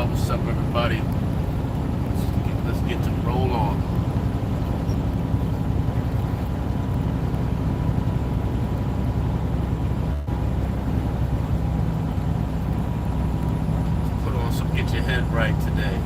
What's up, everybody? Let's get to roll on. Put on some get your head right today.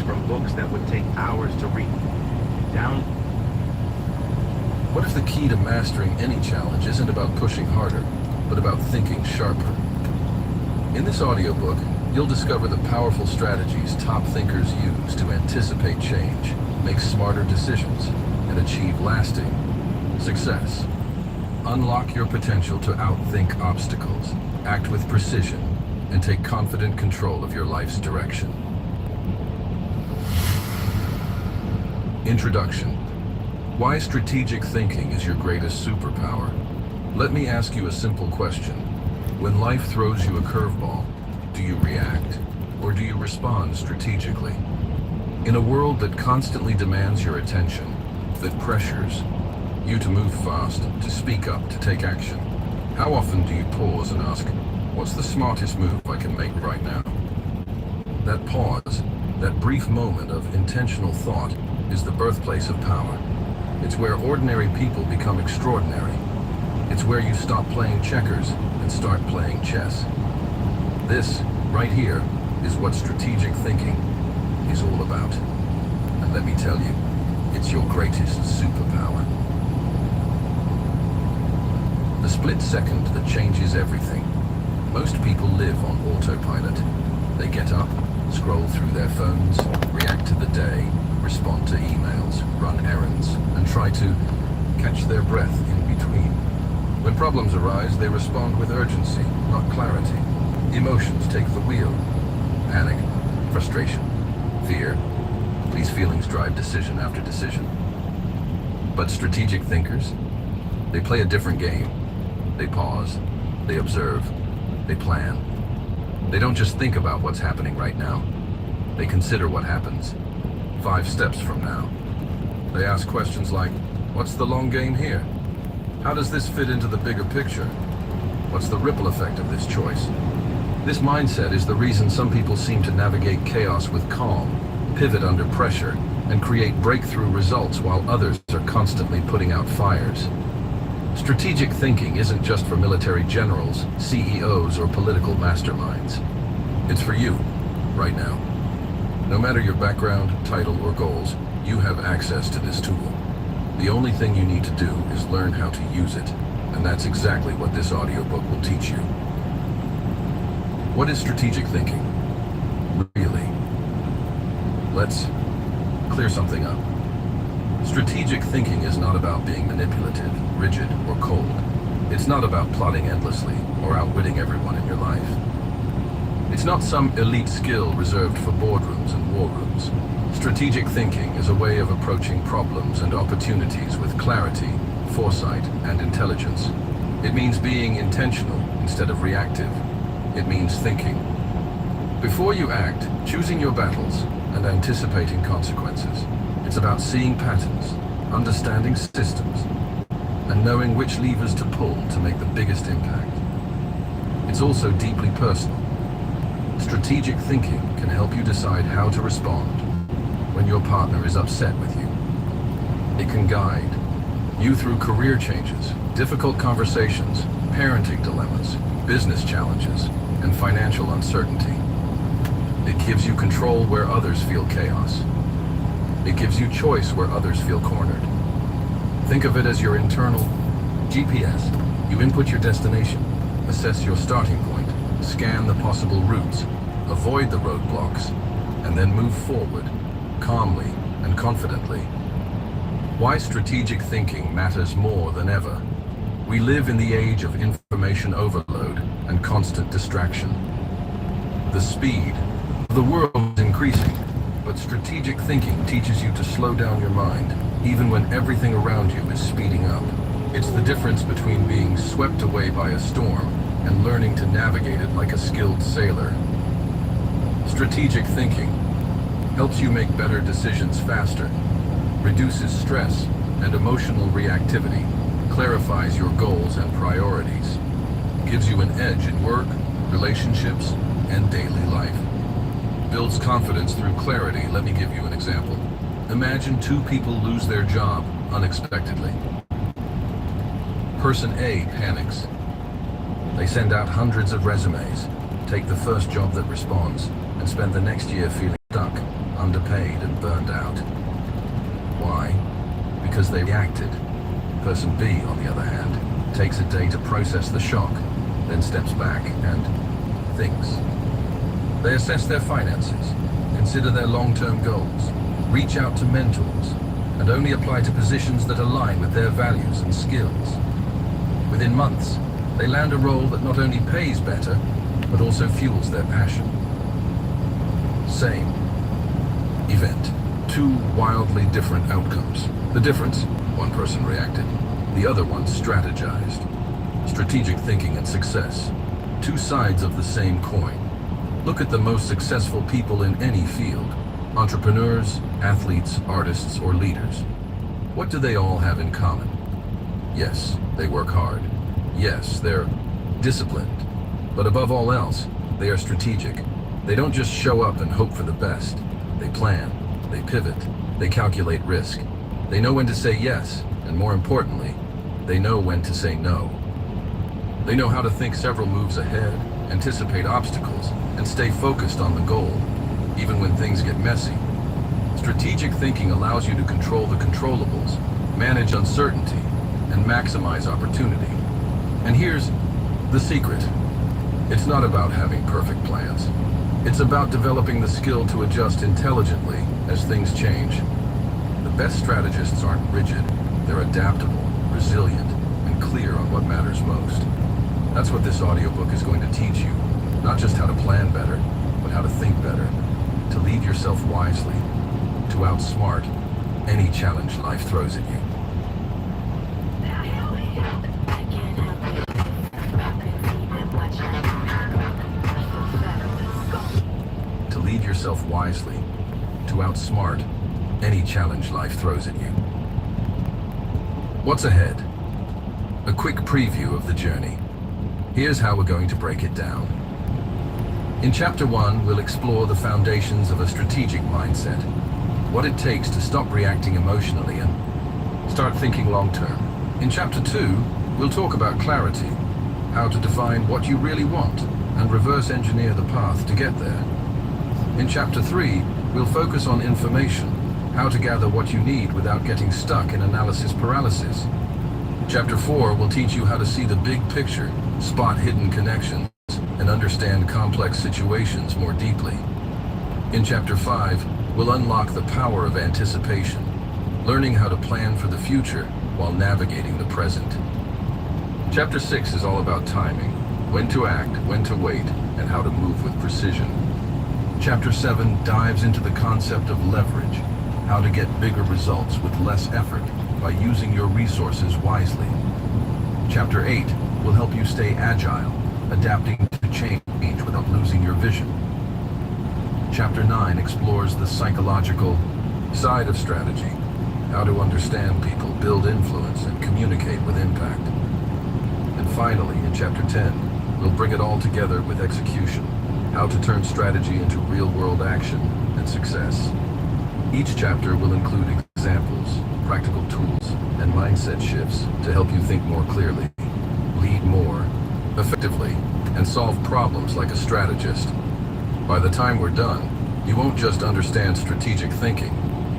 From books that would take hours to read. What if the key to mastering any challenge isn't about pushing harder, but about thinking sharper? In this audiobook, you'll discover the powerful strategies top thinkers use to anticipate change, make smarter decisions, and achieve lasting success. Unlock your potential to outthink obstacles, act with precision, and take confident control of your life's direction. Introduction. Why strategic thinking is your greatest superpower? Let me ask you a simple question. When life throws you a curveball, do you react, or do you respond strategically? In a world that constantly demands your attention, that pressures you to move fast, to speak up, to take action, how often do you pause and ask, what's the smartest move I can make right now? That pause, that brief moment of intentional thought, is the birthplace of power. It's where ordinary people become extraordinary. It's where you stop playing checkers and start playing chess. This, right here, is what strategic thinking is all about. And let me tell you, it's your greatest superpower. The split second that changes everything. Most people live on autopilot. They get up, scroll through their phones, react to the day, respond to emails, run errands, and try to catch their breath in between. When problems arise, they respond with urgency, not clarity. Emotions take the wheel. Panic, frustration, fear. These feelings drive decision after decision. But strategic thinkers, they play a different game. They pause, they observe, they plan. They don't just think about what's happening right now. They consider what happens 5 steps from now. They ask questions like, what's the long game here? How does this fit into the bigger picture? What's the ripple effect of this choice? This mindset is the reason some people seem to navigate chaos with calm, pivot under pressure, and create breakthrough results while others are constantly putting out fires. Strategic thinking isn't just for military generals, CEOs, or political masterminds. It's for you, right now. No matter your background, title, or goals, you have access to this tool. The only thing you need to do is learn how to use it, and that's exactly what this audiobook will teach you. What is strategic thinking? Really? Let's clear something up. Strategic thinking is not about being manipulative, rigid, or cold. It's not about plotting endlessly or outwitting everyone in your life. It's not some elite skill reserved for boardrooms and war rooms. Strategic thinking is a way of approaching problems and opportunities with clarity, foresight, and intelligence. It means being intentional instead of reactive. It means thinking. Before you act, choosing your battles and anticipating consequences. It's about seeing patterns, understanding systems, and knowing which levers to pull to make the biggest impact. It's also deeply personal. Strategic thinking can help you decide how to respond when your partner is upset with you. It can guide you through career changes, difficult conversations, parenting dilemmas, business challenges, and financial uncertainty. It gives you control where others feel chaos. It gives you choice where others feel cornered. Think of it as your internal GPS. You input your destination, assess your starting point, scan the possible routes, avoid the roadblocks, and then move forward, calmly and confidently. Why strategic thinking matters more than ever. We live in the age of information overload and constant distraction. The speed of the world is increasing, but strategic thinking teaches you to slow down your mind, even when everything around you is speeding up. It's the difference between being swept away by a storm and learning to navigate it like a skilled sailor. Strategic thinking helps you make better decisions faster, reduces stress and emotional reactivity, clarifies your goals and priorities, gives you an edge in work, relationships, and daily life. Builds confidence through clarity. Let me give you an example. Imagine two people lose their job unexpectedly. Person A panics. They send out hundreds of resumes, take the first job that responds, and spend the next year feeling stuck, underpaid, and burned out. Why? Because they reacted. Person B, on the other hand, takes a day to process the shock, then steps back and thinks. They assess their finances, consider their long-term goals, reach out to mentors, and only apply to positions that align with their values and skills. Within months, they land a role that not only pays better, but also fuels their passion. Same event, two wildly different outcomes. The difference, one person reacted, the other one strategized. Strategic thinking and success, two sides of the same coin. Look at the most successful people in any field, entrepreneurs, athletes, artists, or leaders. What do they all have in common? Yes, they work hard. Yes, they're disciplined. But above all else, they are strategic. They don't just show up and hope for the best. They plan, they pivot, they calculate risk. They know when to say yes, and more importantly, they know when to say no. They know how to think several moves ahead, anticipate obstacles, and stay focused on the goal, even when things get messy. Strategic thinking allows you to control the controllables, manage uncertainty, and maximize opportunity. And here's the secret. It's not about having perfect plans. It's about developing the skill to adjust intelligently as things change. The best strategists aren't rigid. They're adaptable, resilient, and clear on what matters most. That's what this audiobook is going to teach you. Not just how to plan better, but how to think better, to lead yourself wisely, to outsmart any challenge life throws at you. To lead yourself wisely, to outsmart any challenge life throws at you. What's ahead? A quick preview of the journey. Here's how we're going to break it down. In Chapter 1, we'll explore the foundations of a strategic mindset, what it takes to stop reacting emotionally and start thinking long-term. In Chapter 2, we'll talk about clarity, how to define what you really want and reverse engineer the path to get there. In Chapter 3, we'll focus on information, how to gather what you need without getting stuck in analysis paralysis. Chapter 4 will teach you how to see the big picture, spot hidden connections, and understand complex situations more deeply. In Chapter 5, we'll unlock the power of anticipation, learning how to plan for the future while navigating the present. Chapter 6 is all about timing, when to act, when to wait, and how to move with precision. Chapter 7 dives into the concept of leverage, how to get bigger results with less effort by using your resources wisely. Chapter 8 will help you stay agile, adapting to change without losing your vision. Chapter 9 explores the psychological side of strategy, how to understand people, build influence, and communicate with impact. And finally, in Chapter 10, we'll bring it all together with execution, how to turn strategy into real-world action and success. Each chapter will include examples, practical tools, and mindset shifts to help you think more clearly, lead more effectively, and solve problems like a strategist. By the time we're done, you won't just understand strategic thinking,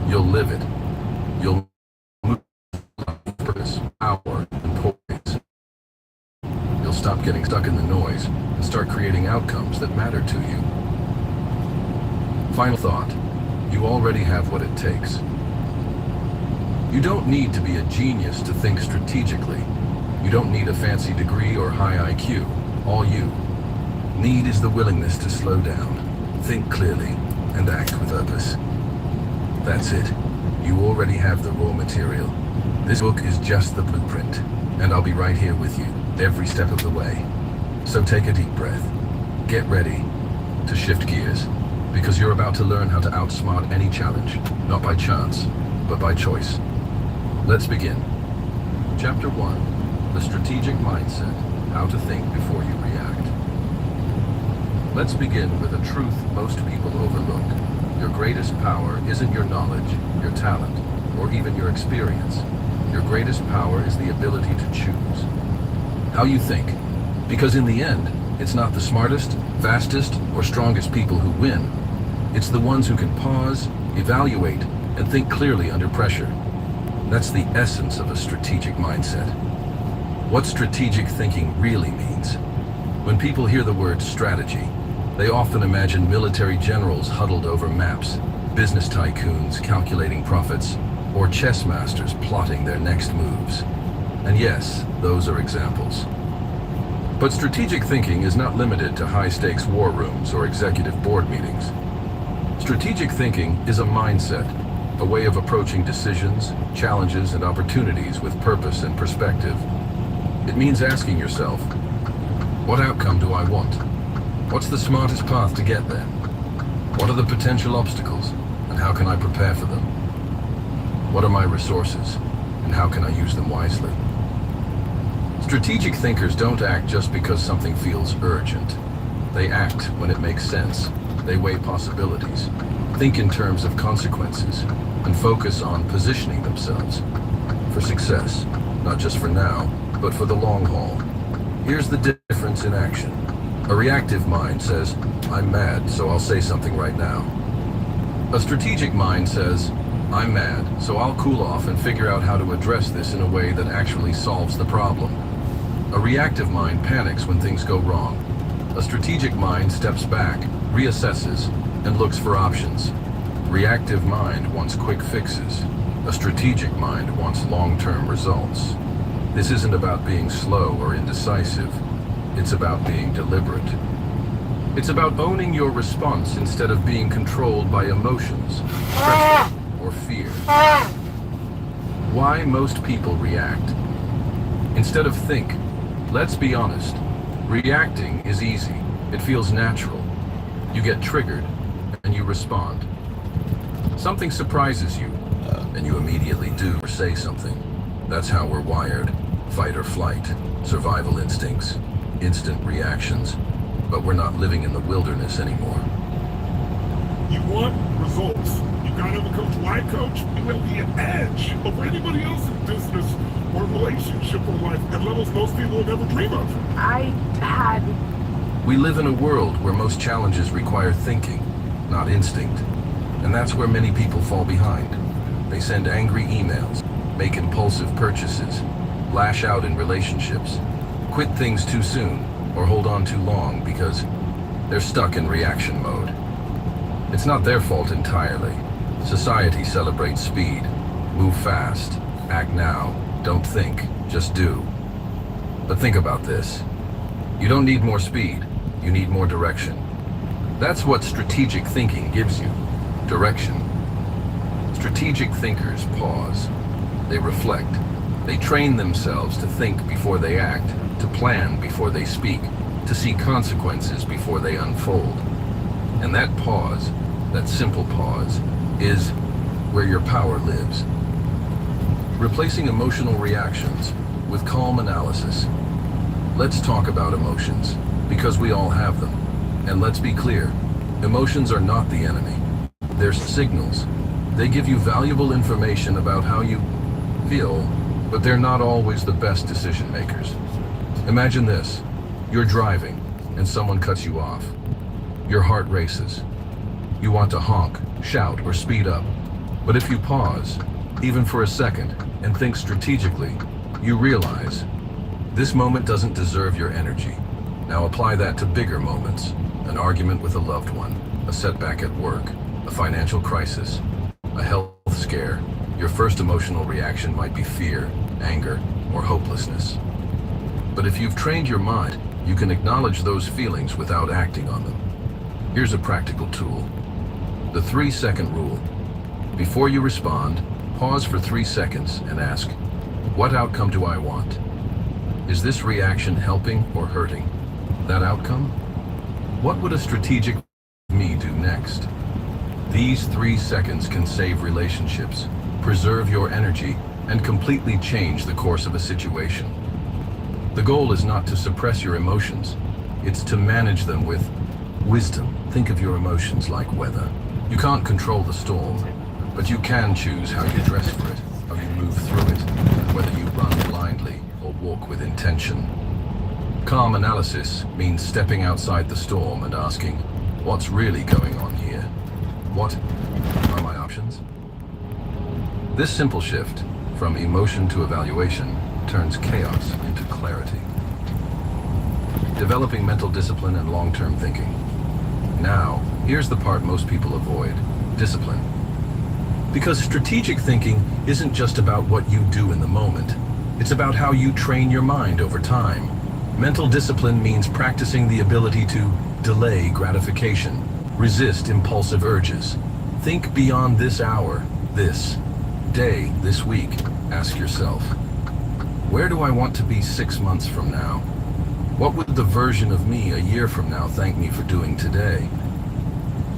you'll live it. You'll move with purpose, power, and poise. You'll stop getting stuck in the noise and start creating outcomes that matter to you. Final thought, you already have what it takes. You don't need to be a genius to think strategically. You don't need a fancy degree or high IQ. All you need is the willingness to slow down, think clearly, and act with purpose. That's it. You already have the raw material. This book is just the blueprint, and I'll be right here with you every step of the way. So take a deep breath. Get ready to shift gears, because you're about to learn how to outsmart any challenge, not by chance, but by choice. Let's begin. Chapter 1, The Strategic Mindset, How to Think Before You React. Let's begin with a truth most people overlook. Your greatest power isn't your knowledge, your talent, or even your experience. Your greatest power is the ability to choose how you think. Because in the end, it's not the smartest, fastest, or strongest people who win. It's the ones who can pause, evaluate, and think clearly under pressure. That's the essence of a strategic mindset. What strategic thinking really means. When people hear the word strategy, they often imagine military generals huddled over maps, business tycoons calculating profits, or chess masters plotting their next moves. And yes, those are examples. But strategic thinking is not limited to high-stakes war rooms or executive board meetings. Strategic thinking is a mindset, a way of approaching decisions, challenges, and opportunities with purpose and perspective. It means asking yourself, what outcome do I want? What's the smartest path to get there? What are the potential obstacles, and how can I prepare for them? What are my resources, and how can I use them wisely? Strategic thinkers don't act just because something feels urgent. They act when it makes sense. They weigh possibilities, think in terms of consequences, and focus on positioning themselves for success, not just for now, but for the long haul. Here's the difference in action. A reactive mind says, I'm mad, so I'll say something right now. A strategic mind says, I'm mad, so I'll cool off and figure out how to address this in a way that actually solves the problem. A reactive mind panics when things go wrong. A strategic mind steps back, reassesses, and looks for options. Reactive mind wants quick fixes. A strategic mind wants long-term results. This isn't about being slow or indecisive. It's about being deliberate. It's about owning your response instead of being controlled by emotions, pressure, or fear. Why most people react? Instead of think, let's be honest. Reacting is easy. It feels natural. You get triggered, and you respond. Something surprises you, and you immediately do or say something. That's how we're wired. Fight or flight, survival instincts, instant reactions. But we're not living in the wilderness anymore. You want results. You gotta have a coach. Why coach? You have the edge over anybody else in business or relationship or life at levels most people would never dream of. We live in a world where most challenges require thinking, not instinct. And that's where many people fall behind. They send angry emails, make impulsive purchases, lash out in relationships, quit things too soon, or hold on too long because they're stuck in reaction mode. It's not their fault entirely. Society celebrates speed. Move fast, act now, don't think, just do. But think about this. You don't need more speed, you need more direction. That's what strategic thinking gives you, direction. Strategic thinkers pause. They reflect. They train themselves to think before they act, to plan before they speak, to see consequences before they unfold. And that pause, that simple pause, is where your power lives. replacing emotional reactions with calm analysis. Let's talk about emotions, because we all have them. And let's be clear, emotions are not the enemy. They're signals. They give you valuable information about how you feel, but they're not always the best decision makers. Imagine this. You're driving, and someone cuts you off. Your heart races. You want to honk, shout, or speed up. But if you pause, even for a second, and think strategically, you realize this moment doesn't deserve your energy. Now apply that to bigger moments. An argument with a loved one, a setback at work, a financial crisis, a health scare. Your first emotional reaction might be fear, anger, or hopelessness. But if you've trained your mind, you can acknowledge those feelings without acting on them. Here's a practical tool. The 3-second rule. Before you respond, pause for 3 seconds and ask, what outcome do I want? Is this reaction helping or hurting that outcome? What would a strategic me do next? These 3 seconds can save relationships, preserve your energy, and completely change the course of a situation. The goal is not to suppress your emotions, it's to manage them with wisdom. Think of your emotions like weather. You can't control the storm, but you can choose how you dress for it, how you move through it, and whether you run blindly or walk with intention. Calm analysis means stepping outside the storm and asking, what's really going on here? What are my options? This simple shift from emotion to evaluation turns chaos into clarity. Developing mental discipline and long-term thinking. Now, here's the part most people avoid: discipline. Because strategic thinking isn't just about what you do in the moment. It's about how you train your mind over time. Mental discipline means practicing the ability to delay gratification, resist impulsive urges. Think beyond this hour, this day, this week. Ask yourself, where do I want to be 6 months from now? What would the version of me a year from now thank me for doing today?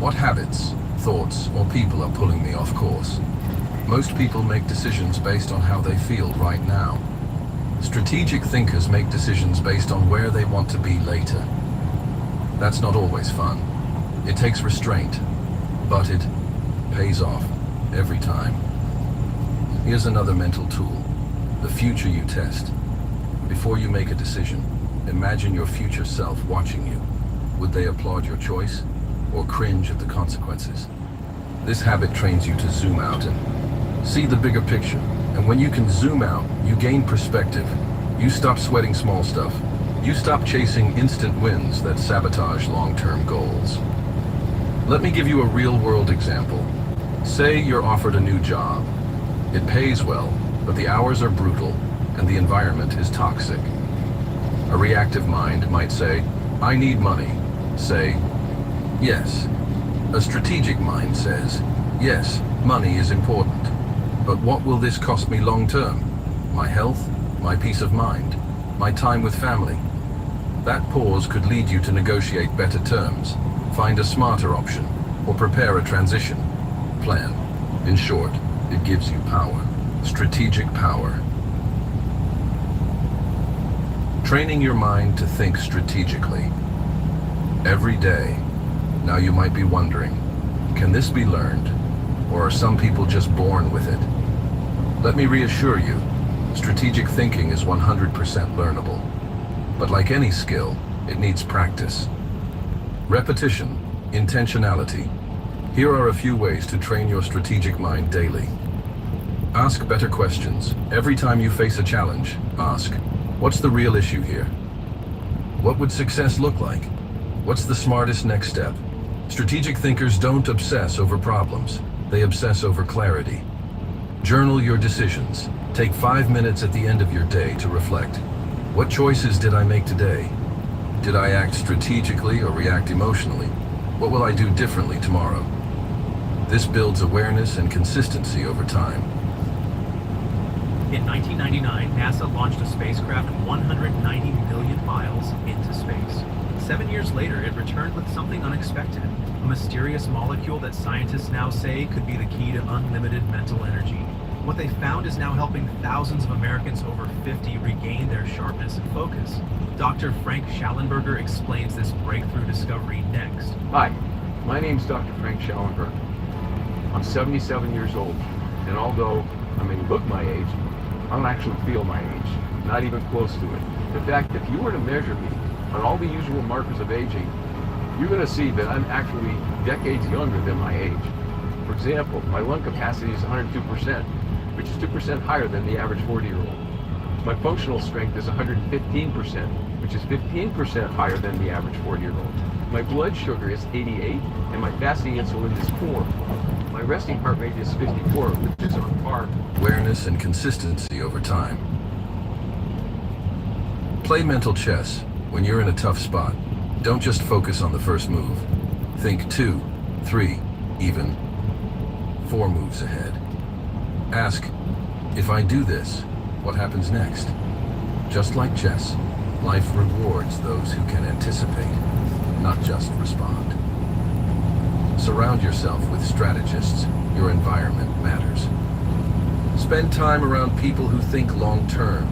What habits, thoughts, or people are pulling me off course? Most people make decisions based on how they feel right now. Strategic thinkers make decisions based on where they want to be later. That's not always fun. It takes restraint, but it pays off every time. Here's another mental tool: the future you test. Before you make a decision, imagine your future self watching you. Would they applaud your choice or cringe at the consequences? This habit trains you to zoom out and see the bigger picture. And when you can zoom out, you gain perspective. You stop sweating small stuff. You stop chasing instant wins that sabotage long-term goals. Let me give you a real-world example. Say you're offered a new job. It pays well, but the hours are brutal and the environment is toxic. A reactive mind might say, I need money. Say, yes. A strategic mind says, yes, money is important. But what will this cost me long term? My health, my peace of mind, my time with family. That pause could lead you to negotiate better terms, find a smarter option, or prepare a transition plan. In short, it gives you power, strategic power. Training your mind to think strategically every day. Now you might be wondering, can this be learned? Or are some people just born with it? Let me reassure you, strategic thinking is 100% learnable. But like any skill, it needs practice. Repetition, intentionality. Here are a few ways to train your strategic mind daily. Ask better questions. Every time you face a challenge, ask, what's the real issue here? What would success look like? What's the smartest next step? Strategic thinkers don't obsess over problems. They obsess over clarity. Journal your decisions. Take 5 minutes at the end of your day to reflect. What choices did I make today? Did I act strategically or react emotionally? What will I do differently tomorrow? This builds awareness and consistency over time. In 1999, NASA launched a spacecraft 190 million miles into space. 7 years later, it returned with something unexpected, a mysterious molecule that scientists now say could be the key to unlimited mental energy. What they found is now helping thousands of Americans over 50 regain their sharpness and focus. Dr. Frank Schallenberger explains this breakthrough discovery next. Hi, my name's Dr. Frank Schallenberger. I'm 77 years old, and although I may look my age, I don't actually feel my age, not even close to it. In fact, if you were to measure me on all the usual markers of aging, you're going to see that I'm actually decades younger than my age. For example, my lung capacity is 102%, which is 2% higher than the average 40-year-old. My functional strength is 115%, which is 15% higher than the average 40-year-old. My blood sugar is 88, and my fasting insulin is 4. My resting heart rate is 54, which is on par. Awareness and consistency over time. Play mental chess when you're in a tough spot. Don't just focus on the first move. Think 2, 3, even 4 moves ahead. Ask, if I do this, what happens next? Just like chess, life rewards those who can anticipate, not just respond. Surround yourself with strategists. Your environment matters. Spend time around people who think long-term,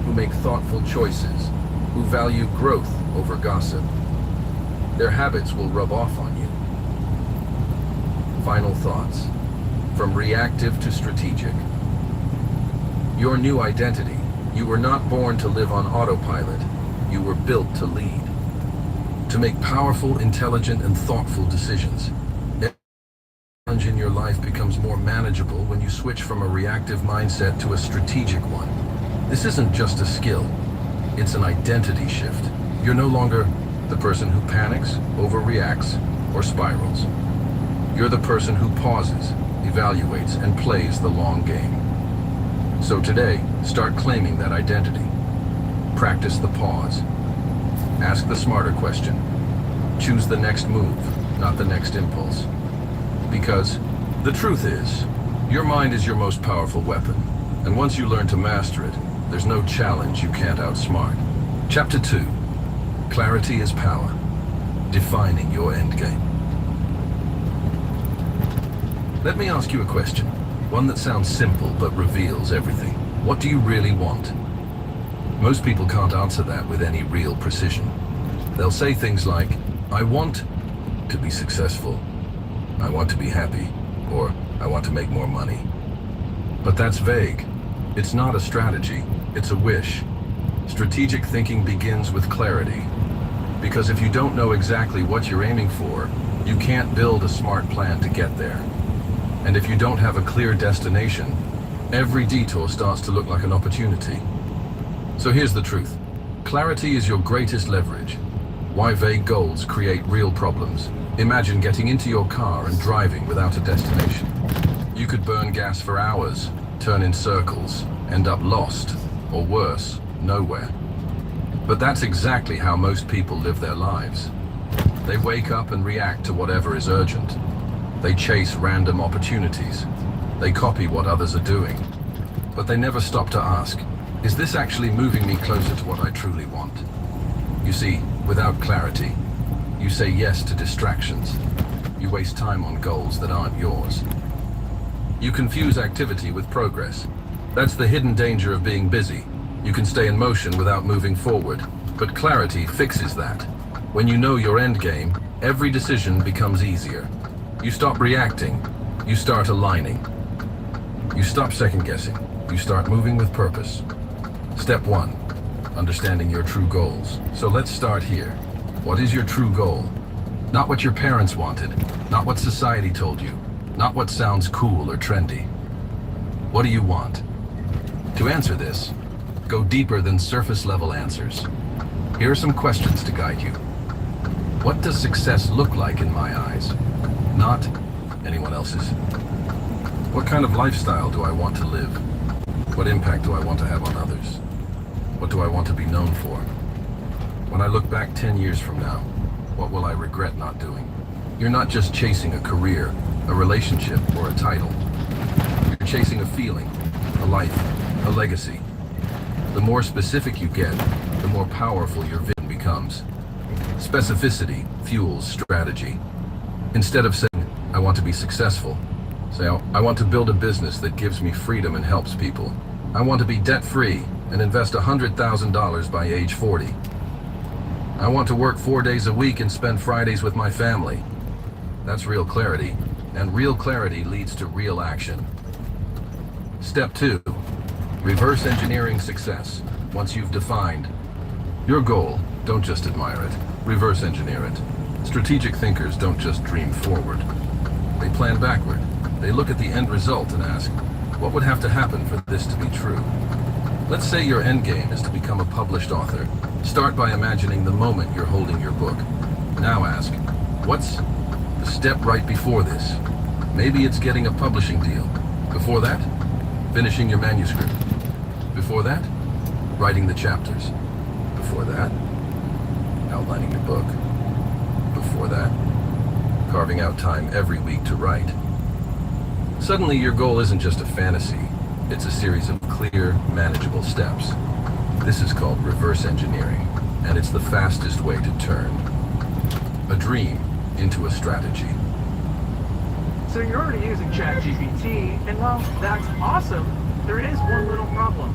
who make thoughtful choices, who value growth over gossip. Their habits will rub off on you. Final thoughts. From reactive to strategic. Your new identity. You were not born to live on autopilot. You were built to lead. To make powerful, intelligent, and thoughtful decisions. Every challenge in your life becomes more manageable when you switch from a reactive mindset to a strategic one. This isn't just a skill. It's an identity shift. You're no longer the person who panics, overreacts, or spirals. You're the person who pauses, evaluates, and plays the long game. So today, start claiming that identity. Practice the pause. Ask the smarter question. Choose the next move, not the next impulse. Because the truth is, your mind is your most powerful weapon. And once you learn to master it, there's no challenge you can't outsmart. Chapter 2. Clarity is power. Defining your endgame. Let me ask you a question. One that sounds simple but reveals everything. What do you really want? Most people can't answer that with any real precision. They'll say things like, I want to be successful, I want to be happy, or I want to make more money. But that's vague. It's not a strategy, it's a wish. Strategic thinking begins with clarity. Because if you don't know exactly what you're aiming for, you can't build a smart plan to get there. And if you don't have a clear destination, every detour starts to look like an opportunity. So here's the truth. Clarity is your greatest leverage. Why vague goals create real problems. Imagine getting into your car and driving without a destination. You could burn gas for hours, turn in circles, end up lost, or worse, nowhere. But that's exactly how most people live their lives. They wake up and react to whatever is urgent. They chase random opportunities. They copy what others are doing. But they never stop to ask, is this actually moving me closer to what I truly want? You see, without clarity, you say yes to distractions. You waste time on goals that aren't yours. You confuse activity with progress. That's the hidden danger of being busy. You can stay in motion without moving forward. But clarity fixes that. When you know your end game, every decision becomes easier. You stop reacting. You start aligning. You stop second-guessing. You start moving with purpose. Step 1. Understanding your true goals. So let's start here. What is your true goal? Not what your parents wanted. Not what society told you. Not what sounds cool or trendy. What do you want? To answer this, go deeper than surface-level answers. Here are some questions to guide you. What does success look like in my eyes? Not anyone else's. What kind of lifestyle do I want to live? What impact do I want to have on others? What do I want to be known for? When I look back 10 years from now, what will I regret not doing? You're not just chasing a career, a relationship, or a title. You're chasing a feeling, a life, a legacy. The more specific you get, the more powerful your vision becomes. Specificity fuels strategy. Instead of saying, I want to be successful, Say, I want to build a business that gives me freedom and helps people. I want to be debt-free and invest $100,000 by age 40. I want to work 4 days a week and spend Fridays with my family. That's real clarity, and real clarity leads to real action. Step 2. Reverse engineering success. Once you've defined your goal, don't just admire it. Reverse engineer it. Strategic thinkers don't just dream forward. They plan backward. They look at the end result and ask, what would have to happen for this to be true? Let's say your end game is to become a published author. Start by imagining the moment you're holding your book. Now ask, what's the step right before this? Maybe it's getting a publishing deal. Before that, finishing your manuscript. Before that, writing the chapters. Before that, outlining your book. Before that, carving out time every week to write. Suddenly your goal isn't just a fantasy, it's a series of clear, manageable steps. This is called reverse engineering, and it's the fastest way to turn a dream into a strategy. So you're already using ChatGPT, and well, that's awesome. There is one little problem.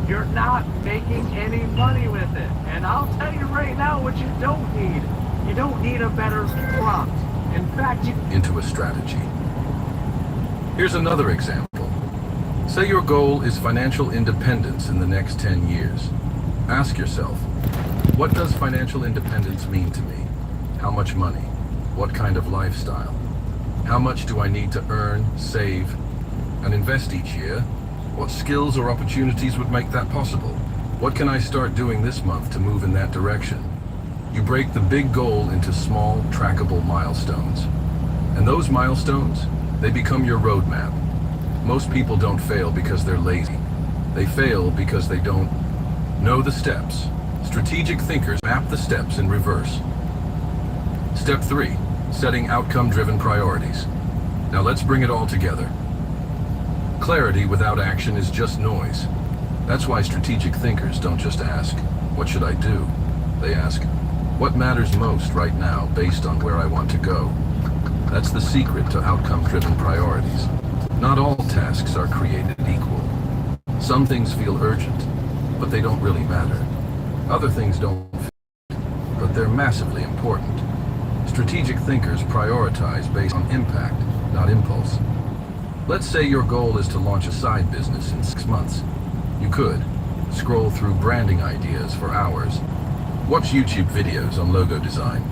You're not making any money with it. And I'll tell you right now what you don't need. You don't need a better prompt. In fact, into a strategy. Here's another example. Say your goal is financial independence in the next 10 years. Ask yourself, what does financial independence mean to me? How much money? What kind of lifestyle? How much do I need to earn, save, and invest each year? What skills or opportunities would make that possible? What can I start doing this month to move in that direction? You break the big goal into small, trackable milestones. And those milestones, they become your roadmap. Most people don't fail because they're lazy. They fail because they don't know the steps. Strategic thinkers map the steps in reverse. Step 3, setting outcome-driven priorities. Now let's bring it all together. Clarity without action is just noise. That's why strategic thinkers don't just ask, what should I do? They ask, what matters most right now based on where I want to go? That's the secret to outcome-driven priorities. Not all tasks are created equal. Some things feel urgent, but they don't really matter. Other things don't fit, but they're massively important. Strategic thinkers prioritize based on impact, not impulse. Let's say your goal is to launch a side business in 6 months. You could scroll through branding ideas for hours, watch YouTube videos on logo design,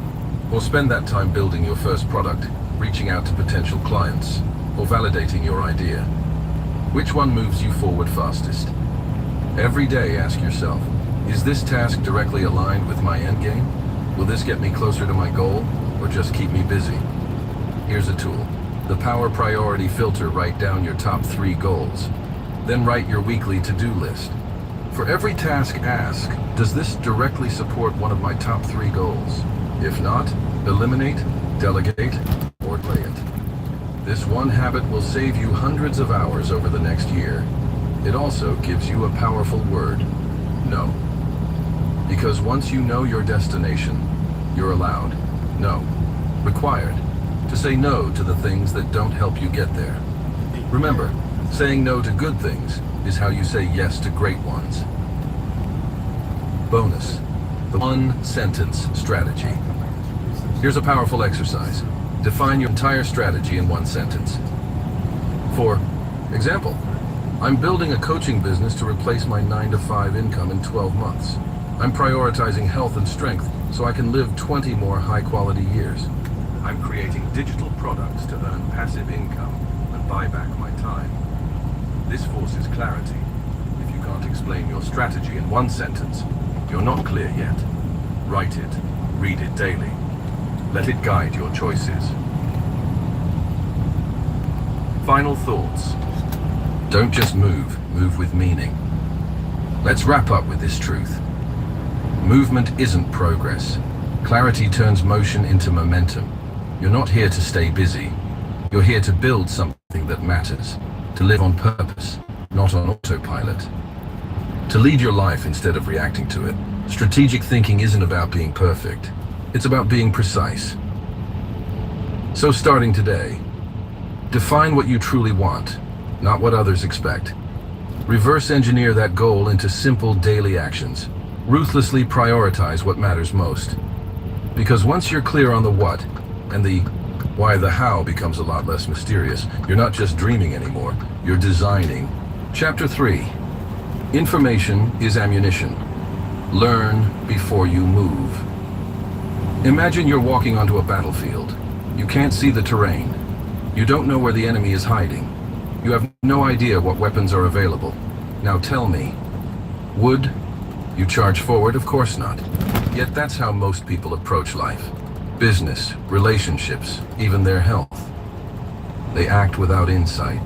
or spend that time building your first product, reaching out to potential clients, or validating your idea. Which one moves you forward fastest? Every day ask yourself, is this task directly aligned with my end game? Will this get me closer to my goal, or just keep me busy? Here's a tool. The Power Priority Filter. Write down your top 3 goals. Then write your weekly to-do list. For every task, ask, does this directly support one of my top 3 goals? If not, eliminate, delegate, or delay it. This one habit will save you hundreds of hours over the next year. It also gives you a powerful word, no. Because once you know your destination, you're allowed, no, required, to say no to the things that don't help you get there. Remember, saying no to good things is how you say yes to great ones. Bonus, the one-sentence strategy. Here's a powerful exercise. Define your entire strategy in 1 sentence. For example, I'm building a coaching business to replace my 9-to-5 income in 12 months. I'm prioritizing health and strength so I can live 20 more high-quality years. I'm creating digital products to earn passive income and buy back my time. This forces clarity. If you can't explain your strategy in 1 sentence, you're not clear yet. Write it, read it daily. Let it guide your choices. Final thoughts. Don't just move, move with meaning. Let's wrap up with this truth. Movement isn't progress. Clarity turns motion into momentum. You're not here to stay busy. You're here to build something that matters, to live on purpose, not on autopilot. To lead your life instead of reacting to it. Strategic thinking isn't about being perfect. It's about being precise. So starting today, Define what you truly want, not what others expect. Reverse engineer that goal into simple daily actions. Ruthlessly prioritize what matters most. Because once you're clear on the what, and the why, the how becomes a lot less mysterious. You're not just dreaming anymore, you're designing. Chapter 3. Information is ammunition. Learn before you move. Imagine you're walking onto a battlefield. You can't see the terrain. You don't know where the enemy is hiding. You have no idea what weapons are available. Now tell me, would you charge forward? Of course not. Yet that's how most people approach life. Business, relationships, even their health. They act without insight.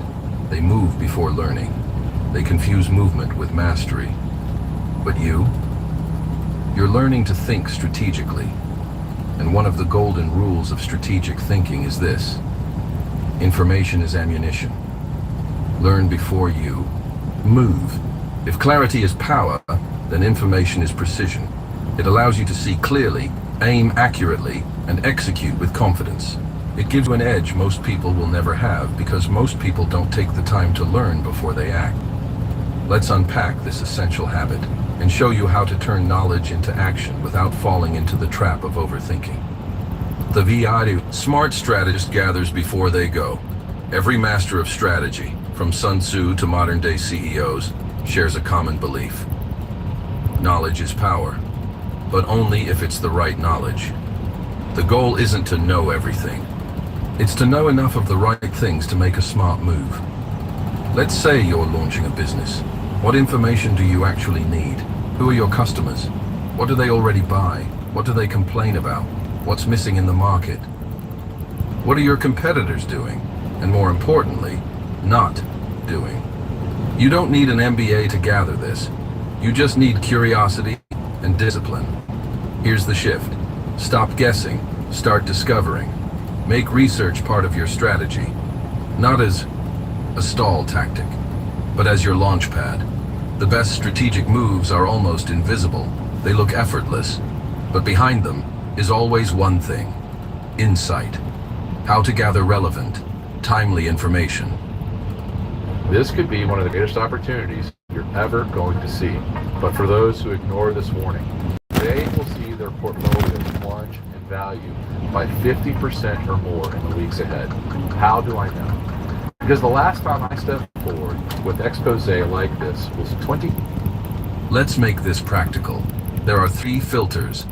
They move before learning. They confuse movement with mastery. But you're learning to think strategically. And one of the golden rules of strategic thinking is this: information is ammunition. Learn before you move. If clarity is power, then information is precision. It allows you to see clearly, aim accurately, and execute with confidence. It gives you an edge most people will never have, because most people don't take the time to learn before they act. Let's unpack this essential habit and show you how to turn knowledge into action without falling into the trap of overthinking. The VID smart strategist gathers before they go. Every master of strategy, from Sun Tzu to modern-day CEOs, shares a common belief. Knowledge is power, but only if it's the right knowledge. The goal isn't to know everything. It's to know enough of the right things to make a smart move. Let's say you're launching a business. What information do you actually need? Who are your customers? What do they already buy? What do they complain about? What's missing in the market? What are your competitors doing? And more importantly, not doing. You don't need an MBA to gather this. You just need curiosity and discipline. Here's the shift. Stop guessing, start discovering. Make research part of your strategy, not as a stall tactic, but as your launch pad. The best strategic moves are almost invisible. They look effortless, but behind them is always one thing: insight. How to gather relevant, timely information. This could be one of the greatest opportunities you're ever going to see. But for those who ignore this warning, they will see their portfolios plunge in value by 50% or more in the weeks ahead. How do I know? Because the last time I stepped forward with expose like this was 20. Let's make this practical. There are 3 filters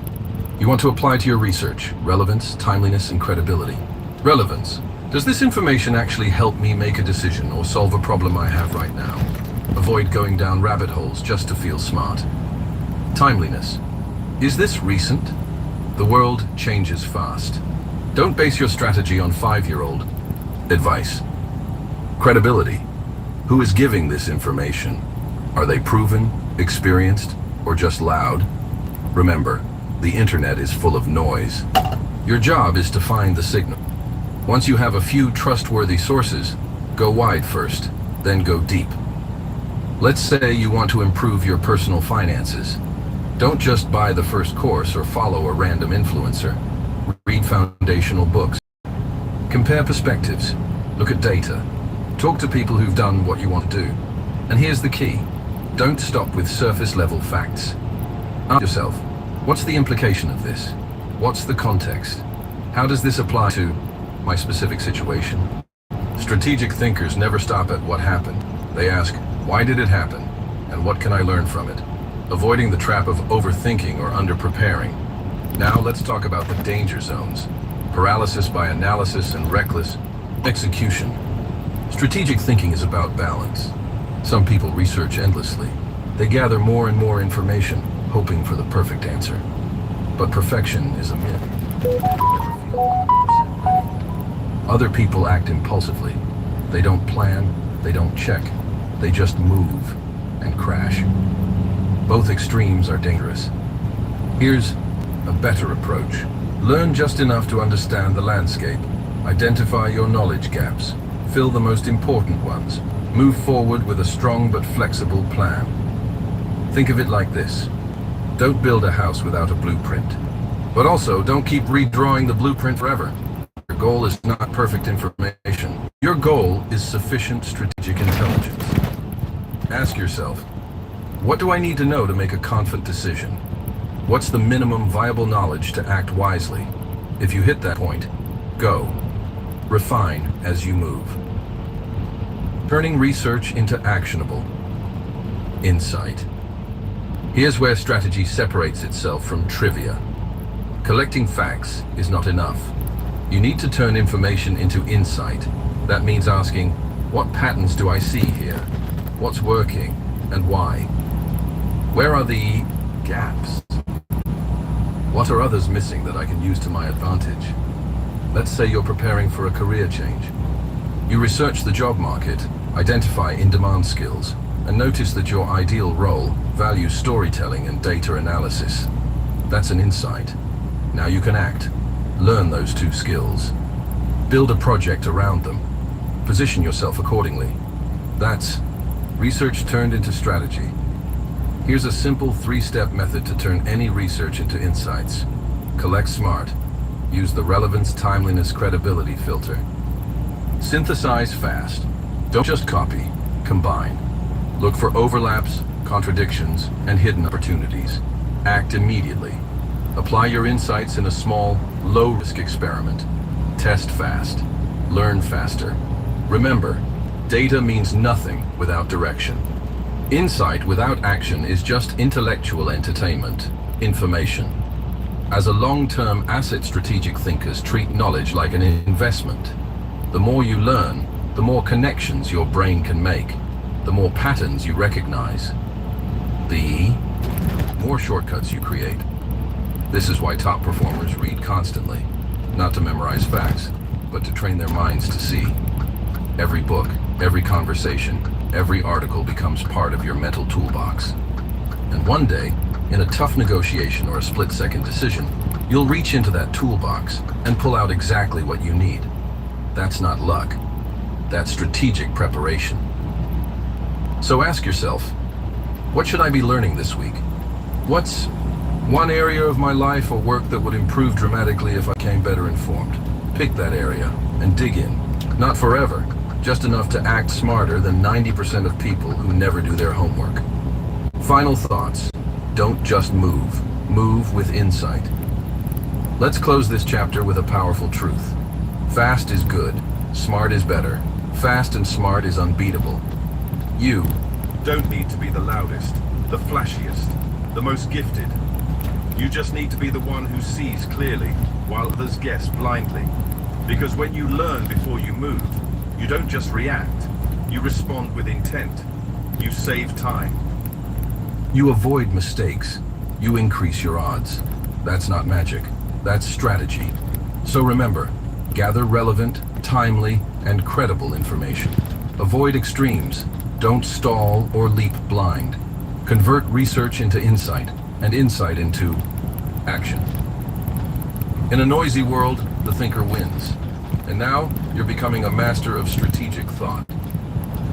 you want to apply to your research: relevance, timeliness, and credibility. Relevance. Does this information actually help me make a decision or solve a problem I have right now? Avoid going down rabbit holes just to feel smart. Timeliness. Is this recent? The world changes fast. Don't base your strategy on 5-year-old advice. Credibility. Who is giving this information? Are they proven, experienced, or just loud? Remember, the internet is full of noise. Your job is to find the signal. Once you have a few trustworthy sources, go wide first, then go deep. Let's say you want to improve your personal finances. Don't just buy the first course or follow a random influencer. Read foundational books. Compare perspectives. Look at data. Talk to people who've done what you want to do. And here's the key. Don't stop with surface-level facts. Ask yourself, what's the implication of this? What's the context? How does this apply to my specific situation? Strategic thinkers never stop at what happened. They ask, why did it happen? And what can I learn from it? Avoiding the trap of overthinking or underpreparing. Now let's talk about the danger zones. Paralysis by analysis and reckless execution. Strategic thinking is about balance. Some people research endlessly. They gather more and more information, hoping for the perfect answer. But perfection is a myth. Other people act impulsively. They don't plan, they don't check. They just move and crash. Both extremes are dangerous. Here's a better approach. Learn just enough to understand the landscape. Identify your knowledge gaps. Fill the most important ones. Move forward with a strong but flexible plan. Think of it like this. Don't build a house without a blueprint. But also, don't keep redrawing the blueprint forever. Your goal is not perfect information. Your goal is sufficient strategic intelligence. Ask yourself, what do I need to know to make a confident decision? What's the minimum viable knowledge to act wisely? If you hit that point, go. Refine as you move. Turning research into actionable insight. Here's where strategy separates itself from trivia. Collecting facts is not enough. You need to turn information into insight. That means asking, what patterns do I see here? What's working and why? Where are the gaps? What are others missing that I can use to my advantage? Let's say you're preparing for a career change. You research the job market, identify in-demand skills, and notice that your ideal role values storytelling and data analysis. That's an insight. Now you can act. Learn those two skills. Build a project around them. Position yourself accordingly. That's research turned into strategy. Here's a simple 3-step method to turn any research into insights. Collect smart. Use the relevance, timeliness, credibility filter. Synthesize fast. Don't just copy, combine. Look for overlaps, contradictions, and hidden opportunities. Act immediately. Apply your insights in a small, low-risk experiment. Test fast. Learn faster. Remember, data means nothing without direction. Insight without action is just intellectual entertainment, information. As a long-term asset, strategic thinkers treat knowledge like an investment. The more you learn, the more connections your brain can make, the more patterns you recognize, the more shortcuts you create. This is why top performers read constantly, not to memorize facts, but to train their minds to see. Every book, every conversation, every article becomes part of your mental toolbox. And one day, in a tough negotiation or a split-second decision, you'll reach into that toolbox and pull out exactly what you need. That's not luck. That's strategic preparation. So ask yourself, what should I be learning this week? What's one area of my life or work that would improve dramatically if I became better informed? Pick that area and dig in. Not forever, just enough to act smarter than 90% of people who never do their homework. Final thoughts. Don't just move. Move with insight. Let's close this chapter with a powerful truth. Fast is good. Smart is better. Fast and smart is unbeatable. You don't need to be the loudest, the flashiest, the most gifted. You just need to be the one who sees clearly while others guess blindly. Because when you learn before you move, you don't just react. You respond with intent. You save time. You avoid mistakes. You increase your odds. That's not magic. That's strategy. So remember, gather relevant, timely, and credible information. Avoid extremes. Don't stall or leap blind. Convert research into insight, and insight into action. In a noisy world, the thinker wins. And now, you're becoming a master of strategic thought.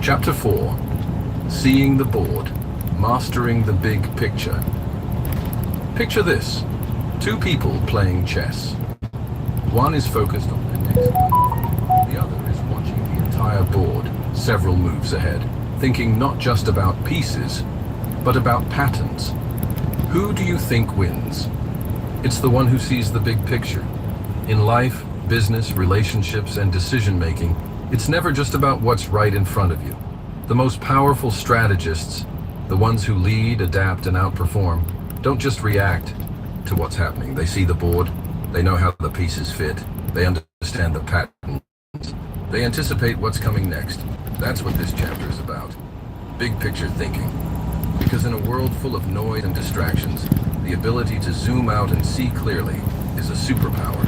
Chapter 4. Seeing the board. Mastering the big picture. Picture this. 2 people playing chess. One is focused on the next move. The other is watching the entire board, several moves ahead, thinking not just about pieces, but about patterns. Who do you think wins? It's the one who sees the big picture. In life, business, relationships, and decision-making, it's never just about what's right in front of you. The most powerful strategists, the ones who lead, adapt, and outperform, don't just react to what's happening. They see the board, they know how the pieces fit, they understand the patterns, they anticipate what's coming next. That's what this chapter is about. Big picture thinking. Because in a world full of noise and distractions, the ability to zoom out and see clearly is a superpower.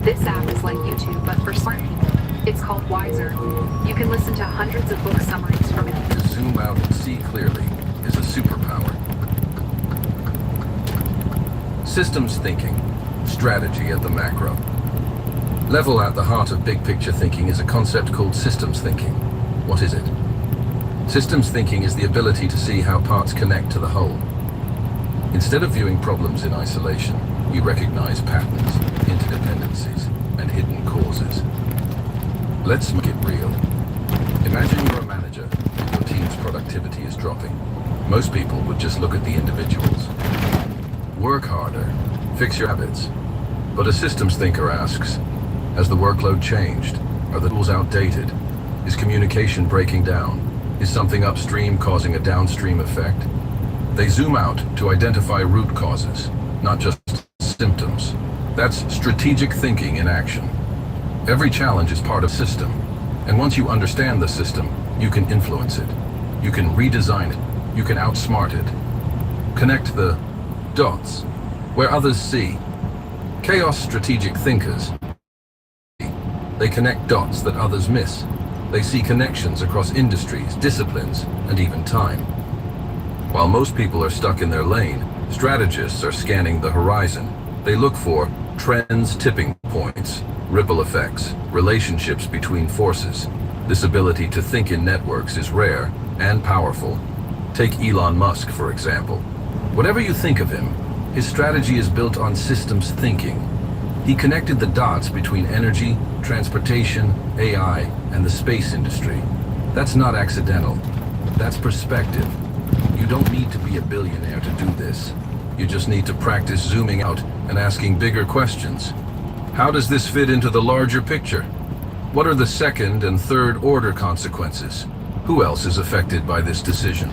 This app is like YouTube, but for smart people. It's called Wiser. You can listen to hundreds of book summaries from it. To zoom out and see clearly is a superpower. Systems thinking, strategy at the macro. Level at the heart of big picture thinking is a concept called systems thinking. What is it? Systems thinking is the ability to see how parts connect to the whole. Instead of viewing problems in isolation, you recognize patterns, interdependencies, and hidden causes. Let's make it real. Imagine you're a manager and your team's productivity is dropping. Most people would just look at the individuals. Work harder, fix your habits. But a systems thinker asks, has the workload changed? Are the tools outdated? Is communication breaking down? Is something upstream causing a downstream effect? They zoom out to identify root causes, not just symptoms. That's strategic thinking in action. Every challenge is part of system, and once you understand the system, you can influence it. You can redesign it. You can outsmart it. Connect the dots where others see. Chaos strategic thinkers. They connect dots that others miss. They see connections across industries, disciplines, and even time. While most people are stuck in their lane, strategists are scanning the horizon. They look for trends, tipping points, ripple effects, relationships between forces. This ability to think in networks is rare and powerful. Take Elon Musk, for example. Whatever you think of him, his strategy is built on systems thinking. He connected the dots between energy, transportation, AI, and the space industry. That's not accidental. That's perspective. You don't need to be a billionaire to do this. You just need to practice zooming out and asking bigger questions. How does this fit into the larger picture? What are the second and third order consequences? Who else is affected by this decision?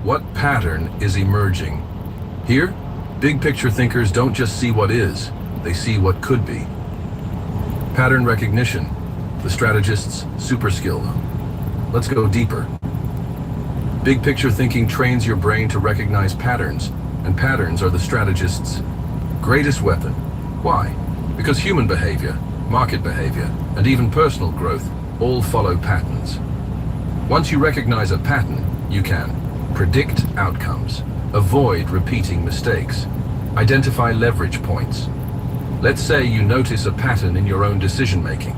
What pattern is emerging? Here, big picture thinkers don't just see what is, they see what could be. Pattern recognition, the strategist's super skill. Let's go deeper. Big picture thinking trains your brain to recognize patterns, and patterns are the strategist's greatest weapon. Why? Because human behavior, market behavior, and even personal growth all follow patterns. Once you recognize a pattern, you can predict outcomes, avoid repeating mistakes, identify leverage points. Let's say you notice a pattern in your own decision-making.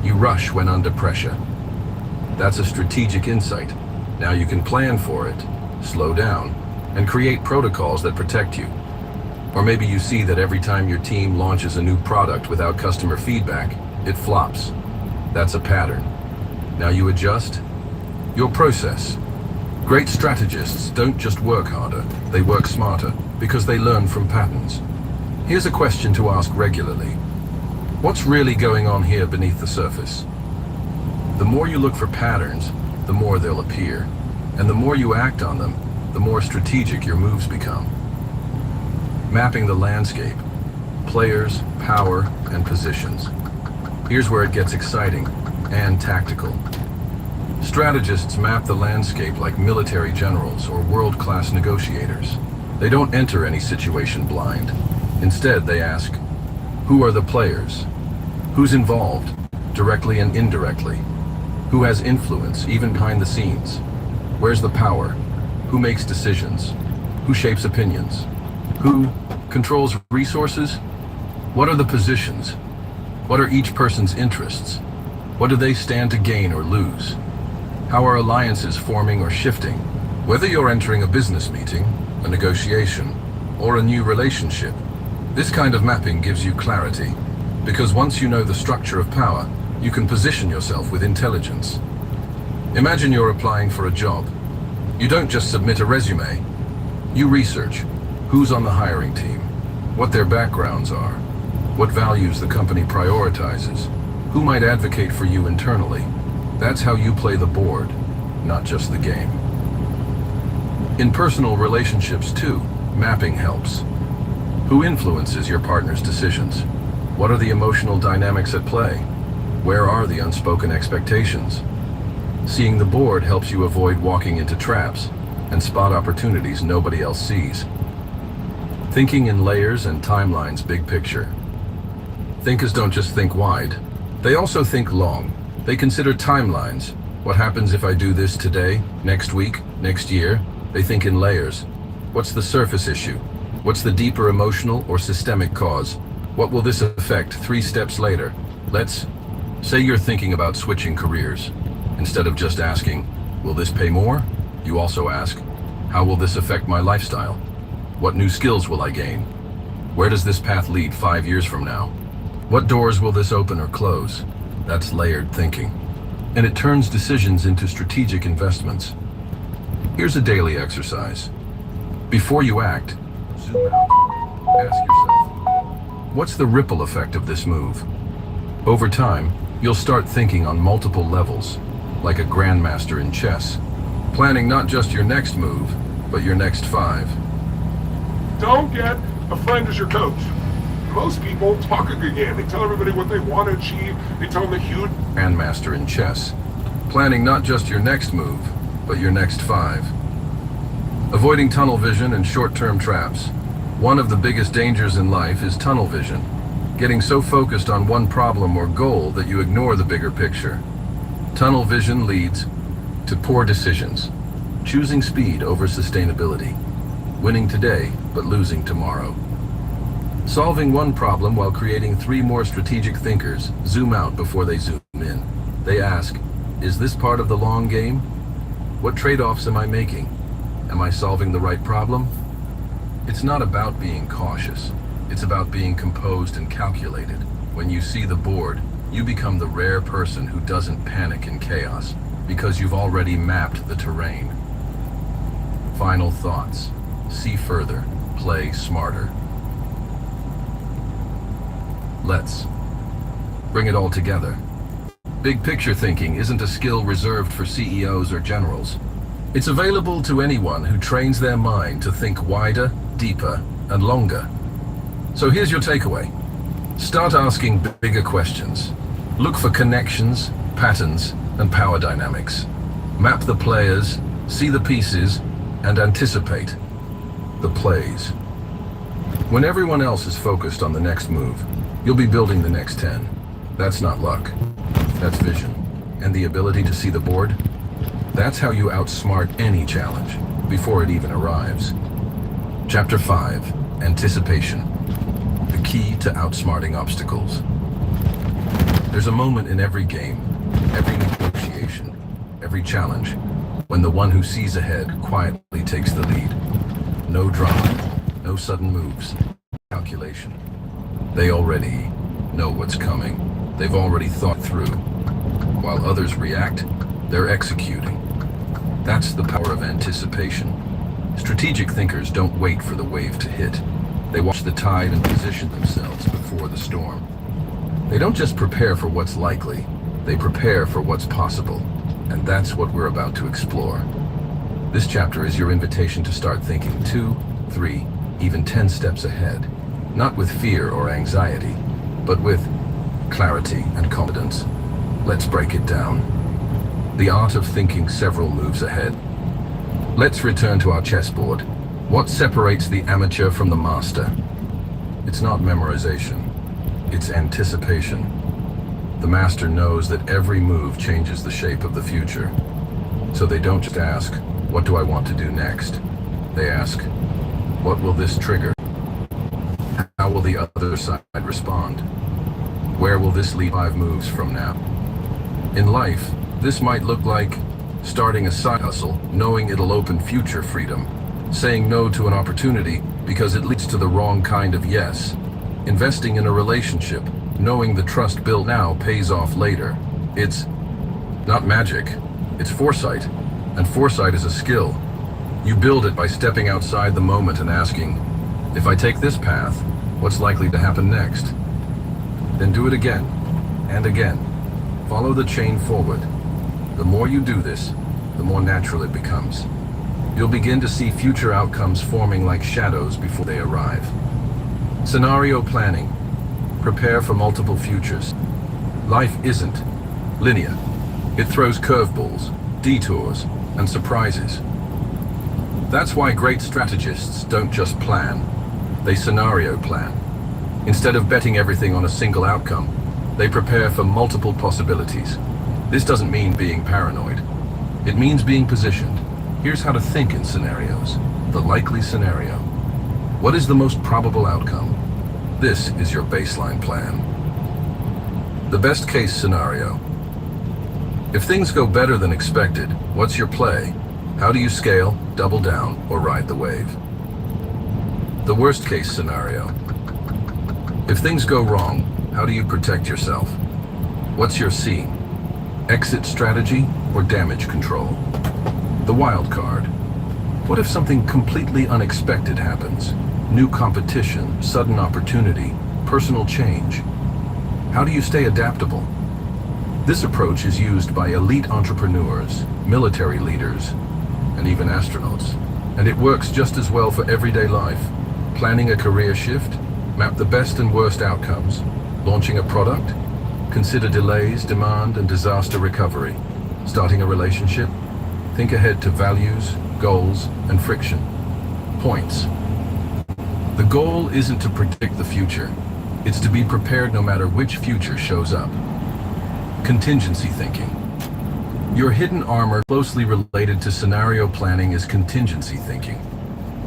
You rush when under pressure. That's a strategic insight. Now you can plan for it, slow down, and create protocols that protect you. Or maybe you see that every time your team launches a new product without customer feedback, it flops. That's a pattern. Now you adjust your process. Great strategists don't just work harder, they work smarter because they learn from patterns. Here's a question to ask regularly. What's really going on here beneath the surface? The more you look for patterns, the more they'll appear. And the more you act on them, the more strategic your moves become. Mapping the landscape, players, power, and positions. Here's where it gets exciting and tactical. Strategists map the landscape like military generals or world-class negotiators. They don't enter any situation blind. Instead, they ask, who are the players? Who's involved, directly and indirectly? Who has influence, even behind the scenes? Where's the power? Who makes decisions? Who shapes opinions? Who controls resources? What are the positions? What are each person's interests? What do they stand to gain or lose? How are alliances forming or shifting? Whether you're entering a business meeting, a negotiation, or a new relationship, this kind of mapping gives you clarity, because once you know the structure of power, you can position yourself with intelligence. Imagine you're applying for a job. You don't just submit a resume. You research who's on the hiring team, what their backgrounds are, what values the company prioritizes, who might advocate for you internally. That's how you play the board, not just the game. In personal relationships too, mapping helps. Who influences your partner's decisions? What are the emotional dynamics at play? Where are the unspoken expectations? Seeing the board helps you avoid walking into traps and spot opportunities nobody else sees. Thinking in layers and timelines, big picture. Thinkers don't just think wide, they also think long. They consider timelines. What happens if I do this today, next week, next year? They think in layers. What's the surface issue? What's the deeper emotional or systemic cause? What will this affect 3 steps later? Let's say you're thinking about switching careers. Instead of just asking, will this pay more? You also ask, how will this affect my lifestyle? What new skills will I gain? Where does this path lead 5 years from now? What doors will this open or close? That's layered thinking. And it turns decisions into strategic investments. Here's a daily exercise. Before you act, zoom out. Ask yourself, what's the ripple effect of this move? Over time, you'll start thinking on multiple levels, like a grandmaster in chess, planning not just your next move, but your next 5. Don't get a friend as your coach. Most people talk a good game. They tell everybody what they want to achieve. They tell them the huge... Grandmaster in chess, planning not just your next move, but your next 5. Avoiding tunnel vision and short-term traps. One of the biggest dangers in life is tunnel vision, getting so focused on one problem or goal that you ignore the bigger picture. Tunnel vision leads to poor decisions, choosing speed over sustainability, winning today but losing tomorrow. Solving one problem while creating 3 more strategic thinkers zoom out before they zoom in. They ask, is this part of the long game? What trade-offs am I making? Am I solving the right problem? It's not about being cautious. It's about being composed and calculated. When you see the board, you become the rare person who doesn't panic in chaos because you've already mapped the terrain. Final thoughts. See further. Play smarter. Let's bring it all together. Big picture thinking isn't a skill reserved for CEOs or generals. It's available to anyone who trains their mind to think wider, deeper, and longer. So here's your takeaway. Start asking bigger questions. Look for connections, patterns, and power dynamics. Map the players, see the pieces, and anticipate the plays. When everyone else is focused on the next move, you'll be building the next 10. That's not luck. That's vision. And the ability to see the board? That's how you outsmart any challenge before it even arrives. Chapter 5, Anticipation. The key to outsmarting obstacles. There's a moment in every game, every negotiation, every challenge, when the one who sees ahead quietly takes the lead. No drama, no sudden moves, calculation. They already know what's coming. They've already thought through. While others react, they're executing. That's the power of anticipation. Strategic thinkers don't wait for the wave to hit. They watch the tide and position themselves before the storm. They don't just prepare for what's likely, they prepare for what's possible. And that's what we're about to explore. This chapter is your invitation to start thinking 2, 3, even 10 steps ahead. Not with fear or anxiety, but with clarity and confidence. Let's break it down. The art of thinking several moves ahead. Let's return to our chessboard. What separates the amateur from the master? It's not memorization. It's anticipation. The master knows that every move changes the shape of the future. So they don't just ask, what do I want to do next? They ask, what will this trigger? How will the other side respond? Where will this lead 5 moves from now? In life, this might look like starting a side hustle, knowing it'll open future freedom, saying no to an opportunity because it leads to the wrong kind of yes, investing in a relationship, knowing the trust built now pays off later. It's not magic, it's foresight, and foresight is a skill. You build it by stepping outside the moment and asking, if I take this path, what's likely to happen next? Then do it again, and again. Follow the chain forward. The more you do this, the more natural it becomes. You'll begin to see future outcomes forming like shadows before they arrive. Scenario planning. Prepare for multiple futures. Life isn't linear. It throws curveballs, detours, and surprises. That's why great strategists don't just plan, they scenario plan. Instead of betting everything on a single outcome, they prepare for multiple possibilities. This doesn't mean being paranoid. It means being positioned. Here's how to think in scenarios. The likely scenario. What is the most probable outcome? This is your baseline plan. The best case scenario. If things go better than expected, what's your play? How do you scale, double down, or ride the wave? The worst case scenario. If things go wrong, how do you protect yourself? What's your C? Exit strategy or damage control? The wild card. What if something completely unexpected happens? New competition, sudden opportunity, personal change. How do you stay adaptable? This approach is used by elite entrepreneurs, military leaders, and even astronauts. And it works just as well for everyday life. Planning a career shift, map the best and worst outcomes, launching a product, consider delays, demand, and disaster recovery. Starting a relationship, think ahead to values, goals, and friction. Points. The goal isn't to predict the future. It's to be prepared no matter which future shows up. Contingency thinking. Your hidden armor closely related to scenario planning is contingency thinking.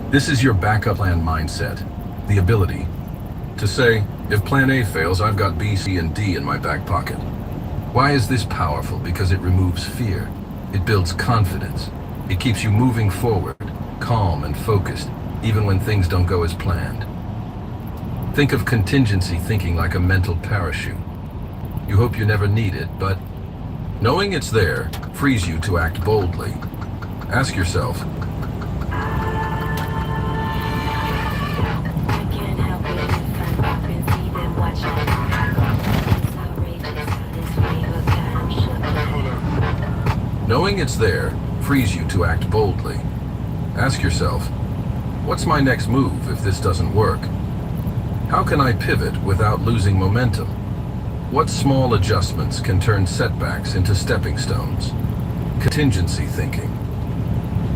This is your backup plan mindset, the ability to say, if plan A fails, I've got B, C, and D in my back pocket. Why is this powerful? Because it removes fear. It builds confidence. It keeps you moving forward, calm and focused, even when things don't go as planned. Think of contingency thinking like a mental parachute. You hope you never need it, but knowing it's there frees you to act boldly. Ask yourself, knowing it's there frees you to act boldly. Ask yourself, what's my next move if this doesn't work? How can I pivot without losing momentum? What small adjustments can turn setbacks into stepping stones? Contingency thinking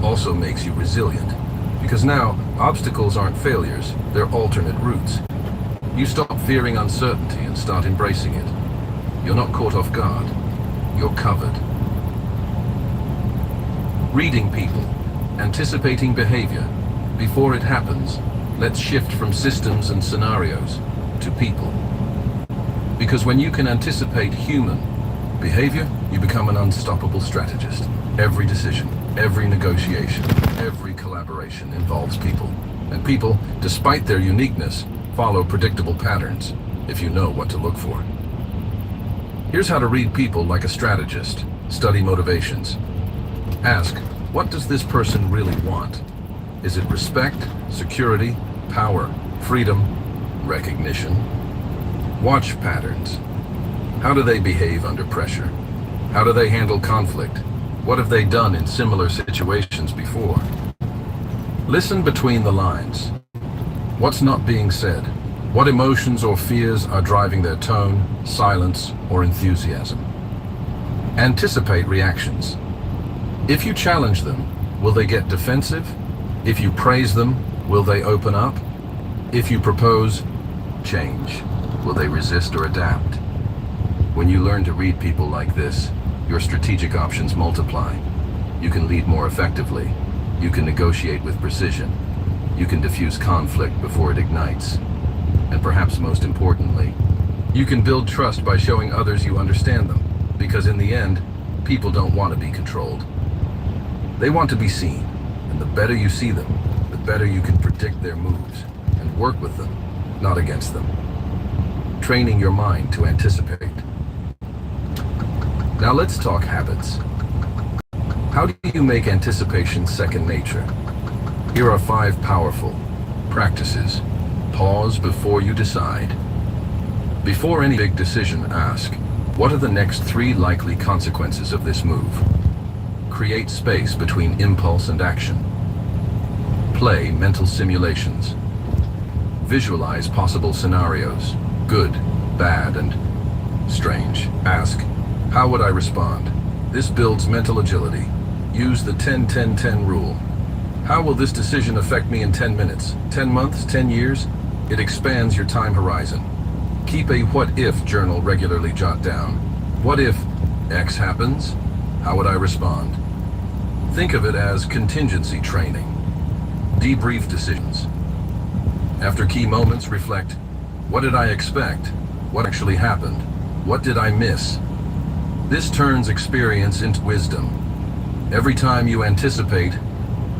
also makes you resilient, because now obstacles aren't failures, they're alternate routes. You stop fearing uncertainty and start embracing it. You're not caught off guard, you're covered. Reading people, anticipating behavior. Before it happens, let's shift from systems and scenarios to people. Because when you can anticipate human behavior, you become an unstoppable strategist. Every decision, every negotiation, every collaboration involves people. And people, despite their uniqueness, follow predictable patterns if you know what to look for. Here's how to read people like a strategist. Study motivations. Ask, what does this person really want? Is it respect, security, power, freedom, recognition? Watch patterns. How do they behave under pressure? How do they handle conflict? What have they done in similar situations before? Listen between the lines. What's not being said? What emotions or fears are driving their tone, silence, or enthusiasm? Anticipate reactions. If you challenge them, will they get defensive? If you praise them, will they open up? If you propose change, will they resist or adapt? When you learn to read people like this, your strategic options multiply. You can lead more effectively. You can negotiate with precision. You can diffuse conflict before it ignites. And perhaps most importantly, you can build trust by showing others you understand them. Because in the end, people don't want to be controlled. They want to be seen, and the better you see them, the better you can predict their moves and work with them, not against them. Training your mind to anticipate. Now let's talk habits. How do you make anticipation second nature? Here are 5 powerful practices. Pause before you decide. Before any big decision, ask, what are the next 3 likely consequences of this move? Create space between impulse and action. Play mental simulations. Visualize possible scenarios, good, bad, and strange. Ask, how would I respond? This builds mental agility. Use the 10-10-10 rule. How will this decision affect me in 10 minutes, 10 months, 10 years? It expands your time horizon. Keep a what-if journal regularly. Jot down. What if X happens? How would I respond? Think of it as contingency training. Debrief decisions. After key moments, reflect, what did I expect? What actually happened? What did I miss? This turns experience into wisdom. Every time you anticipate,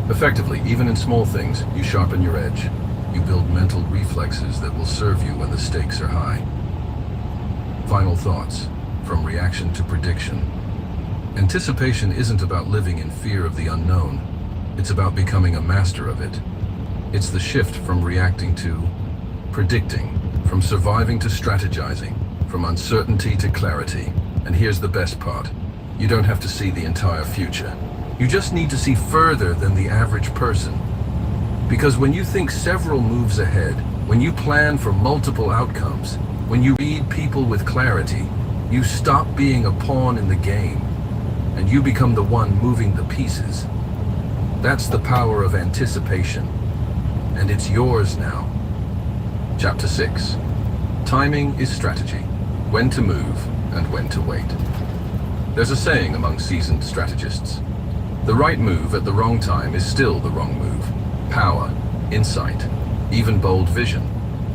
effectively, even in small things, you sharpen your edge. You build mental reflexes that will serve you when the stakes are high. Final thoughts. from reaction to prediction. Anticipation isn't about living in fear of the unknown. It's about becoming a master of it. It's the shift from reacting to predicting, from surviving to strategizing, from uncertainty to clarity. And here's the best part. You don't have to see the entire future. You just need to see further than the average person. Because when you think several moves ahead, when you plan for multiple outcomes, when you read people with clarity, you stop being a pawn in the game, and you become the one moving the pieces. That's the power of anticipation, and it's yours now. Chapter 6. Timing is strategy. When to move and when to wait. There's a saying among seasoned strategists. The right move at the wrong time is still the wrong move. Power, insight, even bold vision.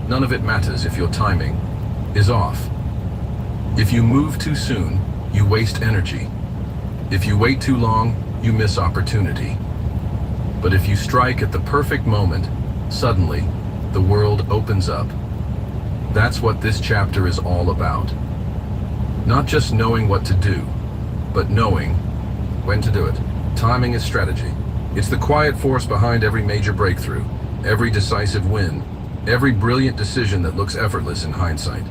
None of it matters if your timing is off. If you move too soon, you waste energy. If you wait too long, you miss opportunity. But if you strike at the perfect moment, suddenly, the world opens up. That's what this chapter is all about. Not just knowing what to do, but knowing when to do it. Timing is strategy. It's the quiet force behind every major breakthrough, every decisive win, every brilliant decision that looks effortless in hindsight.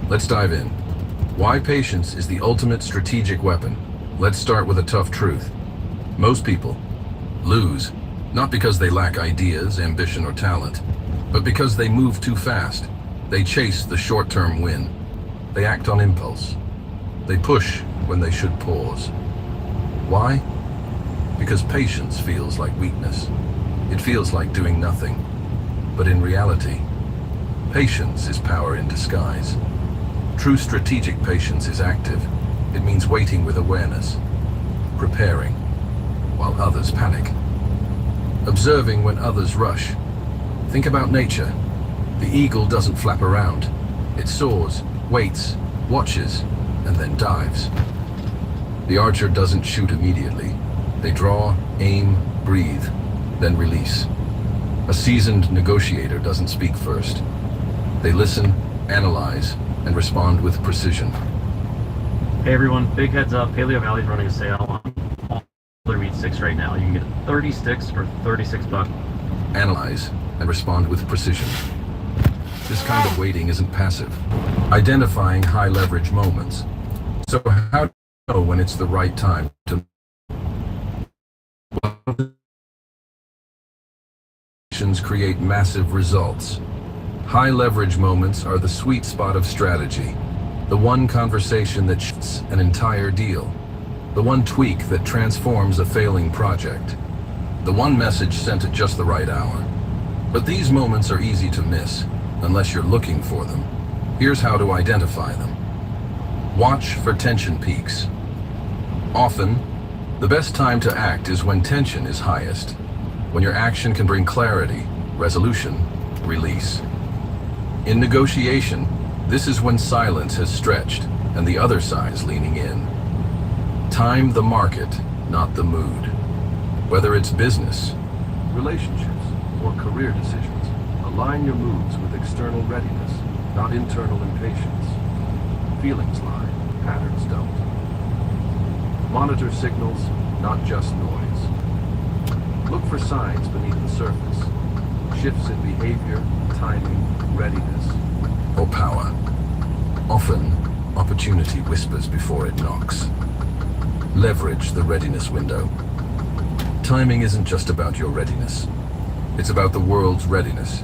Let's dive in. Why patience is the ultimate strategic weapon. Let's start with a tough truth. Most people lose, not because they lack ideas, ambition, or talent, but because they move too fast. They chase the short-term win. They act on impulse. They push when they should pause. Why? Because patience feels like weakness. It feels like doing nothing. But in reality, patience is power in disguise. True strategic patience is active. It means waiting with awareness, preparing while others panic, observing when others rush. Think about nature. The eagle doesn't flap around. It soars, waits, watches, and then dives. The archer doesn't shoot immediately. They draw, aim, breathe, then release. A seasoned negotiator doesn't speak first. They listen, analyze, and respond with precision. Hey everyone, big heads up, Paleo Valley's running a sale on all their meat sticks right now. You can get 30 sticks for $36. Analyze and respond with precision. This kind of waiting isn't passive. Identifying high leverage moments. So how do you know when it's the right time to create massive results? High leverage moments are the sweet spot of strategy. The one conversation that shifts an entire deal. The one tweak that transforms a failing project. The one message sent at just the right hour. But these moments are easy to miss, unless you're looking for them. Here's how to identify them. Watch for tension peaks. Often, the best time to act is when tension is highest. When your action can bring clarity, resolution, release. In negotiation, this is when silence has stretched and the other side is leaning in. Time the market, not the mood. Whether it's business, relationships, or career decisions, align your moves with external readiness, not internal impatience. Feelings lie, patterns don't. Monitor signals, not just noise. Look for signs beneath the surface. Shifts in behavior, timing, readiness, or power. Often, opportunity whispers before it knocks. Leverage the readiness window. Timing isn't just about your readiness. It's about the world's readiness.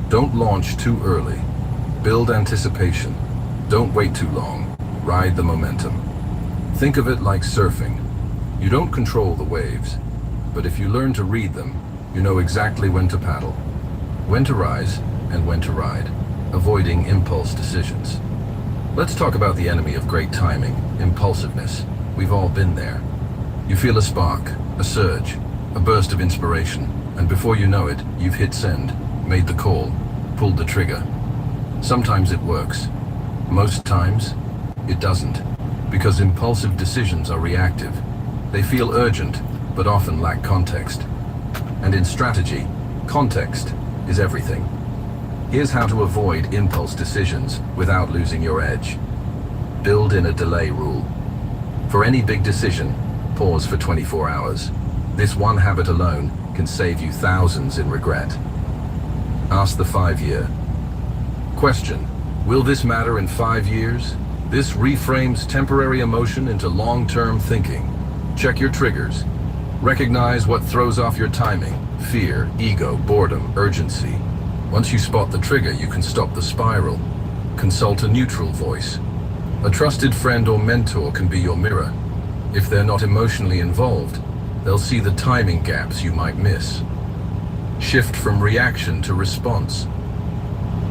Don't launch too early. Build anticipation. Don't wait too long. Ride the momentum. Think of it like surfing. You don't control the waves, but if you learn to read them, you know exactly when to paddle, when to rise, and when to ride, avoiding impulse decisions. Let's talk about the enemy of great timing, impulsiveness. We've all been there. You feel a spark, a surge, a burst of inspiration, and before you know it, you've hit send, made the call, pulled the trigger. Sometimes it works. Most times, it doesn't, because impulsive decisions are reactive. They feel urgent, but often lack context. And in strategy, context is everything. Here's how to avoid impulse decisions without losing your edge. Build in a delay rule. For any big decision, pause for 24 hours. This one habit alone can save you thousands in regret. Ask the 5-year. Question: will this matter in 5 years? This reframes temporary emotion into long-term thinking. Check your triggers. Recognize what throws off your timing: fear, ego, boredom, urgency. Once you spot the trigger, you can stop the spiral. Consult a neutral voice. A trusted friend or mentor can be your mirror. If they're not emotionally involved, they'll see the timing gaps you might miss. Shift from reaction to response.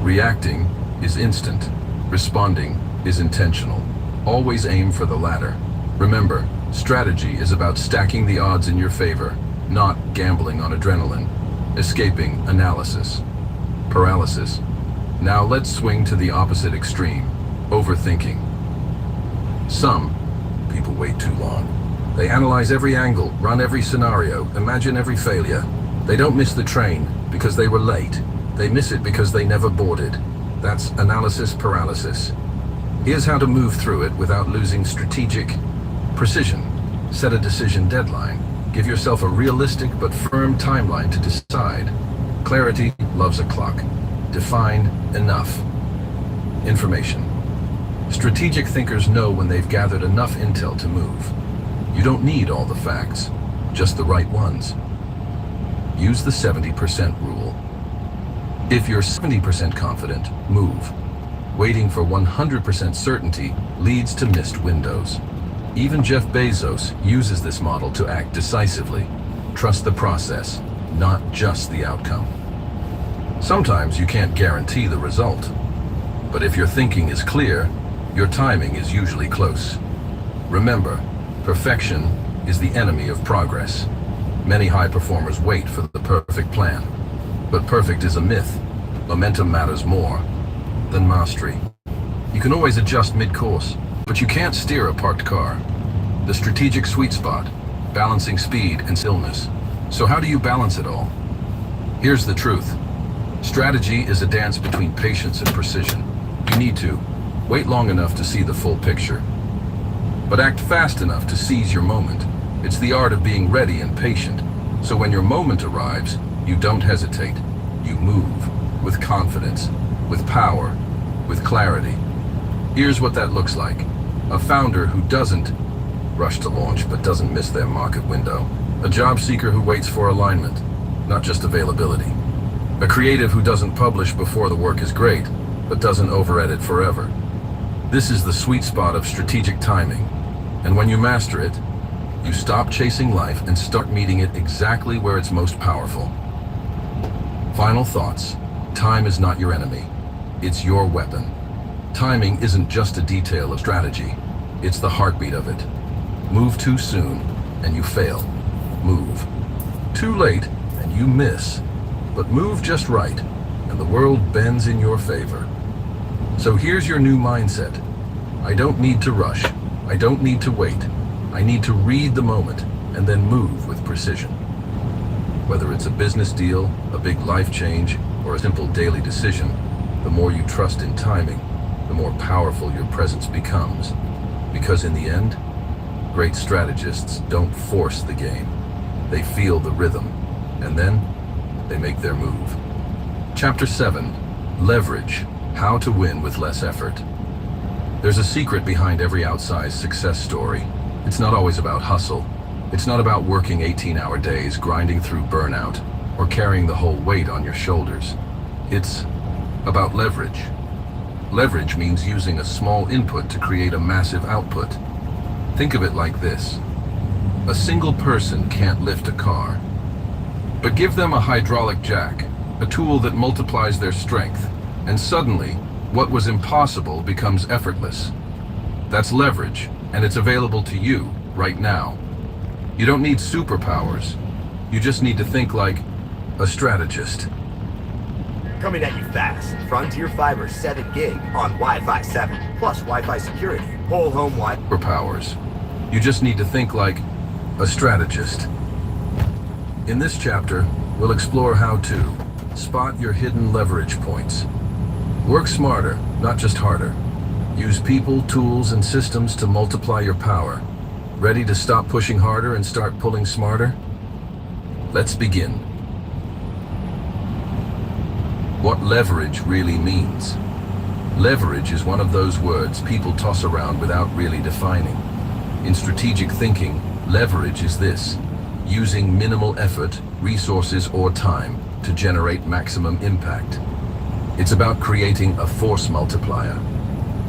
Reacting is instant. Responding is intentional. Always aim for the latter. Remember, strategy is about stacking the odds in your favor, not gambling on adrenaline. Escaping analysis. Paralysis. Now let's swing to the opposite extreme: overthinking. Some people wait too long. They analyze every angle, run every scenario, imagine every failure. They don't miss the train because they were late. They miss it because they never boarded. That's analysis paralysis. Here's how to move through it without losing strategic precision. Set a decision deadline. Give yourself a realistic but firm timeline to decide. Clarity loves a clock. Define enough. Information. Strategic thinkers know when they've gathered enough intel to move. You don't need all the facts, just the right ones. Use the 70% rule. If you're 70% confident, move. Waiting for 100% certainty leads to missed windows. Even Jeff Bezos uses this model to act decisively. Trust the process, not just the outcome. Sometimes you can't guarantee the result, but if your thinking is clear, your timing is usually close. Remember, perfection is the enemy of progress. Many high performers wait for the perfect plan, but perfect is a myth. Momentum matters more than mastery. You can always adjust mid-course, but you can't steer a parked car. The strategic sweet spot, balancing speed and stillness. So how do you balance it all? Here's the truth. Strategy is a dance between patience and precision. You need to wait long enough to see the full picture, but act fast enough to seize your moment. It's the art of being ready and patient. So when your moment arrives, you don't hesitate. You move with confidence, with power, with clarity. Here's what that looks like. A founder who doesn't rush to launch but doesn't miss their market window. A job seeker who waits for alignment, not just availability. A creative who doesn't publish before the work is great, but doesn't over-edit forever. This is the sweet spot of strategic timing. And when you master it, you stop chasing life and start meeting it exactly where it's most powerful. Final thoughts. Time is not your enemy. It's your weapon. Timing isn't just a detail of strategy. It's the heartbeat of it. Move too soon, and you fail. Move too late, and you miss. But move just right, and the world bends in your favor. So here's your new mindset. I don't need to rush. I don't need to wait. I need to read the moment and then move with precision. Whether it's a business deal, a big life change, or a simple daily decision, the more you trust in timing, the more powerful your presence becomes. Because in the end, great strategists don't force the game. They feel the rhythm, and then they make their move. Chapter 7, Leverage. How to win with less effort. There's a secret behind every outsized success story. It's not always about hustle. It's not about working 18-hour days, grinding through burnout, or carrying the whole weight on your shoulders. It's about leverage. Leverage means using a small input to create a massive output. Think of it like this. A single person can't lift a car, but give them a hydraulic jack, a tool that multiplies their strength, and suddenly, what was impossible becomes effortless. That's leverage, and it's available to you right now. You don't need superpowers. You just need to think like a strategist. Coming at you fast. Frontier Fiber 7 gig on Wi-Fi 7, plus Wi-Fi security. Whole home Wi-Fi. Superpowers. You just need to think like a strategist. In this chapter, we'll explore how to spot your hidden leverage points. Work smarter, not just harder. Use people, tools, and systems to multiply your power. Ready to stop pushing harder and start pulling smarter? Let's begin. What leverage really means. Leverage is one of those words people toss around without really defining. In strategic thinking, leverage is this: using minimal effort, resources, or time to generate maximum impact. It's about creating a force multiplier,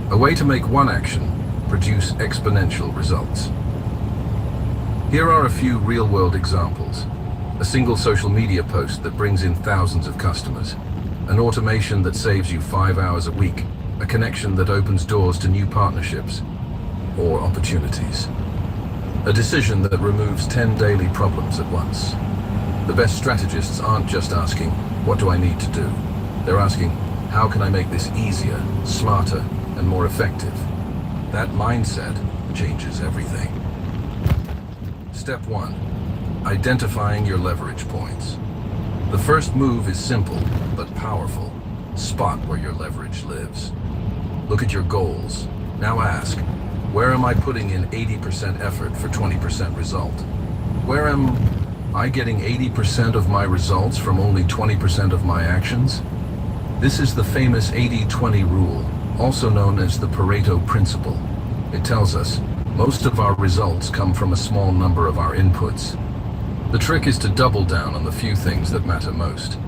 a way to make one action produce exponential results. Here are a few real-world examples. A single social media post that brings in thousands of customers. An automation that saves you 5 hours a week. A connection that opens doors to new partnerships or opportunities. A decision that removes 10 daily problems at once. The best strategists aren't just asking, what do I need to do? They're asking, how can I make this easier, smarter, and more effective? That mindset changes everything. Step 1. Identifying your leverage points. The first move is simple, but powerful. Spot where your leverage lives. Look at your goals. Now ask, where am I putting in 80% effort for 20% result? Where am I getting 80% of my results from only 20% of my actions? This is the famous 80-20 rule, also known as the Pareto principle. It tells us most of our results come from a small number of our inputs. The trick is to double down on the few things that matter most.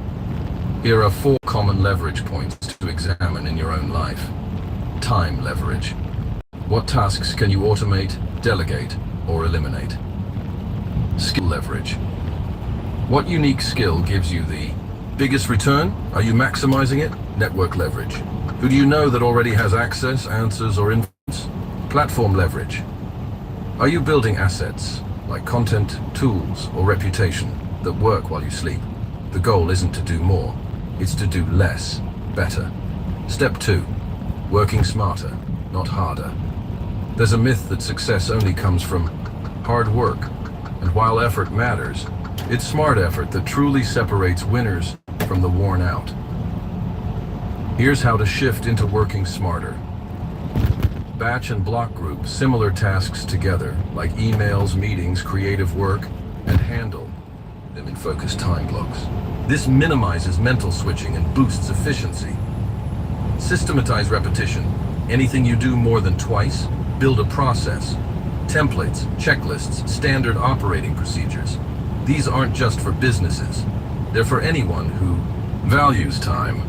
Here are 4 common leverage points to examine in your own life. Time leverage. What tasks can you automate, delegate, or eliminate? Skill leverage. What unique skill gives you the biggest return? Are you maximizing it? Network leverage. Who do you know that already has access, answers, or influence? Platform leverage. Are you building assets, like content, tools, or reputation, that work while you sleep? The goal isn't to do more, it's to do less, better. Step 2. Working smarter, not harder. There's a myth that success only comes from hard work, and while effort matters, it's smart effort that truly separates winners from the worn out. Here's how to shift into working smarter. Batch and block group similar tasks together, like emails, meetings, creative work, and handle them in focused time blocks. This minimizes mental switching and boosts efficiency. Systematize repetition. Anything you do more than twice, build a process. Templates, checklists, standard operating procedures. These aren't just for businesses. They're for anyone who values time.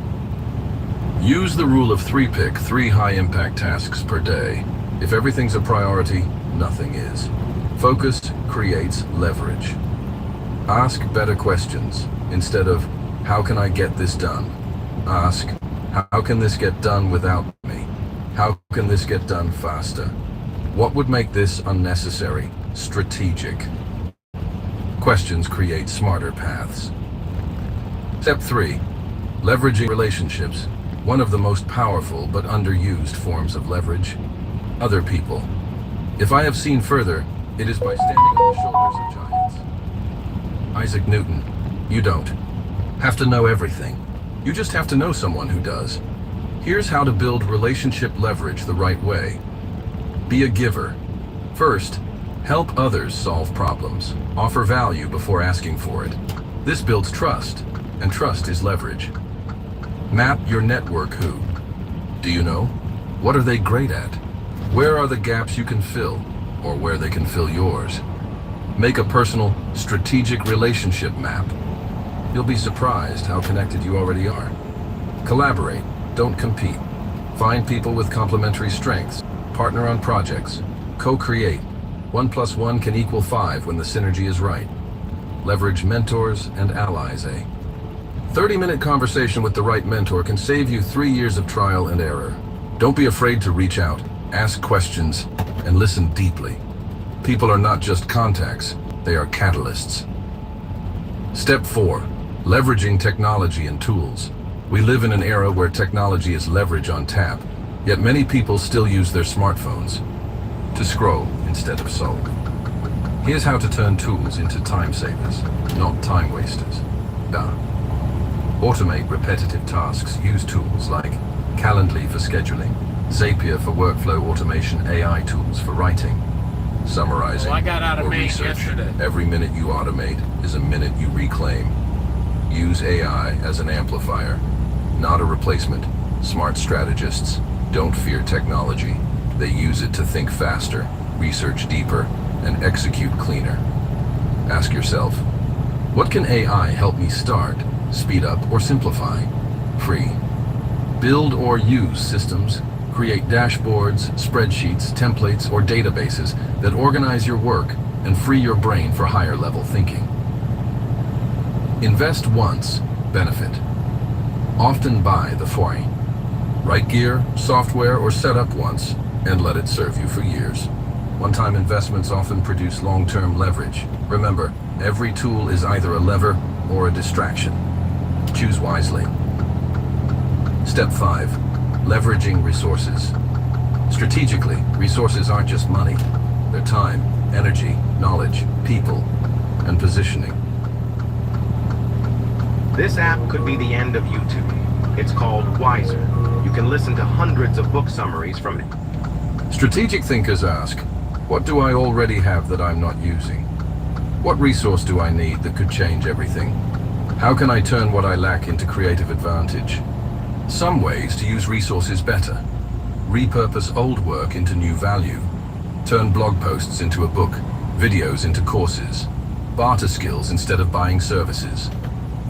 Use the rule of 3. Pick 3 high-impact tasks per day. If everything's a priority, nothing is. Focus creates leverage. Ask better questions. Instead of, how can I get this done? Ask, how can this get done without me? How can this get done faster? What would make this unnecessary? Strategic. Questions create smarter paths. Step 3. Leveraging relationships. One of the most powerful but underused forms of leverage. Other people. If I have seen further, it is by standing on the shoulders of giants. Isaac Newton. You don't have to know everything. You just have to know someone who does. Here's how to build relationship leverage the right way. Be a giver. First, help others solve problems. Offer value before asking for it. This builds trust, and trust is leverage. Map your network. Who do you know? What are they great at? Where are the gaps you can fill, or where they can fill yours? Make a personal, strategic relationship map. You'll be surprised how connected you already are. Collaborate, don't compete. Find people with complementary strengths. Partner on projects. Co-create. 1 + 1 can equal 5 when the synergy is right. Leverage mentors and allies. A 30-minute conversation with the right mentor can save you 3 years of trial and error. Don't be afraid to reach out, ask questions, and listen deeply. People are not just contacts, they are catalysts. Step 4. Leveraging technology and tools. We live in an era where technology is leverage on tap, yet many people still use their smartphones to scroll instead of solve. Here's how to turn tools into time savers, not time wasters. Automate repetitive tasks. Use tools like Calendly for scheduling, Zapier for workflow automation AI tools for writing, summarizing, Well, I got out of or Maine research. yesterday. Every minute you automate is a minute you reclaim. Use AI as an amplifier, not a replacement. Smart strategists don't fear technology. They use it to think faster, research deeper, and execute cleaner. Ask yourself, what can AI help me start, speed up, or simplify? Free. Build or use systems. Create dashboards, spreadsheets, templates, or databases that organize your work and free your brain for higher level thinking. Invest once, benefit. Often buy the FOI. Write gear, software, or set up once and let it serve you for years. One-time investments often produce long-term leverage. Remember, every tool is either a lever or a distraction. Choose wisely. Step 5. Leveraging resources. Strategically, resources aren't just money. They're time, energy, knowledge, people, and positioning. This app could be the end of YouTube. It's called Wiser. You can listen to hundreds of book summaries from it. Strategic thinkers ask, what do I already have that I'm not using? What resource do I need that could change everything? How can I turn what I lack into creative advantage? Some ways to use resources better. Repurpose old work into new value. Turn blog posts into a book, videos into courses. Barter skills instead of buying services.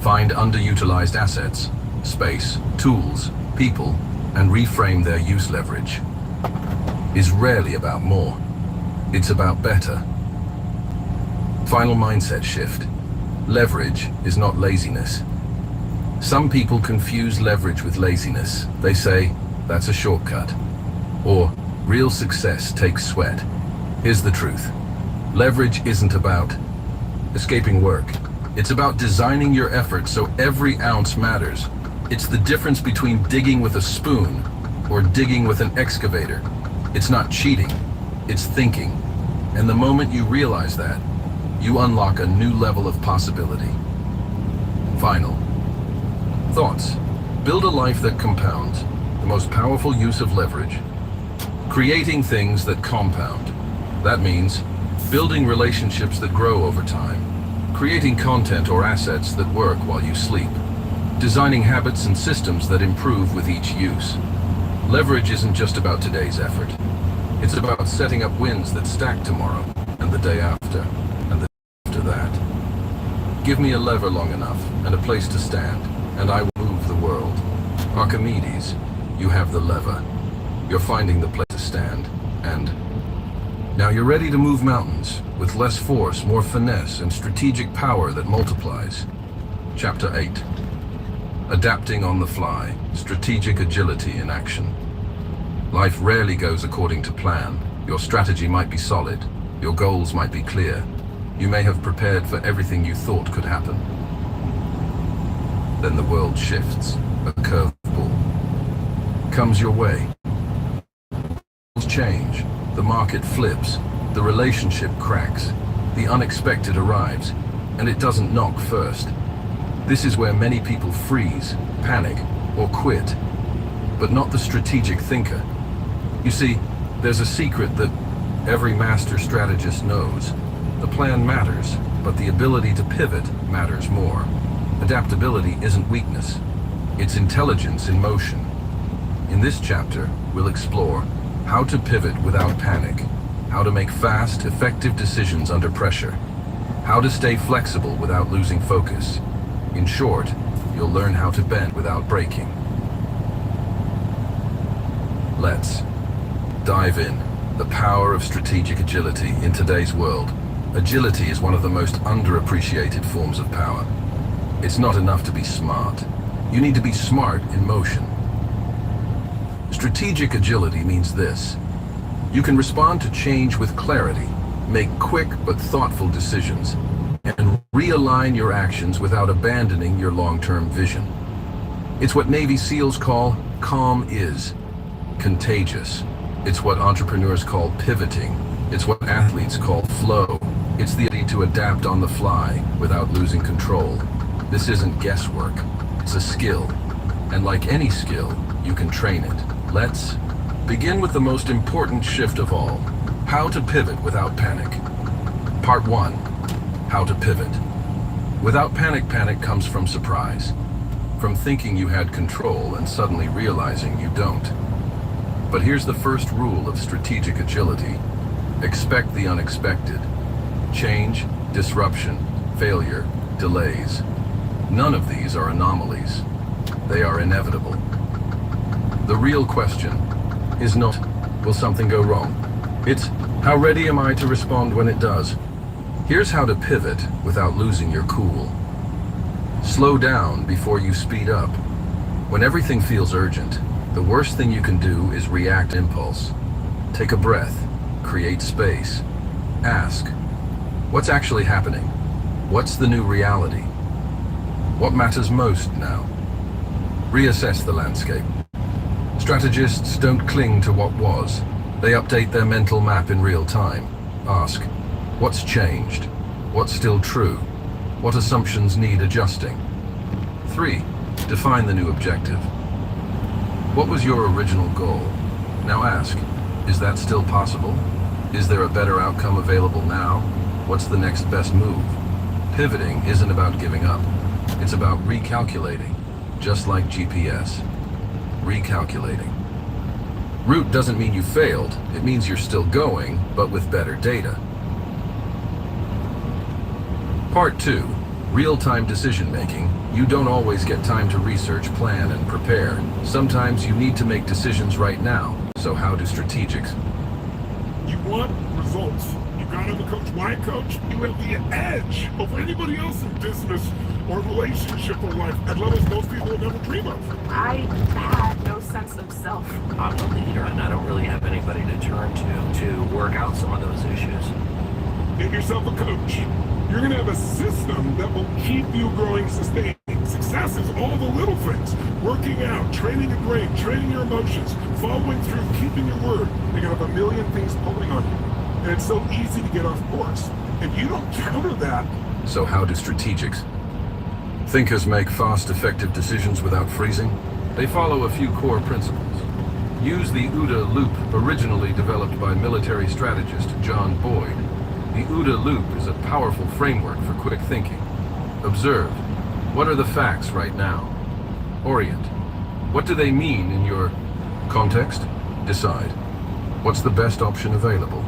Find underutilized assets, space, tools, people, and reframe their use. Leverage is rarely about more. It's about better. Final mindset shift. Leverage is not laziness. Some people confuse leverage with laziness. They say, that's a shortcut. Or, real success takes sweat. Here's the truth. Leverage isn't about escaping work. It's about designing your effort so every ounce matters. It's the difference between digging with a spoon or digging with an excavator. It's not cheating, it's thinking. And the moment you realize that, you unlock a new level of possibility. Final thoughts. Build a life that compounds, the most powerful use of leverage. Creating things that compound. That means building relationships that grow over time. Creating content or assets that work while you sleep. Designing habits and systems that improve with each use. Leverage isn't just about today's effort. It's about setting up wins that stack tomorrow, and the day after, and the day after that. Give me a lever long enough, and a place to stand, and I will move the world. Archimedes, you have the lever. You're finding the place to stand, and now you're ready to move mountains, with less force, more finesse, and strategic power that multiplies. Chapter 8. Adapting on the fly, strategic agility in action. Life rarely goes according to plan. Your strategy might be solid, your goals might be clear. You may have prepared for everything you thought could happen. Then the world shifts, a curveball comes your way. Change, the market flips, the relationship cracks, the unexpected arrives, and it doesn't knock first. This is where many people freeze, panic, or quit, but not the strategic thinker. You see, there's a secret that every master strategist knows. The plan matters, but the ability to pivot matters more. Adaptability isn't weakness, it's intelligence in motion. In this chapter, we'll explore how to pivot without panic, how to make fast, effective decisions under pressure, how to stay flexible without losing focus. In short, you'll learn how to bend without breaking. Let's dive in. The power of strategic agility in today's world. Agility is one of the most underappreciated forms of power. It's not enough to be smart. You need to be smart in motion. Strategic agility means this. You can respond to change with clarity, make quick but thoughtful decisions, and realign your actions without abandoning your long-term vision. It's what Navy SEALs call calm is. Contagious. It's what entrepreneurs call pivoting. It's what athletes call flow. It's the ability to adapt on the fly without losing control. This isn't guesswork. It's a skill. And like any skill, you can train it. Let's Begin with the most important shift of all, how to pivot without panic. Part 1, how to pivot. Without panic, panic comes from surprise, from thinking you had control and suddenly realizing you don't. But here's the first rule of strategic agility. Expect the unexpected. Change, disruption, failure, delays. None of these are anomalies. They are inevitable. The real question is not, will something go wrong? It's, how ready am I to respond when it does? Here's how to pivot without losing your cool. Slow down before you speed up. When everything feels urgent, the worst thing you can do is react impulse. Take a breath, create space. Ask, what's actually happening? What's the new reality? What matters most now? Reassess the landscape. Strategists don't cling to what was. They update their mental map in real time. Ask, what's changed? What's still true? What assumptions need adjusting? 3. Define the new objective. What was your original goal? Now ask, is that still possible? Is there a better outcome available now? What's the next best move? Pivoting isn't about giving up. It's about recalculating, just like GPS. Recalculating. Route doesn't mean you failed, it means you're still going, but with better data. Part 2. Real-time decision-making. You don't always get time to research, plan, and prepare. Sometimes you need to make decisions right now. So how do strategics? You want results. You gotta have a coach. Why, coach? You have the edge over anybody else in business or relationship or life at levels most people would never dream of. I had no sense of self. I'm the leader, and I don't really have anybody to turn to work out some of those issues. Get yourself a coach. You're gonna have a system that will keep you growing, sustaining. Success is all the little things. Working out, training your brain, training your emotions, following through, keeping your word. You're gonna have a million things pulling on you. And it's so easy to get off course. If you don't counter that... So how do strategics? Thinkers make fast, effective decisions without freezing. They follow a few core principles. Use the OODA loop, originally developed by military strategist John Boyd. The OODA loop is a powerful framework for quick thinking. Observe. What are the facts right now? Orient. What do they mean in your context? Decide. What's the best option available?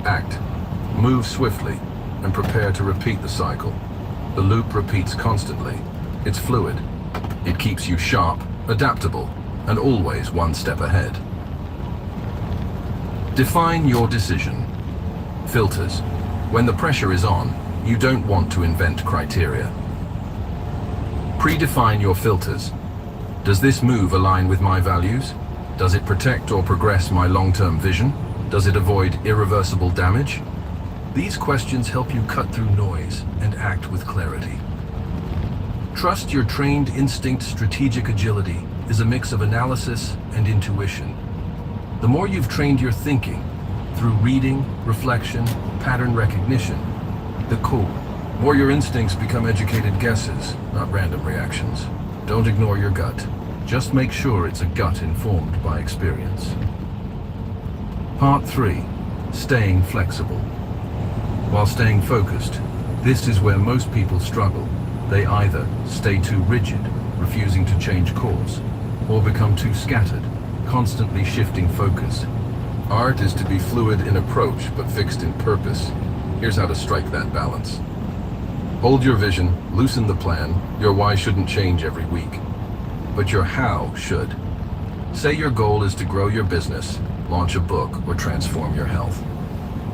Act. Move swiftly and prepare to repeat the cycle. The loop repeats constantly. It's fluid. It keeps you sharp, adaptable, and always one step ahead. Define your decision. Filters. When the pressure is on, you don't want to invent criteria. Predefine your filters. Does this move align with my values? Does it protect or progress my long-term vision? Does it avoid irreversible damage? These questions help you cut through noise and act with clarity. Trust your trained instinct. Strategic agility is a mix of analysis and intuition. The more you've trained your thinking, through reading, reflection, pattern recognition, the more your instincts become educated guesses, not random reactions. Don't ignore your gut. Just make sure it's a gut informed by experience. Part 3. Staying flexible. While staying focused, this is where most people struggle. They either stay too rigid, refusing to change course, or become too scattered, constantly shifting focus. Art is to be fluid in approach, but fixed in purpose. Here's how to strike that balance. Hold your vision, loosen the plan. Your why shouldn't change every week, but your how should. Say your goal is to grow your business, launch a book, or transform your health.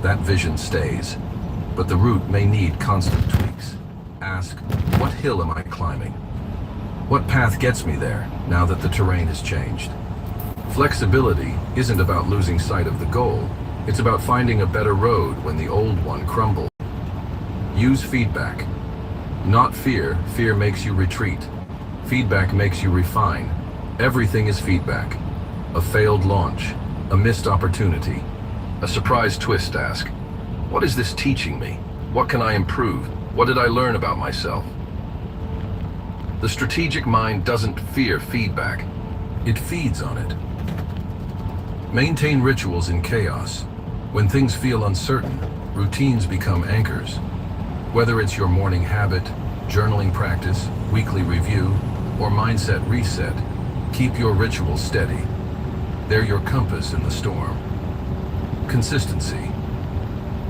That vision stays, but the route may need constant tweaks. Ask, what hill am I climbing? What path gets me there now that the terrain has changed? Flexibility isn't about losing sight of the goal. It's about finding a better road when the old one crumbles. Use feedback. Not fear. Fear makes you retreat. Feedback makes you refine. Everything is feedback. A failed launch, a missed opportunity, a surprise twist. Ask, what is this teaching me? What can I improve? What did I learn about myself? The strategic mind doesn't fear feedback. It feeds on it. Maintain rituals in chaos. When things feel uncertain, routines become anchors. Whether it's your morning habit, journaling practice, weekly review, or mindset reset, keep your rituals steady. They're your compass in the storm. Consistency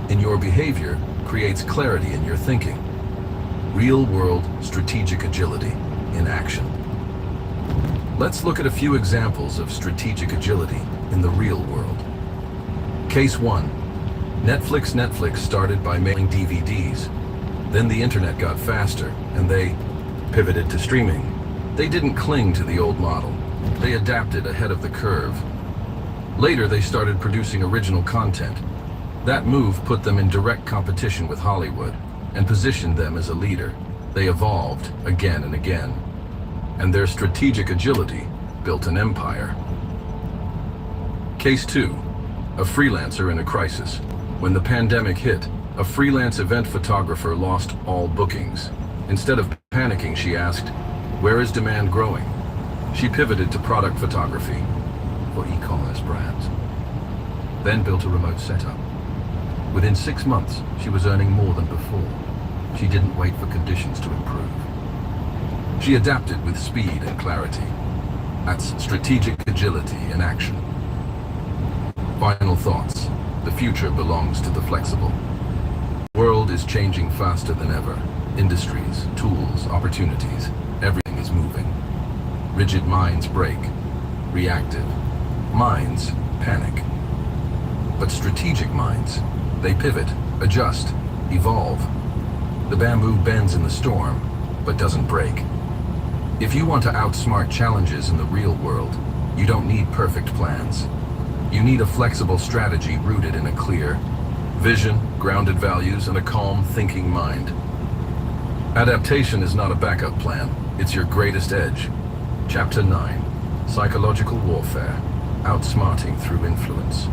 in your behavior creates clarity in your thinking. Real-world strategic agility in action. Let's look at a few examples of strategic agility in the real world. Case 1. Netflix started by mailing DVDs. Then the internet got faster, and they pivoted to streaming. They didn't cling to the old model. They adapted ahead of the curve. Later, they started producing original content. That move put them in direct competition with Hollywood and positioned them as a leader. They evolved again and again, and their strategic agility built an empire. Case 2. A freelancer in a crisis. When the pandemic hit, a freelance event photographer lost all bookings. Instead of panicking, she asked, "Where is demand growing?" She pivoted to product photography for e-commerce brands, then built a remote setup. Within 6 months, she was earning more than before. She didn't wait for conditions to improve. She adapted with speed and clarity. That's strategic agility in action. Final thoughts. The future belongs to the flexible. The world is changing faster than ever. Industries, tools, opportunities, everything is moving. Rigid minds break. Reactive minds panic. But strategic minds, they pivot, adjust, evolve. The bamboo bends in the storm, but doesn't break. If you want to outsmart challenges in the real world, you don't need perfect plans. You need a flexible strategy rooted in a clear vision, grounded values, and a calm, thinking mind. Adaptation is not a backup plan, it's your greatest edge. Chapter 9. Psychological Warfare. Outsmarting through influence.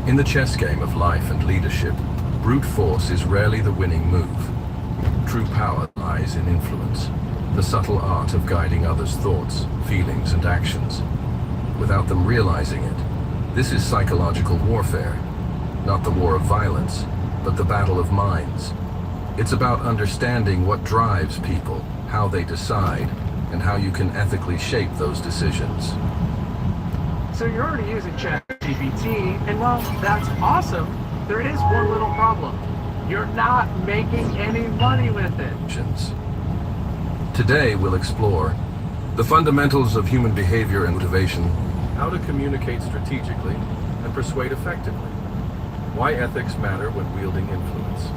In the chess game of life and leadership, brute force is rarely the winning move. True power lies in influence, the subtle art of guiding others' thoughts, feelings, and actions, without them realizing it. This is psychological warfare, not the war of violence, but the battle of minds. It's about understanding what drives people, how they decide, and how you can ethically shape those decisions. So you're already using ChatGPT, and while that's awesome, there is one little problem. You're not making any money with it. Today we'll explore the fundamentals of human behavior and motivation, how to communicate strategically and persuade effectively, why ethics matter when wielding influence.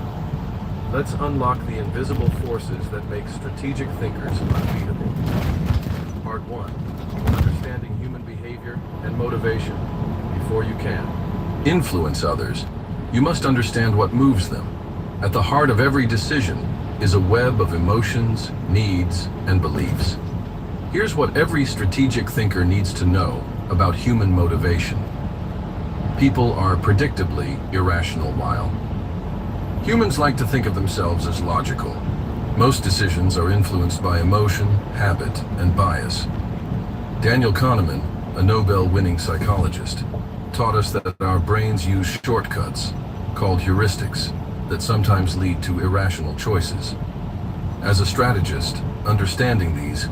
Let's unlock the invisible forces that make strategic thinkers unbeatable. Part 1. Understanding human behavior and motivation. Before you can influence others, you must understand what moves them. At the heart of every decision is a web of emotions, needs, and beliefs. Here's what every strategic thinker needs to know about human motivation. People are predictably irrational wild. Humans like to think of themselves as logical. Most decisions are influenced by emotion, habit, and bias. Daniel Kahneman, a Nobel-winning psychologist, taught us that our brains use shortcuts, called heuristics, that sometimes lead to irrational choices. As a strategist, understanding these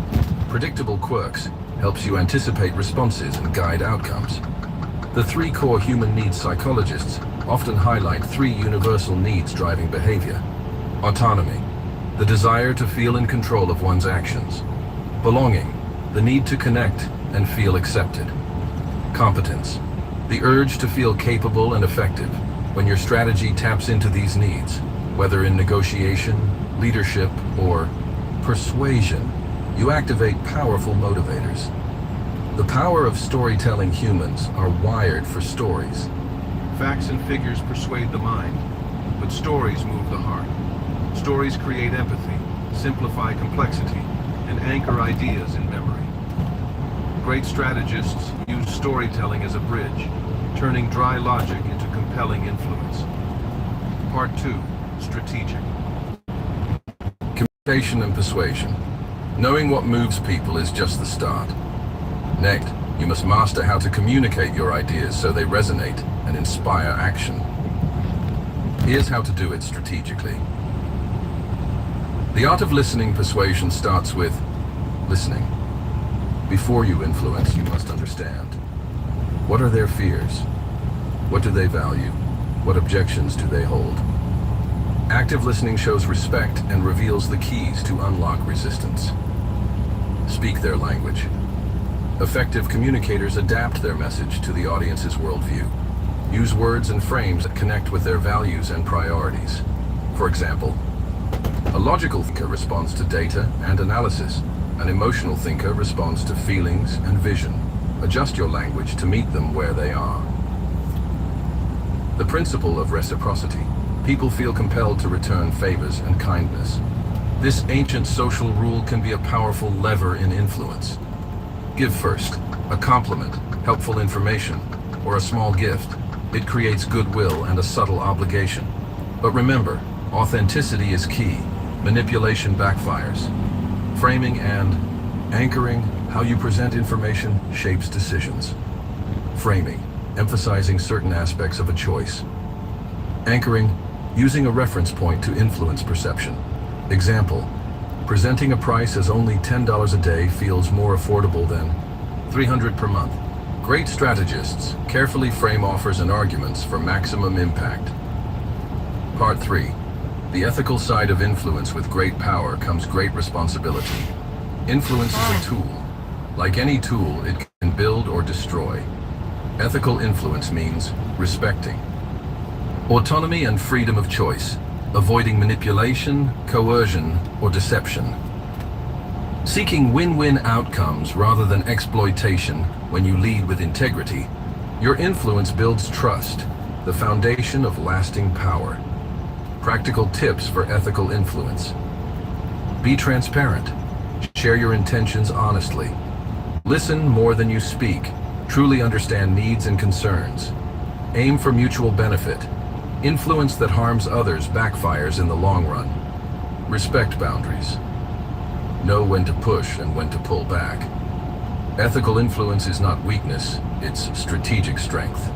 predictable quirks helps you anticipate responses and guide outcomes. The 3 core human needs psychologists often highlight 3 universal needs driving behavior. Autonomy, the desire to feel in control of one's actions. Belonging, the need to connect and feel accepted. Competence, the urge to feel capable and effective. When your strategy taps into these needs, whether in negotiation, leadership, or persuasion, you activate powerful motivators. The power of storytelling. Humans are wired for stories. Facts and figures persuade the mind, but stories move the heart. Stories create empathy, simplify complexity, and anchor ideas in memory. Great strategists use storytelling as a bridge, turning dry logic into compelling influence. Part 2. Strategic. Communication and persuasion. Knowing what moves people is just the start. Next, You must master how to communicate your ideas so they resonate and inspire action. Here's how to do it strategically. The art of listening persuasion starts with listening. Before you influence, you must understand. What are their fears? What do they value? What objections do they hold? Active listening shows respect and reveals the keys to unlock resistance. Speak their language. Effective communicators adapt their message to the audience's worldview. Use words and frames that connect with their values and priorities. For example, a logical thinker responds to data and analysis. An emotional thinker responds to feelings and vision. Adjust your language to meet them where they are. The principle of reciprocity. People feel compelled to return favors and kindness. This ancient social rule can be a powerful lever in influence. Give first. A compliment, helpful information, or a small gift. It creates goodwill and a subtle obligation. But remember, authenticity is key. Manipulation backfires. Framing and anchoring how you present information shapes decisions. Framing, emphasizing certain aspects of a choice. Anchoring, using a reference point to influence perception. Example, presenting a price as only $10 a day feels more affordable than $300 per month. Great strategists carefully frame offers and arguments for maximum impact. Part 3. The ethical side of influence. With great power comes great responsibility. Influence is a tool. Like any tool, it can build or destroy. Ethical influence means respecting autonomy and freedom of choice, avoiding manipulation, coercion, or deception. Seeking win-win outcomes rather than exploitation. When you lead with integrity, your influence builds trust, the foundation of lasting power. Practical tips for ethical influence. Be transparent. Share your intentions honestly. Listen more than you speak. Truly understand needs and concerns. Aim for mutual benefit. Influence that harms others backfires in the long run. Respect boundaries. Know when to push and when to pull back. Ethical influence is not weakness, it's strategic strength.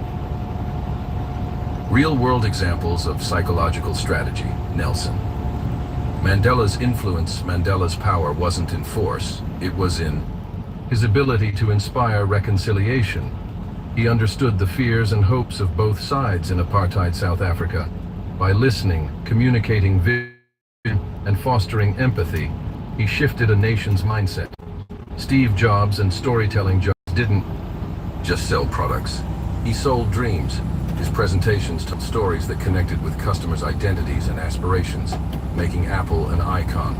Real-world examples of psychological strategy. Nelson. Mandela's influence, Mandela's power wasn't in force, it was in his ability to inspire reconciliation. He understood the fears and hopes of both sides in apartheid South Africa. By listening, communicating vision, and fostering empathy, he shifted a nation's mindset. Steve Jobs and storytelling jobs didn't just sell products. He sold dreams. His presentations told stories that connected with customers' identities and aspirations, making Apple an icon.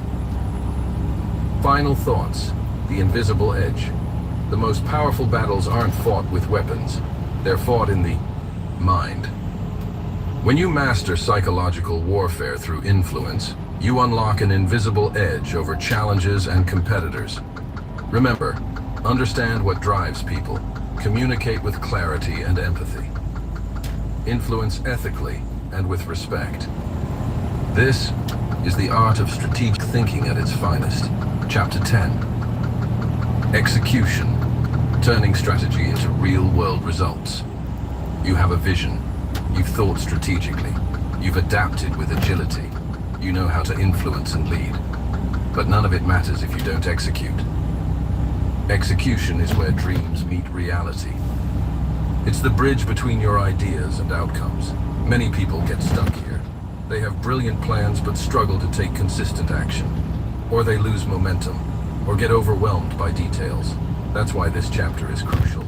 Final thoughts. The invisible edge. The most powerful battles aren't fought with weapons. They're fought in the mind. When you master psychological warfare through influence, you unlock an invisible edge over challenges and competitors. Remember, understand what drives people. Communicate with clarity and empathy. Influence ethically and with respect. This is the art of strategic thinking at its finest. Chapter 10. Execution. Turning strategy into real-world results. You have a vision. You've thought strategically. You've adapted with agility. You know how to influence and lead. But none of it matters if you don't execute. Execution is where dreams meet reality. It's the bridge between your ideas and outcomes. Many people get stuck here. They have brilliant plans but struggle to take consistent action. Or they lose momentum, or get overwhelmed by details. That's why this chapter is crucial.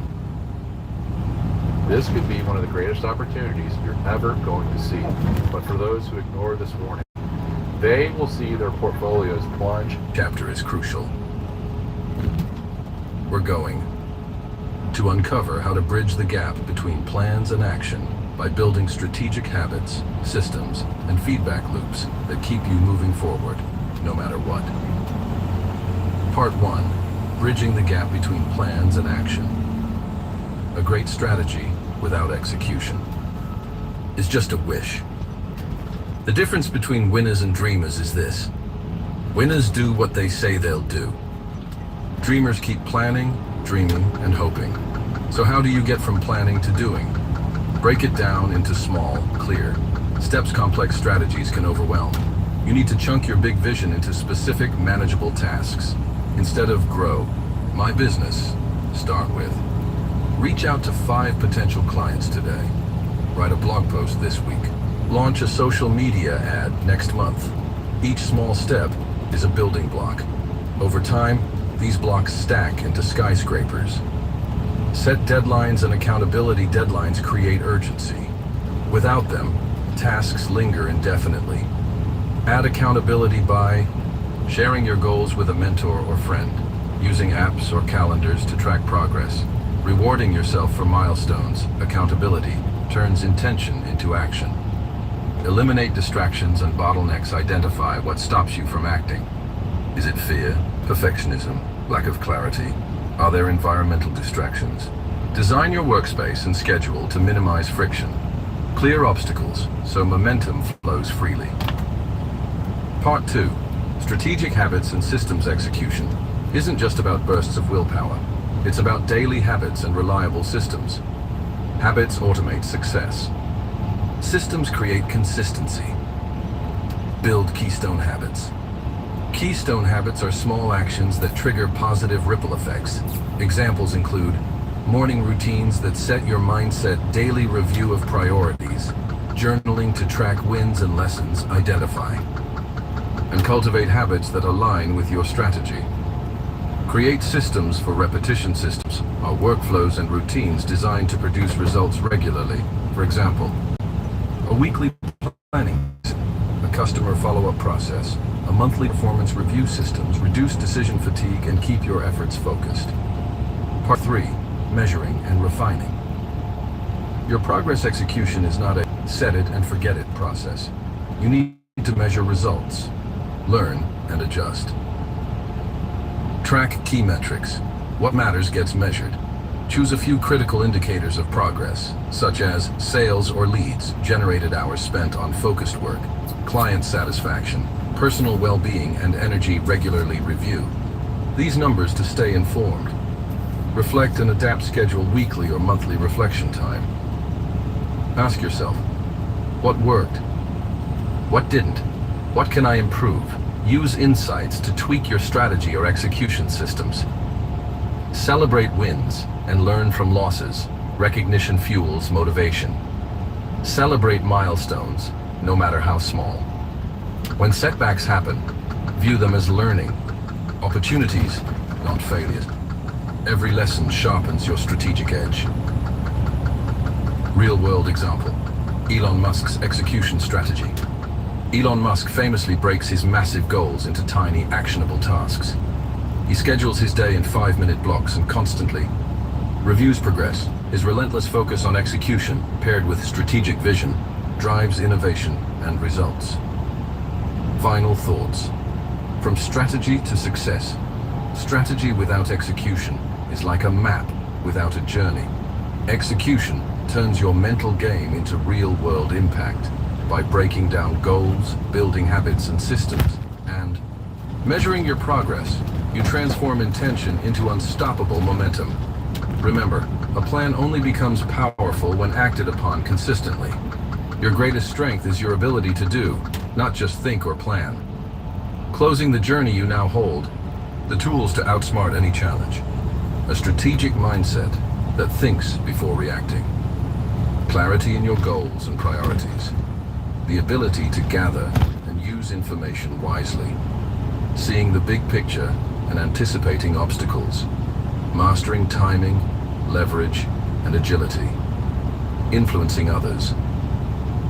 This could be one of the greatest opportunities you're ever going to see. But for those who ignore this warning, they will see their portfolios plunge. Chapter is crucial. We're going to uncover how to bridge the gap between plans and action by building strategic habits, systems, and feedback loops that keep you moving forward, no matter what. Part 1. Bridging the gap between plans and action. A great strategy without execution is just a wish. The difference between winners and dreamers is this. Winners do what they say they'll do. Dreamers keep planning, dreaming, and hoping. So how do you get from planning to doing? Break it down into small, clear steps. Complex strategies can overwhelm. You need to chunk your big vision into specific, manageable tasks. Instead of grow my business, start with. Reach out to 5 potential clients today. Write a blog post this week. Launch a social media ad next month. Each small step is a building block. Over time, these blocks stack into skyscrapers. Set deadlines and accountability. Deadlines create urgency. Without them, tasks linger indefinitely. Add accountability by sharing your goals with a mentor or friend, using apps or calendars to track progress, rewarding yourself for milestones. Accountability turns intention into action. Eliminate distractions and bottlenecks. Identify what stops you from acting. Is it fear, perfectionism, lack of clarity? Are there environmental distractions? Design your workspace and schedule to minimize friction. Clear obstacles so momentum flows freely. Part 2. Strategic habits and systems execution isn't just about bursts of willpower. It's about daily habits and reliable systems. Habits automate success. Systems create consistency. Build keystone habits. Keystone habits are small actions that trigger positive ripple effects. Examples include morning routines that set your mindset, daily review of priorities, journaling to track wins and lessons, identify, and cultivate habits that align with your strategy. Create systems for repetition. Systems are workflows and routines designed to produce results regularly. For example, a weekly planning, a customer follow-up process, a monthly performance review. Systems reduce decision fatigue and keep your efforts focused. Part 3. Measuring and refining. Your progress execution is not a set it and forget it process. You need to measure results, learn, and adjust. Track key metrics. What matters gets measured. Choose a few critical indicators of progress, such as sales or leads, generated hours spent on focused work, client satisfaction, personal well-being, and energy. Regularly review these numbers to stay informed. Reflect and adapt. Schedule weekly or monthly reflection time. Ask yourself, what worked? What didn't? What can I improve? Use insights to tweak your strategy or execution systems. Celebrate wins and learn from losses. Recognition fuels motivation. Celebrate milestones, no matter how small. When setbacks happen, view them as learning opportunities, not failures. Every lesson sharpens your strategic edge. Real-world example: Elon Musk's execution strategy. Elon Musk famously breaks his massive goals into tiny, actionable tasks. He schedules his day in 5-minute blocks and constantly reviews progress. His relentless focus on execution, paired with strategic vision, drives innovation and results. Final thoughts. From strategy to success. Strategy without execution is like a map without a journey. Execution turns your mental game into real-world impact by breaking down goals, building habits and systems, and measuring your progress. You transform intention into unstoppable momentum. Remember, a plan only becomes powerful when acted upon consistently. Your greatest strength is your ability to do, not just think or plan. Closing the journey you now hold, the tools to outsmart any challenge. A strategic mindset that thinks before reacting. Clarity in your goals and priorities. The ability to gather and use information wisely. Seeing the big picture and anticipating obstacles. Mastering timing, leverage, and agility. Influencing others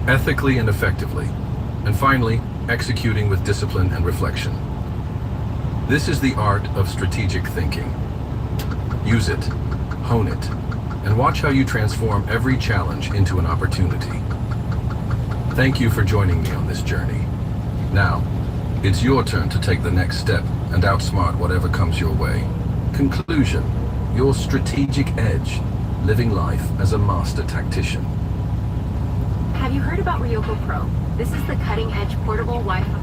ethically and effectively. And finally, executing with discipline and reflection. This is the art of strategic thinking. Use it, hone it, and watch how you transform every challenge into an opportunity. Thank you for joining me on this journey. Now, it's your turn to take the next step and outsmart whatever comes your way. Conclusion: your strategic edge, living life as a master tactician. Have you heard about Ryoko Pro? This is the cutting-edge portable Wi-Fi.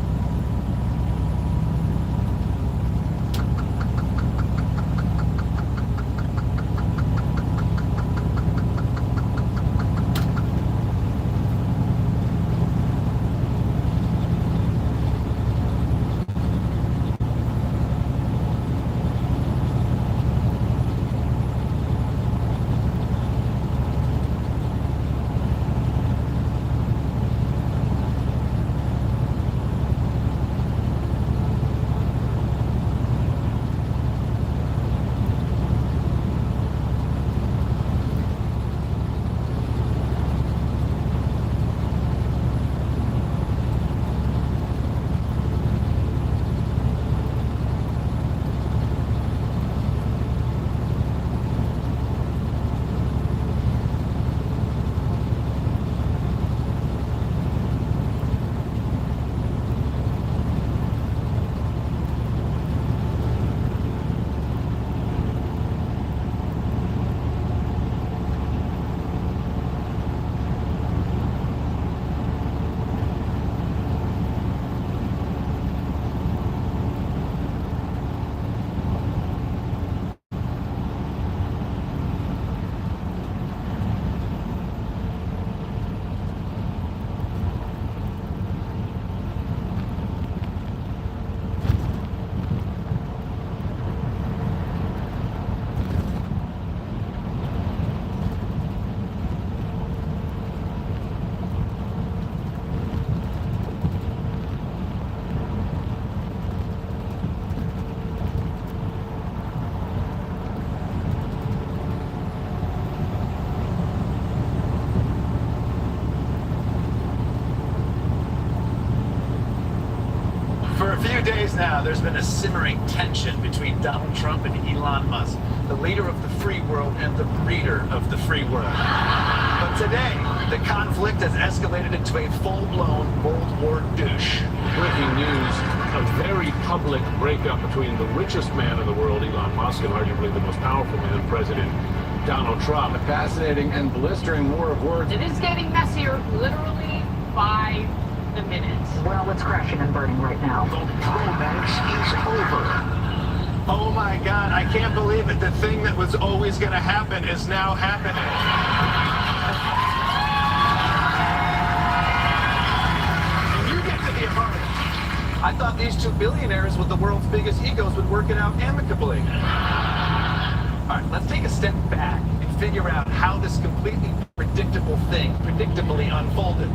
few days now, there's been a simmering tension between Donald Trump and Elon Musk, the leader of the free world and the breeder of the free world. But today, the conflict has escalated into a full-blown World War douche. Breaking news, a very public breakup between the richest man in the world, Elon Musk, and arguably the most powerful man, President Donald Trump. A fascinating and blistering war of words. It is getting messier, literally by the minute. Well, it's crashing and burning right now. The romance is over. Oh my God, I can't believe it. The thing that was always going to happen is now happening. And you get to be a part of it. I thought these two billionaires with the world's biggest egos would work it out amicably. All right, let's take a step back and figure out how this completely predictable thing predictably unfolded.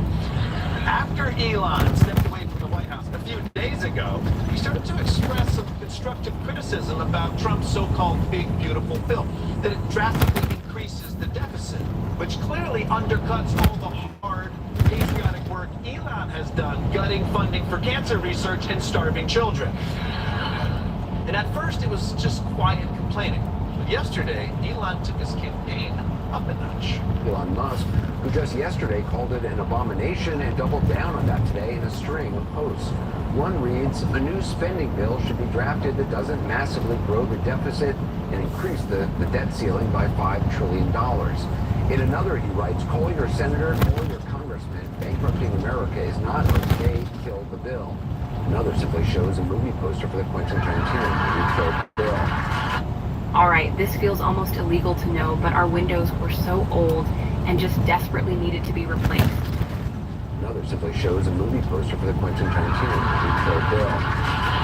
After Elon stepped away from the White House a few days ago, he started to express some constructive criticism about Trump's so-called big, beautiful bill, that it drastically increases the deficit, which clearly undercuts all the hard, patriotic work Elon has done gutting funding for cancer research and starving children. And at first, it was just quiet complaining. But yesterday, Elon took his campaign up a notch. Elon Musk, who just yesterday called it an abomination and doubled down on that today in a string of posts. One reads, a new spending bill should be drafted that doesn't massively grow the deficit and increase the debt ceiling by $5 trillion. In another, he writes, call your senator, call your congressman. Bankrupting America is not okay, kill the bill. Another simply shows a movie poster for the Quentin Tarantino movie, Kill Bill. All right, this feels almost illegal to know, but our windows were so old and just desperately needed to be replaced. Another simply shows a movie poster for the Quentin Tarantino movie, Kill Bill.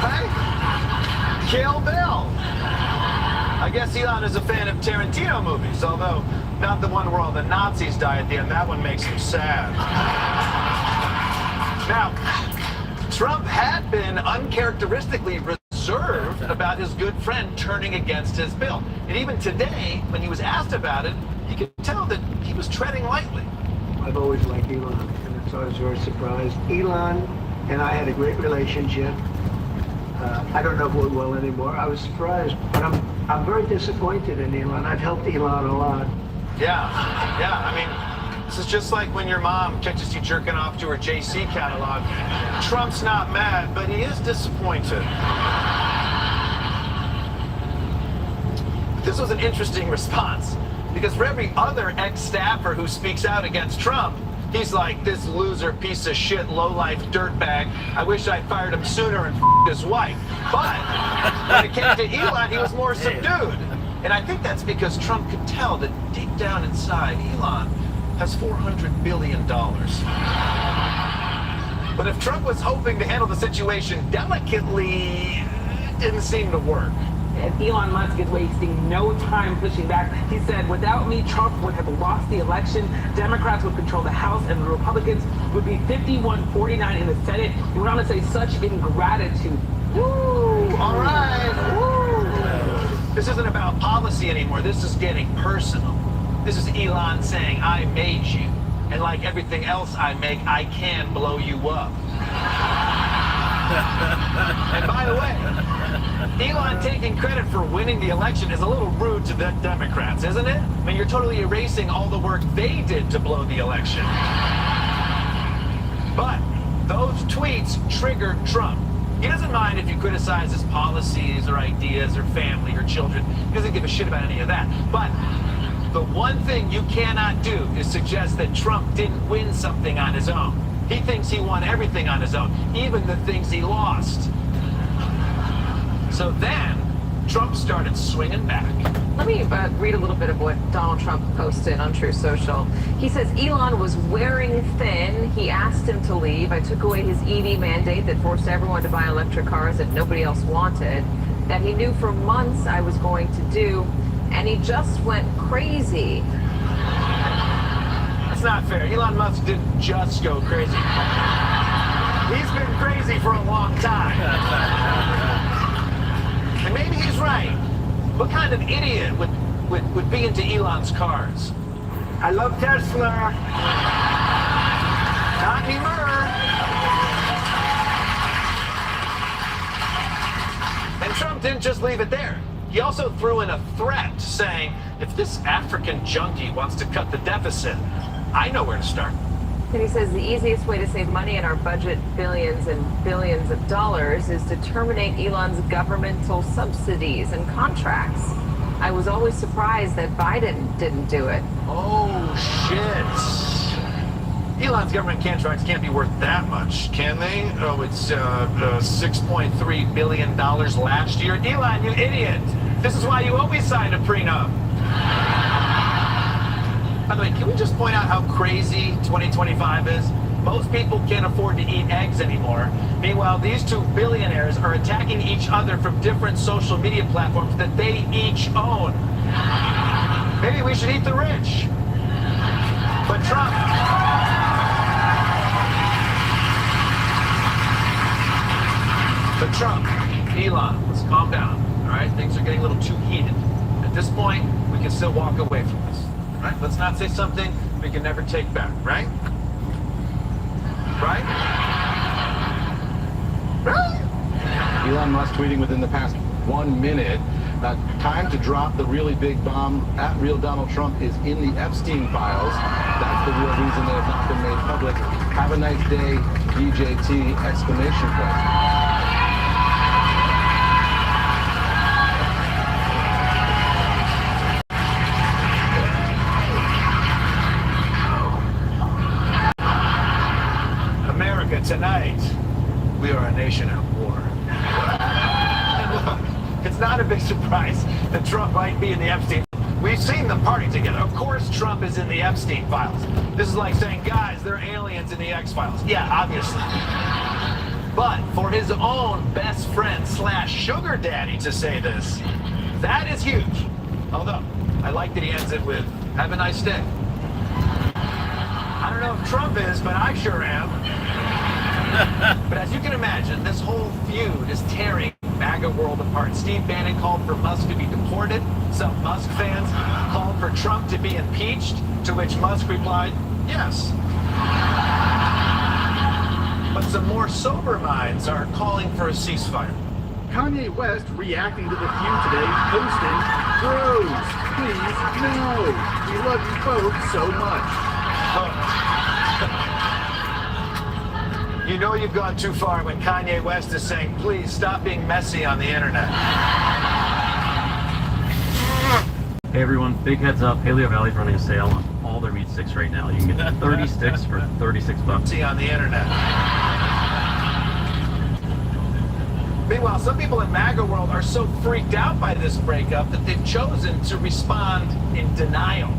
Hey! Kill Bill! I guess Elon is a fan of Tarantino movies, although not the one where all the Nazis die at the end. That one makes him sad. Now, Trump had been uncharacteristically reserved about his good friend turning against his bill. And even today, when he was asked about it, you could tell that he was treading lightly. I've always liked Elon, and so I was very surprised. Elon and I had a great relationship. I don't know who well anymore. I was surprised, but I'm very disappointed in Elon. I've helped Elon a lot. Yeah. I mean, this is just like when your mom catches you jerking off to her JC catalog. Trump's not mad, but he is disappointed. This was an interesting response, because for every other ex-staffer who speaks out against Trump, he's like, this loser, piece of shit, low-life dirtbag. I wish I'd fired him sooner and his wife. But when it came to Elon, he was more subdued. And I think that's because Trump could tell that deep down inside, Elon has $400 billion. But if Trump was hoping to handle the situation delicately, it didn't seem to work. And Elon Musk is wasting no time pushing back. He said, without me, Trump would have lost the election. Democrats would control the House, and the Republicans would be 51-49 in the Senate. He went on to say such ingratitude. Woo! All right. Woo! This isn't about policy anymore. This is getting personal. This is Elon saying, I made you. And like everything else I make, I can blow you up. And by the way, Elon taking credit for winning the election is a little rude to the Democrats, isn't it? I mean, you're totally erasing all the work they did to blow the election. But those tweets triggered Trump. He doesn't mind if you criticize his policies or ideas or family or children. He doesn't give a shit about any of that. But the one thing you cannot do is suggest that Trump didn't win something on his own. He thinks he won everything on his own, even the things he lost. So then, Trump started swinging back. Let me read a little bit of what Donald Trump posted on Truth Social. He says, Elon was wearing thin. He asked him to leave. I took away his EV mandate that forced everyone to buy electric cars that nobody else wanted, that he knew for months I was going to do, and he just went crazy. That's not fair. Elon Musk didn't just go crazy. He's been crazy for a long time. And maybe he's right. What kind of idiot would be into Elon's cars? I love Tesla. Not anymore. didn't just leave it there. He also threw in a threat saying, if this African junkie wants to cut the deficit, I know where to start. And he says the easiest way to save money in our budget, billions and billions of dollars, is to terminate Elon's governmental subsidies and contracts. I was always surprised that Biden didn't do it. Oh, shit. Elon's government contracts can't be worth that much, can they? Oh, it's $6.3 billion last year. Elon, you idiot! This is why you always sign a prenup. By the way, can we just point out how crazy 2025 is? Most people can't afford to eat eggs anymore. Meanwhile, these two billionaires are attacking each other from different social media platforms that they each own. Maybe we should eat the rich. But Trump... Elon, let's calm down. All right, things are getting a little too heated. At this point, we can still walk away from this. All right, let's not say something we can never take back, right? Right? Elon Musk tweeting within the past 1 minute. Time to drop the really big bomb. At Real Donald Trump is in the Epstein files. That's the real reason they have not been made public. Have a nice day, BJT! Exclamation point. Tonight, we are a nation at war. And look, it's not a big surprise that Trump might be in the Epstein. We've seen them party together. Of course Trump is in the Epstein files. This is like saying, guys, there are aliens in the X-Files. Yeah, obviously. But for his own best friend / sugar daddy to say this, that is huge. Although, I like that he ends it with, have a nice day. I don't know if Trump is, but I sure am. But as you can imagine, this whole feud is tearing MAGA world apart. Steve Bannon called for Musk to be deported. Some Musk fans called for Trump to be impeached, to which Musk replied, yes. But some more sober minds are calling for a ceasefire. Kanye West reacting to the feud today, posting, bros, please, no. We love you both so much. You know you've gone too far when Kanye West is saying, please stop being messy on the internet. Hey everyone, big heads up, Paleo Valley's running a sale on all their meat sticks right now. You can get 30 sticks for $36. See on the internet. Meanwhile, some people in MAGA world are so freaked out by this breakup that they've chosen to respond in denial.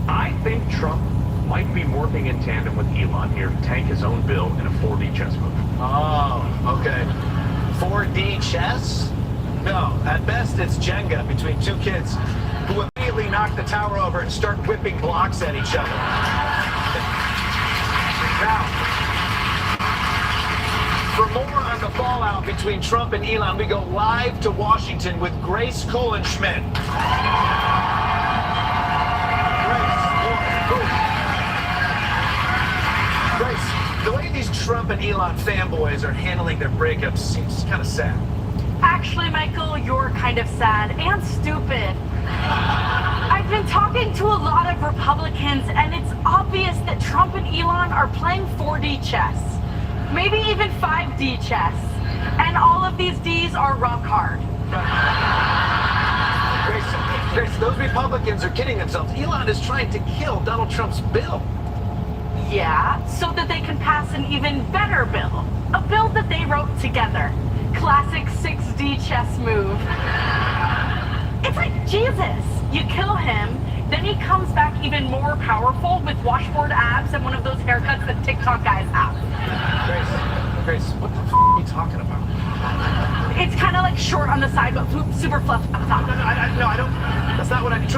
I think Trump might be working in tandem with Elon here to tank his own bill in a 4D chess move. Oh, okay. 4D chess? No, at best it's Jenga between two kids who immediately knock the tower over and start whipping blocks at each other. Now, for more on the fallout between Trump and Elon, we go live to Washington with Grace Kohlenschmidt. Grace, the way these Trump and Elon fanboys are handling their breakups seems kind of sad. Actually, Michael, you're kind of sad and stupid. I've been talking to a lot of Republicans, and it's obvious that Trump and Elon are playing 4D chess. Maybe even 5D chess. And all of these Ds are rock hard. Grace, those Republicans are kidding themselves. Elon is trying to kill Donald Trump's bill. Yeah, so that they can pass an even better bill. A bill that they wrote together. Classic 6D chess move. It's like Jesus. You kill him, then he comes back even more powerful with washboard abs and one of those haircuts that TikTok guys have. Grace, what the f*** are you talking about? It's kind of like short on the side, but super fluff up top. No, I don't. That's not what I mean.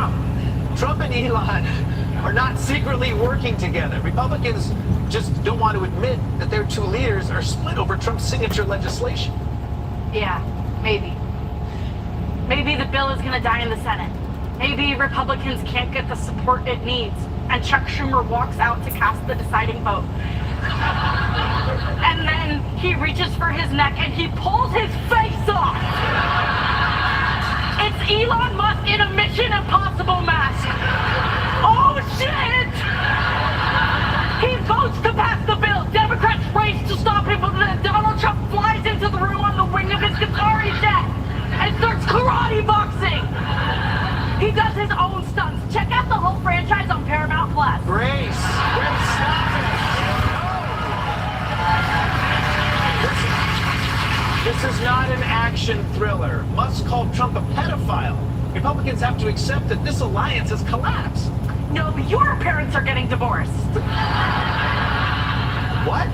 Trump and Elon are not secretly working together. Republicans just don't want to admit that their two leaders are split over Trump's signature legislation. Yeah, maybe. Maybe the bill is going to die in the Senate. Maybe Republicans can't get the support it needs, and Chuck Schumer walks out to cast the deciding vote. And then he reaches for his neck and he pulls his face off. is not an action thriller. Musk called Trump a pedophile. Republicans have to accept that this alliance has collapsed. No, but your parents are getting divorced. What?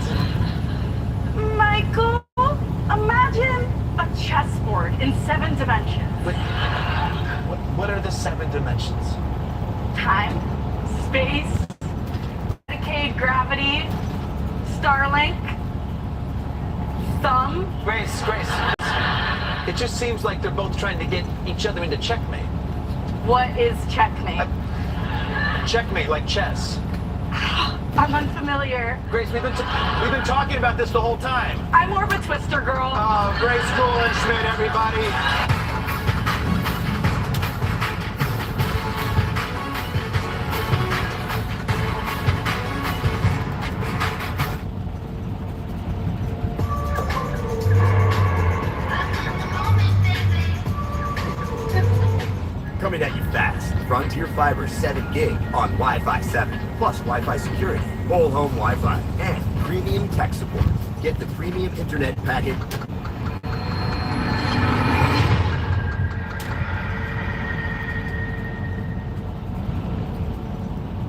Michael, imagine a chessboard in 7 dimensions. What are the 7 dimensions? Time, space, decayed gravity, Starlink, thumb. Grace. It just seems like they're both trying to get each other into checkmate. What is checkmate? Checkmate, like chess. I'm unfamiliar. Grace, we've been talking about this the whole time. I'm more of a twister girl. Oh, Grace Schmidt, everybody. Coming at you fast. Frontier Fiber 7 gig on Wi-Fi 7, plus Wi-Fi security, whole home Wi-Fi, and premium tech support. Get the premium internet packet.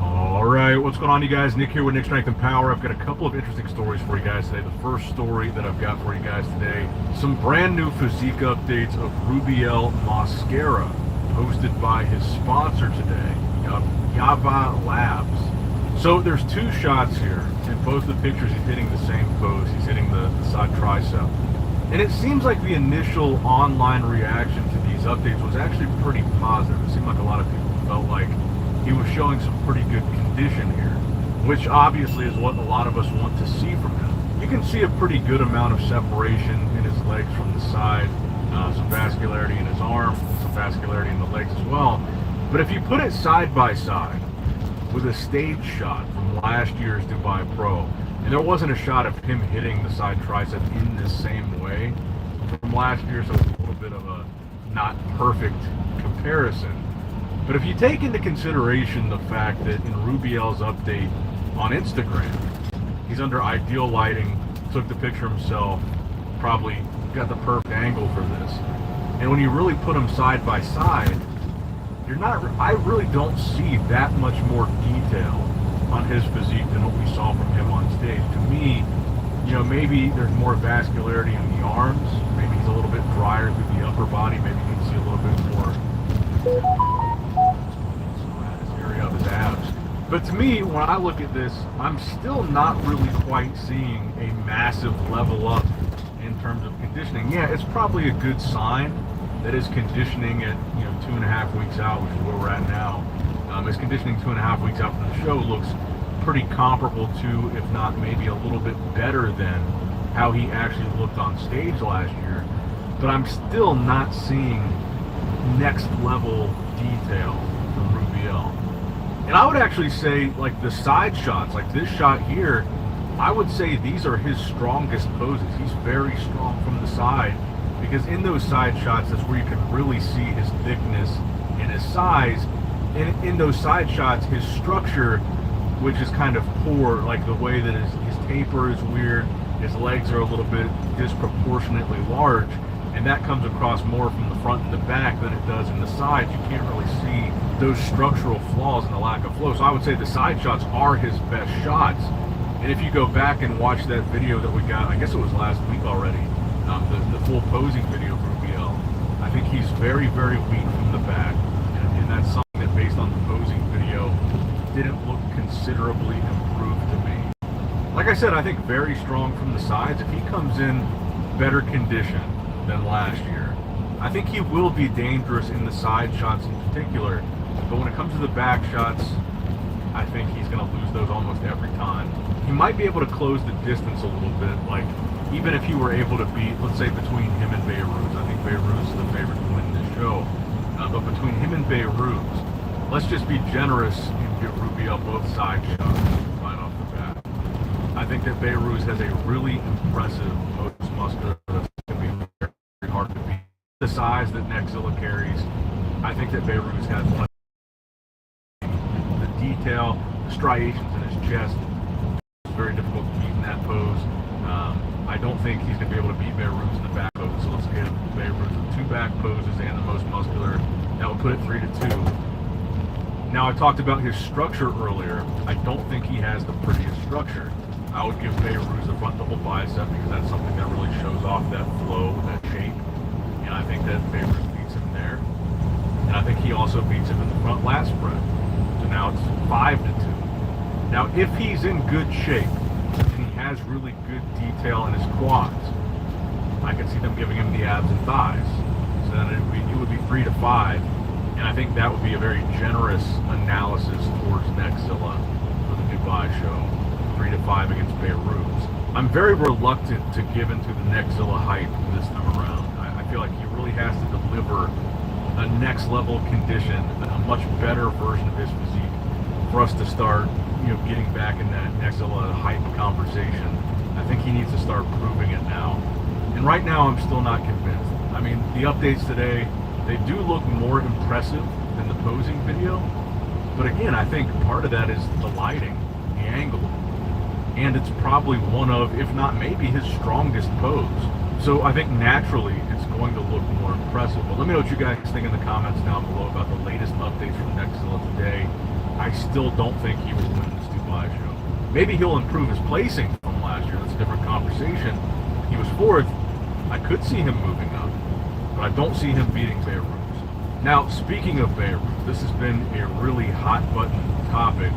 Alright, what's going on, you guys? Nick here with Nick Strength and Power. I've got a couple of interesting stories for you guys today. The first story that I've got for you guys today, some brand new physique updates of Rubiel Mascara, posted by his sponsor today, Yava Labs. So there's 2 shots here. In both the pictures, he's hitting the same pose. He's hitting the side tricep. And it seems like the initial online reaction to these updates was actually pretty positive. It seemed like a lot of people felt like he was showing some pretty good condition here, which obviously is what a lot of us want to see from him. You can see a pretty good amount of separation in his legs from the side, some vascularity in his arm, some vascularity in the legs as well. But if you put it side by side with a stage shot from last year's Dubai Pro, and there wasn't a shot of him hitting the side tricep in the same way from last year, so it's a little bit of a not perfect comparison. But if you take into consideration the fact that in Rubiel's update on Instagram, he's under ideal lighting, took the picture himself, probably got the perfect angle for this. And when you really put them side by side, I really don't see that much more detail on his physique than what we saw from him on stage. To me, maybe there's more vascularity in the arms, maybe he's a little bit drier through the upper body, maybe you can see a little bit more area of his abs. But to me, when I look at this, I'm still not really quite seeing a massive level up in terms of conditioning. Yeah, it's probably a good sign that his conditioning at 2.5 weeks out, which is where we're at now, his conditioning 2.5 weeks out from the show looks pretty comparable to, if not maybe a little bit better than how he actually looked on stage last year. But I'm still not seeing next level detail from Rubiel. And I would actually say, like, the side shots, like this shot here, I would say these are his strongest poses. He's very strong from the side, because in those side shots, that's where you can really see his thickness and his size. And in those side shots, his structure, which is kind of poor, like the way that his taper is weird, his legs are a little bit disproportionately large, and that comes across more from the front and the back than it does in the sides. You can't really see those structural flaws and the lack of flow. So I would say the side shots are his best shots. And if you go back and watch that video that we got, I guess it was last week already, the full posing video for Rubiel, I think he's very, very weak from the back. And that's something that, based on the posing video, didn't look considerably improved to me. Like I said, I think very strong from the sides. If he comes in better condition than last year, I think he will be dangerous in the side shots in particular. But when it comes to the back shots, I think he's going to lose those almost every time. He might be able to close the distance a little bit, like even if he were able to beat, let's say, between him and Beirut. I think Beirut is the favorite to win this show. But between him and Beirut, let's just be generous and give Rubiel both side shots right off the bat. I think that Beirut has a really impressive post muscular that's going to be very hard to beat. The size that Nexzilla carries, I think that Beirut has one. The detail, the striations in his chest, it's very difficult to beat in that pose. I don't think he's going to be able to beat Beirut in the back pose. else give Beirut the 2 back poses and the most muscular. That would put it 3-2. Now, I talked about his structure earlier. I don't think he has the prettiest structure. I would give Beirut the front double bicep because that's something that really shows off that flow, that shape. And I think that Beirut beats him there. And I think he also beats him in the front lat spread. So now it's 5-2. Now, if he's in good shape and he has really good detail in his quads, I could see them giving him the abs and thighs. So then it would be 3-5. And I think that would be a very generous analysis towards Nexzilla for the Dubai show. 3-5 against Beirut. I'm very reluctant to give into the Nexzilla hype this time around. I feel like he really has to deliver a next level condition, a much better version of his physique for us to start, getting back in that Nexzilla hype conversation. I think he needs to start proving it now. And right now, I'm still not convinced. I mean, the updates today, they do look more impressive than the posing video. But again, I think part of that is the lighting, the angle. And it's probably one of, if not maybe, his strongest pose. So I think naturally it's going to look more impressive. But let me know what you guys think in the comments down below about the latest updates from Nexzilla today. I still don't think he will win this Dubai show. Maybe he'll improve his placing from last year. That's a different conversation. He was 4th. I could see him moving up, but I don't see him beating Beirut. Now, speaking of Beirut, this has been a really hot button topic.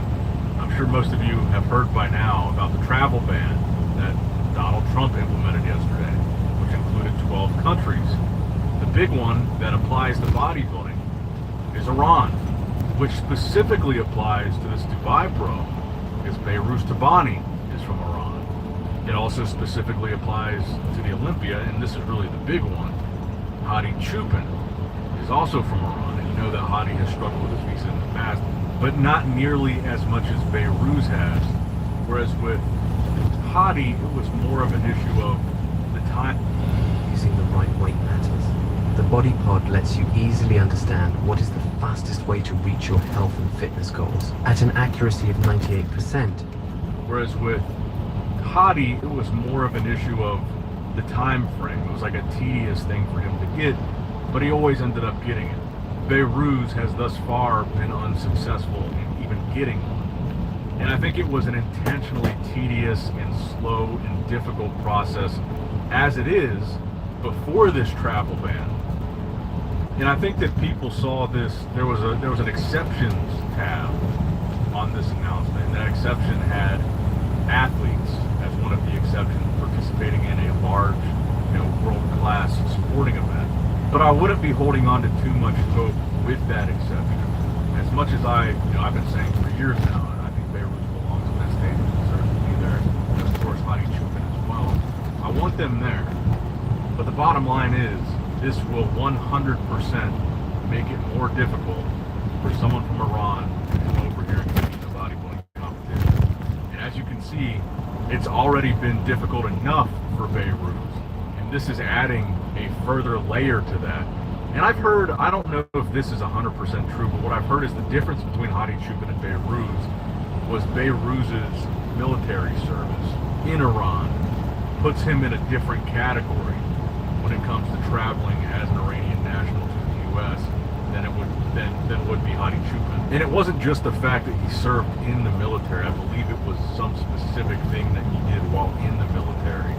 I'm sure most of you have heard by now about the travel ban that Donald Trump implemented yesterday, which included 12 countries. The big one that applies to bodybuilding is Iran, which specifically applies to this Dubai pro, because Beirut Tabani is from Iran. It also specifically applies to the Olympia, and this is really the big one. Hadi Chupin is also from Iran, and you know that Hadi has struggled with his visa in the past, but not nearly as much as Beirut has. Whereas with Hadi, it was more of an issue of the time. Using the right weight matters. The body pod lets you easily understand what is the fastest way to reach your health and fitness goals at an accuracy of 98%. Whereas with Hadi, it was more of an issue of the time frame. It was like a tedious thing for him to get, but he always ended up getting it. Beirut has thus far been unsuccessful in even getting one. And I think it was an intentionally tedious and slow and difficult process, as it is, before this travel ban. And I think that people saw this, there was an exceptions tab on this announcement, and that exception had athletes as one of the exceptions participating in a large, world-class sporting event. But I wouldn't be holding on to too much hope with that exception. As much as I've been saying for years now, and I think Beirut belongs on that stage and deserves to be there, and of course Hadi Chupin as well. I want them there. But the bottom line is, this will 100% make it more difficult for someone from Iran to come over here and compete in a bodybuilding competition. And as you can see, it's already been difficult enough for Beirut. And this is adding a further layer to that. And I've heard, I don't know if this is 100% true, but what I've heard is the difference between Hadi Chupin and Beirut was Beirut's military service in Iran puts him in a different category when it comes to traveling as an Iranian national to the U.S. than would be Hadi Chupin. And it wasn't just the fact that he served in the military. I believe it was some specific thing that he did while in the military.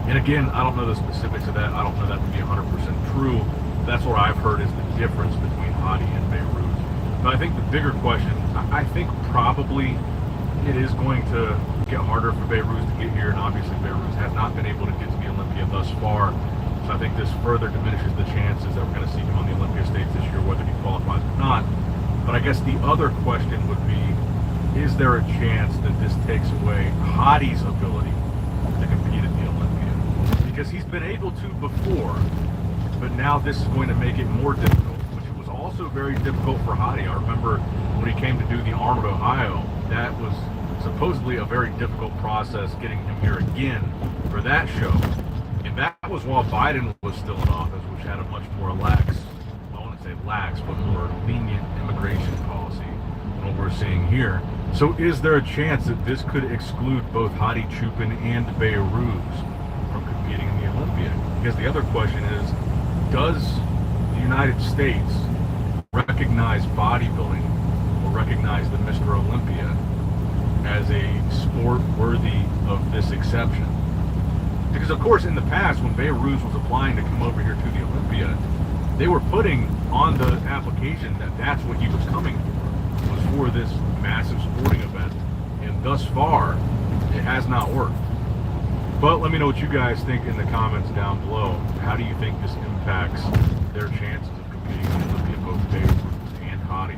And again, I don't know the specifics of that. I don't know that to be 100% true. That's what I've heard is the difference between Hadi and Beirut. But I think the bigger question, I think probably it is going to get harder for Beirut to get here, and obviously Beirut has not been able to get to the Olympia thus far. So I think this further diminishes the chances that we're going to see him on the Olympia stage this year, whether he qualifies or not. But I guess the other question would be, is there a chance that this takes away Hadi's ability to compete at the Olympia? Because he's been able to before, but now this is going to make it more difficult, which was also very difficult for Hadi. I remember when he came to do the Arnold, Ohio, that was supposedly a very difficult process getting him here again for that show. And that was while Biden was still in office, which had a much more lax, I want to say lax, but more lenient immigration policy than what we're seeing here. So is there a chance that this could exclude both Hadi Chupin and Beirut from competing in the Olympia? Because the other question is, does the United States recognize bodybuilding or recognize the Mr. Olympia as a sport worthy of this exception? Because of course in the past when Beirut was applying to come over here to the Olympia, they were putting on the application that that's what he was coming for, was for this massive sporting event. And thus far, it has not worked. But let me know what you guys think in the comments down below. How do you think this impacts their chances of competing in the Olympia, both Beirut and Hadi?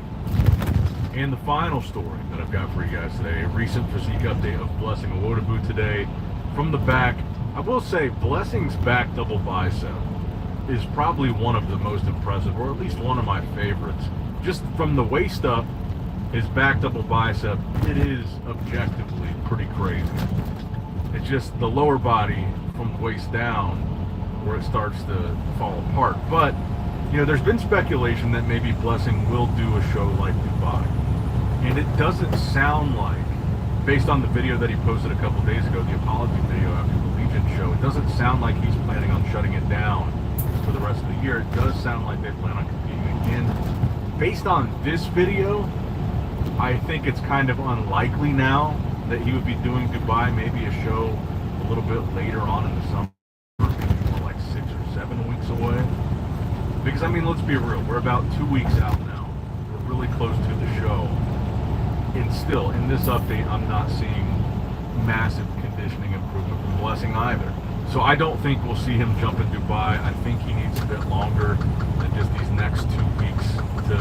And the final story that I've got for you guys today, a recent physique update of Blessing Awodabu today. From the back, I will say Blessing's back double bicep is probably one of the most impressive, or at least one of my favorites. Just from the waist up, his back double bicep, it is objectively pretty crazy. It's just the lower body from the waist down where it starts to fall apart. But, you know, there's been speculation that maybe Blessing will do a show like Dubai. And it doesn't sound like, based on the video that he posted a couple days ago, the apology video after the Legion show, it doesn't sound like he's planning on shutting it down for the rest of the year. It does sound like they plan on competing again. Based on this video, I think it's kind of unlikely now that he would be doing Dubai, maybe a show a little bit later on in the summer, maybe like 6 or 7 weeks away. Because I mean, let's be real, we're about 2 weeks out now. We're really close to the show. And still, in this update, I'm not seeing massive conditioning improvement from Blessing either. So I don't think we'll see him jump in Dubai. I think he needs a bit longer than just these next 2 weeks to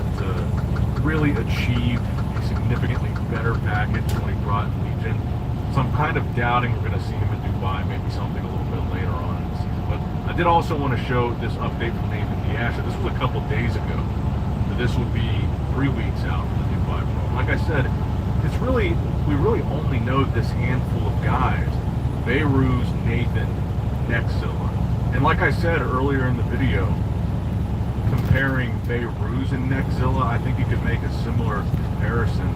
really achieve a significantly better package when he brought Legion. So I'm kind of doubting we're going to see him in Dubai, maybe something a little bit later on in the season. But I did also want to show this update from Nathan Diasha. This was a couple days ago. So this would be 3 weeks out from the Dubai Pro. Like I said, we really only know this handful of guys. Beirut, Nathan, Nexzilla. And like I said earlier in the video, comparing Beirut and Nexzilla, I think you could make a similar comparison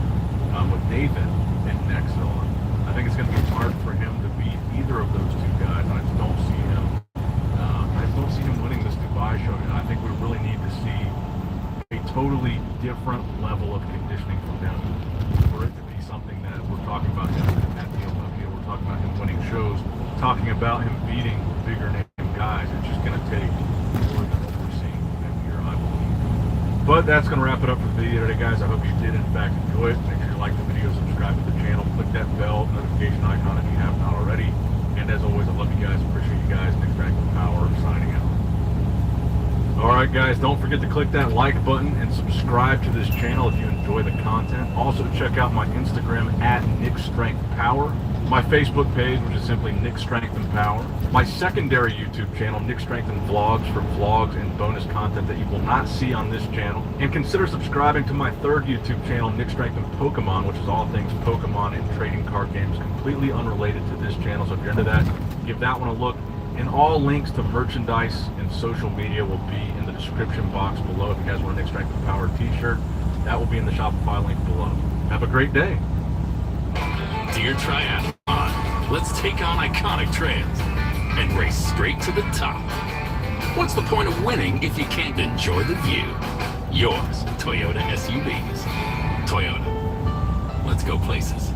with Nathan and Nexzilla. I think it's going to be hard for him to beat either of those two guys. I just don't see him. I just don't see him winning this Dubai show. And I think we really need to see a totally different level of conditioning from him for it to be something that we're talking about him at the Olympia. We're talking about him winning shows, talking about him beating bigger name guys. It's just going to take more than what we're seeing here, I believe. But that's going to wrap it up for the video today, guys. I hope you did, in fact, enjoy it. Make sure you like the video, subscribe to the channel, click that bell notification icon if you have not already. And as always, I love you guys. Appreciate you guys. Nick Strength and Power signing out. Alright guys, don't forget to click that like button and subscribe to this channel if you enjoy the content. Also check out my Instagram at Nick Strength Power, my Facebook page, which is simply Nick Strength and Power, my secondary YouTube channel, Nick Strength and Vlogs, for vlogs and bonus content that you will not see on this channel. And consider subscribing to my third YouTube channel, Nick Strength and Pokemon, which is all things Pokemon and trading card games, completely unrelated to this channel. So if you're into that, give that one a look. And all links to merchandise and social media will be in the description box below. If you guys want a Nick Strength and Power t-shirt, that will be in the Shopify link below. Have a great day. Dear Triathlon, let's take on iconic trails and race straight to the top. What's the point of winning if you can't enjoy the view? Yours, Toyota SUVs. Toyota. Let's go places.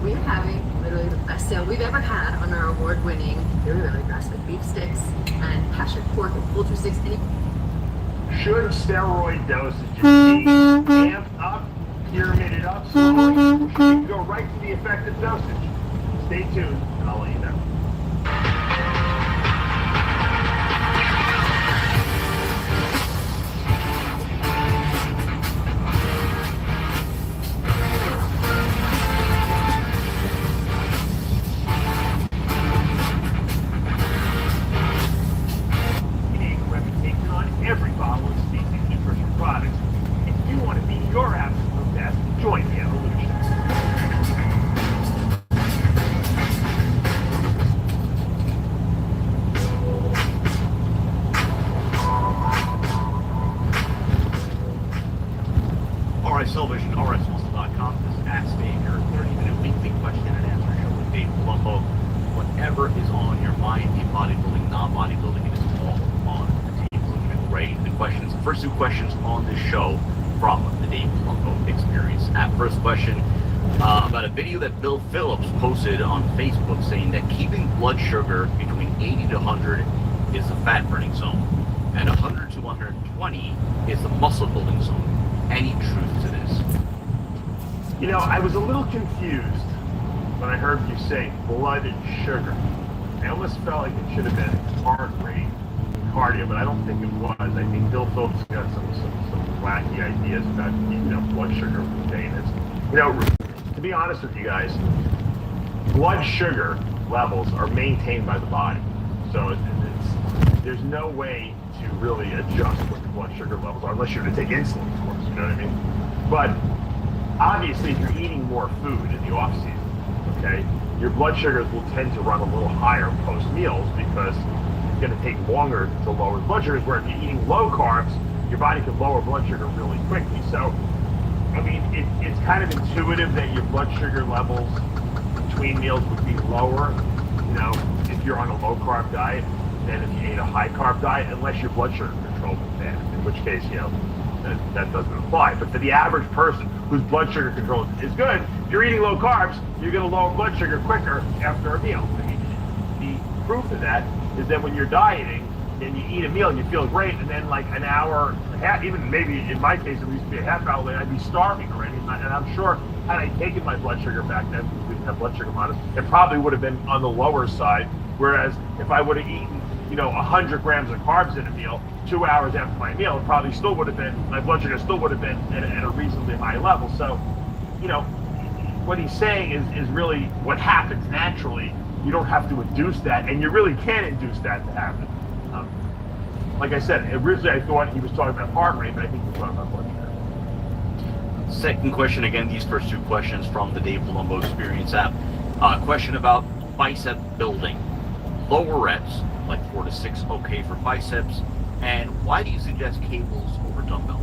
We're having literally the best sale we've ever had on our award-winning very grass-fed beef sticks and passion pork and poultry sticks. Should steroid dosages be amped up, pyramided up slowly, or should you go right to the effective dosage? Stay tuned, and I'll let you know. Every bottle of Scenic nutrition products. If you want to be your absolute best, join the evolution. Television, rsmuscle.com. This is Ask Dave, your 30-minute weekly question and answer show with Dave Colombo. Whatever is on your mind, in bodybuilding, non-bodybuilding, it is all on the table. And ready the questions. The first two questions on this show from the Dave Colombo Experience app. First question about a video that Bill Phillips posted on Facebook saying that keeping blood sugar between 80 to 100 is the fat burning zone, and 100 to 120 is the muscle building zone. Any truth to this? You know, I was a little confused when I heard you say blood sugar. I almost felt like it should have been heart rate, cardio, but I don't think it was. I think Bill Phillips got some wacky ideas about, blood sugar containers. To be honest with you guys, blood sugar levels are maintained by the body. So there's no way to really adjust what your blood sugar levels are unless you're going to take insulin, of course, you know what I mean? But obviously, if you're eating more food in the off season, okay, your blood sugars will tend to run a little higher post meals because it's going to take longer to lower blood sugars, where if you're eating low carbs, your body can lower blood sugar really quickly. So, I mean, it's kind of intuitive that your blood sugar levels between meals would be lower, if you're on a low carb diet than if you ate a high carb diet, unless your blood sugar control is bad, in which case, that doesn't apply. But for the average person whose blood sugar control is good, if you're eating low carbs, you're going to lower blood sugar quicker after a meal. I mean, the proof of that is that when you're dieting and you eat a meal and you feel great, and then like an hour, even maybe in my case, at least be a half hour later, I'd be starving already. And I'm sure had I taken my blood sugar back then, because we didn't have blood sugar monitors, it probably would have been on the lower side. Whereas if I would have eaten 100 grams of carbs in a meal 2 hours after my meal, it probably still would have been, my blood sugar still would have been at a reasonably high level. So, what he's saying is really what happens naturally. You don't have to induce that, and you really can't induce that to happen. Like I said, originally I thought he was talking about heart rate, but I think he's talking about blood sugar. Second question, again, these first two questions from the Dave Colombo Experience app. Question about bicep building. Lower reps, like 4 to 6, okay for biceps. And why do you suggest cables over dumbbells?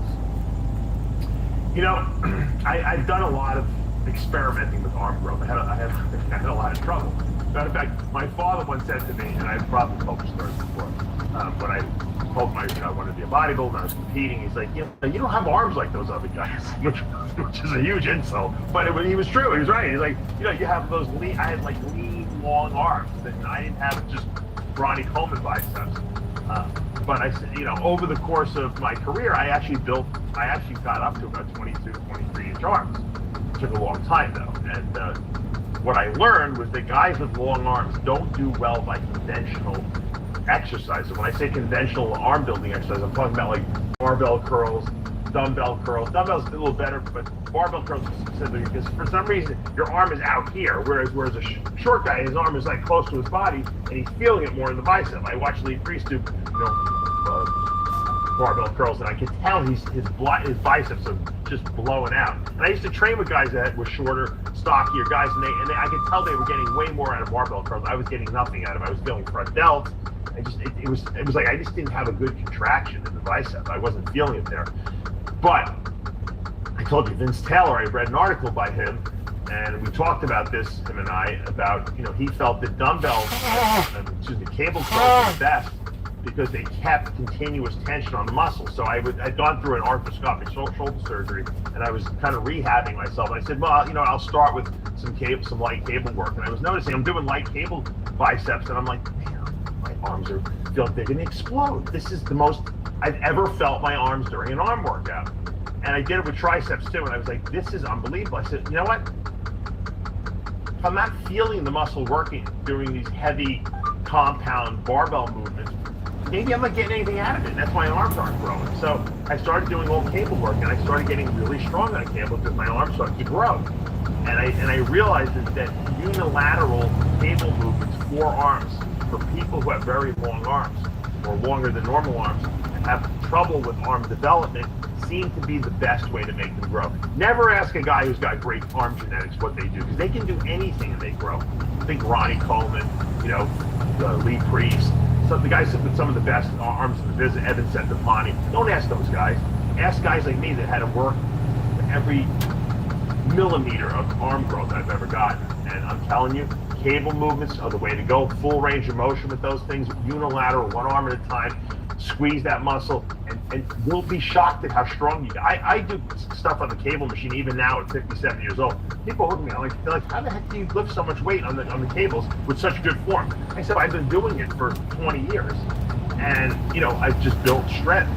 I've done a lot of experimenting with arm growth. I had a lot of trouble. Matter of fact, my father once said to me, and I've probably told the story before, when I told him I wanted to be a bodybuilder and I was competing, he's like, you don't have arms like those other guys, which is a huge insult. But he was true. He was right. He's like, you have those lean, I had like lean, long arms that I didn't have just Ronnie Coleman biceps. But I said, over the course of my career, I actually got up to about 22, 23 inch arms. It took a long time though. And what I learned was that guys with long arms don't do well by conventional exercises. When I say conventional arm building exercise, I'm talking about like barbell curls, dumbbell curls. Dumbbells a little better, but barbell curls specifically because for some reason your arm is out here, whereas a short guy, his arm is like close to his body, and he's feeling it more in the bicep. I watched Lee Priest do, barbell curls, and I could tell his biceps are just blowing out. And I used to train with guys that were shorter, stockier guys, and I could tell they were getting way more out of barbell curls. I was getting nothing out of it. I was feeling front delts. It was like I just didn't have a good contraction in the bicep. I wasn't feeling it there. But I told you, Vince Taylor, I read an article by him, and we talked about this, him and I, about, he felt that cable curls were best because they kept continuous tension on the muscle. So I'd gone through an arthroscopic shoulder surgery, and I was kind of rehabbing myself. And I said, well, I'll start with some light cable work. And I was noticing I'm doing light cable biceps, and I'm like, man, my arms feel like they're going to explode. This is the most I've ever felt my arms during an arm workout. And I did it with triceps too, and I was like, this is unbelievable. I said, you know what? If I'm not feeling the muscle working doing these heavy compound barbell movements, maybe I'm not getting anything out of it. That's why my arms aren't growing. So I started doing all cable work, and I started getting really strong on cable because my arms started to grow. And I realized that unilateral cable movements, for arms, for people who have very long arms or longer than normal arms and have trouble with arm development, seem to be the best way to make them grow. Never ask a guy who's got great arm genetics what they do, because they can do anything and they grow. Think Ronnie Coleman, Lee Priest, the guys with some of the best arms in the business, Evan Centopani. Don't ask those guys. Ask guys like me that had to work every millimeter of arm growth I've ever gotten. And I'm telling you, cable movements are the way to go. Full range of motion with those things, unilateral, one arm at a time. Squeeze that muscle, and you'll be shocked at how strong you get. I do stuff on the cable machine even now at 57 years old. People look at me, they're like, how the heck do you lift so much weight on the cables with such good form? I said, I've been doing it for 20 years, and I've just built strength.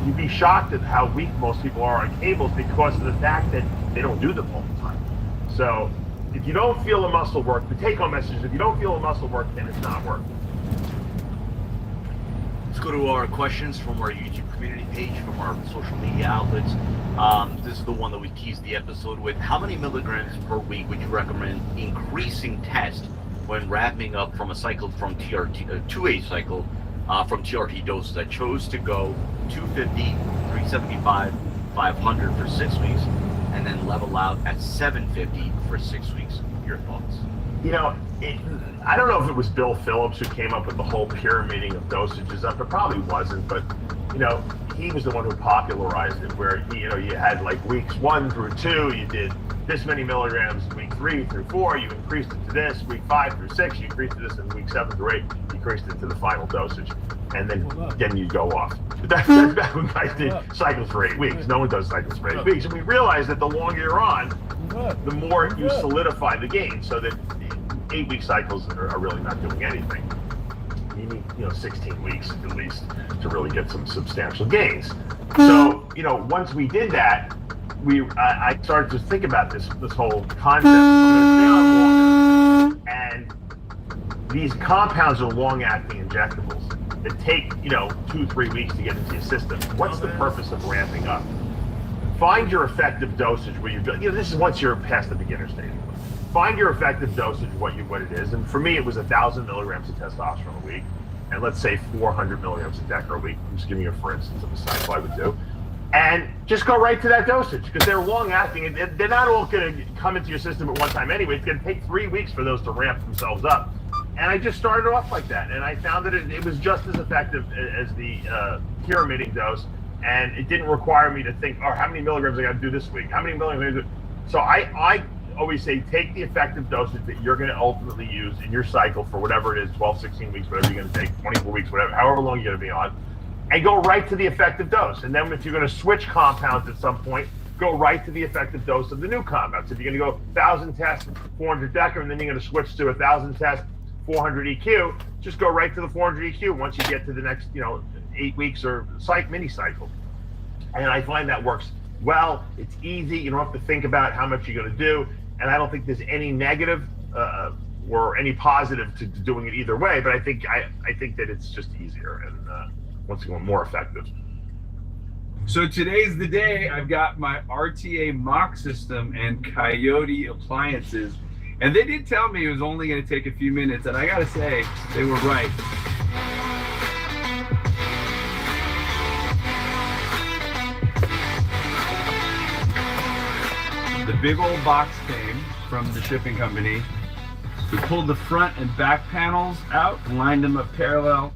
You'd be shocked at how weak most people are on cables because of the fact that they don't do them all the time. So if you don't feel the muscle work, the take-home message is if you don't feel the muscle work, then it's not working. Let's go to our questions from our YouTube community page, from our social media outlets. This is the one that we teased the episode with. How many milligrams per week would you recommend increasing test when wrapping up from a cycle from TRT to a cycle from TRT doses? I chose to go 250, 375, 500 for 6 weeks, and then level out at 750 for 6 weeks. Your thoughts? I don't know if it was Bill Phillips who came up with the whole pyramiding of dosages up. It probably wasn't, but he was the one who popularized it, where you had like weeks 1 through 2, you did this many milligrams. Week 3 through 4, you increased it to this. Week 5 through 6, you increased it to this, and week 7 through 8, you increased it to the final dosage, and then you go off. But that's back when guys did cycles for 8 weeks. No one does cycles for 8 weeks, and we realized that the longer you're on, the more you solidify the gain, so that 8-week cycles are really not doing anything. You need 16 weeks at least to really get some substantial gains. So once we did that, I started to think about this whole concept. I'm going to stay on longer, and these compounds are long-acting injectables that take 2-3 weeks to get into your system. What's the purpose of ramping up? Find your effective dosage where you this is once you're past the beginner stage. Find your effective dosage, what it is. And for me, it was 1,000 milligrams of testosterone a week, and let's say 400 milligrams of DECA a week. I'm just giving you a for instance of a cycle I would do. And just go right to that dosage, because they're long-acting, and they're not all going to come into your system at one time anyway. It's going to take 3 weeks for those to ramp themselves up. And I just started off like that, and I found that it was just as effective as the pyramiding dose, and it didn't require me to think, how many milligrams I got to do this week? How many milligrams? So I always say, take the effective dosage that you're going to ultimately use in your cycle for whatever it is, 12, 16 weeks, whatever you're going to take, 24 weeks, whatever, however long you're going to be on, and go right to the effective dose. And then if you're going to switch compounds at some point, go right to the effective dose of the new compounds. If you're going to go 1,000 tests, 400 DECA, and then you're going to switch to 1,000 tests, 400 EQ, just go right to the 400 EQ once you get to the next 8 weeks or mini cycle. And I find that works well. It's easy. You don't have to think about how much you're going to do. And I don't think there's any negative or any positive to doing it either way. But I think that it's just easier and once again more effective. So today's the day. I've got my RTA mock system and Coyote appliances. And they did tell me it was only going to take a few minutes. And I got to say, they were right. The big old box came from the shipping company. We pulled the front and back panels out and lined them up parallel.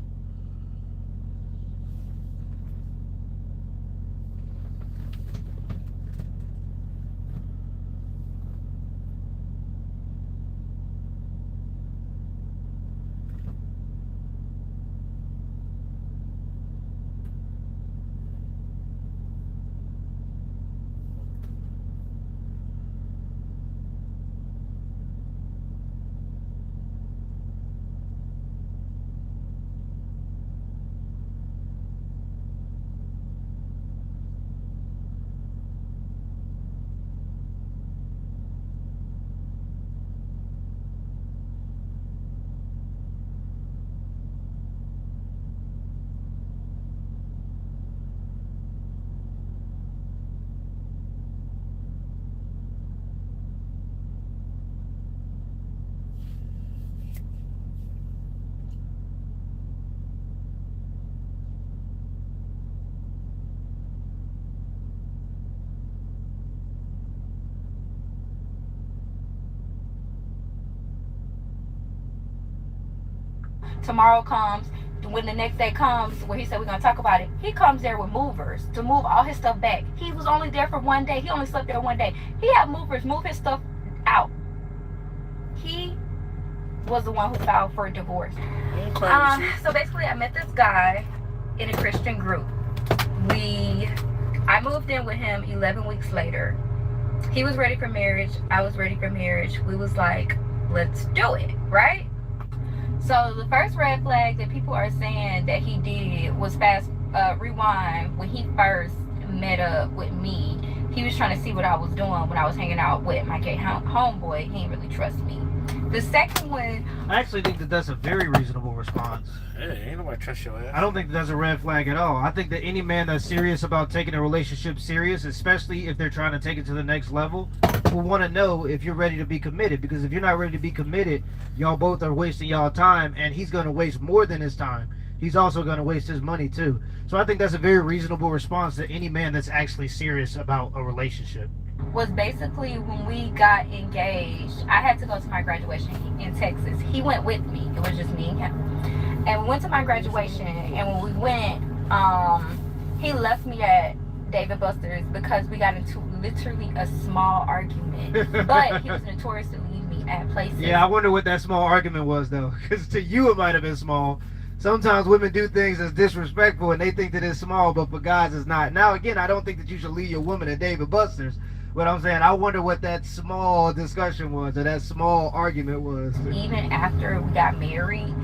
Tomorrow comes, when the next day comes where he said we're going to talk about it, he comes there with movers to move all his stuff back. He was only there for one day. He only slept there one day. He had movers move his stuff out. He was the one who filed for a divorce. So basically I met this guy in a Christian group. I moved in with him 11 weeks later. He was ready for marriage. I was ready for marriage. We was like, let's do it, right? So the first red flag that people are saying that he did was rewind. When he first met up with me, he was trying to see what I was doing when I was hanging out with my gay homeboy. He didn't really trust me. The second one, I actually think that that's a very reasonable response. Hey, ain't nobody trust your ass. I don't think that's a red flag at all. I think that any man that's serious about taking a relationship serious, especially if they're trying to take it to the next level, will want to know if you're ready to be committed. Because if you're not ready to be committed, y'all both are wasting y'all time, and he's going to waste more than his time. He's also going to waste his money too. So I think that's a very reasonable response to any man that's actually serious about a relationship. was basically when we got engaged. I had to go to my graduation in Texas. He went with me. It was just me and him. And we went to my graduation, and when we went, he left me at David Buster's because we got into literally a small argument. But he was notorious to leave me at places. Yeah, I wonder what that small argument was, though. Because to you, it might have been small. Sometimes women do things that's disrespectful, and they think that it's small, but for guys, it's not. Now, again, I don't think that you should leave your woman at David Buster's. But I'm saying, I wonder what that small discussion was, or that small argument was. Even after we got married,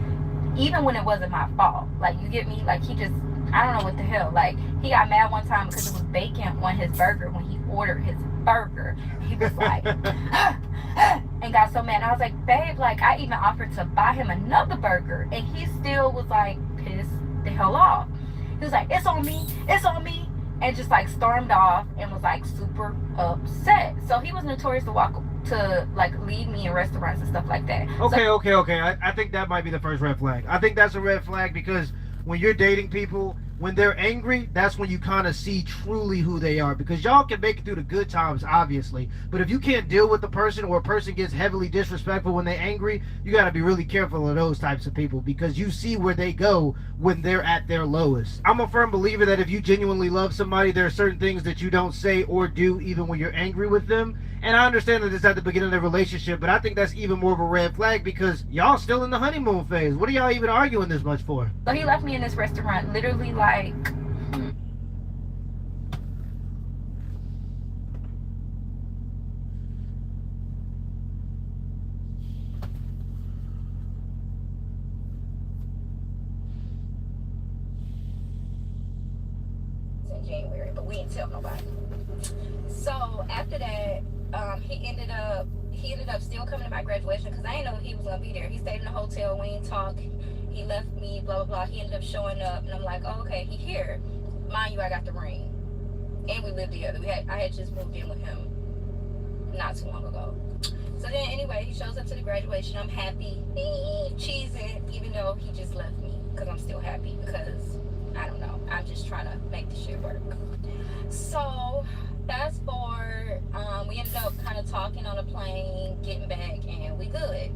even when it wasn't my fault, like, you get me? Like, he just, I don't know what the hell. Like, he got mad one time because it was bacon on his burger when he ordered his burger. He was like, and got so mad. I was like, babe, like, I even offered to buy him another burger, and he still was like pissed the hell off. He was like, it's on me, and just like stormed off and was like super upset. So he was notorious to like leave me in restaurants and stuff like that. Okay. I think that might be the first red flag. I think that's a red flag because when you're dating people, when they're angry, that's when you kind of see truly who they are. Because y'all can make it through the good times, obviously. But if you can't deal with the person, or a person gets heavily disrespectful when they're angry, you got to be really careful of those types of people, because you see where they go when they're at their lowest. I'm a firm believer that if you genuinely love somebody, there are certain things that you don't say or do even when you're angry with them. And I understand that it's at the beginning of the relationship, but I think that's even more of a red flag because y'all still in the honeymoon phase. What are y'all even arguing this much for? So he left me in this restaurant literally like in January, but we didn't tell nobody. So after that, he ended up still coming to my graduation because I didn't know he was gonna be there. He stayed in the hotel, we didn't talk. He left me, blah blah blah. He ended up showing up, and I'm like, oh, okay, he here. Mind you, I got the ring. and we lived together. I had just moved in with him not too long ago. So then anyway, he shows up to the graduation. I'm happy, cheesing, even though he just left me, because I'm still happy, because I don't know, I'm just trying to make the shit work. So fast forward, we ended up kind of talking on a plane, getting back, and we good.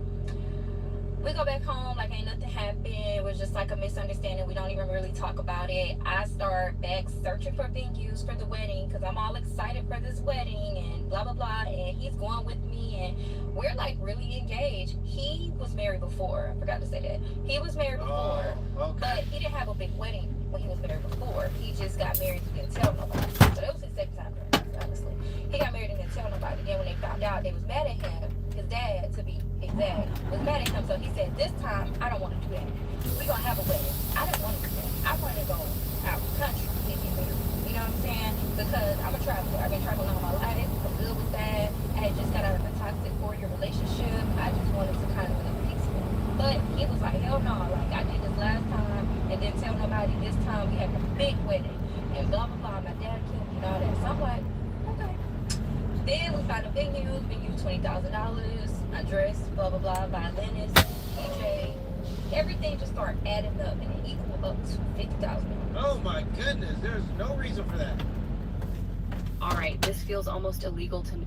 We go back home like ain't nothing happened. It was just like a misunderstanding. We don't even really talk about it. I start back searching for venues for the wedding because I'm all excited for this wedding and blah, blah, blah. And he's going with me and we're like really engaged. He was married before. I forgot to say that. He was married before, but he didn't have a big wedding when he was married before. He just got married and didn't tell nobody. So that was his second time, honestly. He got married and didn't tell nobody. Then when they found out, they was mad at him. His dad, to be exact, was mad at him. So he said, this time, I don't want to do that. We're going to have a wedding. I didn't want to do that. I wanted to go out of the country and get married. You know what I'm saying? Because I'm a traveler. I've been traveling all my life. I'm good with that. I had just got out of a toxic 4-year relationship. I just wanted to kind of be peaceful. But he was like, hell no. Like, I did this last time and didn't tell nobody. This time we had a big wedding. And blah, blah, blah. My dad killed me and all that. So I'm like, okay. Then we found a venue $20,000, a dress, blah, blah, blah, violinist, DJ. Everything just started adding up and it equaled up to $50,000. Oh my goodness, there's no reason for that. All right, this feels almost illegal to me.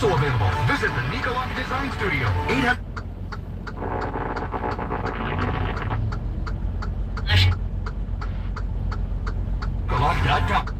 Also available. Visit the Nicolot Design Studio. 800. Nicolot.com.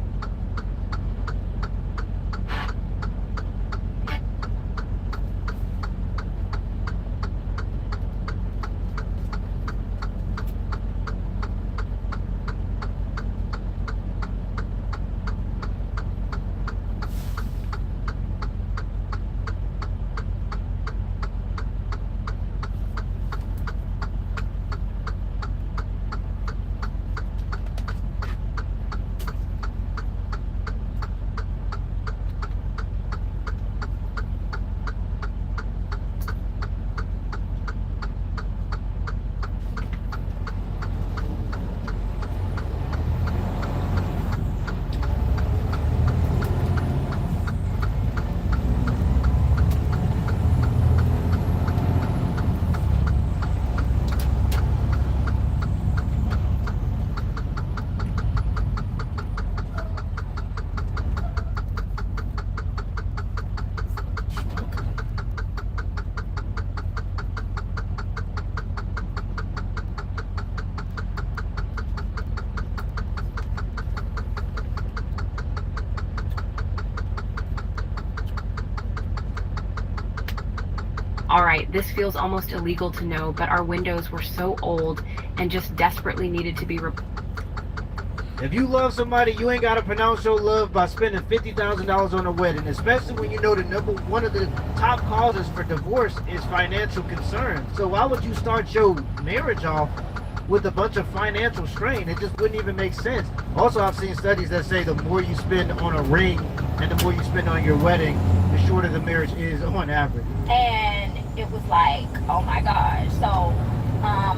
All right, this feels almost illegal to know, but our windows were so old and just desperately needed to be If you love somebody, you ain't got to pronounce your love by spending $50,000 on a wedding, especially when you know the one of the top causes for divorce is financial concern. So why would you start your marriage off with a bunch of financial strain? It just wouldn't even make sense. Also, I've seen studies that say the more you spend on a ring and the more you spend on your wedding, the shorter the marriage is on average. And it was like, oh my gosh. So,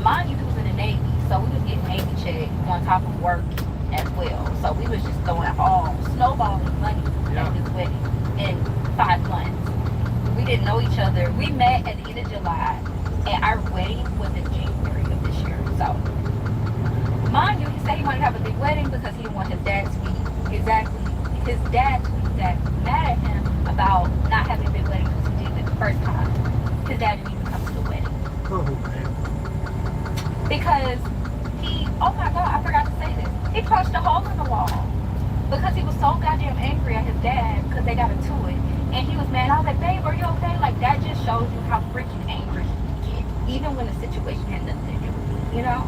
mind you, he was in the Navy, so we was getting Navy check on top of work as well. So we was just throwing all snowballing money at this wedding in 5 months. We didn't know each other. We met at the end of July, and our wedding was in January of this year. So, mind you, he said he wanted to have a big wedding because he didn't want his dad to be his dad to be mad at him about not having a big wedding because he did it the first time. His dad didn't even come to the wedding. Oh, man. Because oh my God, I forgot to say this. He punched a hole in the wall because he was so goddamn angry at his dad because they got into it. And he was mad. I was like, babe, are you okay? Like, that just shows you how freaking angry he gets, even when the situation had nothing to do with it, you know?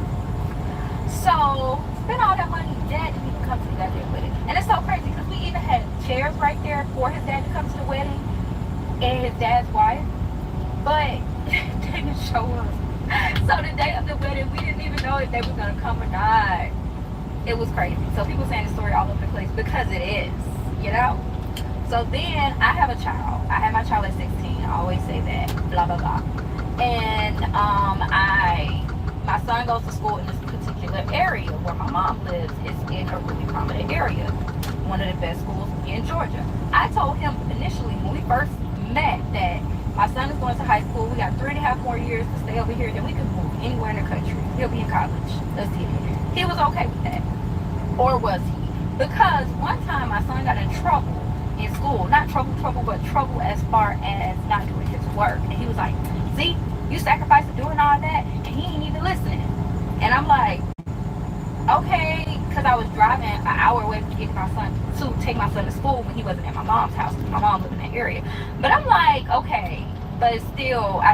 So, spend all that money, his dad didn't even come to the goddamn wedding. And it's so crazy because we even had chairs right there for his dad to come to the wedding and his dad's wife. But they didn't show up. So the day of the wedding, we didn't even know if they were gonna come or not. It was crazy. So people saying the story all over the place because it is, you know? So then I have a child. I had my child at 16. I always say that, blah, blah, blah. And my son goes to school in this particular area where my mom lives. It's in a really prominent area. One of the best schools in Georgia. I told him initially when we first met that my son is going to high school. We got 3.5 more years to stay over here. Then we can move anywhere in the country. He'll be in college. Let's see. He was okay with that. Or was he? Because one time my son got in trouble in school. Not trouble, but trouble as far as not doing his work. And he was like, see, you sacrificed doing all that and he ain't even listening. And I'm like, okay, because I was driving an hour away from take my son to school when he wasn't at my mom's house because my mom lived in that area. But I'm like, okay, but I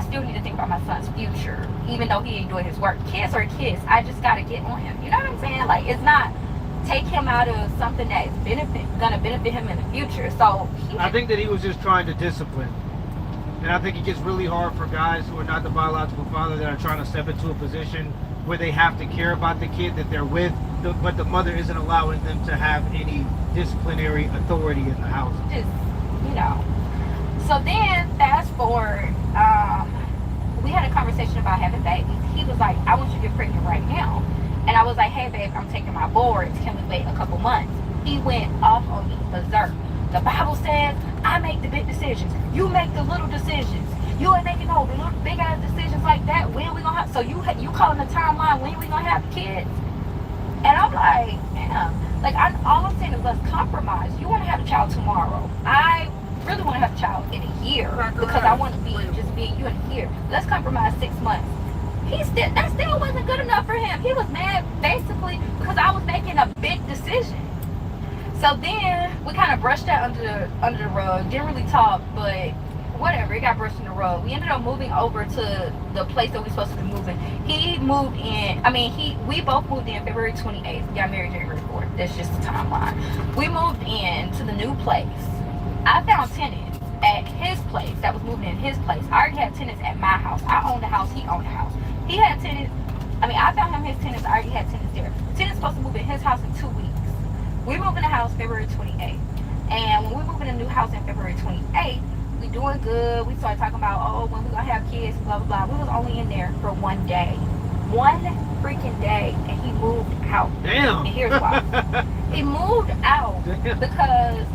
still need to think about my son's future, even though he ain't doing his work. Kids are kids. I just got to get on him. You know what I'm saying? Like, it's not take him out of something that is gonna benefit him in the future. So I think that he was just trying to discipline. And I think it gets really hard for guys who are not the biological father that are trying to step into a position where they have to care about the kid that they're with, but the mother isn't allowing them to have any disciplinary authority in the house. Just, you know. So then, fast forward, we had a conversation about having babies. He was like, I want you to get pregnant right now. And I was like, hey, babe, I'm taking my boards. Can we wait a couple months? He went off on me, berserk. The Bible says, I make the big decisions. You make the little decisions. You ain't making no little big ass decisions like that. When we gonna have? So you calling the timeline? When we gonna have kids? And I'm like, damn. Like all I'm saying is let's compromise. You want to have a child tomorrow. I really want to have a child in a year because I want to be just being you in a year. Let's compromise 6 months. That still wasn't good enough for him. He was mad basically because I was making a big decision. So then we kind of brushed that under the rug. Didn't really talk, but whatever. It got brushed in the rug. We ended up moving over to the place that we supposed to be moving. He moved in. We both moved in February 28th. We got married January 4th. That's just the timeline. We moved in to the new place. I found tenants at his place that was moving in his place. I already had tenants at my house. I owned the house. He owned the house. He had tenants. I found him his tenants. I already had tenants there. Tenants supposed to move in his house in 2 weeks. We moved in the house February 28th. And when we moved in a new house in February 28th, we doing good. We started talking about, oh, when we gonna have kids, blah, blah, blah. We was only in there for 1 day. 1 freaking day. And he moved out. Damn. And here's why. He moved out because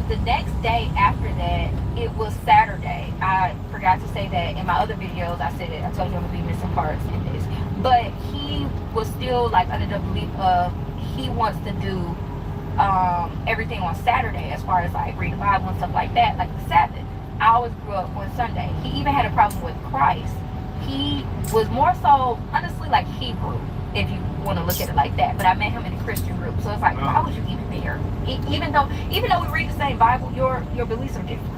the next day after that, it was Saturday. I forgot to say that in my other videos. I said it. I told you I'm gonna be missing parts in this. But he was still like under the belief of he wants to do everything on Saturday as far as like read the Bible and stuff like that, like the Sabbath. I always grew up on Sunday. He even had a problem with Christ. He was more so honestly like Hebrew, if you want to look at it like that. But I met him in a Christian group, so it's like, why would you even there? Even though we read the same Bible, your beliefs are different.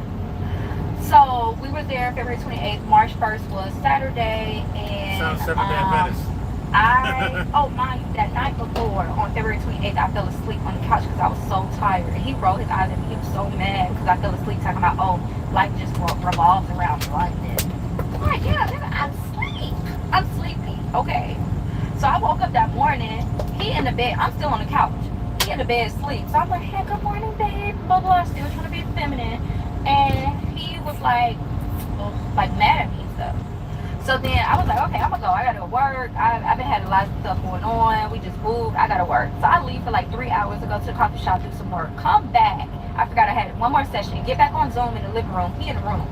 So we were there February 28th. March 1st was Saturday, and Sounds Seventh-day Adventist. Mind you, that night before, on February 28th, I fell asleep on the couch because I was so tired. And he rolled his eyes at me. He was so mad because I fell asleep talking about, oh, life just revolves around me like this. I'm like, yeah, nigga, I'm sleepy. Okay. So I woke up that morning. He in the bed. I'm still on the couch. He in the bed asleep. So I'm like, hey, good morning, babe. Blah, blah. Still trying to be feminine. And he was like mad at me and stuff. So then I was like, okay, I'm gonna go. I gotta go work. I've been having a lot of stuff going on. We just moved. I gotta work. So I leave for like 3 hours to go to the coffee shop, do some work. Come back. I forgot I had one more session. Get back on Zoom in the living room. He in the room.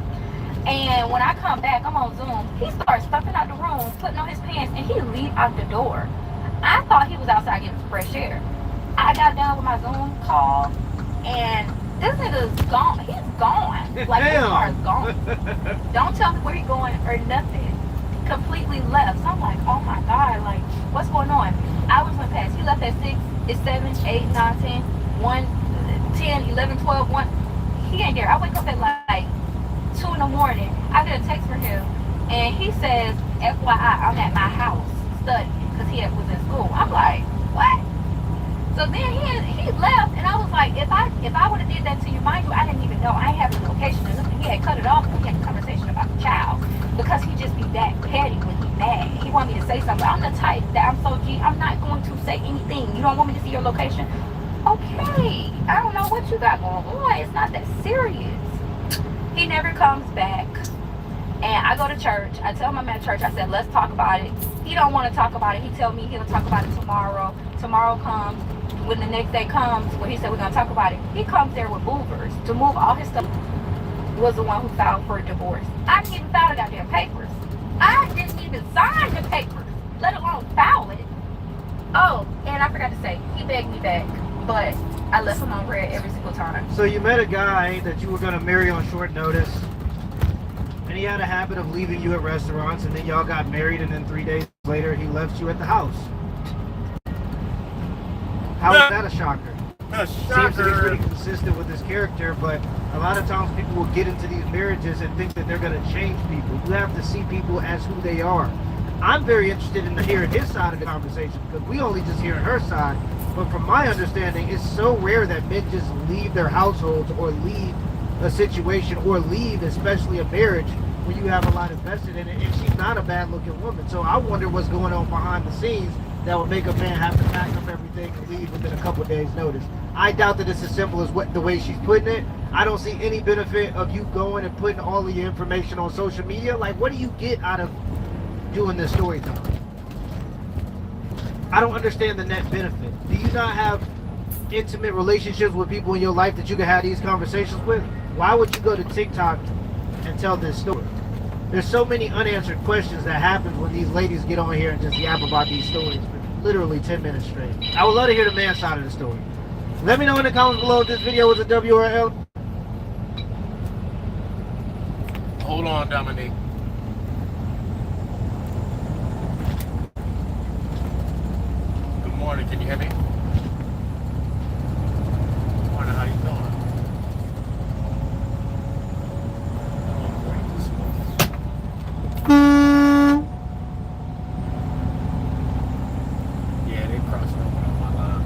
And when I come back, I'm on Zoom. He starts stuffing out the room, putting on his pants, and he leave out the door. I thought he was outside getting some fresh air. I got done with my Zoom call, and this nigga's gone. He's gone. Like, his car is gone. Don't tell me where he's going or nothing. Completely left. So I'm like, oh my God, like, what's going on? Hours went past. He left at 6, it's 7, 8, 9, 10, 1, 10, 11, 12, 1. He ain't there. I wake up at like 2 in the morning. I get a text from him, and he says, FYI, I'm at my house studying because he was in school. I'm like, what? So then he left, and I was like, if I would have did that to you, mind you, I didn't even know. I ain't have his location or nothing. He had cut it off, and we had a conversation about the child because he just be that petty when he's mad. He want me to say something. I'm the type that I'm so G. I'm not going to say anything. You don't want me to see your location? Okay. I don't know what you got going on. It's not that serious. He never comes back. And I go to church. I tell him I'm at church. I said, let's talk about it. He don't want to talk about it. He tell me he'll talk about it tomorrow. Tomorrow comes. When the next day comes, where he said we're going to talk about it, he comes there with movers to move all his stuff. Was the one who filed for a divorce. I didn't even file the goddamn papers. I didn't even sign the papers, let alone file it. Oh, and I forgot to say, he begged me back, but I left him on red every single time. So you met a guy that you were going to marry on short notice, and he had a habit of leaving you at restaurants, and then y'all got married, and then 3 days later he left you at the house. How is that a shocker? Seems to be pretty consistent with his character, but a lot of times people will get into these marriages and think that they're going to change people. You have to see people as who they are. I'm very interested in hearing his side of the conversation because we only just hear her side. But from my understanding, it's so rare that men just leave their households or leave a situation or leave, especially a marriage, when you have a lot invested in it. And she's not a bad-looking woman. So I wonder what's going on behind the scenes that would make a man have to pack up everything and leave within a couple of days' notice. I doubt that it's as simple as the way she's putting it. I don't see any benefit of you going and putting all of your information on social media. Like, what do you get out of doing this storytelling? I don't understand the net benefit. Do you not have intimate relationships with people in your life that you can have these conversations with? Why would you go to TikTok and tell this story? There's so many unanswered questions that happen when these ladies get on here and just yap about these stories for literally 10 minutes straight. I would love to hear the man's side of the story. Let me know in the comments below if this video was a W or a L. hold on, Dominique. Good morning. Can you hear me? Good morning. How you doing? Yeah, they crossed over on my line.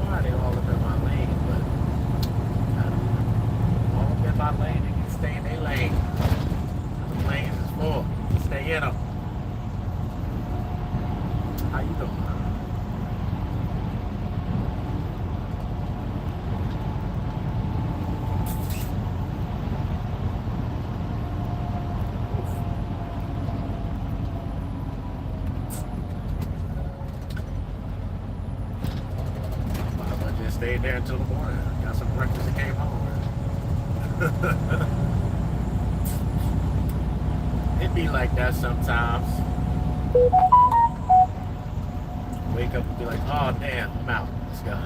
Why they all up in my lane, but all up in my lane, they can stay in their lane. The lanes is full. Stay in them. How you doing? I just stayed there until the morning. Got some breakfast and came home. It be like that sometimes. Wake up and be like, oh damn, I'm out. Let's go.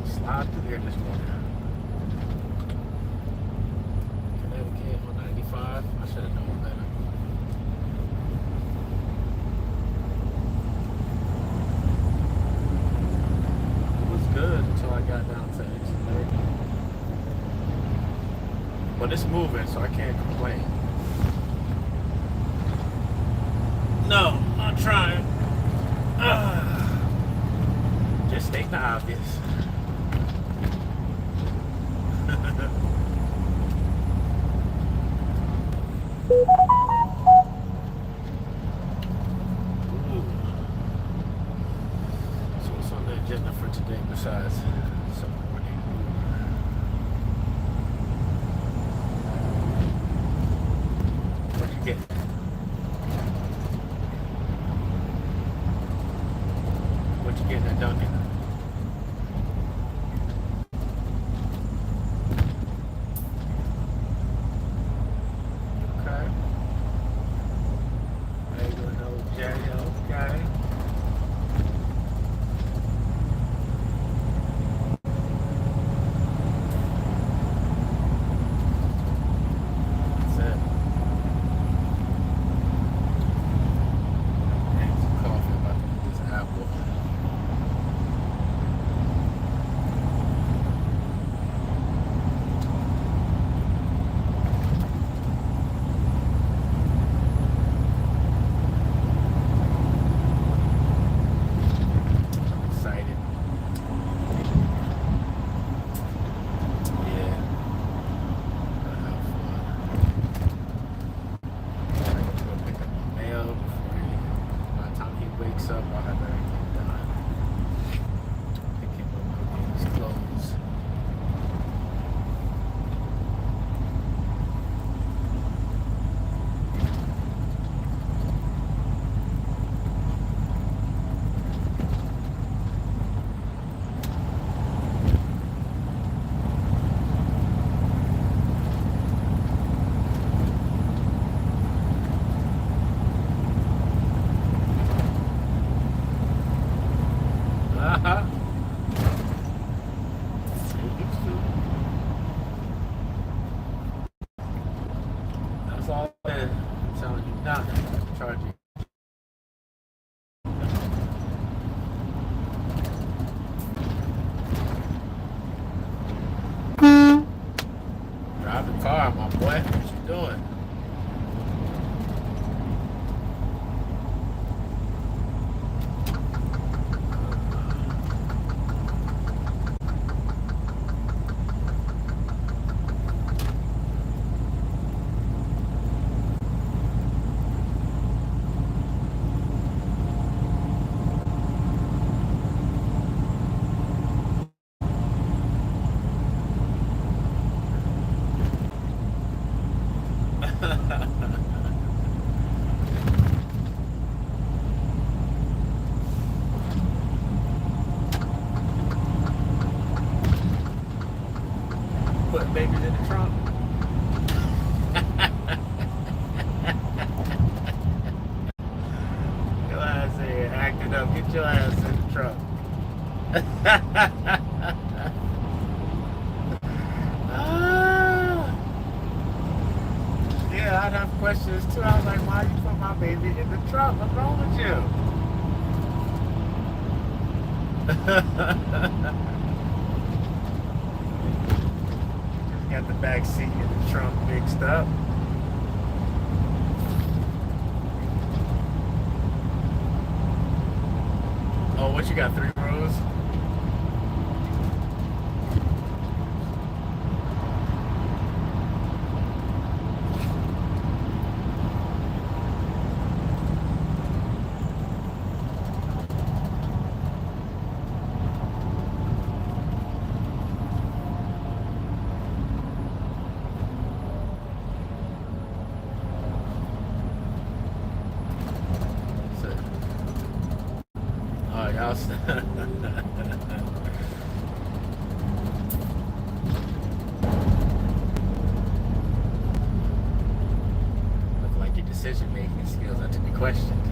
Slide through here this morning. Connecticut 195. I should have known better. It was good until I got down to exit 30. But it's moving, so I can't complain. No, I'm trying. Just state the obvious. So what's on the agenda for today besides some morning? What'd you get? What you getting at Dunkin'? That's all I'm telling you not to charge you. Drive the car, my boy. What you doing? got babies in the trunk. Your ass here acting up. Get your ass in the trunk. Yeah, I'd have questions too. I was like, why you put my baby in the trunk? What's wrong with you? Got the back seat and the trunk mixed up. Oh, what you got? 3 rows? Look like your decision-making skills are to be questioned.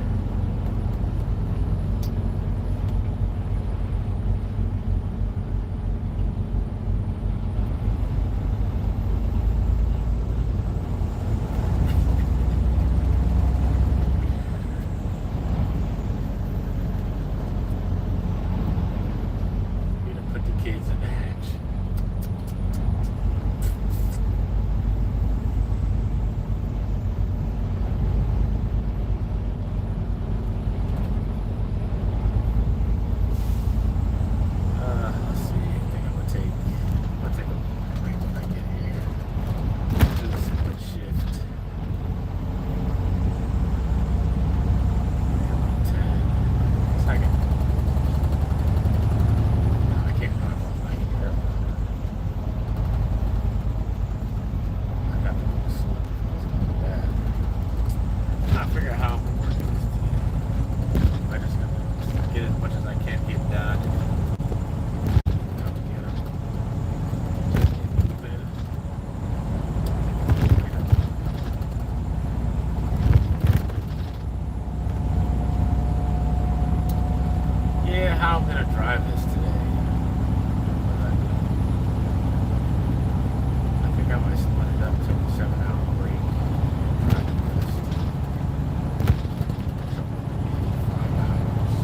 Kids in the hatch. Let's see. I think I'm gonna take a break when I get here. Do the split shift. 10 seconds. How I'm gonna drive this today. I think I might split it up, take a 7-hour break, and drive the rest. So maybe 5 hours.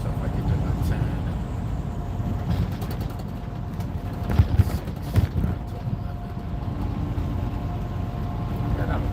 So if I get to about 10, 6, 9 to 11. Yeah, that'll work.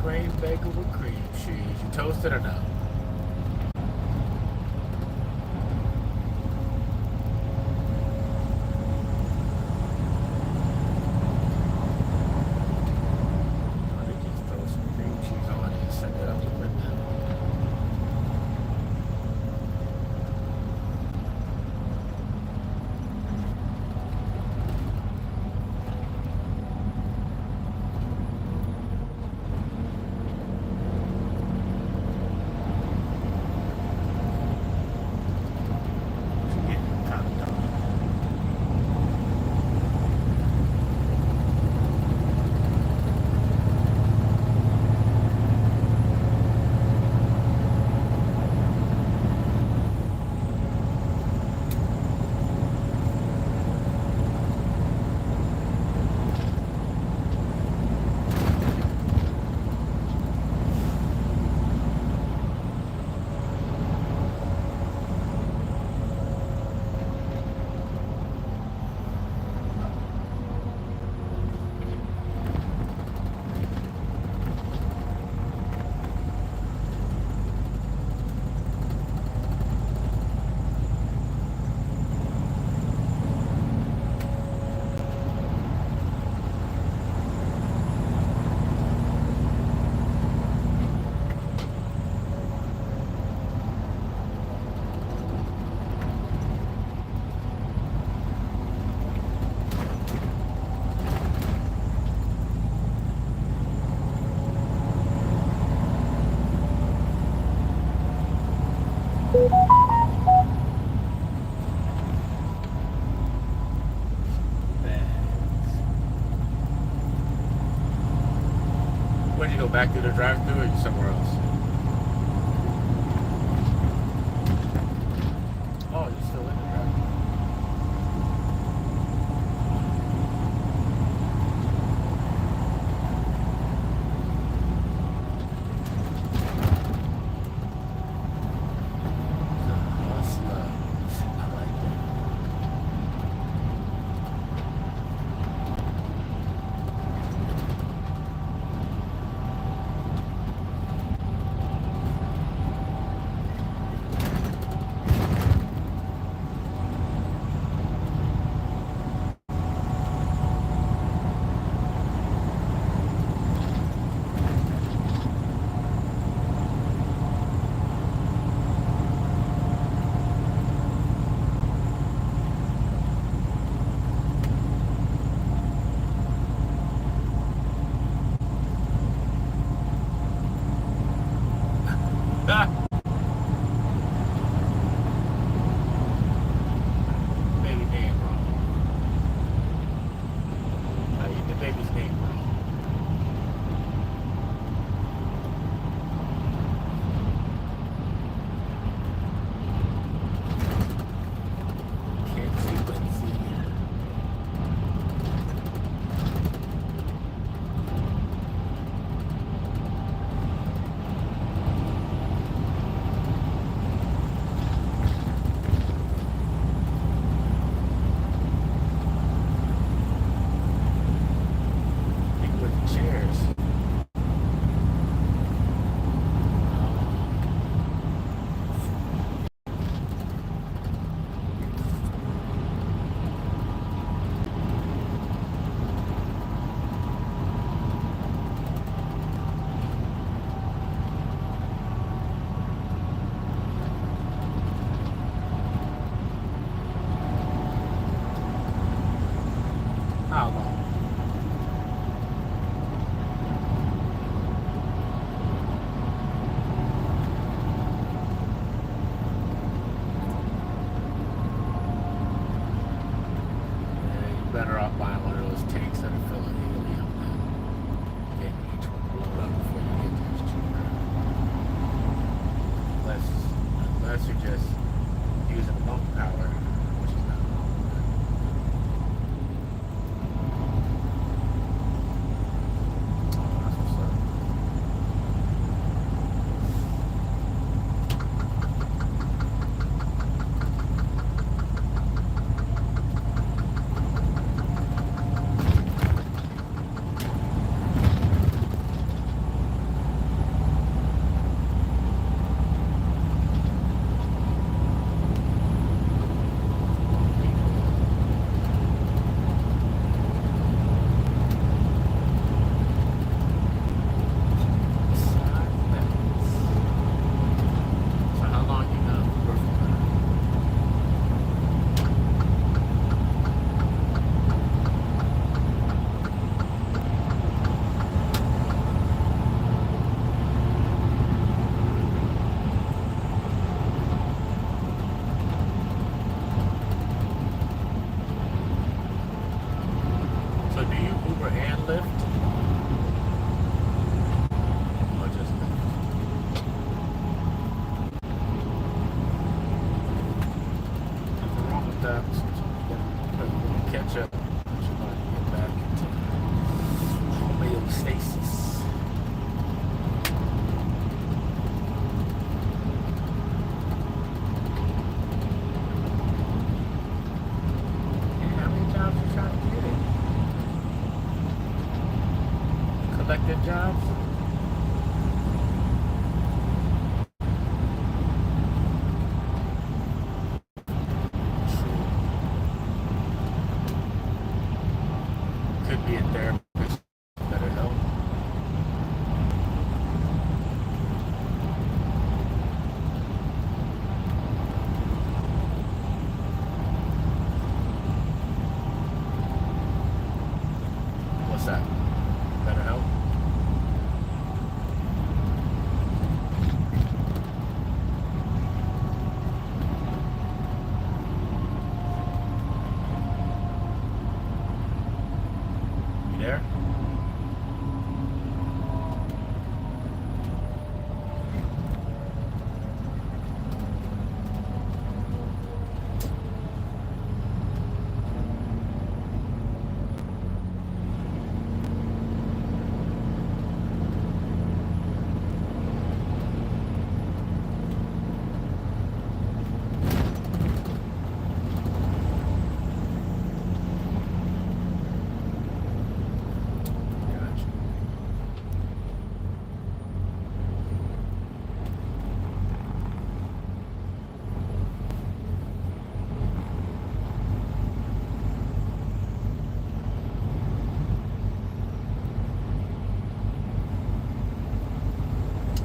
Grain bagel with cream cheese. You toasted or not? They just throw some cream cheese on it and send it up the window. Where'd you go, back to the drive-thru or you somewhere else? Oh, you're still in the drive-thru. Baby name wrong. I get the baby's name wrong. Can't see but see. With chairs. How long? Better off buying one of those tanks that are full of helium than getting each one blown up before you get there. It's cheaper. Unless you're just using pump power, which is not that's what's up.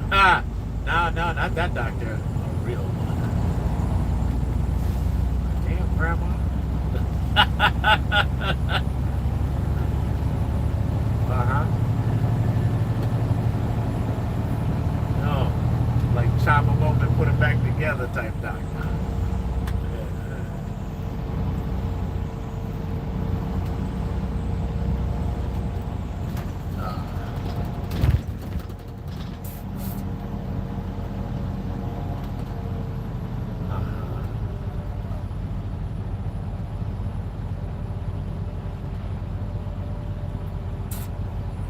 No, not that doctor. A real one. Damn, grandma. Uh-huh. No, like chop them up and put it back together type doctor.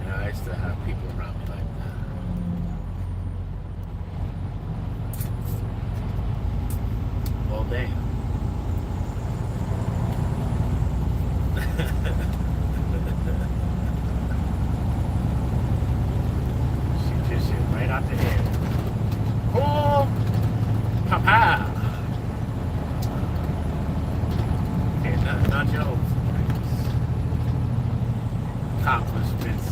I used to have people around me like that. Well, damn. She just shit right out the head. Oh, pow. Okay, not your accomplishments.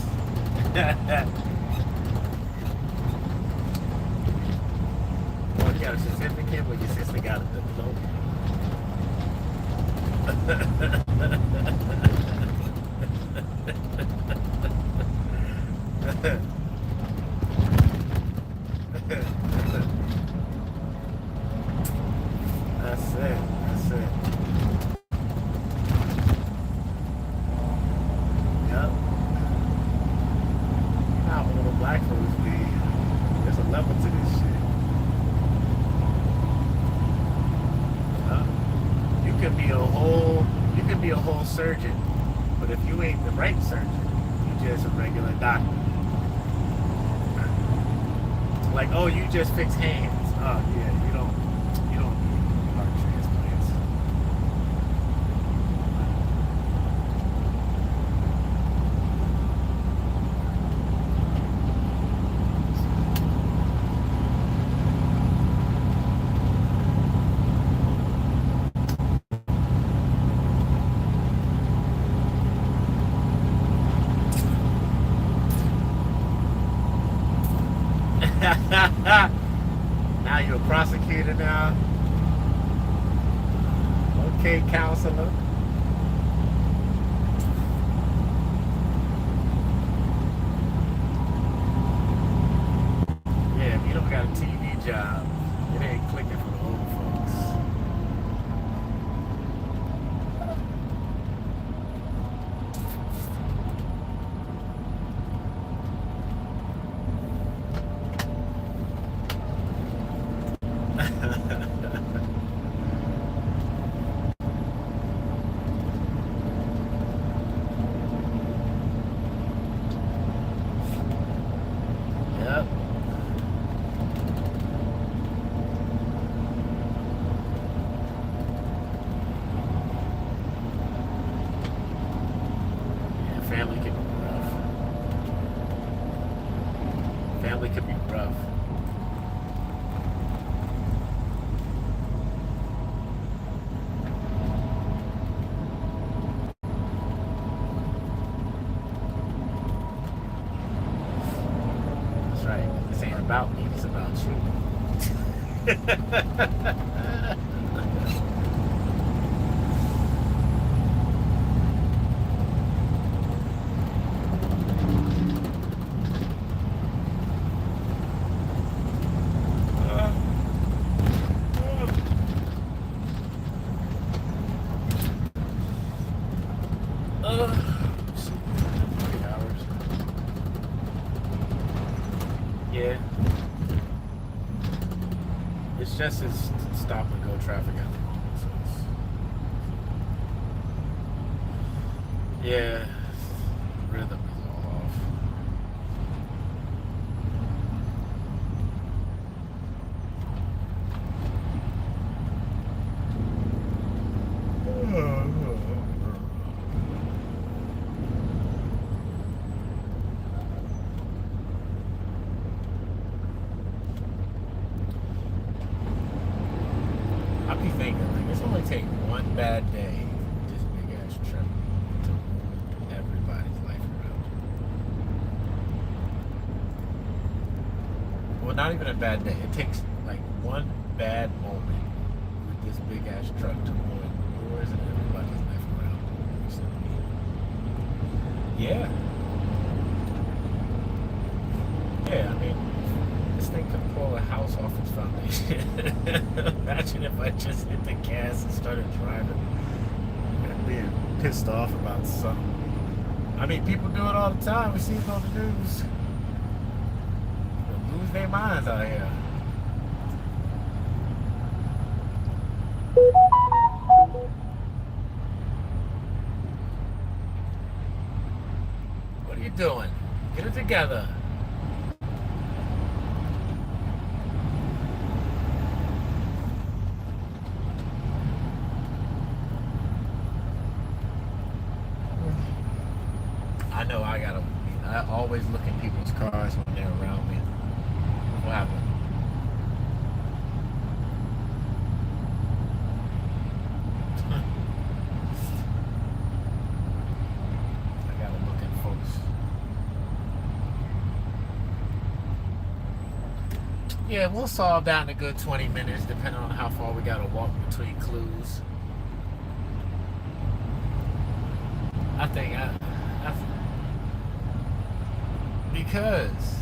Well, you got a certificate, but your sister got a diploma. That's it. Yep. How all the black folks be. There's a level to this shit. You could be a whole surgeon, but if you ain't the right surgeon, you just a regular doctor. Like, oh, you just fix hands. Oh yeah, you don't need heart transplants. Now you're a prosecutor now. Okay, counselor. Yeah, if you don't got a TV job, it ain't clicking for the old folks. Yep. Yeah, family can be rough. Family can be rough. That's right. This ain't about me, it's about you. Yeah. It's just it's stop and go traffic at the moment. So yeah, rhythm is all off. I be thinking, like, it's only take one bad day for this big ass trip to ruin everybody's life around. Well, not even a bad day. It takes like one bad moment with this big ass truck to ruin yours and everybody's life around. Yeah. Yeah, I mean, this thing could pull a house off its foundation. Imagine if I just hit the gas and started driving and being pissed off about something. I mean, people do it all the time. We see it on the news. They lose their minds out here. What are you doing? Get it together. I know I always look at people's cars when they're around me. What happened? I gotta look at folks. Yeah, we'll solve that in a good 20 minutes, depending on how far we gotta walk between clues. I think because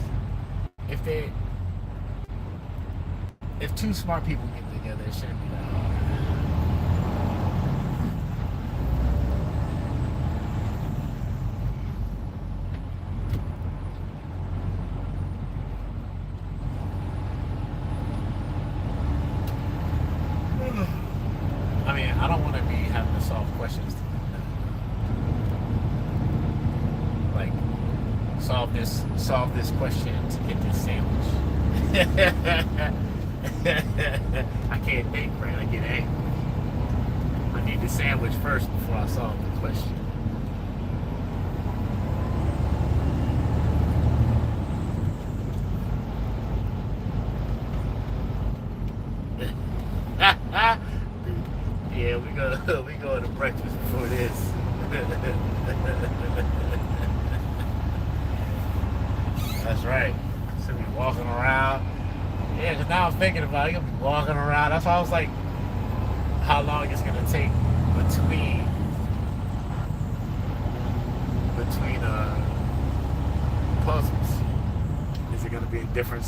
if two smart people get together, it shouldn't be that hard. I mean, I don't want to be having to solve questions. Like, solve this question to get this sandwich. I can't think, Brad. I get angry. I need the sandwich first before I solve the question. Yeah, we go to breakfast before this. That's right. So we walking around. Yeah, because now I'm thinking about it. You'll be walking around. That's why I was like, how long it's going to take between puzzles. Is it going to be in different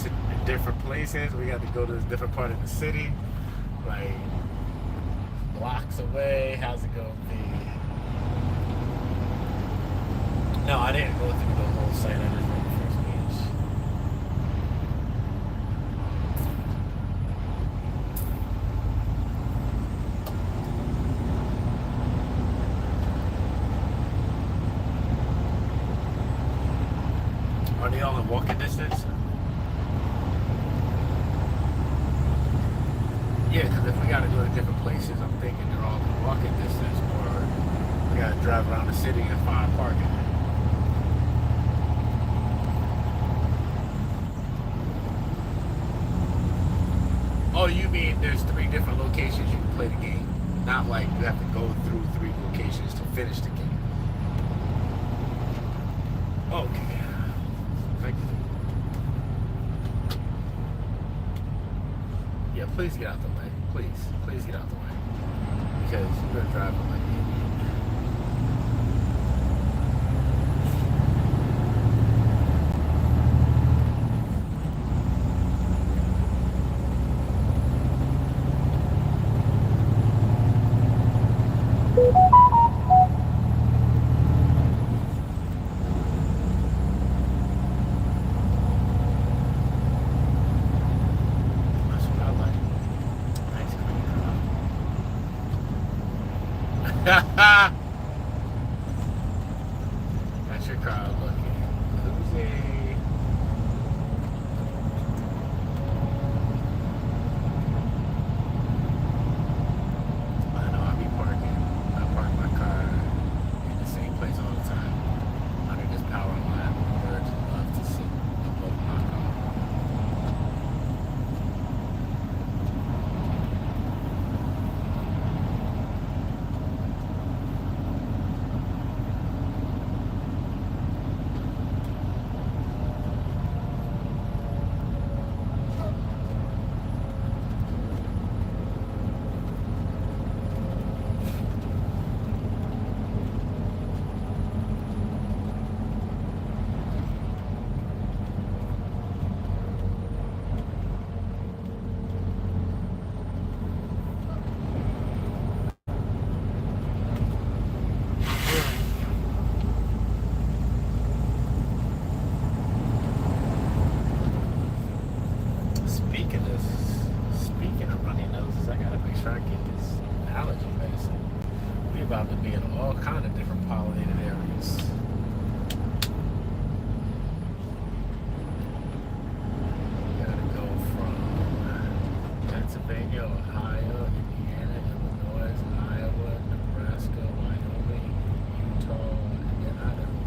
places? We got to go to a different part of the city, like blocks away. How's it going to be? No, I didn't go through the whole site. I just read the first page. Are they all in walking distance? Yeah, because if we got to go to different places, I'm thinking they're all in walking distance, or we got to drive around the city and find parking. Oh, you mean there's 3 different locations you can play the game? Not like you have to go through 3 locations to finish the game. Okay. Thank you. Yeah, please get out the way. Please get out the way. Because you're going to drive like an idiot. That's your crowd looking. Lucy. I know I'll be parking. I park my car in the same place all the time. Under this power line. Birds love to sit above my car. try to get this allergy medicine. We about to be in all kind of different pollinated areas. We gotta go from Pennsylvania, Ohio, Indiana, Illinois, Iowa, Nebraska, Wyoming, Utah, and then Idaho.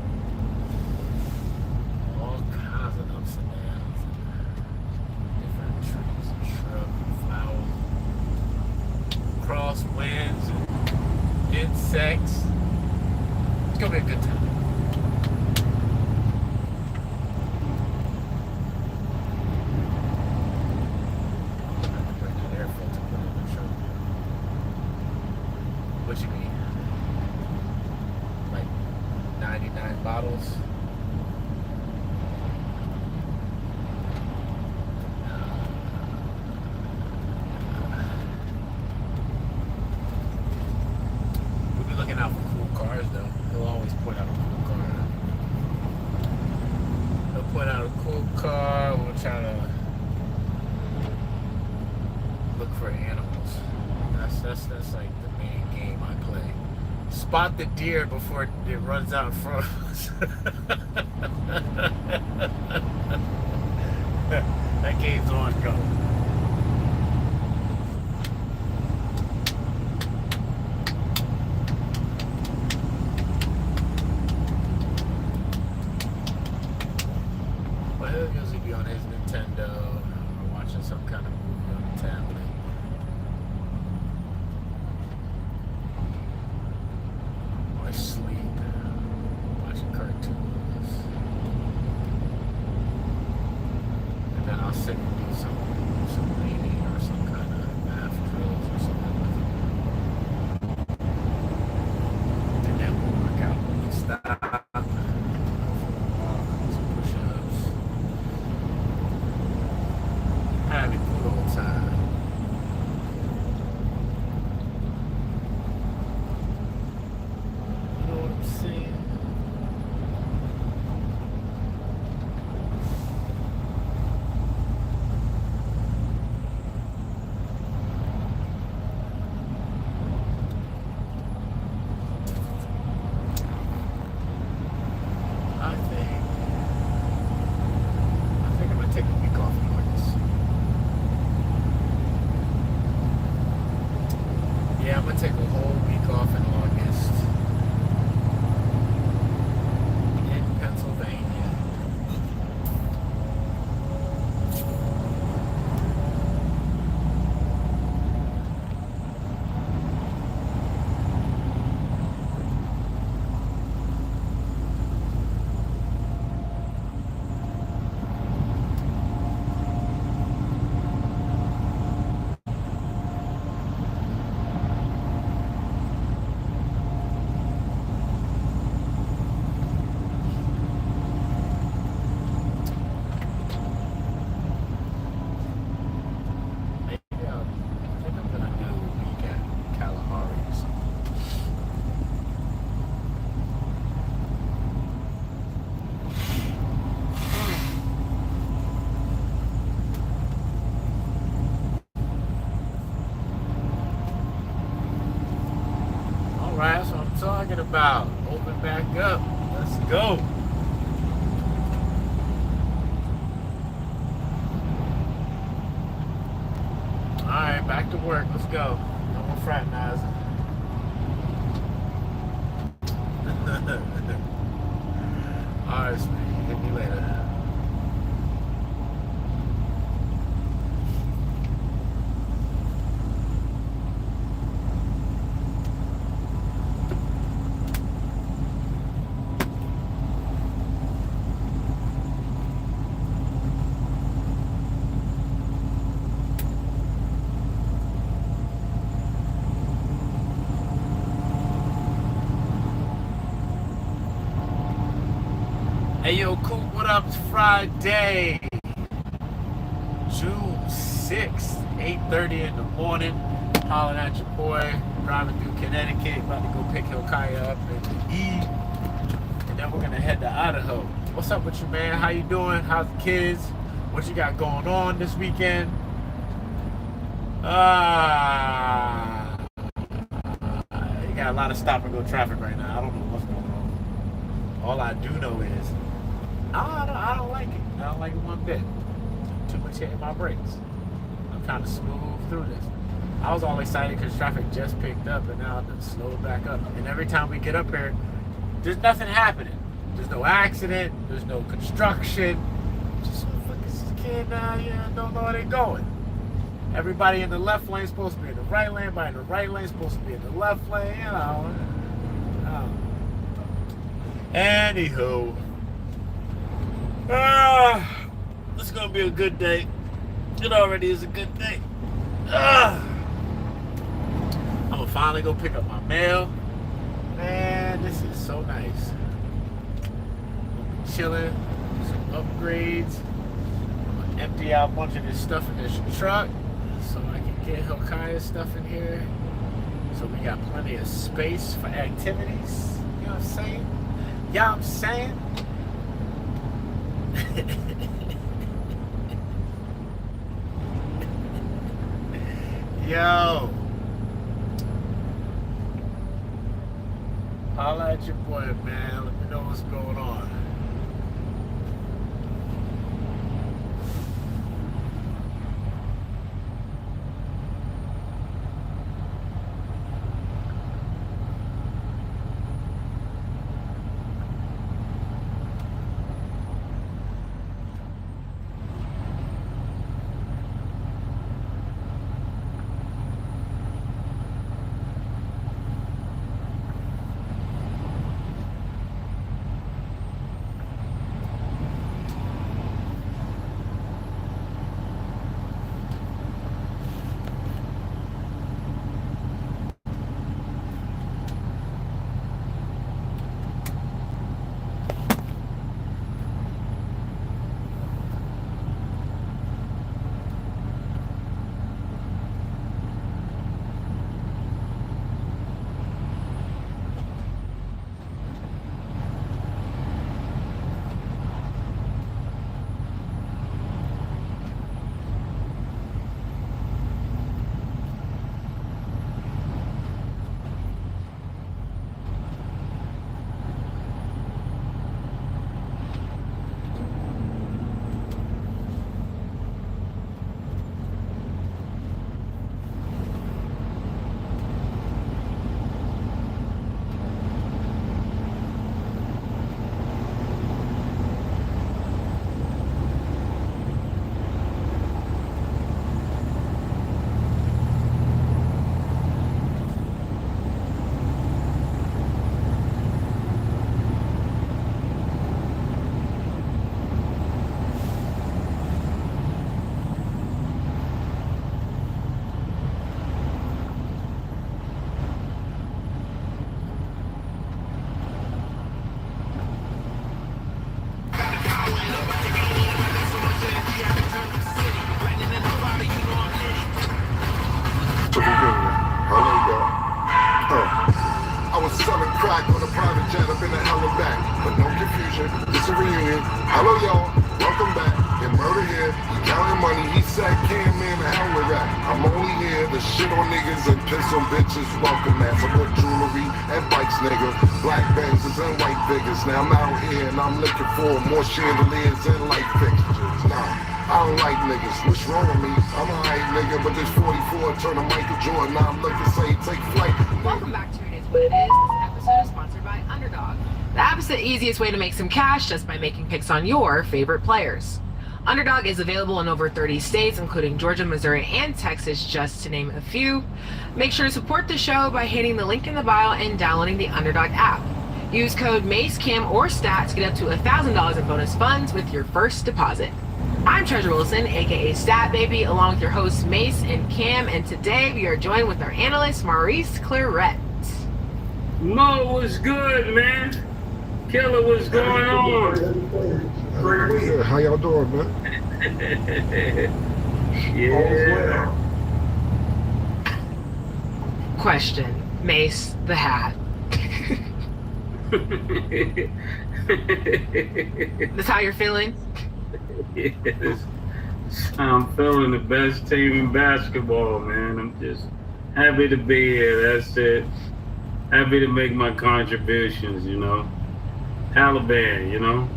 All kinds of ups and downs. Different trees and shrubs and flowers. Crosswinds and insects. It's gonna be a good time. What you mean? Like 99 bottles? We'll be looking out for cool cars though. He'll always point out a cool car. He'll point out a cool car. We'll try to look for animals. That's like the main game I play. Spot the deer before it runs out in front of us. That game's ongoing. Well, he'll usually be on his Nintendo or watching some kind of movie on the tablet. Or sleep, watching cartoons. And then I'll sit and do some reading or some kind of math drills or something with him. And then we'll work out when we stop. Some push-ups. Have a good old time. You know what I'm saying? I think I'm gonna take a week off in August. Yeah, I'm gonna take a whole week off in August in Pennsylvania. Maybe I think I'm gonna do a week at Kalahari or something. Alright, that's what I'm talking about. Open back up. Let's go. Alright, back to work. Let's go. No more fraternizing. Alright, sweetie. Hit me later. Hey yo, Coop, what up? It's Friday, June 6th, 8:30 in the morning. Hollering at your boy, driving through Connecticut, about to go pick Hilkiah up at the E. And then we're gonna head to Idaho. What's up with you, man? How you doing? How's the kids? What you got going on this weekend? You got a lot of stop and go traffic right now. I don't know what's going on. All I do know is I don't like it. I don't like it one bit. Too much hitting my brakes. I'm trying to smooth through this. I was all excited because traffic just picked up and now it's slowed back up. And every time we get up here, there's nothing happening. There's no accident. There's no construction. Just motherfuckers can't don't know where they're going. Everybody in the left lane is supposed to be in the right lane. Everybody in the right lane is supposed to be in the left lane. Anywho, this is gonna be a good day. It already is a good day. I'm gonna finally go pick up my mail. Man, this is so nice. Chilling, some upgrades. I'm gonna empty out a bunch of this stuff in this truck so I can get Hilkiah's stuff in here. So we got plenty of space for activities. You know what I'm saying? Yeah, I'm saying. Yo. Holla at your boy, man. Let me know what's going on. I was selling crack on a private jet up in the hell of back. But no confusion, it's a reunion. Hello y'all, welcome back. In murder here, he counting money, he said, "Cam man, the hell with that." I'm only here to shit on niggas and piss on bitches. Welcome man, I bought jewelry and bikes, nigga. Black Benzes and white figures. Now I'm out here and I'm looking for more chandeliers and light fixtures. Nah. I don't like niggas, what's wrong with me? I'm a hype nigga, but this 44 turn to Michael Jordan. Now I'm looking say take flight. Welcome back to It Is What It Is. This episode is sponsored by Underdog. The app is the easiest way to make some cash just by making picks on your favorite players. Underdog is available in over 30 states, including Georgia, Missouri, and Texas, just to name a few. Make sure to support the show by hitting the link in the bio and downloading the Underdog app. Use code MACE, CAM, or STAT to get up to $1,000 in bonus funds with your first deposit. I'm Treasure Wilson, aka Stat Baby, along with your hosts Mace and Cam, and today we are joined with our analyst Maurice Claret. Mo, what's good, man? Killer, what's going on? Yeah, how y'all doing, man? Yeah. Question, Mace the Hat. That's how you're feeling? Yes. I'm feeling the best team in basketball, man. I'm just happy to be here. That's it. Happy to make my contributions, you know. Taliban, you know.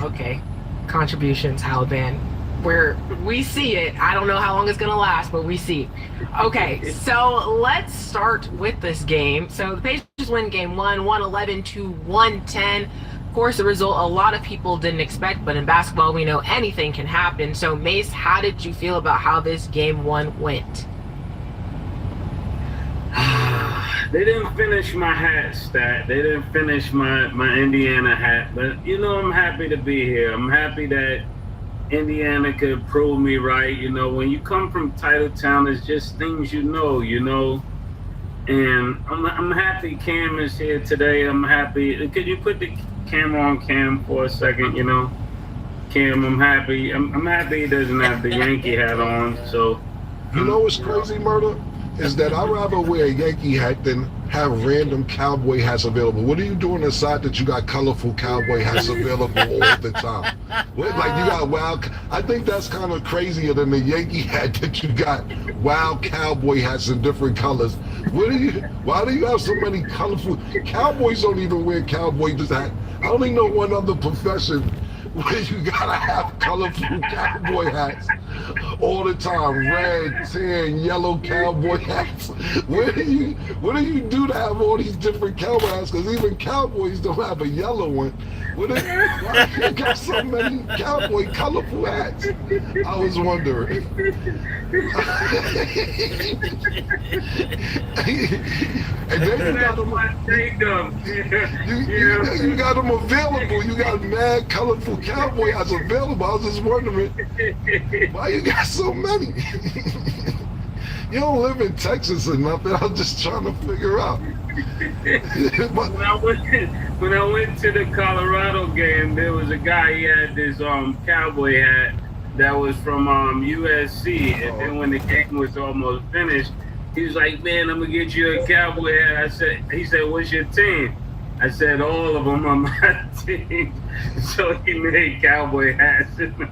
Okay, contributions, Taliban. Where we see it. I don't know how long it's gonna last, but we see. Okay, so let's start with this game. So the Pacers win game 111 to 110. Of course, the result a lot of people didn't expect, but in basketball we know anything can happen. So Mace, how did you feel about how this game 1 went? They didn't finish my hat stat. They didn't finish my Indiana hat. But, you know, I'm happy to be here. I'm happy that Indiana could prove me right. You know, when you come from Titletown, it's just things you know. And I'm happy Cam is here today. I'm happy. Could you put the camera on Cam for a second, you know? Cam, I'm happy. I'm happy he doesn't have the Yankee hat on. So, you know what's crazy, Murder? Is that I'd rather wear a Yankee hat than have random cowboy hats available. What are you doing aside that you got colorful cowboy hats available all the time? Like you got wild. I think that's kind of crazier than the Yankee hat that you got wild cowboy hats in different colors. Why do you have so many colorful? Cowboys don't even wear cowboy hats. I only know one other profession where you gotta have colorful cowboy hats all the time. Red, tan, yellow cowboy hats. What do you do to have all these different cowboy hats? Because even cowboys don't have a yellow one. Why you got so many cowboy colorful hats? I was wondering. And then you got you got them available. You got mad colorful cowboy hats available. I was just wondering why you got so many. You don't live in Texas or nothing. I'm just trying to figure out. when I went to the Colorado game, there was a guy. He had this cowboy hat that was from USC, and then when the game was almost finished, he was like, "Man, I'm gonna get you a cowboy hat." He said, "What's your team?" I said, "All of them are my team." So he made cowboy hats in the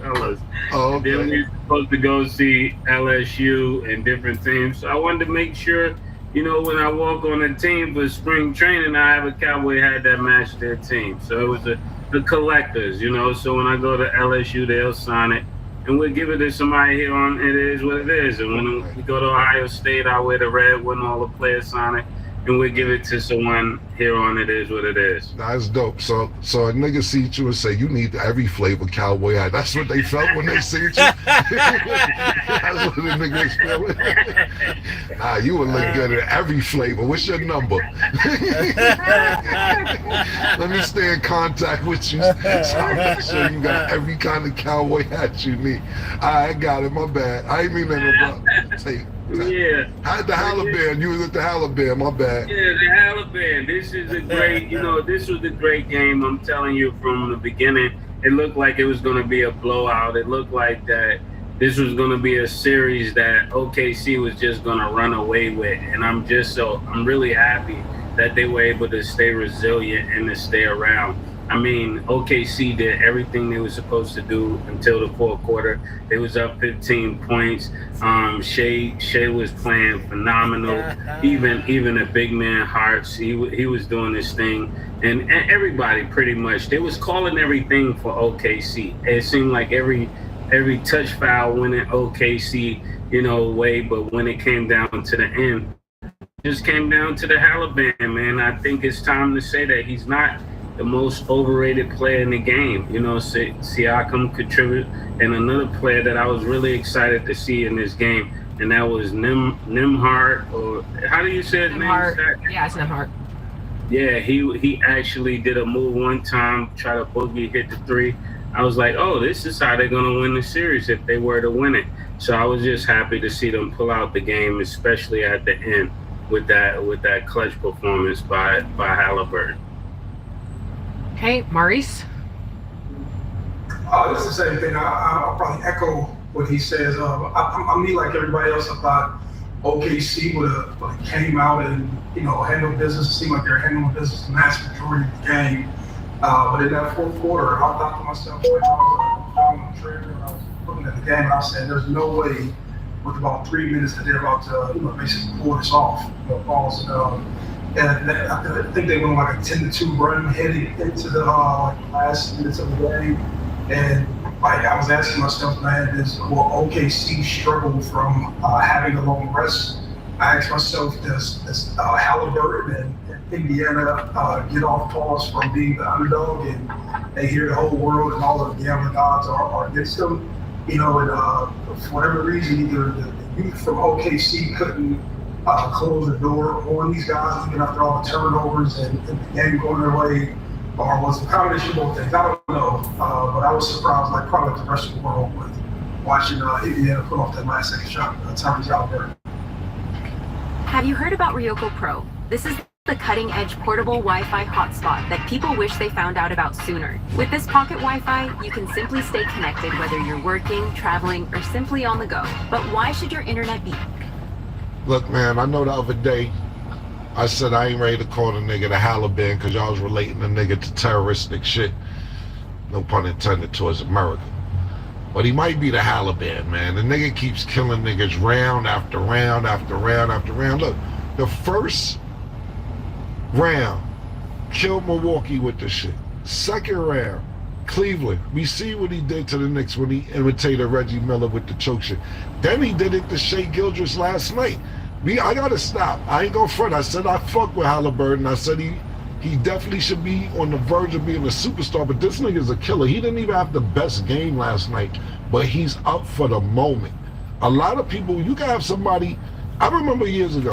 colors. Oh, okay. Then we were supposed to go see LSU and different teams. So I wanted to make sure, you know, when I walk on a team for spring training, I have a cowboy hat that matched their team. So it was the collectors, you know. So when I go to LSU, they'll sign it. And we'll give it to somebody here on It Is What It Is. And when we go to Ohio State, I wear the red when all the players sign it. And we'll give it to someone here on It Is What It Is. That's dope. So a nigga see you and say, you need every flavor cowboy hat. That's what they felt when they see you? That's what the niggas feeling? You would look good at every flavor. What's your number? Let me stay in contact with you so I'll make sure you got every kind of cowboy hat you need. I got it. My bad. I ain't mean that. Yeah. The Taliban. You was at the Taliban. My bad. Yeah, the Taliban. This is a great, you know, this was a great game. I'm telling you from the beginning, it looked like it was going to be a blowout. It looked like that this was going to be a series that OKC was just going to run away with. And I'm really happy that they were able to stay resilient and to stay around. I mean, OKC did everything they were supposed to do until the fourth quarter. They was up 15 points. Shea was playing phenomenal. Even a big man Harts, he was doing this thing, and everybody pretty much, they was calling everything for OKC. It seemed like every touch foul went in OKC, you know, way. But when it came down to the end, it just came down to the Taliban, man. I think it's time to say that he's not the most overrated player in the game. You know, Siakam contributed, and another player that I was really excited to see in this game, and that was Nembhard, or how do you say his name? Yeah, it's Nembhard. Yeah, he actually did a move one time, try to boogie, hit the three. I was like, oh, this is how they're gonna win the series if they were to win it. So I was just happy to see them pull out the game, especially at the end with that clutch performance by Halliburton. Hey, Maurice? It's the same thing. I'll probably echo what he says. I mean, like everybody else, I thought OKC would have came out and, you know, handled business. It seemed like they're handling business the vast majority of the game. But in that fourth quarter, I thought to myself, following the trailer and I was looking at the game and I was saying, there's no way with about 3 minutes that they're about to, basically pull this off. Balls and I think they went like a 10-2 run heading into the last minutes of the game. And I was asking myself, man, will OKC struggle from having a long rest? I asked myself, does Halliburton and Indiana get off pause from being the underdog and they hear the whole world and all of the gambling odds are against them? And for whatever reason, either the youth from OKC couldn't close the door on these guys, even after all the turnovers and the game going their way, or was a combination of both things. I don't know, but I was surprised, like probably like the rest of the world, with watching Indiana put off that last second shot. Tyrese Halliburton. Have you heard about Ryoko Pro? This is the cutting-edge portable Wi-Fi hotspot that people wish they found out about sooner. With this pocket Wi-Fi, you can simply stay connected whether you're working, traveling, or simply on the go. But why should your internet be? Look, man, I know the other day I said I ain't ready to call the nigga the Halliburton because y'all was relating the nigga to terroristic shit. No pun intended towards America. But he might be the Halliburton, man. The nigga keeps killing niggas round after round after round after round. Look, the first round, killed Milwaukee with the shit. Second round, Cleveland. We see what he did to the Knicks when he imitated Reggie Miller with the choke shit. Then he did it to Shea Gilgeous last night. I gotta stop. I ain't gonna front. I said I fuck with Halliburton. I said he definitely should be on the verge of being a superstar, but this nigga's a killer. He didn't even have the best game last night, but he's up for the moment. A lot of people, you can have somebody, I remember years ago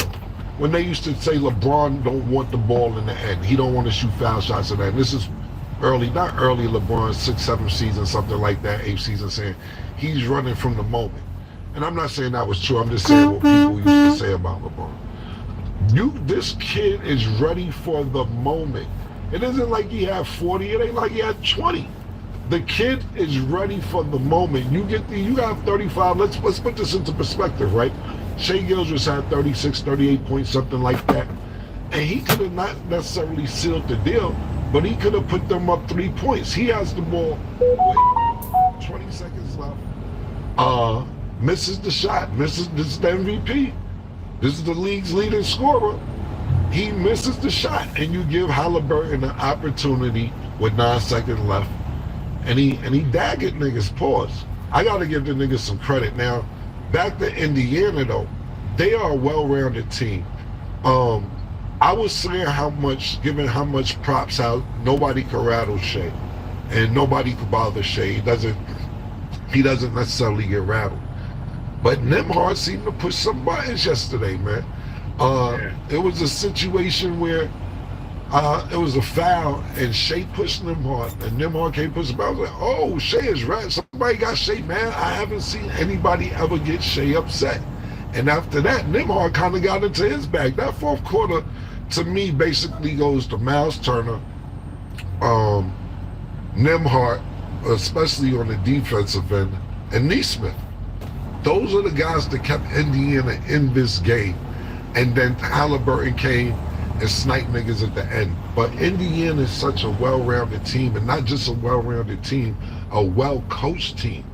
when they used to say LeBron don't want the ball in the end. He don't want to shoot foul shots in the end. This is not early LeBron, 6th, 7th season, something like that, 8th season, saying he's running from the moment. And I'm not saying that was true, I'm just saying what people used to say about LeBron. This kid is ready for the moment. It isn't like he had 40, it ain't like he had 20. The kid is ready for the moment. You got 35, let's put this into perspective, right? Shea Gilgeous had 36, 38 points, something like that. And he could have not necessarily sealed the deal, but he could have put them up 3 points. He has the ball, 20 seconds left. Misses the shot, this is the MVP. This is the league's leading scorer. He misses the shot, and you give Halliburton an opportunity with 9 seconds left, and he dagged niggas. Pause. I gotta give the niggas some credit. Now, back to Indiana though, they are a well-rounded team. I was saying given how much props out, nobody could rattle Shea, and nobody could bother Shea. He doesn't necessarily get rattled. But Nembhard seemed to push some buttons yesterday, man. It was a situation where it was a foul, and Shea pushed Nembhard, and Nembhard came push him. I was like, oh, Shea is right. Somebody got Shea, man. I haven't seen anybody ever get Shea upset. And after that, Nembhard kind of got into his bag. That fourth quarter, to me, basically goes to Miles Turner, Nembhard, especially on the defensive end, and Neesmith. Those are the guys that kept Indiana in this game. And then Halliburton came and sniped niggas at the end. But Indiana is such a well-rounded team, and not just a well-rounded team, a well-coached team.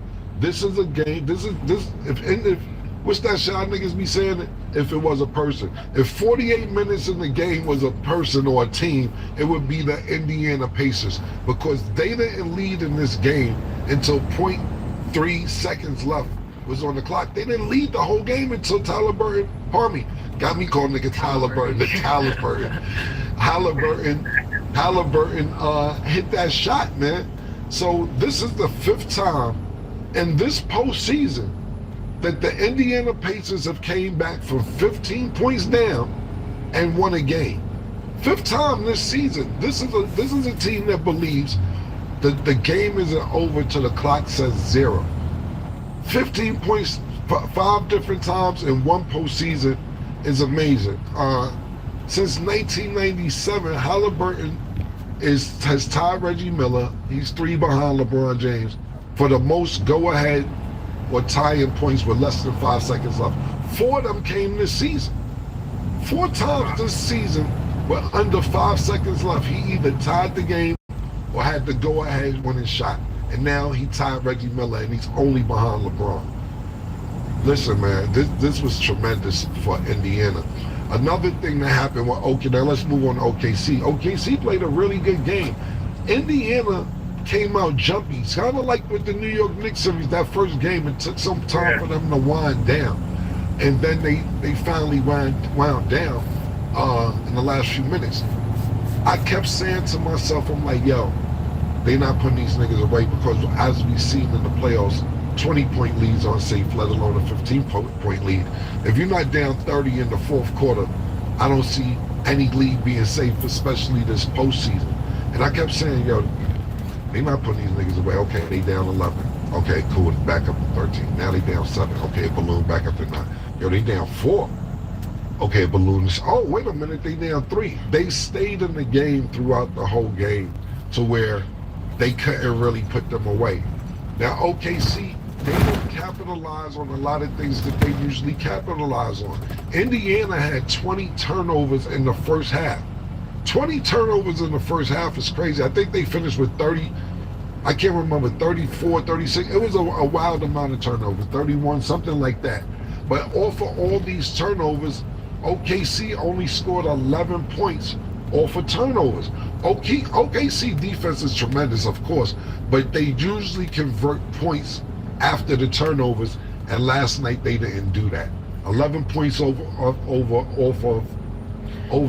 This is a game, if what's that shot niggas be saying? If it was a person. If 48 minutes in the game was a person or a team, it would be the Indiana Pacers, because they didn't lead in this game until 0.3 seconds left was on the clock. They didn't lead the whole game until Halliburton, pardon me, got me calling nigga Halliburton, Halliburton hit that shot, man. So this is the 5th time in this postseason that the Indiana Pacers have came back from 15 points down and won a game. 5th time this season. This is a team that believes that the game isn't over till the clock says 0. 15 points 5 different times in one postseason is amazing. Since 1997, Halliburton has tied Reggie Miller. He's 3 behind LeBron James for the most go-ahead or tie-in points with less than 5 seconds left. 4 of them came this season. 4 times this season with under 5 seconds left, he either tied the game or had the go-ahead winning shot. and now he tied Reggie Miller, and he's only behind LeBron. Listen, man, this was tremendous for Indiana. Another thing that happened with OK, now let's move on to OKC. OKC played a really good game. Indiana came out jumpy. It's kind of like with the New York Knicks series, that first game, it took some time for them to wind down. And then they finally wound down in the last few minutes. I kept saying to myself, I'm like, yo, they not putting these niggas away, because as we've seen in the playoffs, 20-point leads aren't safe, let alone a 15-point lead. If you're not down 30 in the fourth quarter, I don't see any lead being safe, especially this postseason. And I kept saying, yo, they not putting these niggas away. Okay, they down 11. Okay, cool, back up to 13. Now they down 7. Okay, balloon back up to 9. Yo, they down 4. Okay, balloons. Oh, wait a minute, they down 3. They stayed in the game throughout the whole game to where they couldn't really put them away. Now, OKC, they don't capitalize on a lot of things that they usually capitalize on. Indiana had 20 turnovers in the first half. 20 turnovers in the first half is crazy. I think they finished with 30, I can't remember, 34, 36. It was a wild amount of turnovers, 31, something like that. But off of all these turnovers, OKC only scored 11 points off of turnovers. OKC defense is tremendous, of course, but they usually convert points after the turnovers, and last night they didn't do that. 11 points over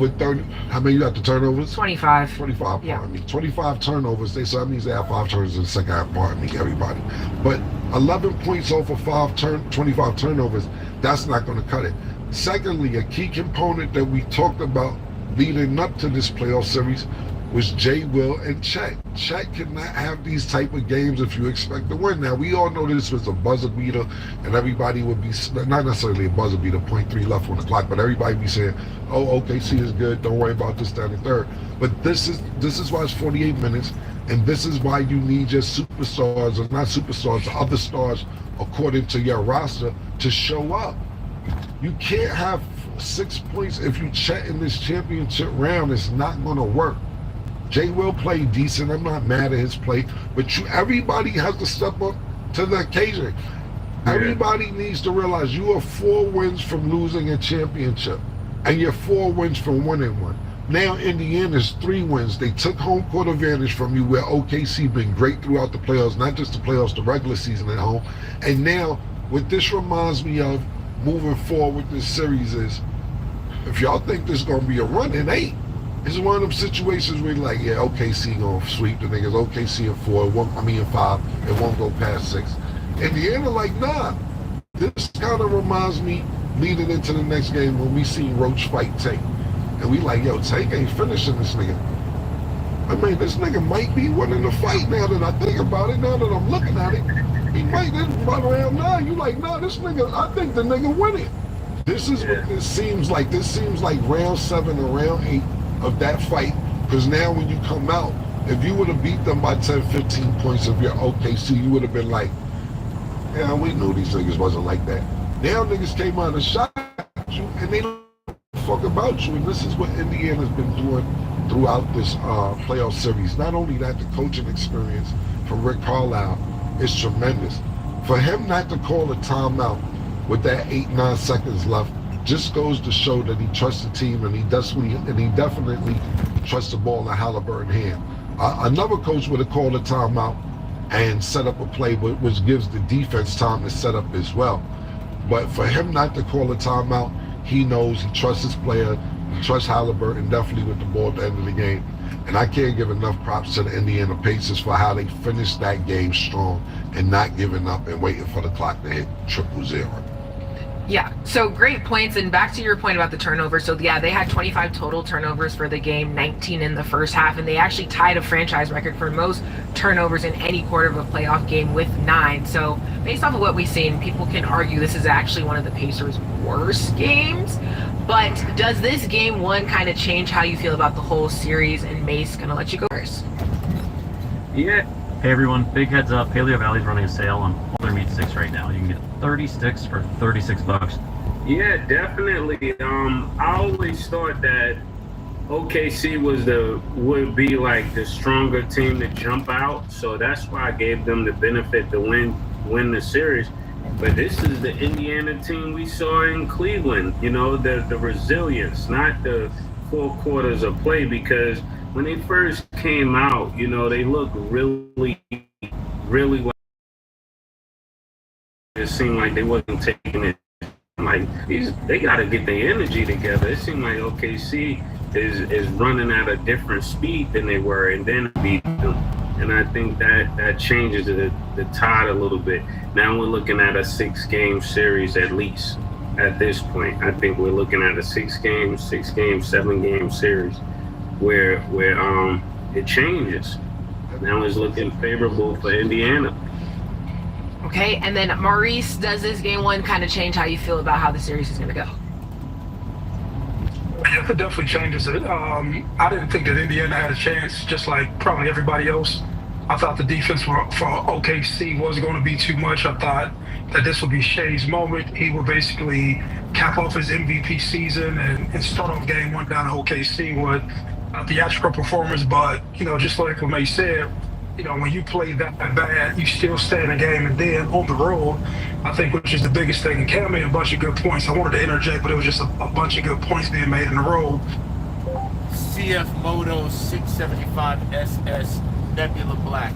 30. How many you got the turnovers? 25. 25, yeah. Pardon me. 25 turnovers. So that means they have 5 turnovers in the second half, pardon me, everybody. But 11 points over 25 turnovers, that's not going to cut it. Secondly, a key component that we talked about leading up to this playoff series was Jay Will and Chet. Chet cannot have these type of games if you expect to win. Now, we all know this was a buzzer beater, and everybody would be, not necessarily a buzzer beater, 0.3 left on the clock, but everybody be saying, oh, OKC is good, don't worry about this, that, and third. But this is why it's 48 minutes, and this is why you need your superstars, or not superstars, other stars, according to your roster, to show up. You can't have 6 points if you Chet in this championship round. It's not going to work. Jay Will played decent. I'm not mad at his play, but everybody has to step up to the occasion. Yeah. Everybody needs to realize you are 4 wins from losing a championship, and you're 4 wins from winning one. Now Indiana's 3 wins. They took home court advantage from you, where OKC been great throughout the playoffs, not just the playoffs, the regular season at home. And now what this reminds me of moving forward with this series is, if y'all think this is going to be a run, it ain't. It's one of them situations where you're like, yeah, OKC going to sweep the niggas. OKC in 5. It won't go past 6. Indiana like, nah. This kind of reminds me leading into the next game when we see Roach fight Tank. And we like, yo, Tank ain't finishing this nigga. I mean, this nigga might be winning the fight now that I think about it, now that I'm looking at it. He might then run around now. You like, nah, this nigga, I think the nigga winning. This is what this seems like. This seems like round 7 or round 8 of that fight, because now when you come out, if you would have beat them by 10, 15 points of your OKC, you would have been like, yeah, we knew these niggas wasn't like that. Now niggas came out and shot you, and they don't fuck about you, and this is what Indiana's been doing throughout this playoff series. Not only that, the coaching experience from Rick Carlisle is tremendous. For him not to call a timeout with that 8-9 seconds left just goes to show that he trusts the team, and he definitely trusts the ball in Halliburton's hand. Another coach would have called a timeout and set up a play, which gives the defense time to set up as well. But for him not to call a timeout, he knows he trusts his player, he trusts Halliburton definitely with the ball at the end of the game. And I can't give enough props to the Indiana Pacers for how they finished that game strong and not giving up and waiting for the clock to hit 000. Yeah, so great points. And back to your point about the turnovers. So yeah, they had 25 total turnovers for the game, 19 in the first half, and they actually tied a franchise record for most turnovers in any quarter of a playoff game with 9. So based off of what we've seen, people can argue this is actually one of the Pacers' worst games. But does this game 1 kind of change how you feel about the whole series? And Mace, gonna let you go first. Yeah. Hey everyone, big heads up, Paleo Valley's running a sale on all their meat sticks right now. You can get 30 sticks for $36. Yeah, definitely. I always thought that OKC would be like the stronger team to jump out, so that's why I gave them the benefit to win the series. But this is the Indiana team we saw in Cleveland. You know, the resilience, not the 4 quarters of play, because when they first came out, you know, they looked really like it seemed like they wasn't taking it. Like they got to get their energy together. It seemed like OKC is running at a different speed than they were, and then beat them. And I think that changes the tide a little bit. Now we're looking at a 6-game series at least. At this point, I think we're looking at a 6-game, 7-game series where it changes. Now it's looking favorable for Indiana. Okay, and then Maurice, does this game 1 kind of change how you feel about how the series is going to go? Yeah, it definitely changes it. I didn't think that Indiana had a chance, just like probably everybody else. I thought the defense for OKC wasn't going to be too much. I thought that this would be Shea's moment. He would basically cap off his MVP season and start off game 1 down at OKC with a theatrical performance. But, you know, just like May said, you know, when you play that bad, you still stay in the game. And then on the road, I think, which is the biggest thing, and Cam made a bunch of good points. I wanted to interject, but it was just a bunch of good points being made in the road. CF Moto 675 SS Nebula Black.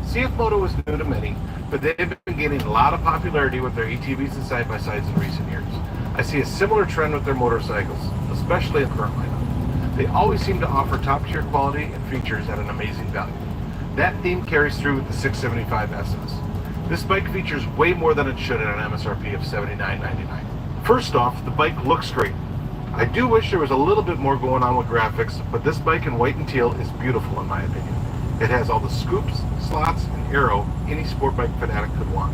CF Moto is new to many, but they've been gaining a lot of popularity with their ATVs and side-by-sides in recent years. I see a similar trend with their motorcycles, especially in the current lineup. They always seem to offer top-tier quality and features at an amazing value. That theme carries through with the 675 SS. This bike features way more than it should at an MSRP of $79.99. First off, the bike looks great. I do wish there was a little bit more going on with graphics, but this bike in white and teal is beautiful in my opinion. It has all the scoops, slots, and aero any sport bike fanatic could want.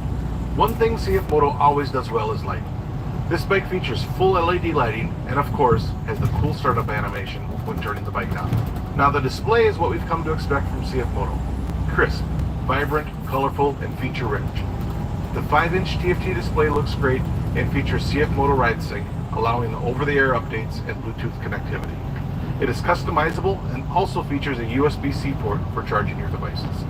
One thing CF Moto always does well is lighting. This bike features full LED lighting and of course has the cool startup animation when turning the bike on. Now the display is what we've come to expect from CF Moto. Crisp, vibrant, colorful, and feature rich. The 5-inch TFT display looks great and features CF Moto Ride Sync, allowing over-the-air updates and Bluetooth connectivity. It is customizable and also features a USB-C port for charging your devices.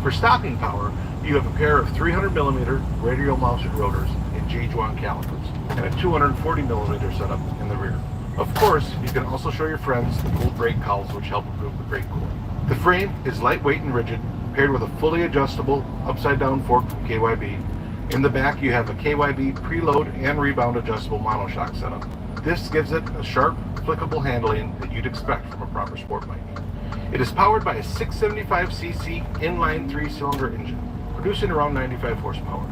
For stopping power, you have a pair of 300mm radial mounted rotors in J-Juan calipers and a 240mm setup in the rear. Of course, you can also show your friends the cool brake cowls which help improve the brake cooling. The frame is lightweight and rigid, paired with a fully adjustable upside-down fork from KYB. In the back, you have a KYB preload and rebound adjustable monoshock setup. This gives it a sharp, applicable handling that you'd expect from a proper sport bike. It is powered by a 675cc inline 3-cylinder engine, producing around 95 horsepower.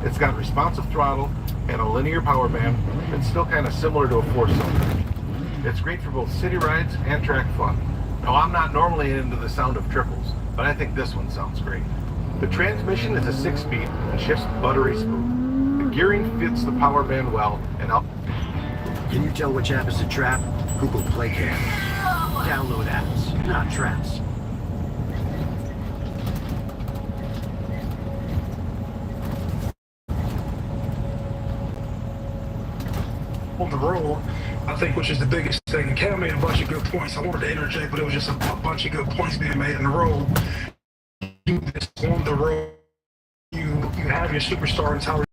It's got responsive throttle and a linear power band that's still kind of similar to a 4-cylinder engine. It's great for both city rides and track fun. Now, I'm not normally into the sound of triples, but I think this one sounds great. The transmission is a 6-speed and shifts buttery smooth. The gearing fits the power band well and up. Can you tell which app is a trap? Google Play can. Download apps, not traps. On the road, I think, which is the biggest thing, and Cam made a bunch of good points. I wanted to interject, but it was just a bunch of good points being made in the road. Do this on the road. You have your superstar in Tyler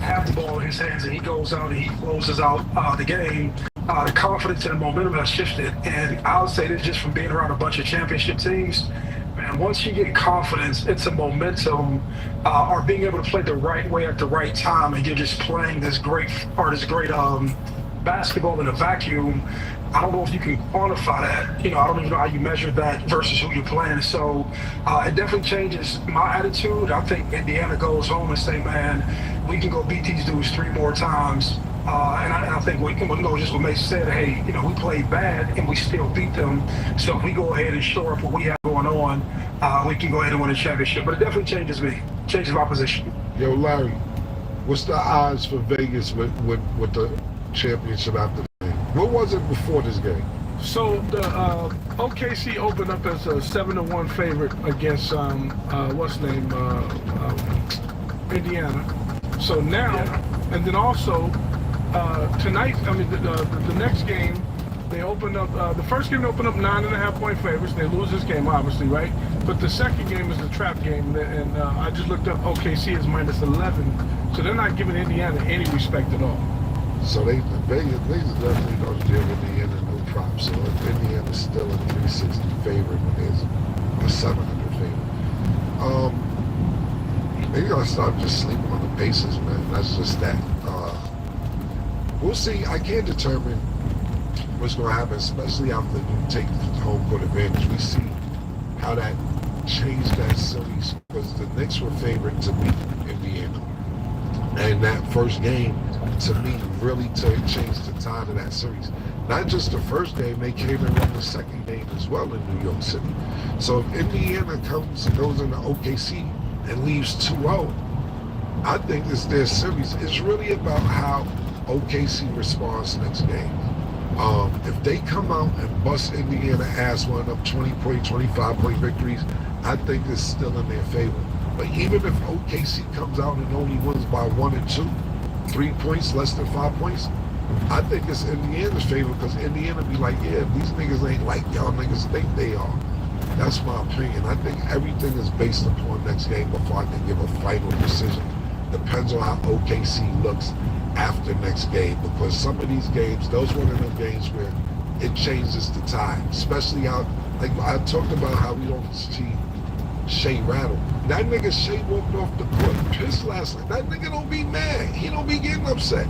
have the ball in his hands and he goes out and he closes out the game. The confidence and the momentum has shifted, and I would say this just from being around a bunch of championship teams. Man, once you get confidence, it's a momentum, or being able to play the right way at the right time, and you're just playing this great basketball in a vacuum. I don't know if you can quantify that. You know, I don't even know how you measure that versus who you're playing. So it definitely changes my attitude. I think Indiana goes home and say, man, we can go beat these dudes 3 more times. And I think we can, just what May said, hey, you know, we played bad and we still beat them. So if we go ahead and shore up what we have going on, we can go ahead and win a championship. But it definitely changes me, changes my position. Yo, Larry, what's the odds for Vegas with the championship after the game? What was it before this game? So the OKC opened up as a 7-1 favorite against what's the name, Indiana. So now, and then also tonight, I mean the next game, they opened up the first game. They opened up 9.5-point favorites. They lose this game, obviously, right? But the second game is the trap game, and I just looked up OKC is -11, so they're not giving Indiana any respect at all. So Vegas definitely don't give Indiana no props. So if Indiana's still a 360 favorite when there's a 700 favorite, they gotta stop just sleeping on the bases, man. That's just that. We'll see. I can't determine what's going to happen, especially after you take the home court advantage. We see how that changed that series because the Knicks were favored to beat Indiana. And that first game, to me, really changed the tide of that series. Not just the first game, they came and won the second game as well in New York City. So if Indiana goes into OKC and leaves 2-0, I think it's their series. It's really about how OKC responds next game. If they come out and bust Indiana ass, one up 20-point, 25-point victories, I think it's still in their favor. But even if OKC comes out and only wins by 1 and 2, 3 points, less than 5 points, I think it's Indiana's favor because Indiana be like, yeah, these niggas ain't like y'all niggas think they are. That's my opinion. I think everything is based upon next game before I can give a final decision. Depends on how OKC looks after next game, because some of these games, those one of them games where it changes the tide, especially how, like I talked about how we don't see Shea rattle. That nigga Shea walked off the court pissed last night. That nigga don't be mad. He don't be getting upset.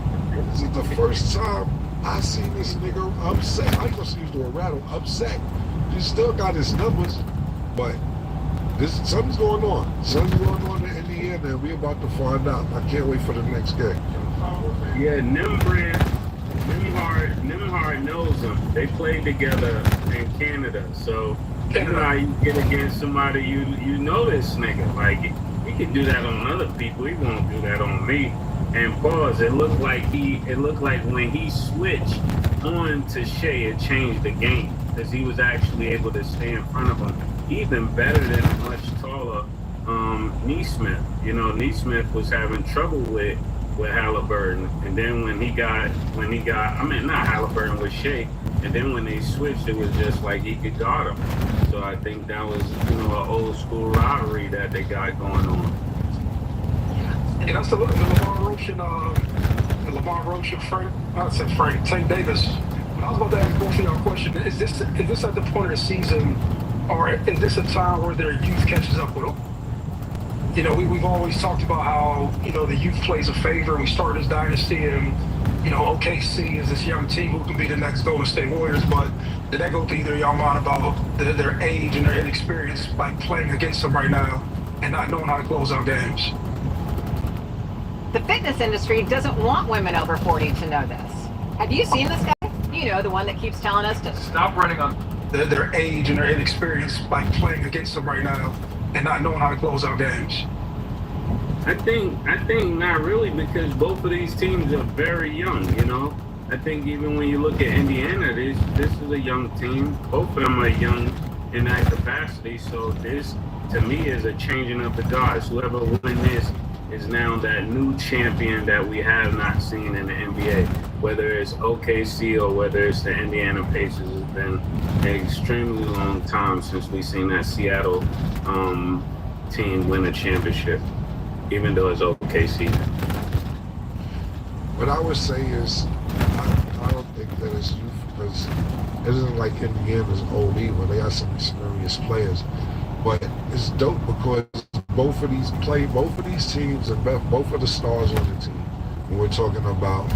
This is the first time I seen this nigga upset. I ain't gonna use the word rattle, upset. He still got his numbers, but something's going on. Something's going on in Indiana, and we about to find out. I can't wait for the next game. Yeah, Nimhard knows them. They played together in Canada, so you know how you get against somebody you know this nigga. Like he can do that on other people. He won't do that on me. And pause. It looked like when he switched on to Shea, it changed the game because he was actually able to stay in front of him, even better than a much taller Neesmith. You know, Neesmith was having trouble with Halliburton, and then when he got, I mean, not Halliburton, with Shea, and then when they switched, it was just like he could guard him. So I think that was, you know, an old school rivalry that they got going on. And that's the Lamar Roach and Tank Davis. But I was about to ask both of y'all a question. Is this at the point of the season, or is this a time where their youth catches up with them? You know, we've always talked about how, you know, the youth plays a favor. We started this dynasty, and, you know, OKC is this young team who can be the next Golden State Warriors. But did that go through either of y'all mind about their age and their inexperience, like playing against them right now and not knowing how to close out games? The fitness industry doesn't want women over 40 to know this. Have you seen this guy? You know, the one that keeps telling us to stop running on their age and their inexperience, like playing against them right now and not knowing how to close out games. I think not really, because both of these teams are very young, you know. I think even when you look at Indiana, this is a young team. Both of them are young in that capacity. So this, to me, is a changing of the guards. Whoever wins this is now that new champion that we have not seen in the NBA. Whether it's OKC or whether it's the Indiana Pacers, it's been an extremely long time since we've seen that Seattle team win a championship, even though it's OKC. What I would say is, I don't think that it's youth, because it isn't like Indiana's old either. They got some experienced players. But it's dope because both of these teams and both of the stars on the team, when we're talking about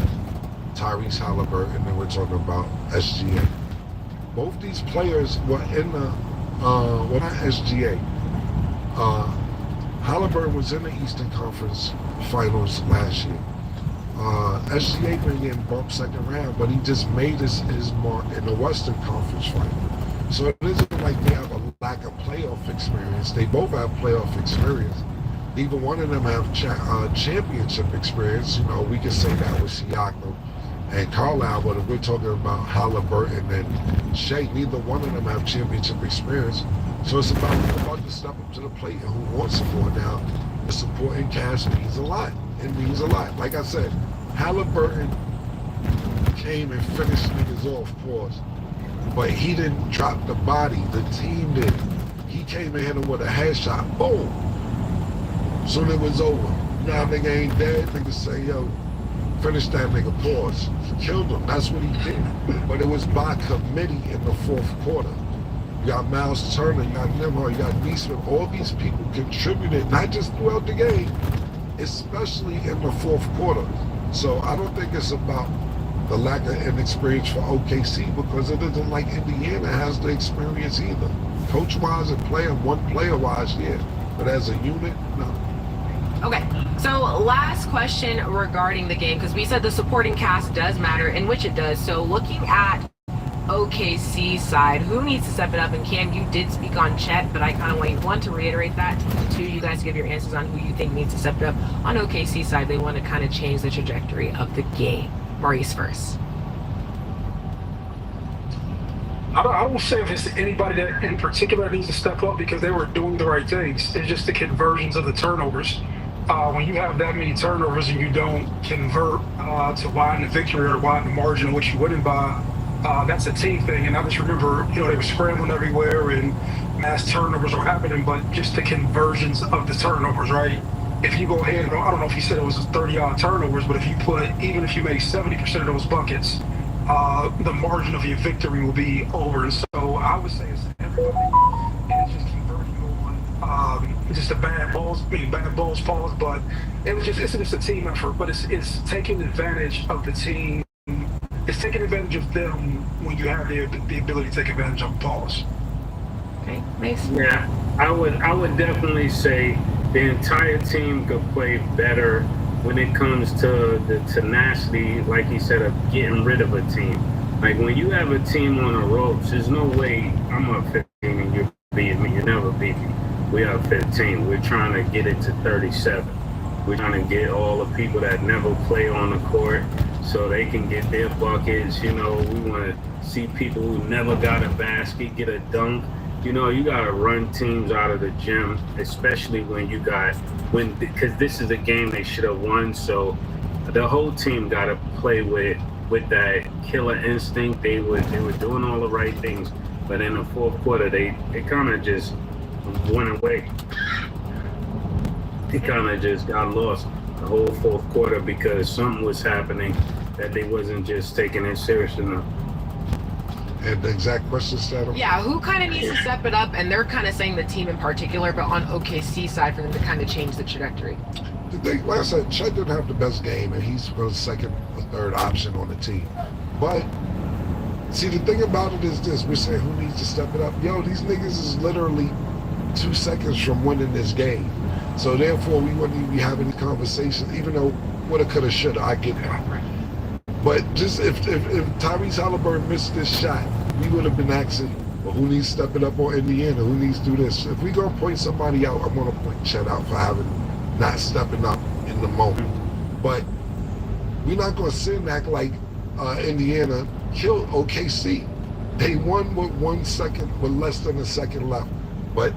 Tyrese Halliburton, and we're talking about SGA. Both these players were in the, well, not SGA. Halliburton was in the Eastern Conference Finals last year. SGA been getting bumped second round, but he just made his mark in the Western Conference Final. So it isn't like they have a lack of playoff experience. They both have playoff experience. Neither one of them have championship experience. You know, we can say that with Siakam and Carlisle, but if we're talking about Halliburton and Shea, neither one of them have championship experience. So it's about who's about to step up to the plate and who wants it more. Now, the supporting cast means a lot. It means a lot. Like I said, Halliburton came and finished niggas off, pause. But he didn't drop the body. The team did. He came and hit him with a headshot. Boom. So it was over. Now nigga ain't dead. Nigga say, yo, finish that nigga, pause. He killed him. That's what he did. But it was by committee in the fourth quarter. You got Miles Turner, you got Nimhard, you got Neesmith. All these people contributed, not just throughout the game, especially in the fourth quarter. So I don't think it's about the lack of inexperience for OKC, because it isn't like Indiana has the experience either. Coach-wise and player-wise, yeah. But as a unit, no. Okay, so last question regarding the game, because we said the supporting cast does matter, in which it does. So looking at OKC side, who needs to step it up? And Cam, you did speak on Chet, but I kind of want you, one, to reiterate that, two, you guys give your answers on who you think needs to step it up. On OKC side, they want to kind of change the trajectory of the game. Maurice first. I don't say if it's anybody that in particular needs to step up, because they were doing the right things. It's just the conversions of the turnovers. When you have that many turnovers and you don't convert to widen the victory or widen the margin of what you winning by, that's a team thing. And I just remember, you know, they were scrambling everywhere and mass turnovers were happening, but just the conversions of the turnovers, right? If you go ahead, I don't know if you said it was 30-odd turnovers, but if you even if you make 70% of those buckets, the margin of your victory will be over. And so I would say it's everybody, and it's just converting on just the bad balls, pause, but it's just a team effort. But it's taking advantage of the team. It's taking advantage of them when you have the ability to take advantage of pause. Okay, Mason. Yeah, I would definitely say the entire team could play better when it comes to the tenacity, like he said, of getting rid of a team. Like when you have a team on the ropes, there's no way I'm up 15 and you're beating me. You never beat me. We are 15. We're trying to get it to 37. We're trying to get all the people that never play on the court so they can get their buckets. You know, we want to see people who never got a basket get a dunk. You know, you got to run teams out of the gym, especially because this is a game they should have won. So the whole team got to play with that killer instinct. They were doing all the right things, but in the fourth quarter, they kind of just went away. They kind of just got lost the whole fourth quarter because something was happening that they wasn't just taking it serious enough. And the exact question, Saddam? Yeah, who kind of needs to step it up? And they're kind of saying the team in particular, but on OKC side for them to kind of change the trajectory. The thing, like I said, Chet didn't have the best game, and he's the second or third option on the team. But, see, the thing about it is this. We're saying who needs to step it up. Yo, these niggas is literally 2 seconds from winning this game. So, therefore, we wouldn't even be having the conversation, even though woulda, coulda, shoulda, I get that. But just if Tyrese Halliburton missed this shot, we would have been asking, well, who needs to step it up on Indiana? Who needs to do this? If we gonna point somebody out, I'm gonna point Chet out for not stepping up in the moment. But we're not gonna sit and act like Indiana killed OKC. They won with less than a second left. But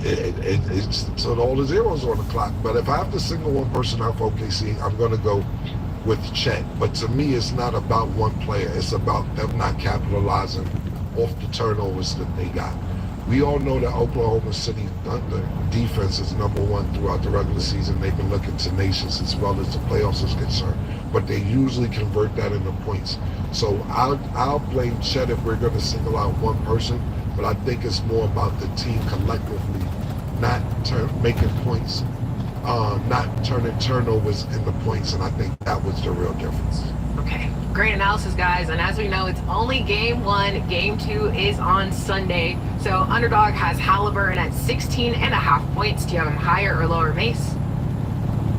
it's so all the zeros on the clock. But if I have to single one person out for OKC, I'm gonna go with Chet. But to me, it's not about one player. It's about them not capitalizing off the turnovers that they got. We all know that Oklahoma City Thunder defense is #1 throughout the regular season. They've been looking tenacious as well as the playoffs is concerned. But they usually convert that into points. So I'll blame Chet if we're going to single out one person. But I think it's more about the team collectively not making points not turning turnovers into points, and I think that was the real difference. Okay, great analysis, guys. And as we know, it's only game 1. Game 2 is on Sunday. So Underdog has Halliburton at 16.5 points. Do you have him higher or lower, Mace?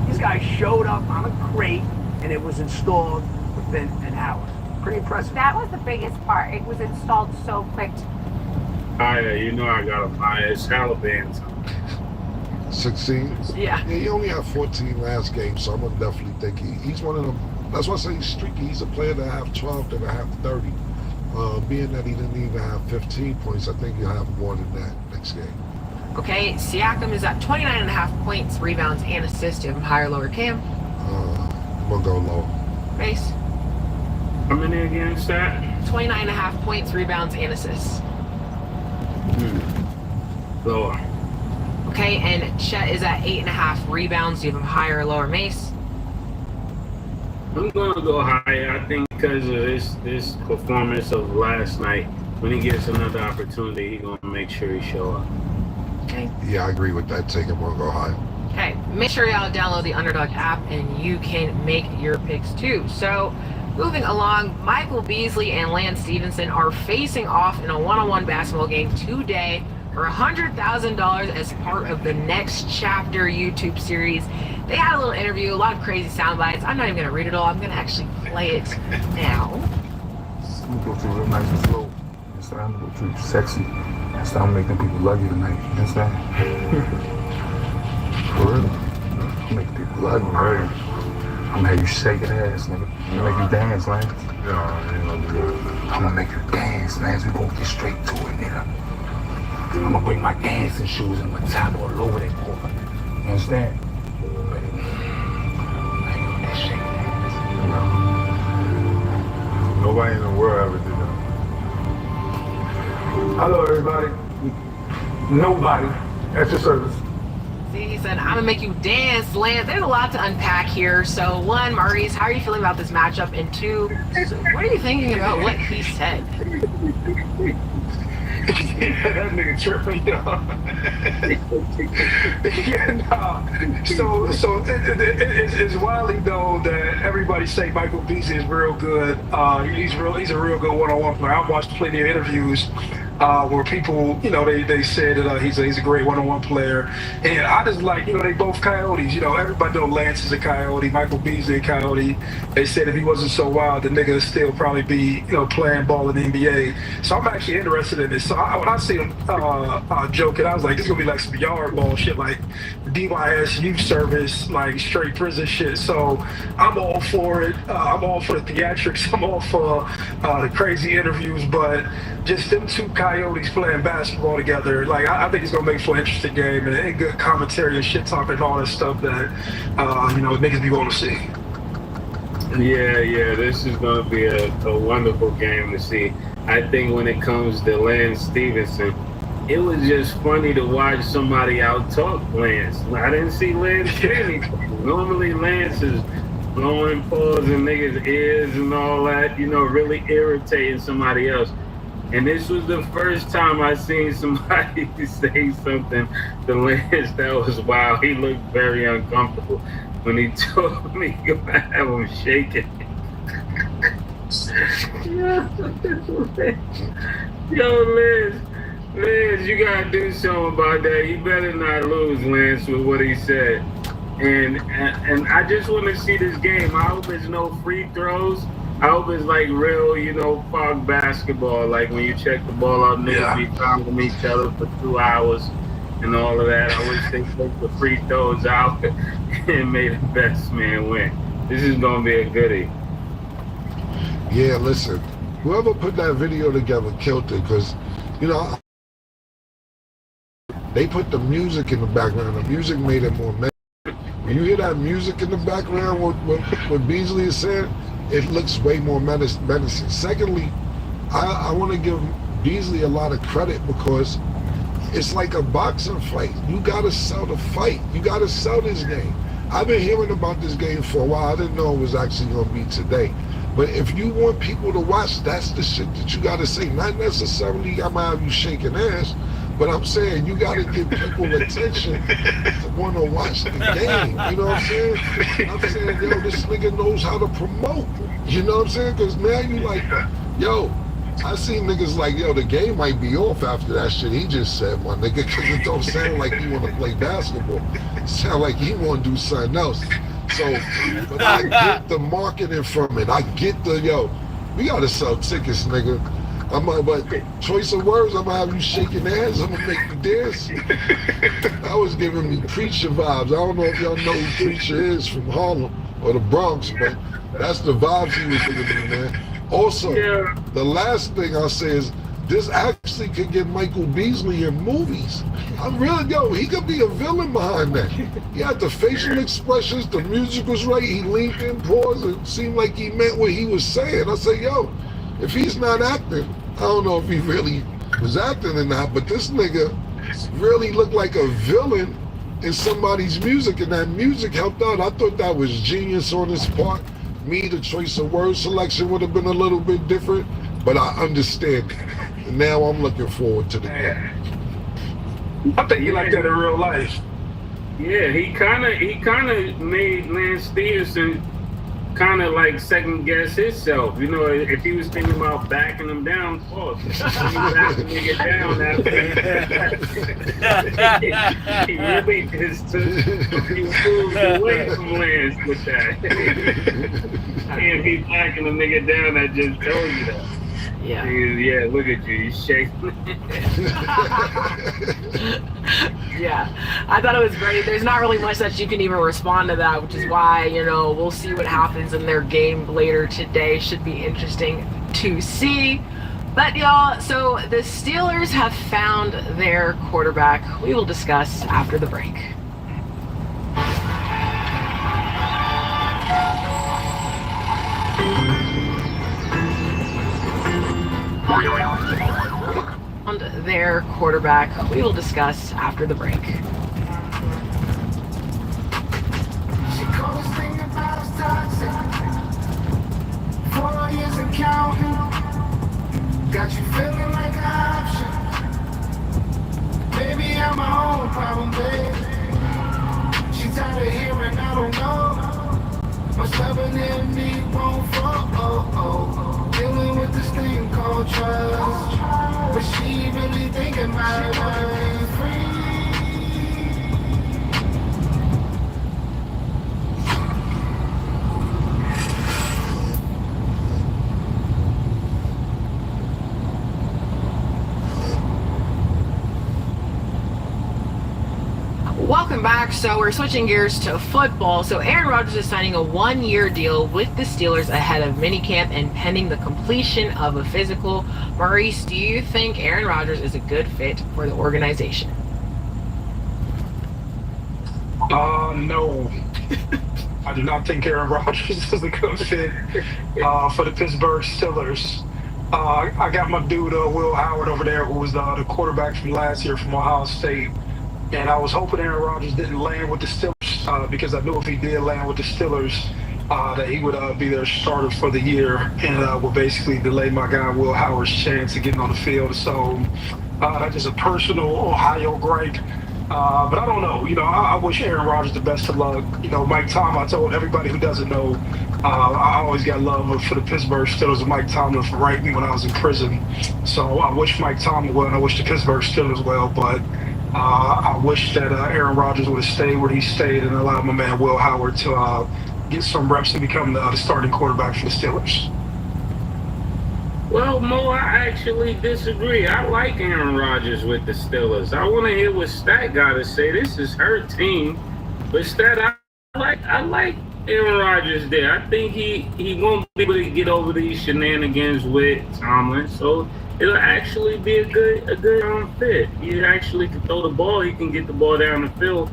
These guys showed up on a crate, and it was installed within an hour. Pretty impressive. That was the biggest part. It was installed so quick. You know I got him high. It's Halliburton. 16? Yeah. He only had 14 last game, so I'm gonna definitely think he's one of them. That's why I say he's streaky. He's a player that have 12 to have 30. Being that he didn't even have 15 points, I think he'll have more than that next game. Okay, Siakam is at 29.5 points, rebounds, and assists. Do you have him higher or lower, Cam? I'm gonna go low. Mace? How many against that? 29.5 points, rebounds, and assists. Lower. Okay, and Chet is at 8.5 rebounds. Do you have him higher or lower, Mace? I'm gonna go higher. I think because of this performance of last night. When he gets another opportunity, he's gonna make sure he show up. Okay. Yeah, I agree with that take. I'm gonna go higher. Okay, make sure y'all download the Underdog app and you can make your picks too. So, moving along, Michael Beasley and Lance Stevenson are facing off in a one-on-one basketball game today for $100,000 as part of the Next Chapter YouTube series. They had a little interview, a lot of crazy sound bites. I'm not even going to read it all. I'm going to actually play it now. I'm going to go through real nice and slow. I'm going to go through sexy. And start making people love you tonight. You understand? For real. Make people love you, right? I'm gonna have you shake your ass, nigga. I'm gonna make you dance, Lance. Yeah, I ain't gonna do that. I'm gonna make you dance, Lance. We gonna get straight to it, nigga. I'm gonna bring my dancing shoes and I'm gonna tap all over that boy. You understand? Baby. I ain't gonna that shake ass. No. Nobody in the world ever did that. Hello, everybody. Nobody at your service. See, he said, I'm gonna make you dance, Lance. There's a lot to unpack here. So, 1, Maurice, how are you feeling about this matchup? And 2, what are you thinking about what he said? Yeah, that nigga tripping, So it's widely known that everybody say Michael Beasley is real good. He's a real good one-on-one player. I've watched plenty of interviews where people, they said that he's a great one-on-one player. And I just like, they both coyotes. Everybody know Lance is a coyote, Michael Beasley a coyote. They said if he wasn't so wild, the nigga would still probably be, playing ball in the NBA. So I'm actually interested in this. So when I see him joking, I was like, this is gonna be like some yard ball shit, like DYS youth service, like straight prison shit. So I'm all for it. I'm all for the theatrics. I'm all for the crazy interviews, but just them two coyotes playing basketball together, like I think it's gonna make for an interesting game and good commentary and shit talking and all that stuff that niggas be want to see. Yeah, this is gonna be a wonderful game to see. I think when it comes to Lance Stevenson, it was just funny to watch somebody out-talk Lance. I didn't see Lance say anything. Normally Lance is blowing paws in niggas' ears and all that, really irritating somebody else. And this was the first time I seen somebody say something to Lance that was wild. He looked very uncomfortable when he told me to have him shaking. Yo, Liz, you gotta do something about that. You better not lose, Lance, with what he said. And I just want to see this game. I hope there's no free throws. I hope it's like real, fog basketball, like when you check the ball out, niggas be fouling each other for 2 hours and all of that. I wish they took the free throws out and made the best man win. This is gonna be a goodie. Yeah, listen, whoever put that video together killed it, because, they put the music in the background. The music made it more menacing. When you hear that music in the background, what Beasley is saying, it looks way more menacing. Secondly, I want to give Beasley a lot of credit because it's like a boxing fight. You got to sell the fight. You got to sell this game. I've been hearing about this game for a while. I didn't know it was actually going to be today. But if you want people to watch, that's the shit that you got to say. Not necessarily I'm going to have you shaking ass, But I'm saying you got to give people attention to want to watch the game. You know what I'm saying? I'm saying, yo, this nigga knows how to promote. You know what I'm saying? Because now you like, yo, I seen niggas like, yo, the game might be off after that shit he just said, my nigga, because it don't sound like he want to play basketball. It sound like he want to do something else. So, but I get the marketing from it. I get the, yo, we got to sell tickets, nigga. But choice of words, I'm gonna have you shaking hands, I'm gonna make you dance. That was giving me Preacher vibes. I don't know if y'all know who Preacher is from Harlem or the Bronx, but that's the vibes he was giving me, man. Also, the last thing I'll say is this actually could get Michael Beasley in movies. I'm really, yo, he could be a villain behind that. He had the facial expressions, the music was right, he leaned in, paused, it seemed like he meant what he was saying. I say, yo, if he's not acting, I don't know if he really was acting or not, but this nigga really looked like a villain in somebody's music, and that music helped out. I thought that was genius on his part. Me, the choice of word selection would have been a little bit different, but I understand it. And now I'm looking forward to the game. I think he like that in real life. Yeah, he kind of made Lance Stevenson kind of like second guess himself. You know, if he was thinking about backing him down, he was backing to get down after he really just he moved away from Lance with that. Can't be backing a nigga down, I just told you that. Yeah. Yeah, look at you, he's shaking. Yeah, I thought it was great. There's not really much that you can even respond to that, which is why, you know, we'll see what happens in their game later today. Should be interesting to see. But y'all, so the Steelers have found their quarterback. We will discuss after the break. On their quarterback, we will discuss after the break. She called this thing about us toxic. 4 years and counting. Got you feeling like an option. Maybe I'm my own problem, baby. She tired of hearing I don't know. My stubborn in me won't fall. Dealing with this thing called trust. But she really thinking about running free. Welcome back. So we're switching gears to football. So Aaron Rodgers is signing a 1-year deal with the Steelers ahead of minicamp and pending the completion of a physical. Maurice, do you think Aaron Rodgers is a good fit for the organization? No. I do not think Aaron Rodgers is a good fit for the Pittsburgh Steelers. I got my dude, Will Howard, over there, who was the quarterback from last year from Ohio State. And I was hoping Aaron Rodgers didn't land with the Steelers because I knew if he did land with the Steelers, that he would be their starter for the year and would basically delay my guy Will Howard's chance of getting on the field. So that's just a personal Ohio gripe. But I don't know. You know, I wish Aaron Rodgers the best of luck. You know, Mike Tomlin, I told everybody who doesn't know, I always got love for the Pittsburgh Steelers and Mike Tomlin for writing me when I was in prison. So I wish Mike Tomlin well, and I wish the Pittsburgh Steelers well, but I wish that Aaron Rodgers would have stayed where he stayed and allowed my man Will Howard to get some reps and become the starting quarterback for the Steelers. Well, Mo, I actually disagree. I like Aaron Rodgers with the Steelers. I want to hear what Stat got to say. This is her team, but Stat, I like Aaron Rodgers there. I think he won't be able to get over these shenanigans with Tomlin, so it'll actually be a good fit. He actually can throw the ball. He can get the ball down the field,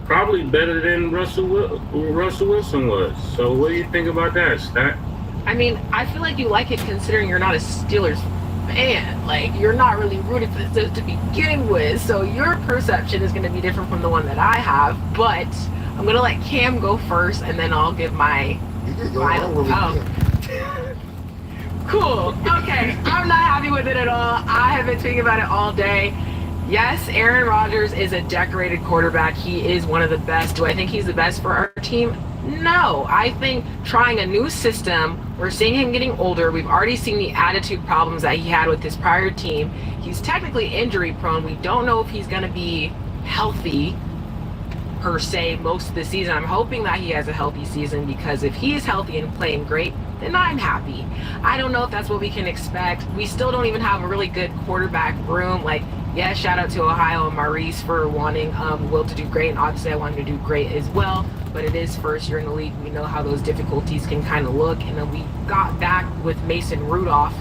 probably better than Russell Wilson was. So what do you think about that, Stat? I mean, I feel like you like it considering you're not a Steelers fan. Like, you're not really rooted for the Steelers to begin with, so your perception is going to be different from the one that I have. But I'm going to let Cam go first, and then I'll give my final. Cool. Okay. I'm not happy with it at all. I have been thinking about it all day. Yes, Aaron Rodgers is a decorated quarterback. He is one of the best. Do I think he's the best for our team? No. I think trying a new system, we're seeing him getting older. We've already seen the attitude problems that he had with his prior team. He's technically injury prone. We don't know if he's going to be healthy per se most of the season. I'm hoping that he has a healthy season, because if he is healthy and playing great, then I'm happy. I don't know if that's what we can expect. We still don't even have a really good quarterback room. Like, yeah, shout out to Ohio and Maurice for wanting Will to do great, and obviously I wanted to do great as well, but it is first year in the league. We know how those difficulties can kind of look, and then we got back with Mason Rudolph.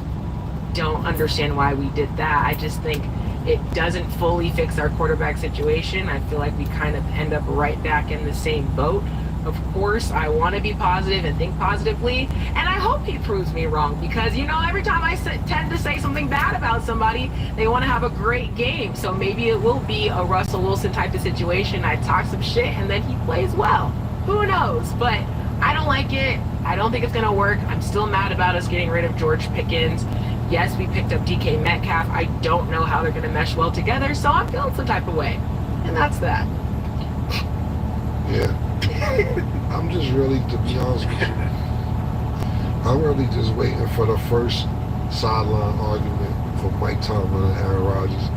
Don't understand why we did that. I just think it doesn't fully fix our quarterback situation. I feel like we kind of end up right back in the same boat. Of course, I want to be positive and think positively, and I hope he proves me wrong, because, you know, every time I tend to say something bad about somebody, they want to have a great game. So maybe it will be a Russell Wilson type of situation. I talk some shit and then he plays well. Who knows? But I don't like it. I don't think it's going to work. I'm still mad about us getting rid of George Pickens. Yes, we picked up DK Metcalf. I don't know how they're going to mesh well together, so I'm feeling some type of way. And that's that. Yeah. I'm just really, to be honest with you, I'm really just waiting for the first sideline argument for Mike Tomlin and Aaron Rodgers.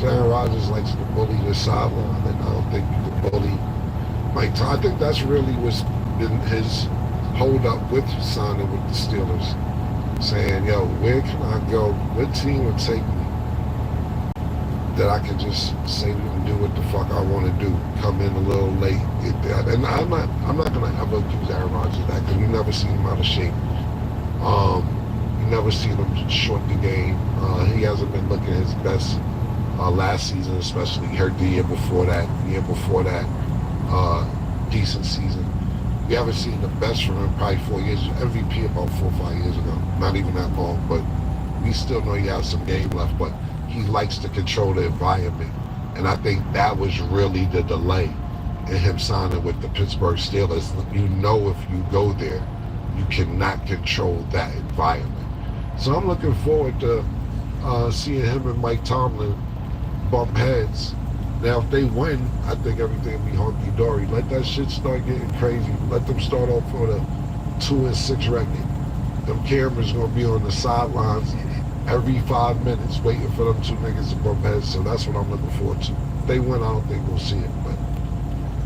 Aaron Rodgers likes to bully the sideline, and I don't think you can bully Mike Tomlin. I think that's really what's been his hold up with signing with the Steelers. Saying, yo, where can I go? What team would take me that I can just say and do what the fuck I want to do? Come in a little late, get that. And I'm not gonna ever accuse Aaron Rodgers of that, because we never seen him out of shape. You never seen him short the game. He hasn't been looking his best last season, especially. He hurt the year before that. Decent season. We haven't seen the best from him probably 4 years. MVP about 4 or 5 years ago. Not even that long, but we still know he has some game left. But he likes to control the environment, and I think that was really the delay in him signing with the Pittsburgh Steelers. You know, if you go there, you cannot control that environment. So I'm looking forward to seeing him and Mike Tomlin bump heads. Now, if they win, I think everything will be hunky-dory. Let that shit start getting crazy. Let them start off with a 2-6 record. Them cameras gonna be on the sidelines every 5 minutes waiting for them two niggas to bump heads. So that's what I'm looking forward to. If they win, I don't think we'll see it, but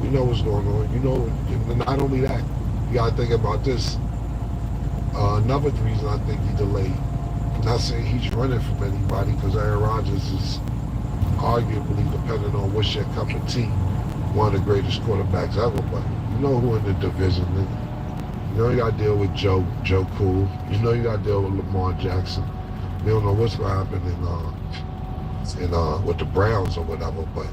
we know what's going on. You know, and not only that, you gotta think about this. Another reason I think he delayed. I'm not saying he's running from anybody, because Aaron Rodgers is arguably, depending on what's your cup of tea, one of the greatest quarterbacks ever. But you know who in the division, nigga. You know you gotta deal with Joe Cool. You know you gotta deal with Lamar Jackson. You don't know what's gonna happen in with the Browns or whatever, but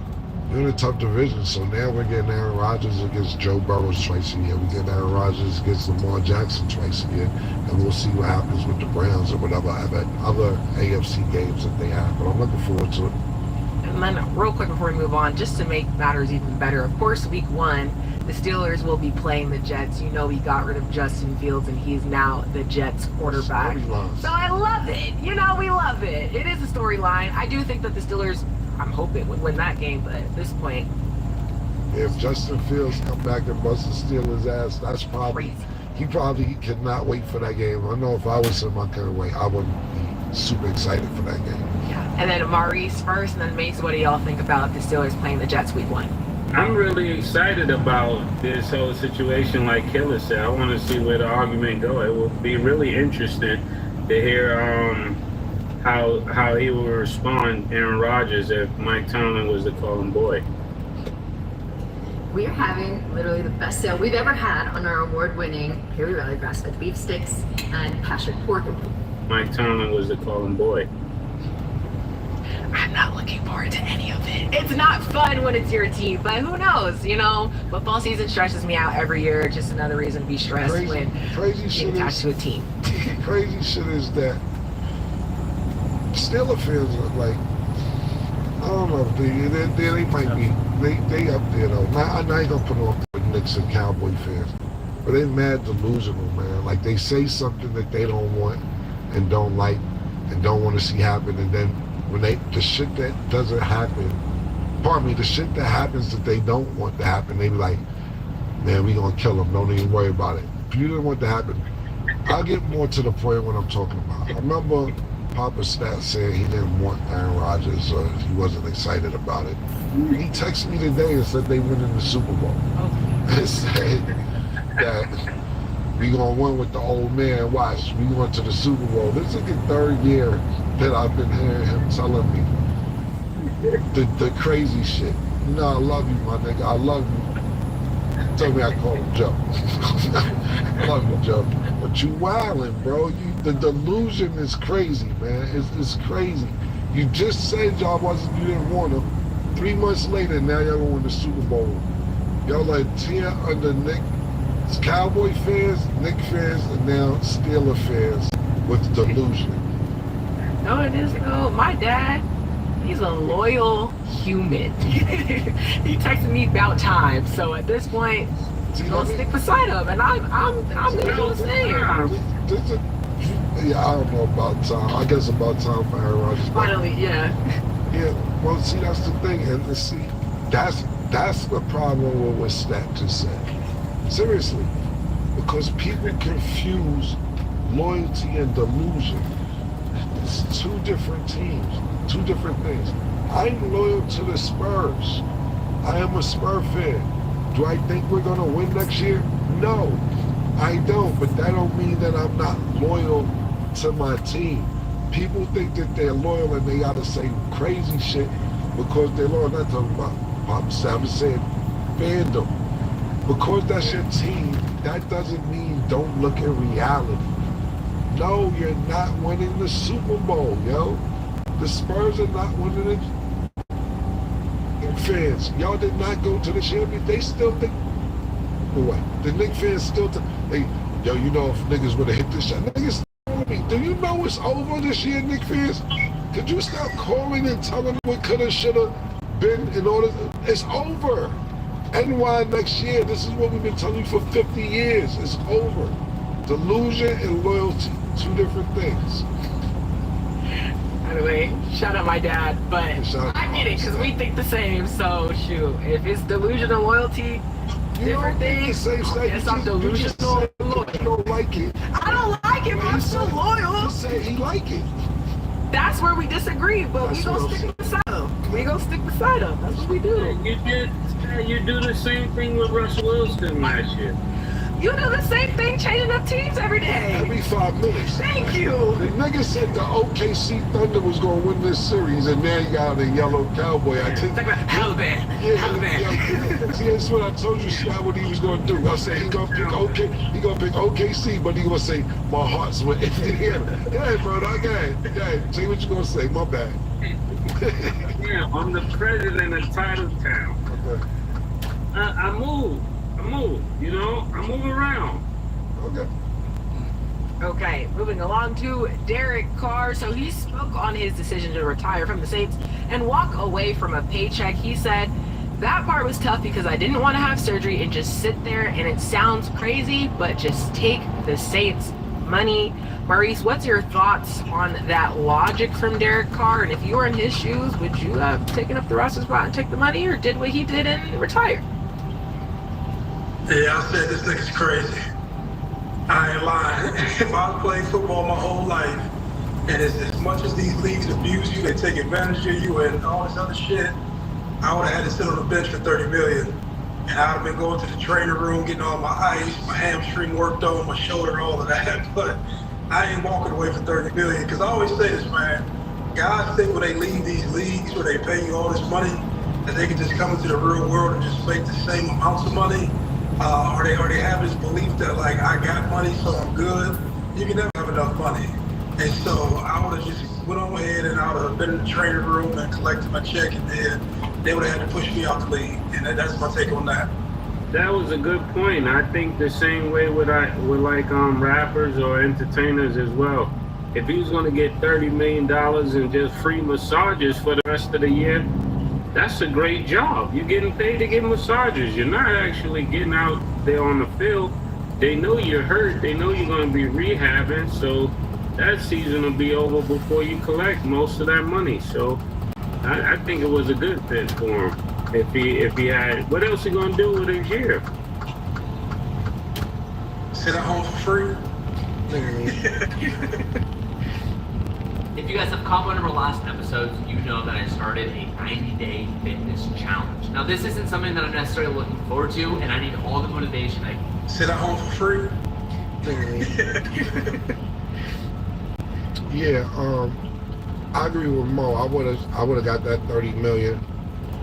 you're in a tough division. So now we're getting Aaron Rodgers against Joe Burrows twice a year. We're getting Aaron Rodgers against Lamar Jackson twice a year, and we'll see what happens with the Browns or whatever other AFC games that they have. But I'm looking forward to it. And then real quick before we move on, just to make matters even better, of course, week 1, the Steelers will be playing the Jets. You know, we got rid of Justin Fields, and he's now the Jets quarterback. So I love it. You know, we love it. It is a storyline. I do think that the Steelers, I'm hoping, would win that game, but at this point, if Justin Fields come back and bust the Steelers' ass, that's probably, he probably cannot wait for that game. I know if I was him, I couldn't wait. I would be super excited for that game. Yeah. And then Maurice first, and then Mace, what do y'all think about the Steelers playing the Jets week 1? I'm really excited about this whole situation, like Killer said. I want to see where the argument go. It will be really interesting to hear how he will respond, Aaron Rodgers, if Mike Tomlin was to call him boy. We are having literally the best sale we've ever had on our award-winning Perry Valley grass-fed beef sticks and passion pork. Mike Tomlin was to call him boy. I'm not looking forward to any of it. It's not fun when it's your team, but who knows? You know, football season stresses me out every year. Just another reason to be stressed when you're attached to a team. Crazy shit is that Steelers fans are like, I don't know, they might be, they up there though. I ain't gonna put on the Knicks and Cowboy fans, but they mad delusional, man. Like, they say something that they don't want and don't like and don't want to see happen, and then when the shit that doesn't happen, pardon me, the shit that happens that they don't want to happen, they be like, man, we gonna kill him, don't even worry about it. If you didn't want to happen, I'll get more to the point what I'm talking about. I remember Papa Stat saying he didn't want Aaron Rodgers, or he wasn't excited about it. He texted me today and said they win in the Super Bowl. And said that we gonna win with the old man, watch, we going to the Super Bowl. This is the 3rd year that I've been hearing him telling me the crazy shit. You know, I love you, my nigga, I love you. Tell me I call him Joe. I love you, Joe. But you wildin', bro. The delusion is crazy, man. It's crazy. You just said you didn't want him. 3 months later, now y'all gonna win the Super Bowl. Y'all are a tier under Nick. It's Cowboy fans, Nick fans, and now Steeler fans with delusion. No, it is. No, my dad, he's a loyal human. He texted me about time, so at this point, he's gonna stick beside him, and I'm gonna do the same. Yeah, I don't know about time. I guess about time for Aaron Rodgers. Finally, yeah. Yeah, well, see, that's the thing, and see, that's the problem with what Stat just said. Seriously, because people confuse loyalty and delusion. It's 2 different teams, 2 different things. I'm loyal to the Spurs. I am a Spurs fan. Do I think we're gonna win next year? No, I don't, but that don't mean that I'm not loyal to my team. People think that they're loyal and they gotta say crazy shit because they're loyal. I'm not talking about Papa Stat, I'm saying fandom. Because that's your team, that doesn't mean don't look at reality. No, you're not winning the Super Bowl, yo. The Spurs are not winning it. Fans, y'all did not go to the championship. They still think, what? The Knicks fans still think, hey, yo, you know if niggas would have hit this shot. Niggas tell me, do you know it's over this year, Knicks fans? Could you stop calling and telling me what coulda, shoulda been in order? It's over. NY next year, this is what we've been telling you for 50 years. It's over. Delusion and loyalty, 2 different things. Anyway, shout out my dad, but I get it because we think the same. So shoot, if it's delusion and loyalty, different things. Yes, I'm delusional. You don't like it. I don't like it, but I'm still loyal. You say he like it. That's where we disagree, but we gonna stick beside him. We gonna stick beside him. That's what we do. You do the same thing with Russell Wilson last year. You do the same thing, changing up teams every day. Every 5 minutes. Thank you. The nigga said the OKC Thunder was gonna win this series, and now you got a yellow cowboy. I think. Hellman. Yeah. See, that's what I told you, Scott, what he was gonna do. I said he gonna pick OKC, but he gonna say my heart's with Indiana. Hey, bro, okay. Say what you gonna say. My bad. Yeah, I'm the president of Titletown. Okay. I move, you know, I move around. Okay, moving along to Derek Carr. So he spoke on his decision to retire from the Saints and walk away from a paycheck. He said, that part was tough because I didn't want to have surgery and just sit there, and it sounds crazy, but just take the Saints' money. Maurice, what's your thoughts on that logic from Derek Carr? And if you were in his shoes, would you have taken up the roster spot and take the money, or did what he did and retire? Yeah, I said this nigga's crazy. I ain't lying. If I played football my whole life, and as much as these leagues abuse you, they take advantage of you and all this other shit, I would have had to sit on the bench for $30 million. And I would have been going to the training room, getting all my ice, my hamstring worked on, my shoulder, all of that. But I ain't walking away for $30 million. Because I always say this, man, guys think when they leave these leagues where they pay you all this money, that they can just come into the real world and just make the same amounts of money. Or they have this belief that, like, I got money, so I'm good. You can never have enough money. And so I would have just went on ahead and I would have been in the training room and collected my check, and then they would have had to push me out the league. And that's my take on that. That was a good point. I think the same way with rappers or entertainers as well. If he was going to get $30 million and just free massages for the rest of the year, that's a great job. You're getting paid to get massages. You're not actually getting out there on the field. They know you're hurt. They know you're going to be rehabbing. So that season will be over before you collect most of that money. So I think it was a good fit for him. If he had, what else he gonna do with his year? Sit at home for free. If you guys have caught one of our last episodes, you know that I started a 90-day fitness challenge. Now, this isn't something that I'm necessarily looking forward to, and I need all the motivation I can. Sit at home for free. Yeah, I agree with Mo. I would have got that 30 million.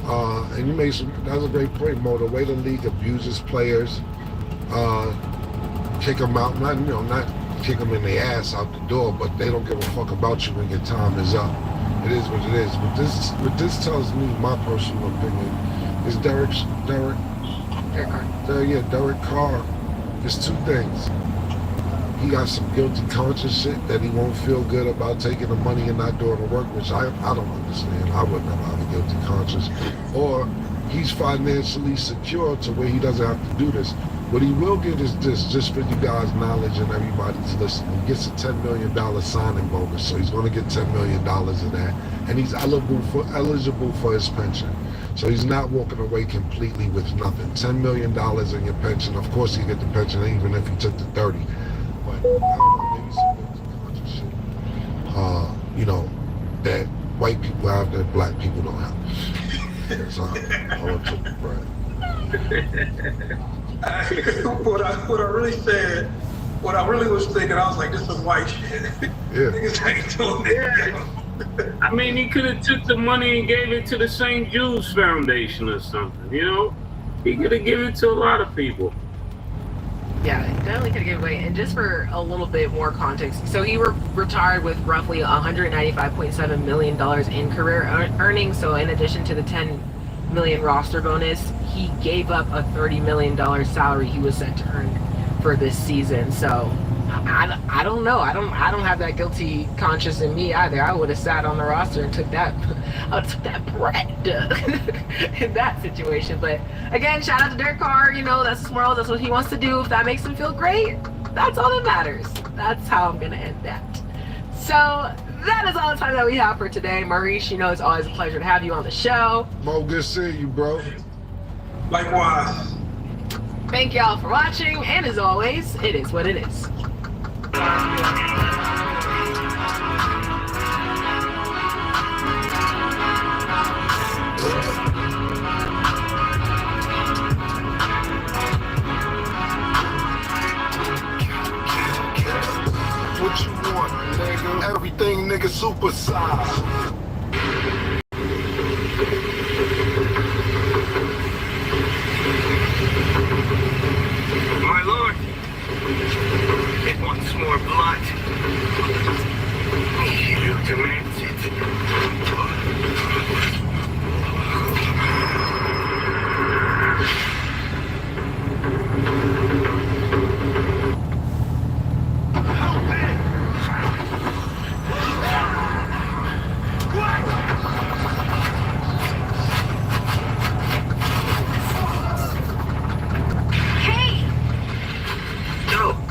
And you made that's a great point, Mo. The way the league abuses players, kick them out, not kick them in the ass out the door, but they don't give a fuck about you when your time is up. It is what it is. What this tells me, my personal opinion, is Derek Carr. There's two things. He got some guilty conscience shit that he won't feel good about taking the money and not doing the work, which I don't understand. I would never have a guilty conscience. Or he's financially secure to where he doesn't have to do this. What he will get is this, just for you guys' knowledge and everybody's listening. He gets a $10 million signing bonus, so he's going to get $10 million of that. And he's eligible for his pension. So he's not walking away completely with nothing. $10 million in your pension. Of course he get the pension even if he took the 30. But I don't know, maybe some guilty conscious shit. That white people have that black people don't have. So I want to the bread. What I really was thinking, I was like, this is white shit. Yeah. Niggas ain't doing that. I mean, he could have took the money and gave it to the St. Jude's Foundation or something, He could have given it to a lot of people. Yeah, definitely could have given away. And just for a little bit more context, so he retired with roughly $195.7 million in career earnings. So in addition to the $10 million roster bonus, he gave up a $30 million salary he was set to earn for this season. So I don't know. I don't have that guilty conscience in me either. I would have sat on the roster and took that bread in that situation. But again, shout out to Derek Carr. That's his morals. That's what he wants to do. If that makes him feel great, that's all that matters. That's how I'm gonna end that. So that is all the time that we have for today. Maurice, it's always a pleasure to have you on the show. Mo, good seeing you, bro. Likewise. Thank y'all for watching, and as always, it is what it is. What you want, nigga? Everything, nigga, super size. My lord, it wants more blood. You demands it.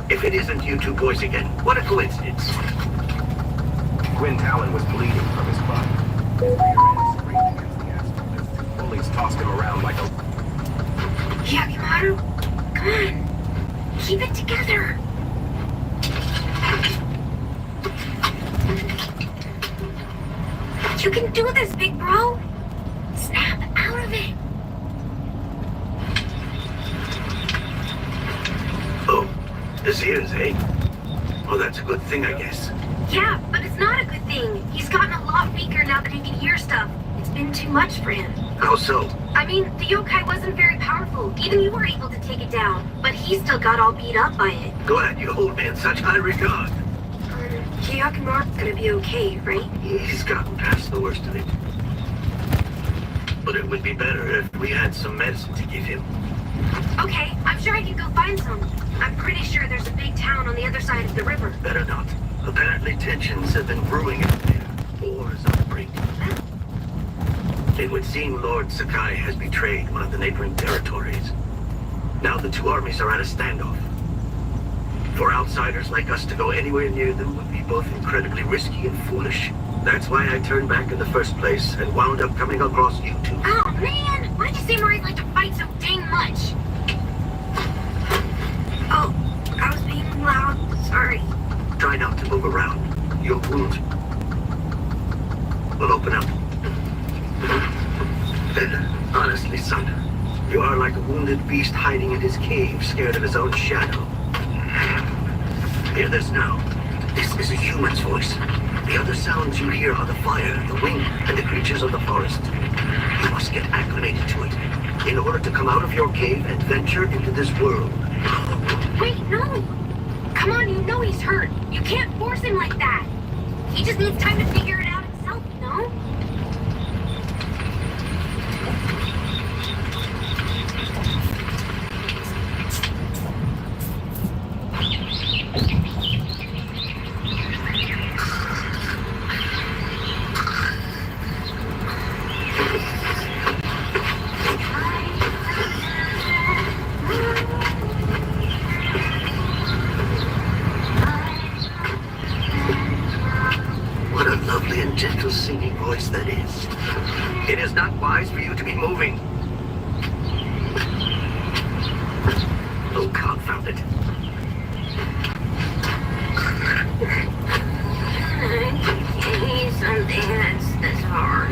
If it isn't you two boys again, what a coincidence. Quinn Talon was bleeding from his butt. His rear end scraped against the asphalt. Bullies tossed him around like a... Yakimaru, come on. Keep it together. You can do this, big bro. Snap out of it. Oh, this is, eh? Well, that's a good thing, I guess. Yeah, but it's not a good thing. He's gotten a lot weaker now that he can hear stuff. It's been too much for him. How so? I mean, the yokai wasn't very powerful. Even you were able to take it down. But he still got all beat up by it. Glad you hold me in such high regard. Yakimaru's gonna be okay, right? He's gotten past the worst of it. But it would be better if we had some medicine to give him. Okay, I'm sure I can go find some. I'm pretty sure there's a big town on the other side of the river. Better not. Apparently tensions have been brewing out there. Wars on the brink. It would seem Lord Sakai has betrayed one of the neighboring territories. Now the two armies are at a standoff. For outsiders like us to go anywhere near them would be both incredibly risky and foolish. That's why I turned back in the first place and wound up coming across you two. Oh man, why do samurais like to fight so dang much? Oh, I was being loud. Sorry. Try not to move around. Your wound will open up. Honestly, son, you are like a wounded beast hiding in his cave, scared of his own shadow. Hear this now. This is a human's voice. The other sounds you hear are the fire, the wind, and the creatures of the forest. You must get acclimated to it in order to come out of your cave and venture into this world. Wait, no! Come on, you know he's hurt. You can't force him like that. He just needs time to figure it out himself, you know? What a lovely and gentle singing voice that is. It is not wise for you to be moving. Oh, confound it. Okay, something that's hard.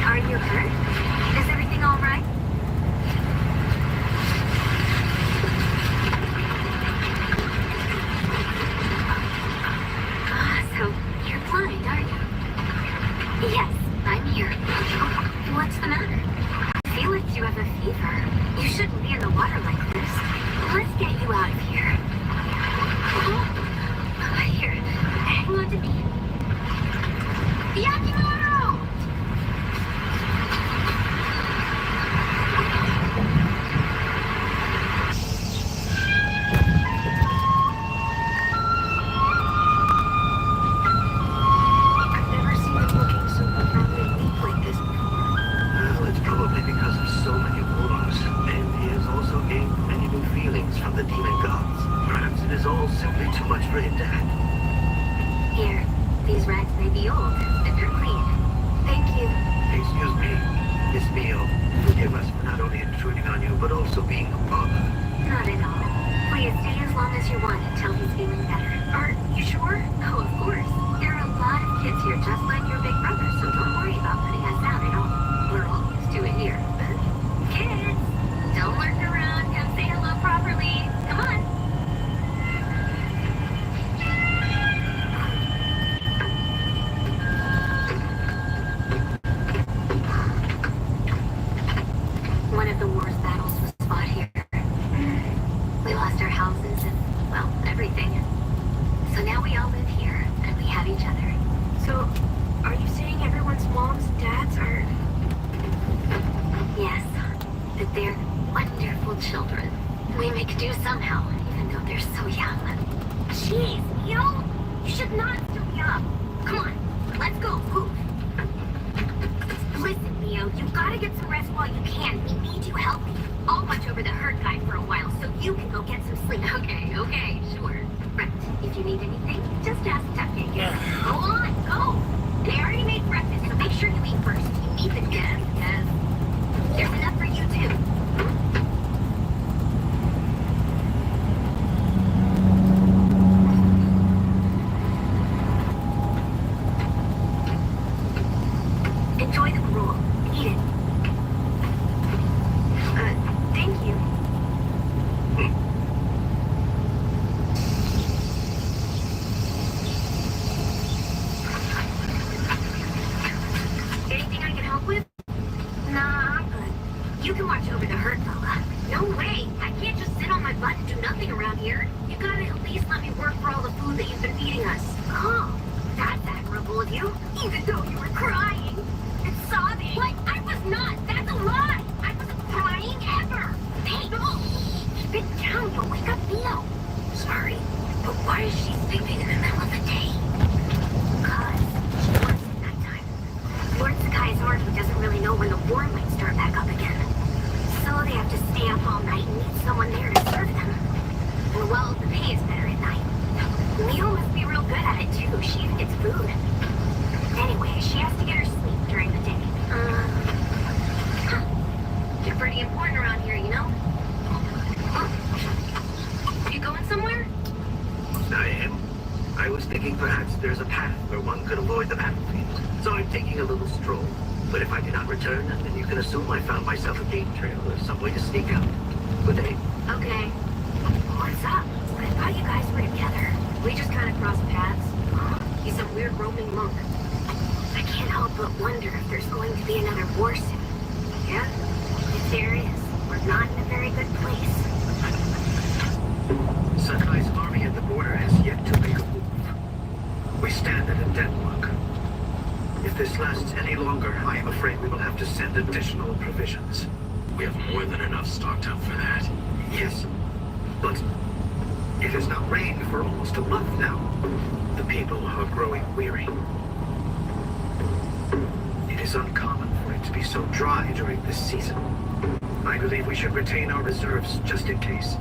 Are you hurt? Is everything all right? So you're blind, are you? Yes, I'm here. What's the matter? I feel like you have a fever. You shouldn't be in the water like this. Let's get you out of here. Here, hang on to me. Yakimaro! I've never seen him looking so profoundly weak like this before. Well, it's probably because of so many wounds, and he has also gained many new feelings from the demon gods. Perhaps it is all simply too much for him to handle. Here, these rags may be old, but they're clean. Thank you. Excuse me, Miss Neil. Forgive us for not only intruding on you, but also being a bother. Not at all. Please stay as long as you want until he's feeling better. Are you sure? Oh, of course. There are a lot of kids here just like your big brother, so don't worry about putting us out at all. We're all used to it here. Kids, don't lurk around. Come say hello properly. Come on. One of the worst battles was fought here. We lost our houses and, well, everything. So now we all live here, and we have each other. So, are you saying everyone's moms and dads are... Yes, that they're wonderful children. We make do somehow, even though they're so young. Jeez, Neil! You should not still be up. Come on, let's go, move. Listen, Neo, you gotta get some rest while you can. We need you healthy. I'll watch over the hurt guy for a while so you can go get some sleep. Okay, sure. Right, if you need anything, just ask Tucky again. Go on, go. They already made breakfast, so make sure you eat first. You need the yes. There's enough for you too. Enjoy the gruel. Eat it. Thank you. Even though you were crying and sobbing. What? I was not. That's a lie. I wasn't crying ever. Hey, no. Keep it down. You'll wake up Theo. Sorry, but why is she sleeping in the middle of the day? Because she works at nighttime. Lord Sakai's army doesn't really know when the war might start back up again. So they have to stay up all night and need someone there to serve them. And well, the pay is better at night. Leo must be real good at it too. She even gets food. Anyway, she has to get her sleep during the day. You're pretty important around here, you know? You going somewhere? I am. I was thinking perhaps there's a path where one could avoid the battlefield. So I'm taking a little stroll. But if I do not return, then you can assume I found myself a game trail or some way to sneak out. Good day. Okay. What's up? I thought you guys were together. We just kind of crossed paths. He's some weird roaming monk. I can't help but wonder if there's going to be another war soon. Yeah? If there is, we're not in a very good place. Sakai's army at the border has yet to make a move. We stand at a deadlock. If this lasts any longer, I am afraid we will have to send additional provisions. We have more than enough stocked up for that. Yes, but it has not rained for almost a month now. The people are growing weary. It is uncommon for it to be so dry during this season. I believe we should retain our reserves just in case.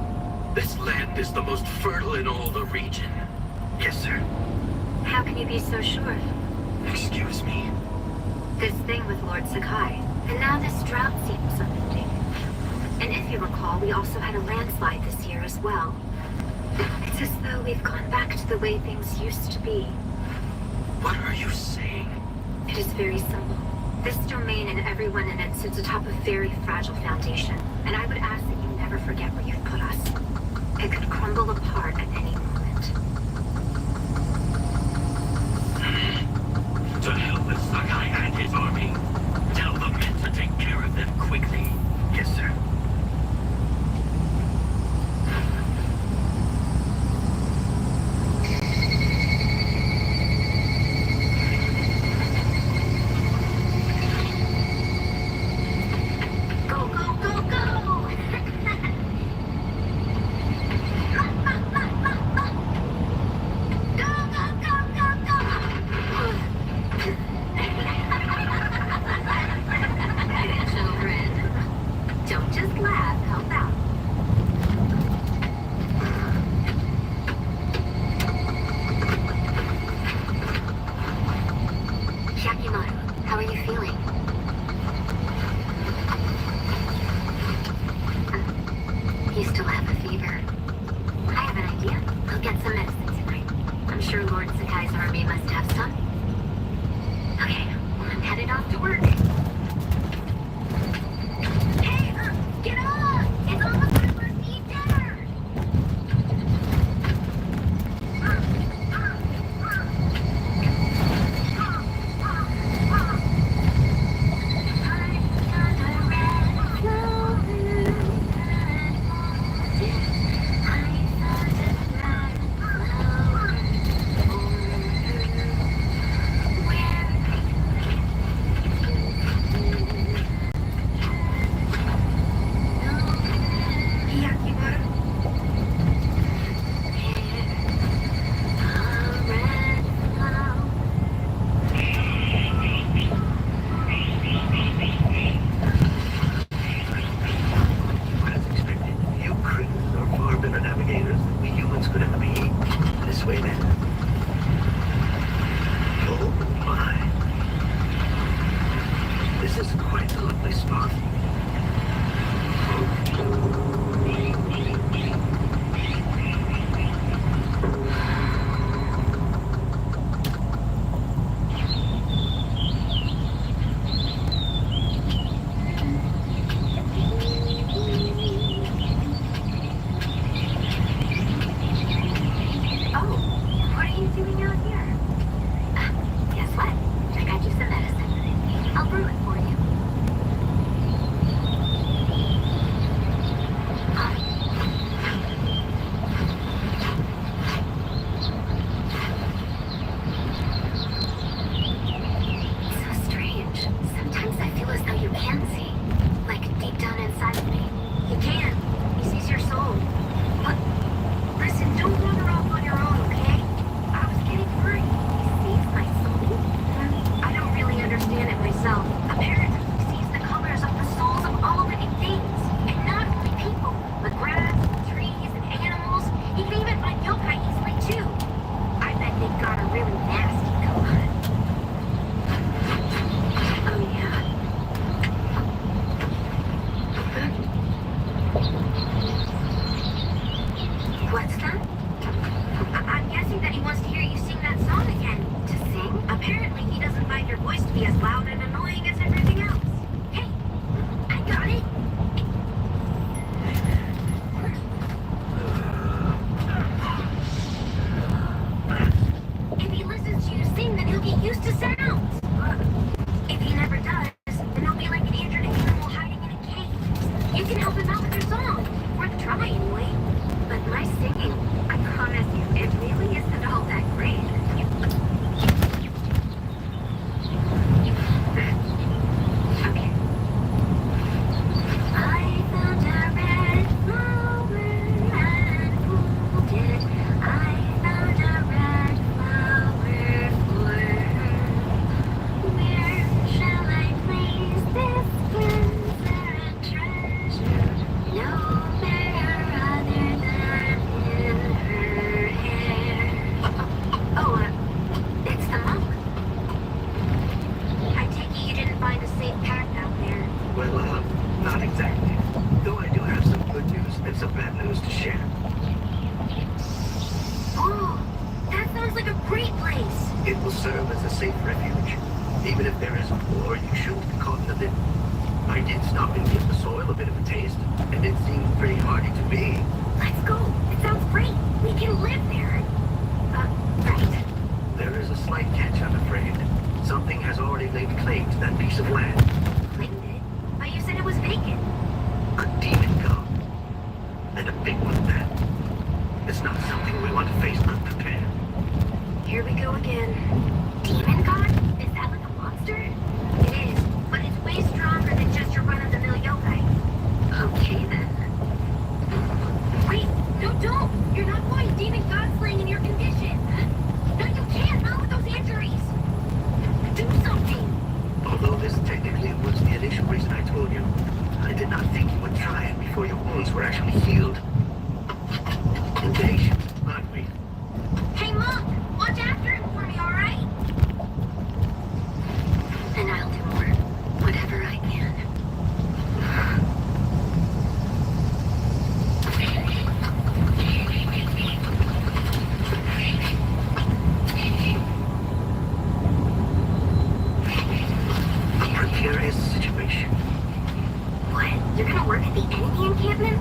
This land is the most fertile in all the region. Yes, sir. How can you be so sure? Excuse me? This thing with Lord Sakai, and now this drought seems unending. And if you recall, we also had a landslide this year as well. It's as though we've gone back to the way things used to be. What are you saying? It is very simple. This domain and everyone in it sits atop a very fragile foundation, and I would ask that you never forget where you've put us. It could crumble apart at any moment. To hell with Sakai and his army. Tell the men to take care of them quickly. Yes, sir. Go, go, go, go! Children, don't just laugh, help out. Shakimaru, how are you feeling? You still have a fever. I have an idea. I'll get some medicine tonight. I'm sure Lord Sakai's army must have some. Okay, I'm headed off to work. Hey, get up! It's almost time for us to eat dinner! well as a safe refuge. Even if there is a war, you shouldn't be caught in the middle. I did stop and give the soil a bit of a taste, and it seemed pretty hardy to me. Let's go. It sounds great. We can live there. Right. There is a slight catch, I'm afraid. Something has already laid claim to that piece of land. Claimed it? But you said it was vacant. A demon god. And a big one at that. It's not something we want to face unprepared. Here we go again. Demon god? Is that like a monster? It is, but it's way stronger than just your run-of-the-mill yokai. Okay then. Wait, no, don't! You're not going demon god slaying in your condition. No, you can't, not with those injuries. Do something. Although this technically was the initial reason I told you, I did not think you would try it before your wounds were actually healed. Impatient, aren't we? Hey, Monk! Watch after him for me, alright? And I'll do more. Whatever I can. A precarious situation. What? You're gonna work at the enemy encampment?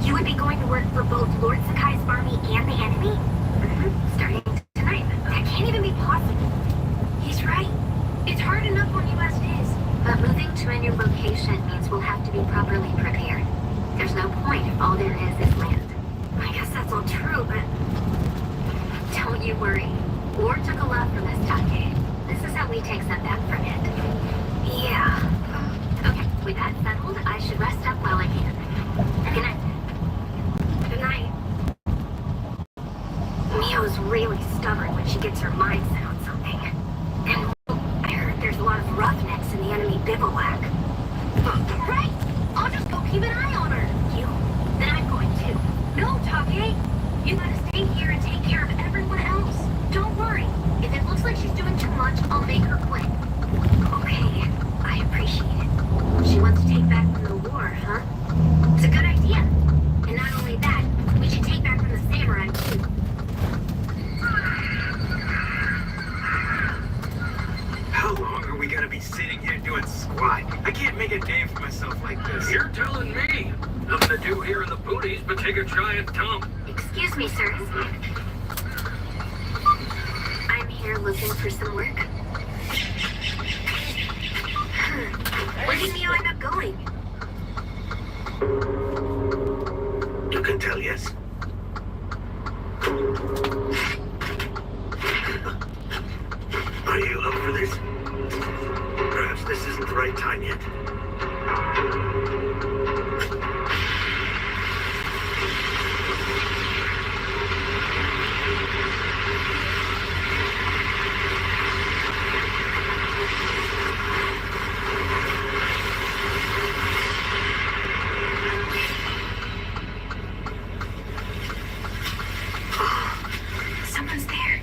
You would be going to work for both Lord Sakai's army and the enemy? Mm-hmm. Starting tonight. That can't even be possible. He's right. It's hard enough on you as it is. But moving to a new location means we'll have to be properly prepared. There's no point if all there is land. I guess that's all true, but don't you worry. War took a lot from this Take. This is how we take some back from it. yeah. Okay, with that settled, I should rest up while I can. Good night. Good night. Mio's really stubborn when she gets her mind set on something. And I heard there's a lot of roughnecks in the enemy bivouac. Right! I'll just go keep an eye on her. You? Then I'm going to. No, Take! You gotta stay here and take care of everyone else. Don't worry. If it looks like she's doing too much, I'll make her quit. Okay, I appreciate it. She wants to take back from the war, huh? It's a good idea. And not only that, we should take back from the samurai too. How long are we gonna be sitting here doing squat? I can't make a name for myself like this. You're telling me. Nothing to do here in the boonies but take a giant dump. Excuse me, sir. I'm here looking for some work. Where did Mio end up going? You can tell, yes. Are you up for this? Perhaps this isn't the right time yet. Someone's there.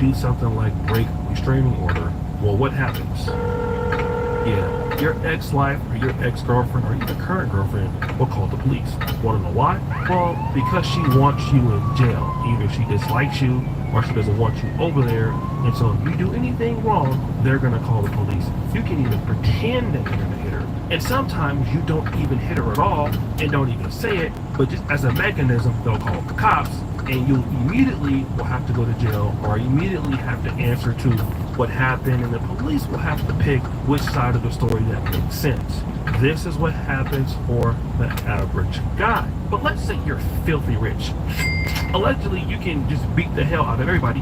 do something like break restraining order, well, what happens? Yeah, your ex-wife or your ex-girlfriend or even current girlfriend will call the police. Want to know why? Well, because she wants you in jail. Either she dislikes you or she doesn't want you over there. And so if you do anything wrong, they're going to call the police. You can even pretend that you're going to hit her. And sometimes you don't even hit her at all and don't even say it, but just as a mechanism, they'll call the cops and you immediately will have to go to jail or immediately have to answer to what happened, and the police will have to pick which side of the story that makes sense. This is what happens for the average guy. But let's say you're filthy rich. Allegedly, you can just beat the hell out of everybody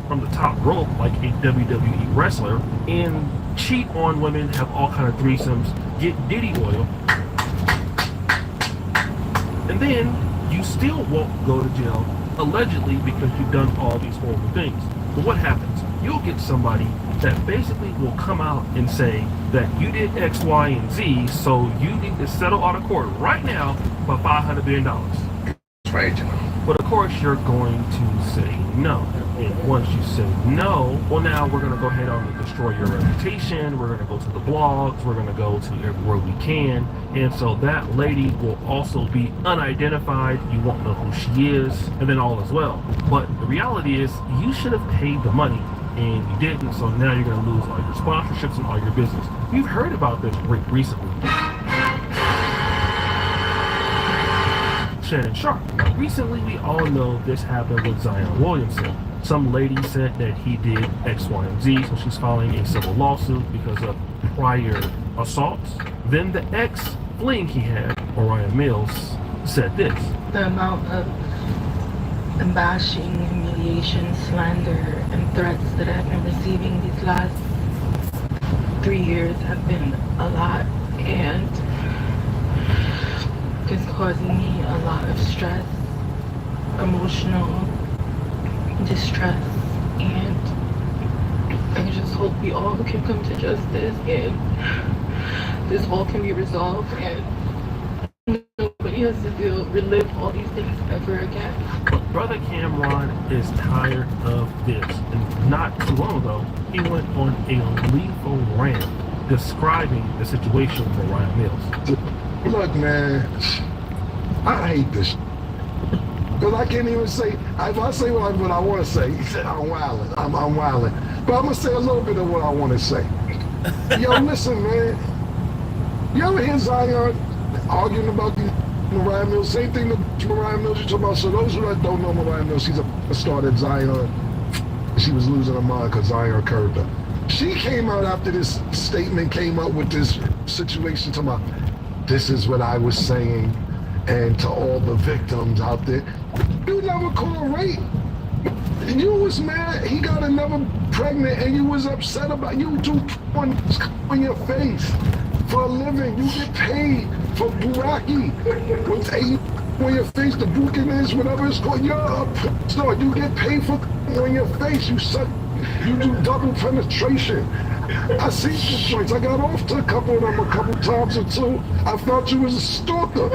from the top rope like a WWE wrestler and cheat on women, have all kind of threesomes, get Diddy oil, and then you still won't go to jail allegedly because you've done all these horrible things. But what happens? You'll get somebody that basically will come out and say that you did X, Y, and Z, so you need to settle out of court right now for $500 billion. That's right, you know. But of course, you're going to say no. And once you say no, well, now we're going to go ahead on and destroy your reputation. We're going to go to the blogs. We're going to go to everywhere we can. And so that lady will also be unidentified. You won't know who she is, and then all is well. But the reality is, you should have paid the money, and you didn't. So now you're going to lose all your sponsorships and all your business. You've heard about this recently. Shannon Sharp. Recently, we all know this happened with Zion Williamson. Some lady said that he did X, Y, and Z, so she's filing a civil lawsuit because of prior assaults. Then the ex-fling he had, Orion Mills, said this. The amount of bashing, humiliation, slander, and threats that I've been receiving these last 3 years have been a lot, and it's causing me a lot of stress, emotional distress, and I just hope we all can come to justice and this all can be resolved and nobody has to relive all these things ever again. But Brother Cameron is tired of this, and not too long ago, he went on a lethal rant describing the situation for Ryan Mills. Look, man, I hate this. Because I can't even say, if I say what I want to say, he said I'm wilding. I'm wilding. But I'm going to say a little bit of what I want to say. Yo, listen, man. You ever hear Zion arguing about Mariah Mills? Same thing that Mariah Mills you're talking about. So those who don't know Mariah Mills, she's a star at Zion. She was losing her mind because Zion curved her. She came out after this statement came up with this situation talking about, this is what I was saying, and to all the victims out there, you never called rape. You was mad he got another pregnant and you was upset about you two on your face for a living. You get paid for Buraki with a on your face, the Bukin is, whatever it's called. You're a star. You get paid for on your face. You suck. You do double penetration. I see the joints. I got off to a couple of them a couple times or two. I thought you was a stalker.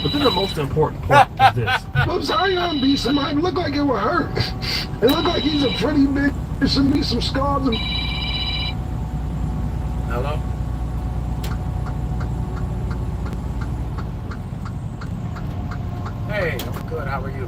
But then the most important part is this. Well, Zion beat somebody. It looked like it would hurt. It looked like he's a pretty big. There should be some scars. And... Hello? Hey, I'm good. How are you?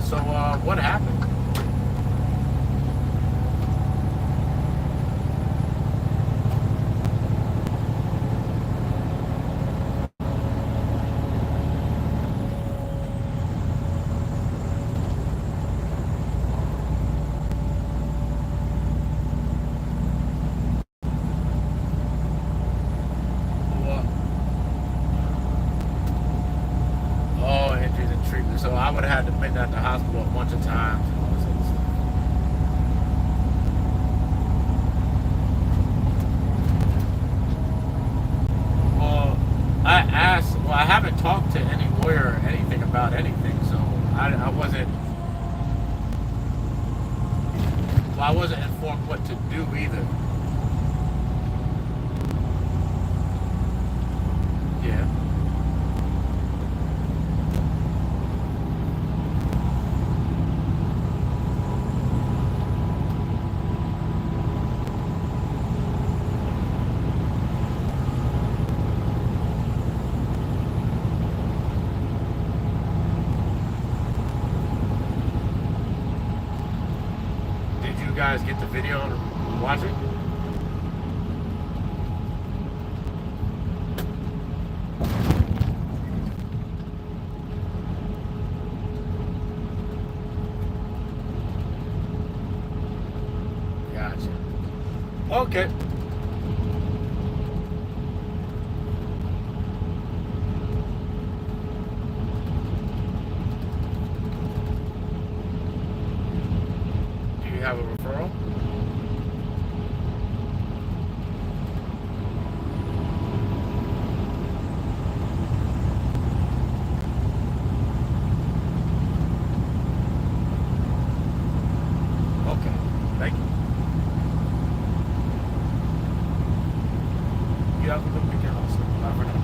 So, what happened? Oh, injuries and treatment. So I would have had to been at the hospital a bunch of times. Well, I haven't talked to any lawyer or anything about anything, so I wasn't informed what to do either. Yeah. Guys get the video and watch it? Gotcha. Okay. Have a referral? Okay, thank you. You have a good weekend also. Bye for now.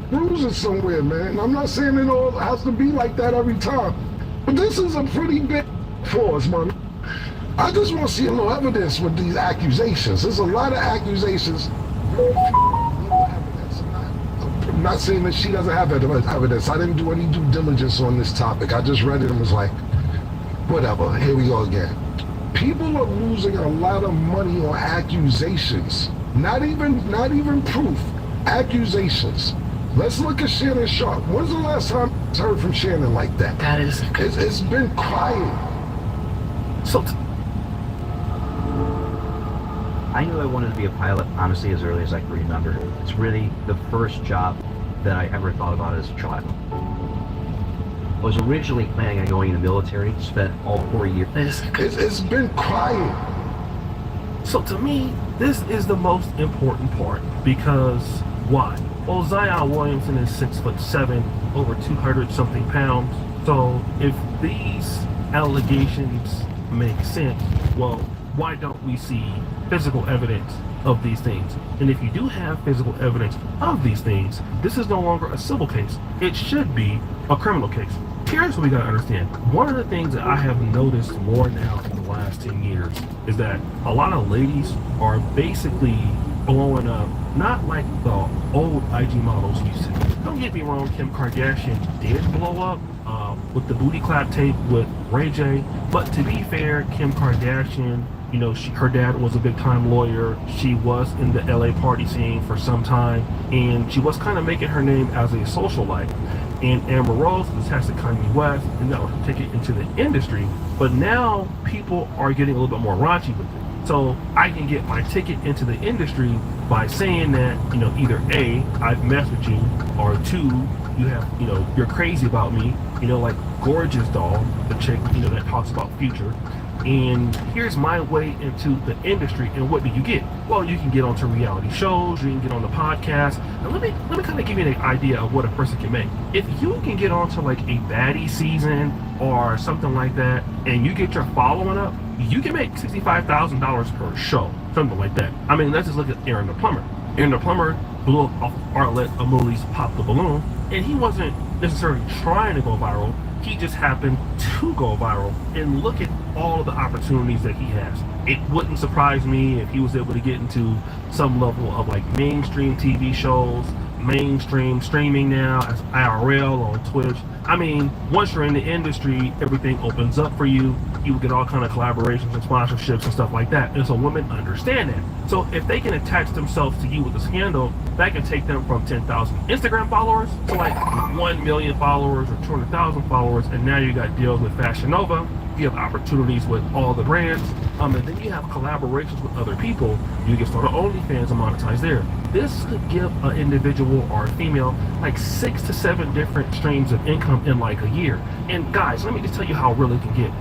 Bruises somewhere, man. I'm not saying it all has to be like that every time, but this is a pretty big force, man. I just want to see a little evidence with these accusations. There's a lot of accusations. I'm not saying that she doesn't have evidence. I didn't do any due diligence on this topic. I just read it and was like, whatever, here we go again. People are losing a lot of money on accusations. Not even proof. Accusations. Let's look at Shannon Sharp. When's the last time you heard from Shannon like that? That is... It's been quiet. So... I knew I wanted to be a pilot, honestly, as early as I can remember. It's really the first job that I ever thought about as a child. I was originally planning on going in the military, spent all 4 years. It's been quiet. So to me, this is the most important part, because why? Well, Zion Williamson is 6'7", over 200 something pounds. So if these allegations make sense, well, why don't we see physical evidence of these things? And if you do have physical evidence of these things, this is no longer a civil case. It should be a criminal case. Here's what we gotta understand. One of the things that I have noticed more now in the last 10 years is that a lot of ladies are basically blowing up, not like the old IG models used to. Don't get me wrong, Kim Kardashian did blow up with the booty clap tape with Ray J, but to be fair, Kim Kardashian, you know, her dad was a big time lawyer. She was in the LA party scene for some time, and she was kind of making her name as a socialite. And Amber Rose was attached to Kanye West, and that was her ticket into the industry. But now people are getting a little bit more raunchy with it. So I can get my ticket into the industry by saying that, you know, either A, I've messed with you, or 2, you have, you know, you're crazy about me, you know, like Gorgeous Doll, the chick, you know, that talks about Future. And here's my way into the industry, and what do you get? Well, you can get onto reality shows, you can get on the podcast. And let me kind of give you an idea of what a person can make. If you can get onto like a baddie season or something like that, and you get your following up, you can make $65,000 per show, something like that. I mean, let's just look at Aaron the Plumber. Aaron the Plumber blew up off Artlet Amuli's Pop the Balloon, and he wasn't necessarily trying to go viral. He just happened to go viral, and look at all of the opportunities that he has. It wouldn't surprise me if he was able to get into some level of like mainstream TV shows, mainstream streaming now as IRL on Twitch. I mean, once you're in the industry, everything opens up for you. You will get all kind of collaborations and sponsorships and stuff like that. And so women understand that. So if they can attach themselves to you with this handle, that can take them from 10,000 Instagram followers to like 1 million followers or 200,000 followers. And now you got deals with Fashion Nova, You have opportunities with all the brands, and then you have collaborations with other people. You can start an OnlyFans and monetize there. This could give an individual or a female like 6 to 7 different streams of income in like a year. And guys, let me just tell you how real it can get.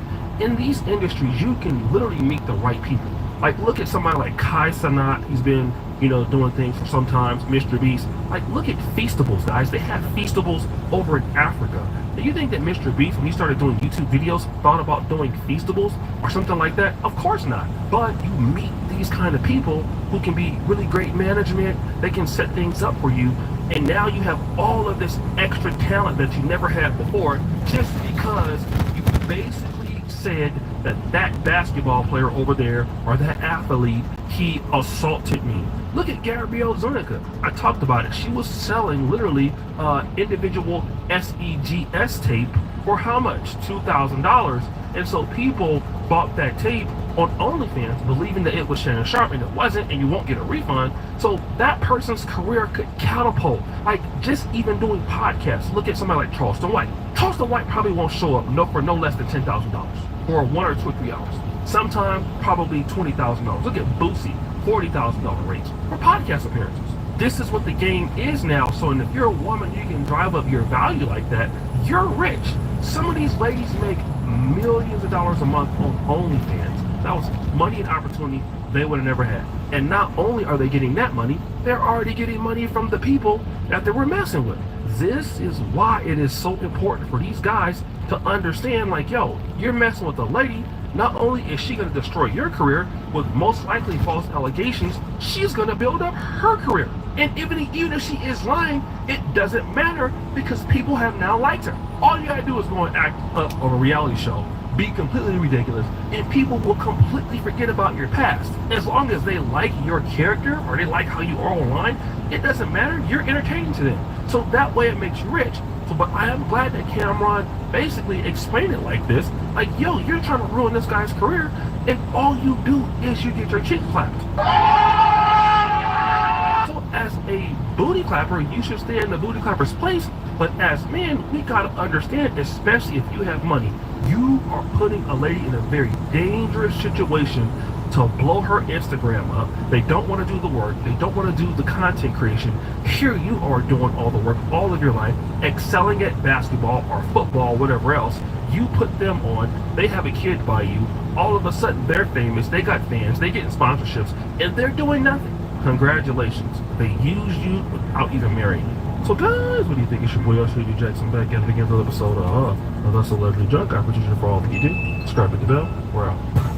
In these industries, you can literally meet the right people. Like, look at somebody like Kai Cenat. He's been, doing things for some time. Mr. Beast. Like, look at Feastables, guys. They have Feastables over in Africa. Do you think that Mr. Beast, when he started doing YouTube videos, thought about doing Feastables or something like that? Of course not. But you meet these kind of people who can be really great management. They can set things up for you. And now you have all of this extra talent that you never had before, just because you basically said that basketball player over there or that athlete, he assaulted me. Look at Gabrielle Zuniga. I talked about it. She was selling literally individual SEGS tape for how much? $2,000. And so people bought that tape on OnlyFans believing that it was Shannon Sharp, and it wasn't, and you won't get a refund. So that person's career could catapult. Like, just even doing podcasts. Look at somebody like Charleston White. Charleston White probably won't show up for no less than $10,000 for 1 or 2 or 3 hours. Sometime probably $20,000. Look at Boosie, $40,000 rates for podcast appearances. This is what the game is now. So, and if you're a woman, you can drive up your value like that. You're rich. Some of these ladies make millions of dollars a month on OnlyFans. That was money and opportunity they would have never had. And not only are they getting that money, they're already getting money from the people that they were messing with. This is why it is so important for these guys to understand, like, yo, you're messing with a lady. Not only is she going to destroy your career with most likely false allegations, she's going to build up her career. And even if she is lying, it doesn't matter because people have now liked her. All you got to do is go and act up on a reality show, be completely ridiculous, and people will completely forget about your past. As long as they like your character or they like how you are online, it doesn't matter. You're entertaining to them. So that way it makes you rich. So, but I am glad that Cameron basically explained it like this. Like, yo, you're trying to ruin this guy's career, and all you do is you get your cheek clapped. So as a booty clapper, you should stay in the booty clapper's place. But as men, we gotta understand, especially if you have money, you are putting a lady in a very dangerous situation to blow her Instagram up. They don't want to do the work. They don't want to do the content creation. Here you are doing all the work all of your life, excelling at basketball or football, whatever else. You put them on, they have a kid by you. All of a sudden they're famous, they got fans, they getting sponsorships, and they're doing nothing. Congratulations. They used you without even marrying you. So guys, what do you think? It's your boy Usher Jackson back at it again for another episode of The Celebrity Junk. I appreciate you for all that you do. Subscribe, hit the bell. We're out.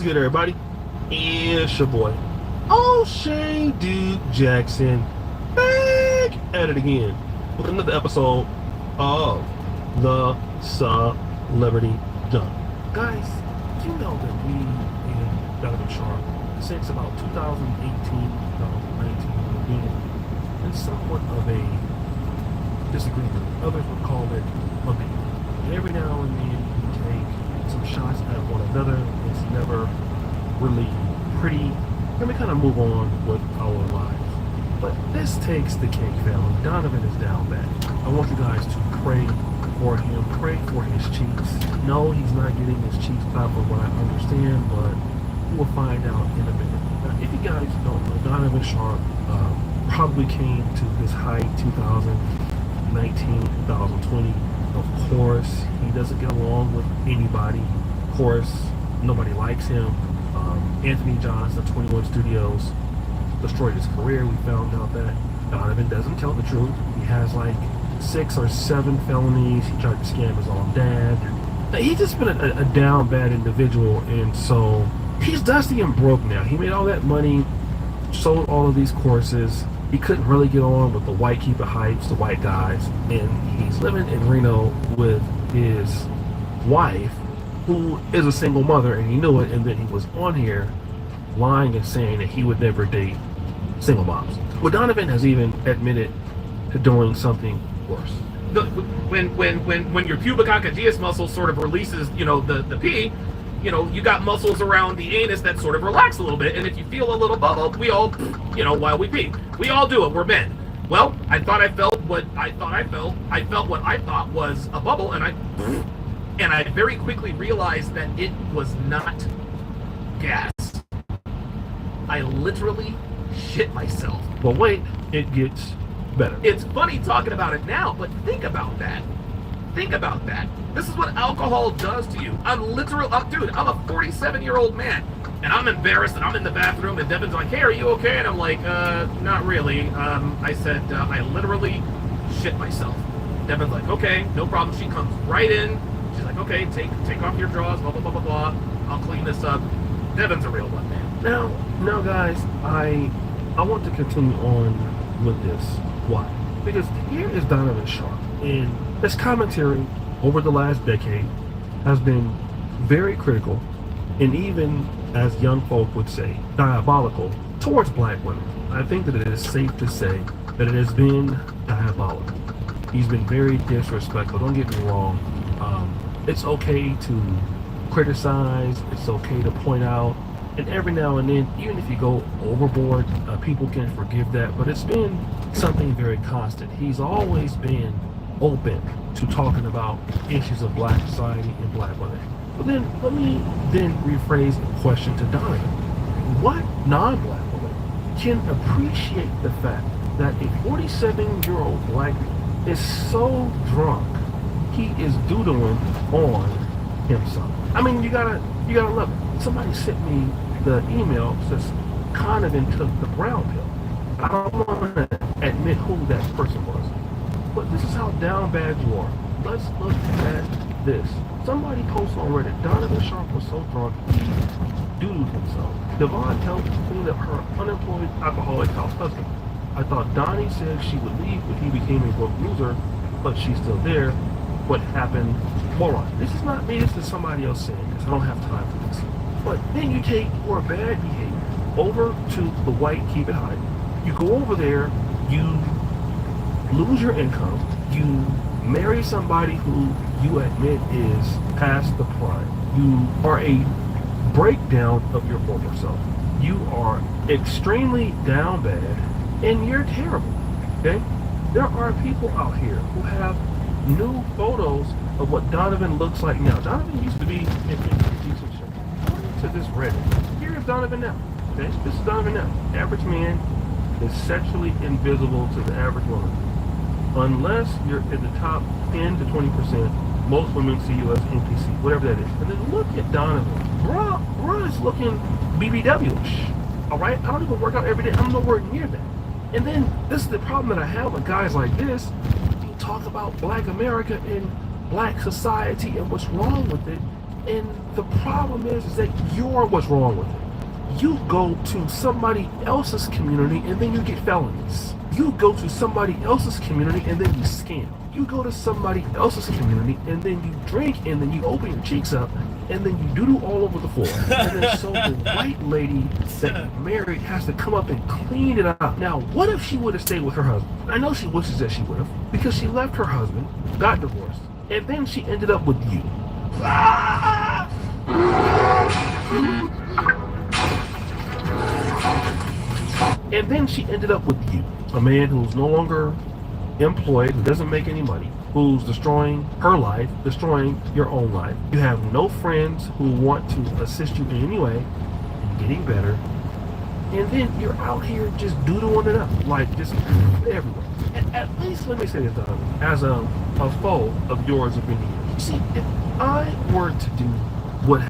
good, everybody? It's your boy, O'Shea Duke Jackson, back at it again with another episode of the Celebrity Junk. Guys, you know that we in Donovan Sharp, since about 2018, 2019, have been in somewhat of a disagreement. Others would call it a beef. Every now and then we take some shots at one another. It's never really pretty, and we kind of move on with our lives. But this takes the cake, family. Donovan is down bad. I want you guys to pray for him, pray for his cheeks. No, he's not getting his cheeks clapped from what I understand, but we'll find out in a minute. Now, if you guys don't know, Donovan Sharp probably came to his height 2019, 2020. Of course, he doesn't get along with anybody. Of course, nobody likes him. Anthony Johnson, 21 Studios, destroyed his career. We found out that Donovan doesn't tell the truth. He has like 6 or 7 felonies. He tried to scam his own dad. He's just been a down bad individual, and so he's dusty and broke now. He made all that money, sold all of these courses. He couldn't really get on with the white keep it hypes, the white guys, and he's living in Reno with his wife, who is a single mother, and he knew it, and then he was on here lying and saying that he would never date single moms. Well, Donovan has even admitted to doing something worse. When your pubic accueductus muscle sort of releases, the pee, you got muscles around the anus that sort of relax a little bit, and if you feel a little bubble, we all, while we pee. We all do it, we're men. Well, I thought I felt what I thought I felt. I felt what I thought was a bubble, and I very quickly realized that it was not gas. I literally shit myself. But wait, it gets better. It's funny talking about it now, but think about that. Think about that. This is what alcohol does to you. I'm a 47-year-old man, and I'm embarrassed, and I'm in the bathroom, and Devin's like, hey, are you okay? And I'm like, not really. I said, I literally shit myself. Devin's like, okay, no problem. She comes right in. She's like, okay, take off your drawers, blah, blah, blah, blah, blah. I'll clean this up. Devin's a real one, man. Now, guys, I want to continue on with this. Why? Because here is Donovan Sharp, and his commentary over the last decade has been very critical, and even, as young folk would say, diabolical towards black women. I think that it is safe to say that it has been diabolical. He's been very disrespectful. Don't get me wrong. It's okay to criticize. It's okay to point out. And every now and then, even if you go overboard, people can forgive that. But it's been something very constant. He's always been open to talking about issues of black society and black women. But then, let me then rephrase the question to Donovan. What non-black woman can appreciate the fact that a 47-year-old black man is so drunk, he is doodling on himself? I mean, you gotta love it. Somebody sent me the email that says Donovan took the brown pill. I don't want to admit who that person was, but this is how down bad you are. Let's look at this. Somebody posted on Reddit, Donovan Sharp was so drunk he doodled himself. Devon helped clean up her unemployed alcoholic house husband. I thought Donnie said she would leave if he became a broke loser, but she's still there. What happened? Moron. This is not me, this is somebody else saying this. I don't have time for this. But then you take your bad behavior over to the white keep it high. You go over there, you lose your income, you marry somebody who you admit is past the prime. You are a breakdown of your former self. You are extremely down bad, and you're terrible. Okay? There are people out here who have new photos of what Donovan looks like now. Donovan used to be in decent shape. To this Reddit. Here is Donovan now. Okay? This is Donovan now. Average man is sexually invisible to the average woman. Unless you're in the top 10 to 20%, most women see you as NPC, whatever that is. And then look at Donovan. Bruh is looking BBW-ish. Alright? I don't even work out every day. I'm nowhere near that. And then this is the problem that I have with guys like this. You talk about black America and black society and what's wrong with it. And the problem is that you're what's wrong with it. You go to somebody else's community and then you get felonies. You go to somebody else's community and then you scam. You go to somebody else's community and then you drink and then you open your cheeks up and then you doo-doo all over the floor. And then so the white lady that you married has to come up and clean it up. Now, what if she would have stayed with her husband? I know she wishes that she would have, because she left her husband, got divorced, and then she ended up with you. And then she ended up with you, a man who's no longer employed, who doesn't make any money, who's destroying her life, destroying your own life. You have no friends who want to assist you in any way in getting better. And then you're out here just doodling it up, like just everywhere. At least, let me say this, as a foe of yours of many years. You see, if I were to do what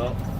Oh.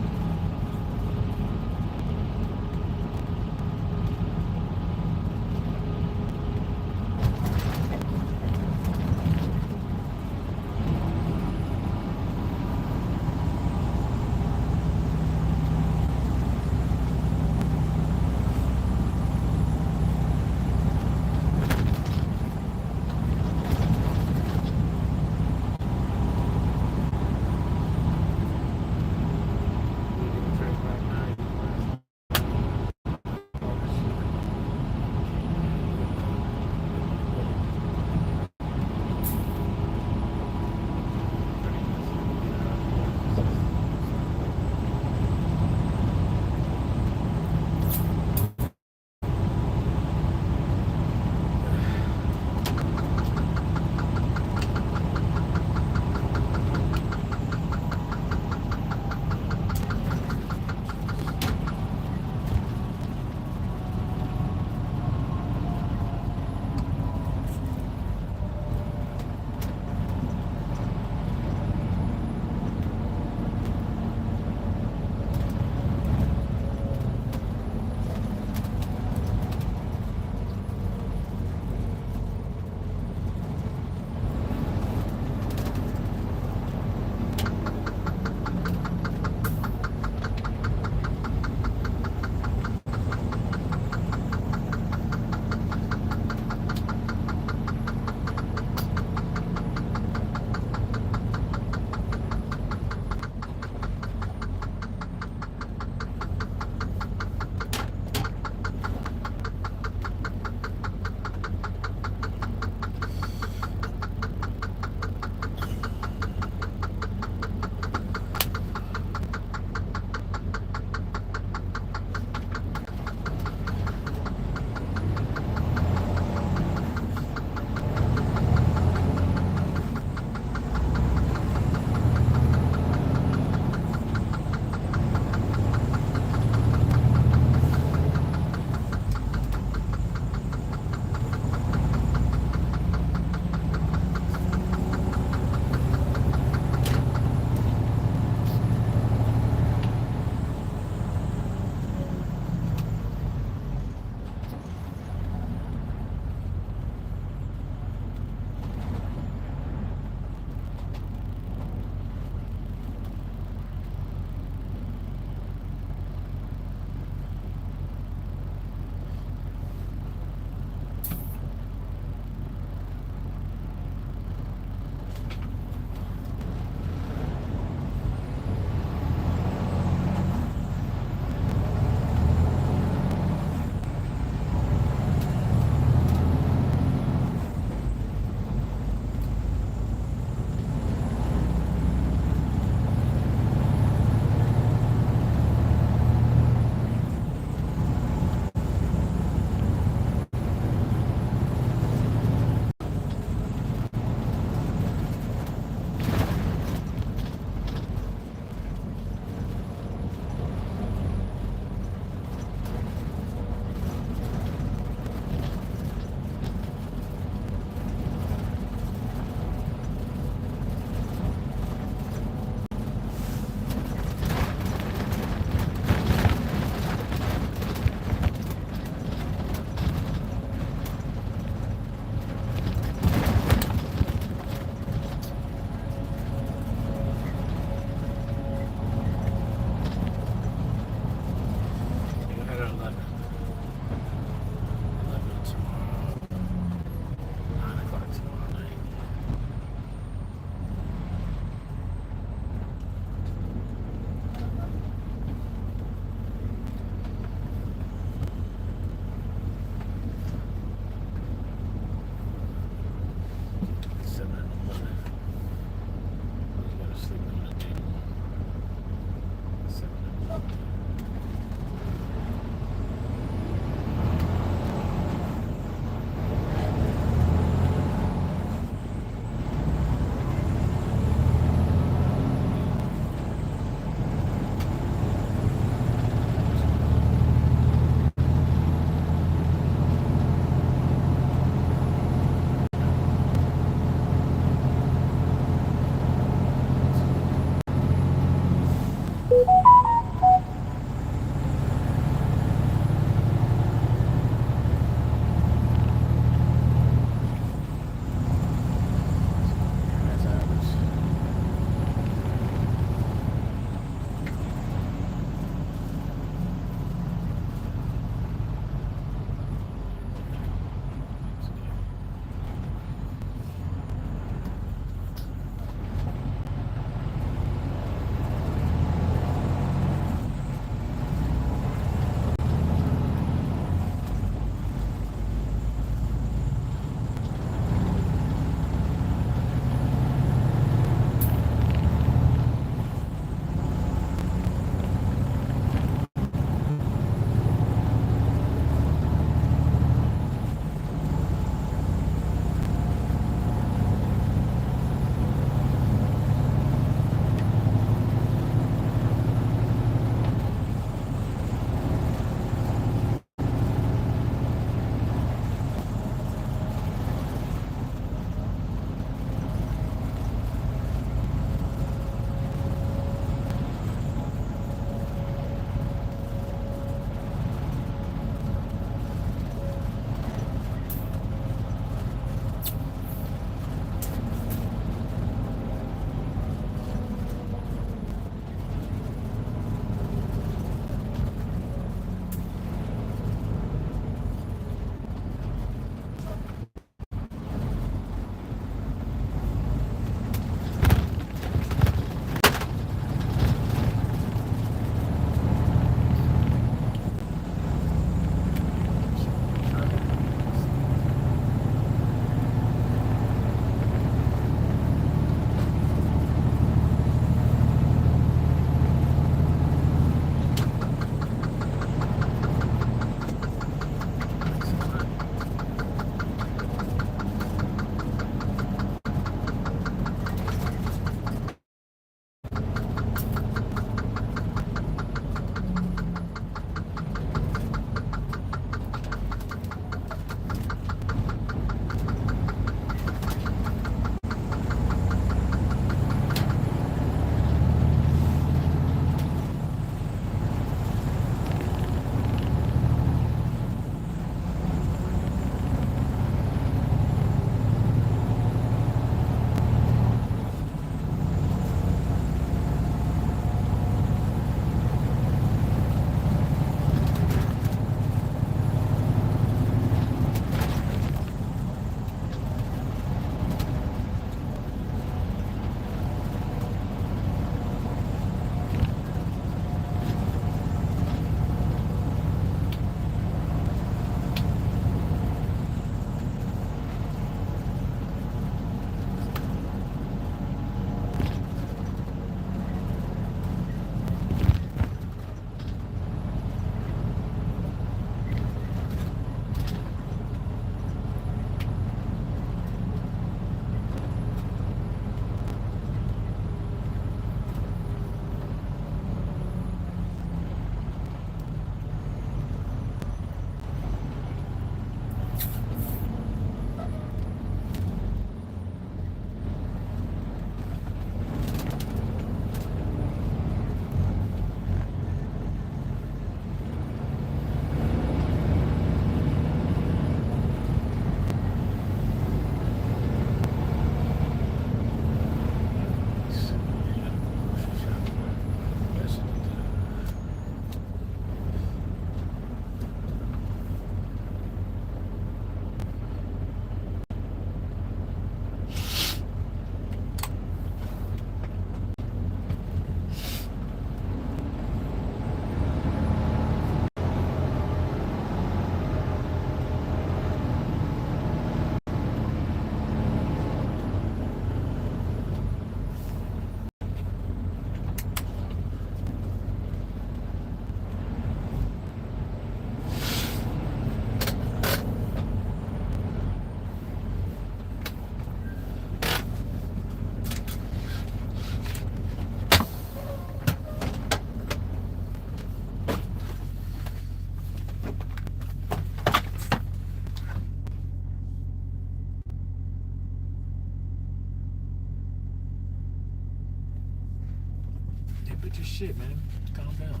Get your shit, man. Calm down.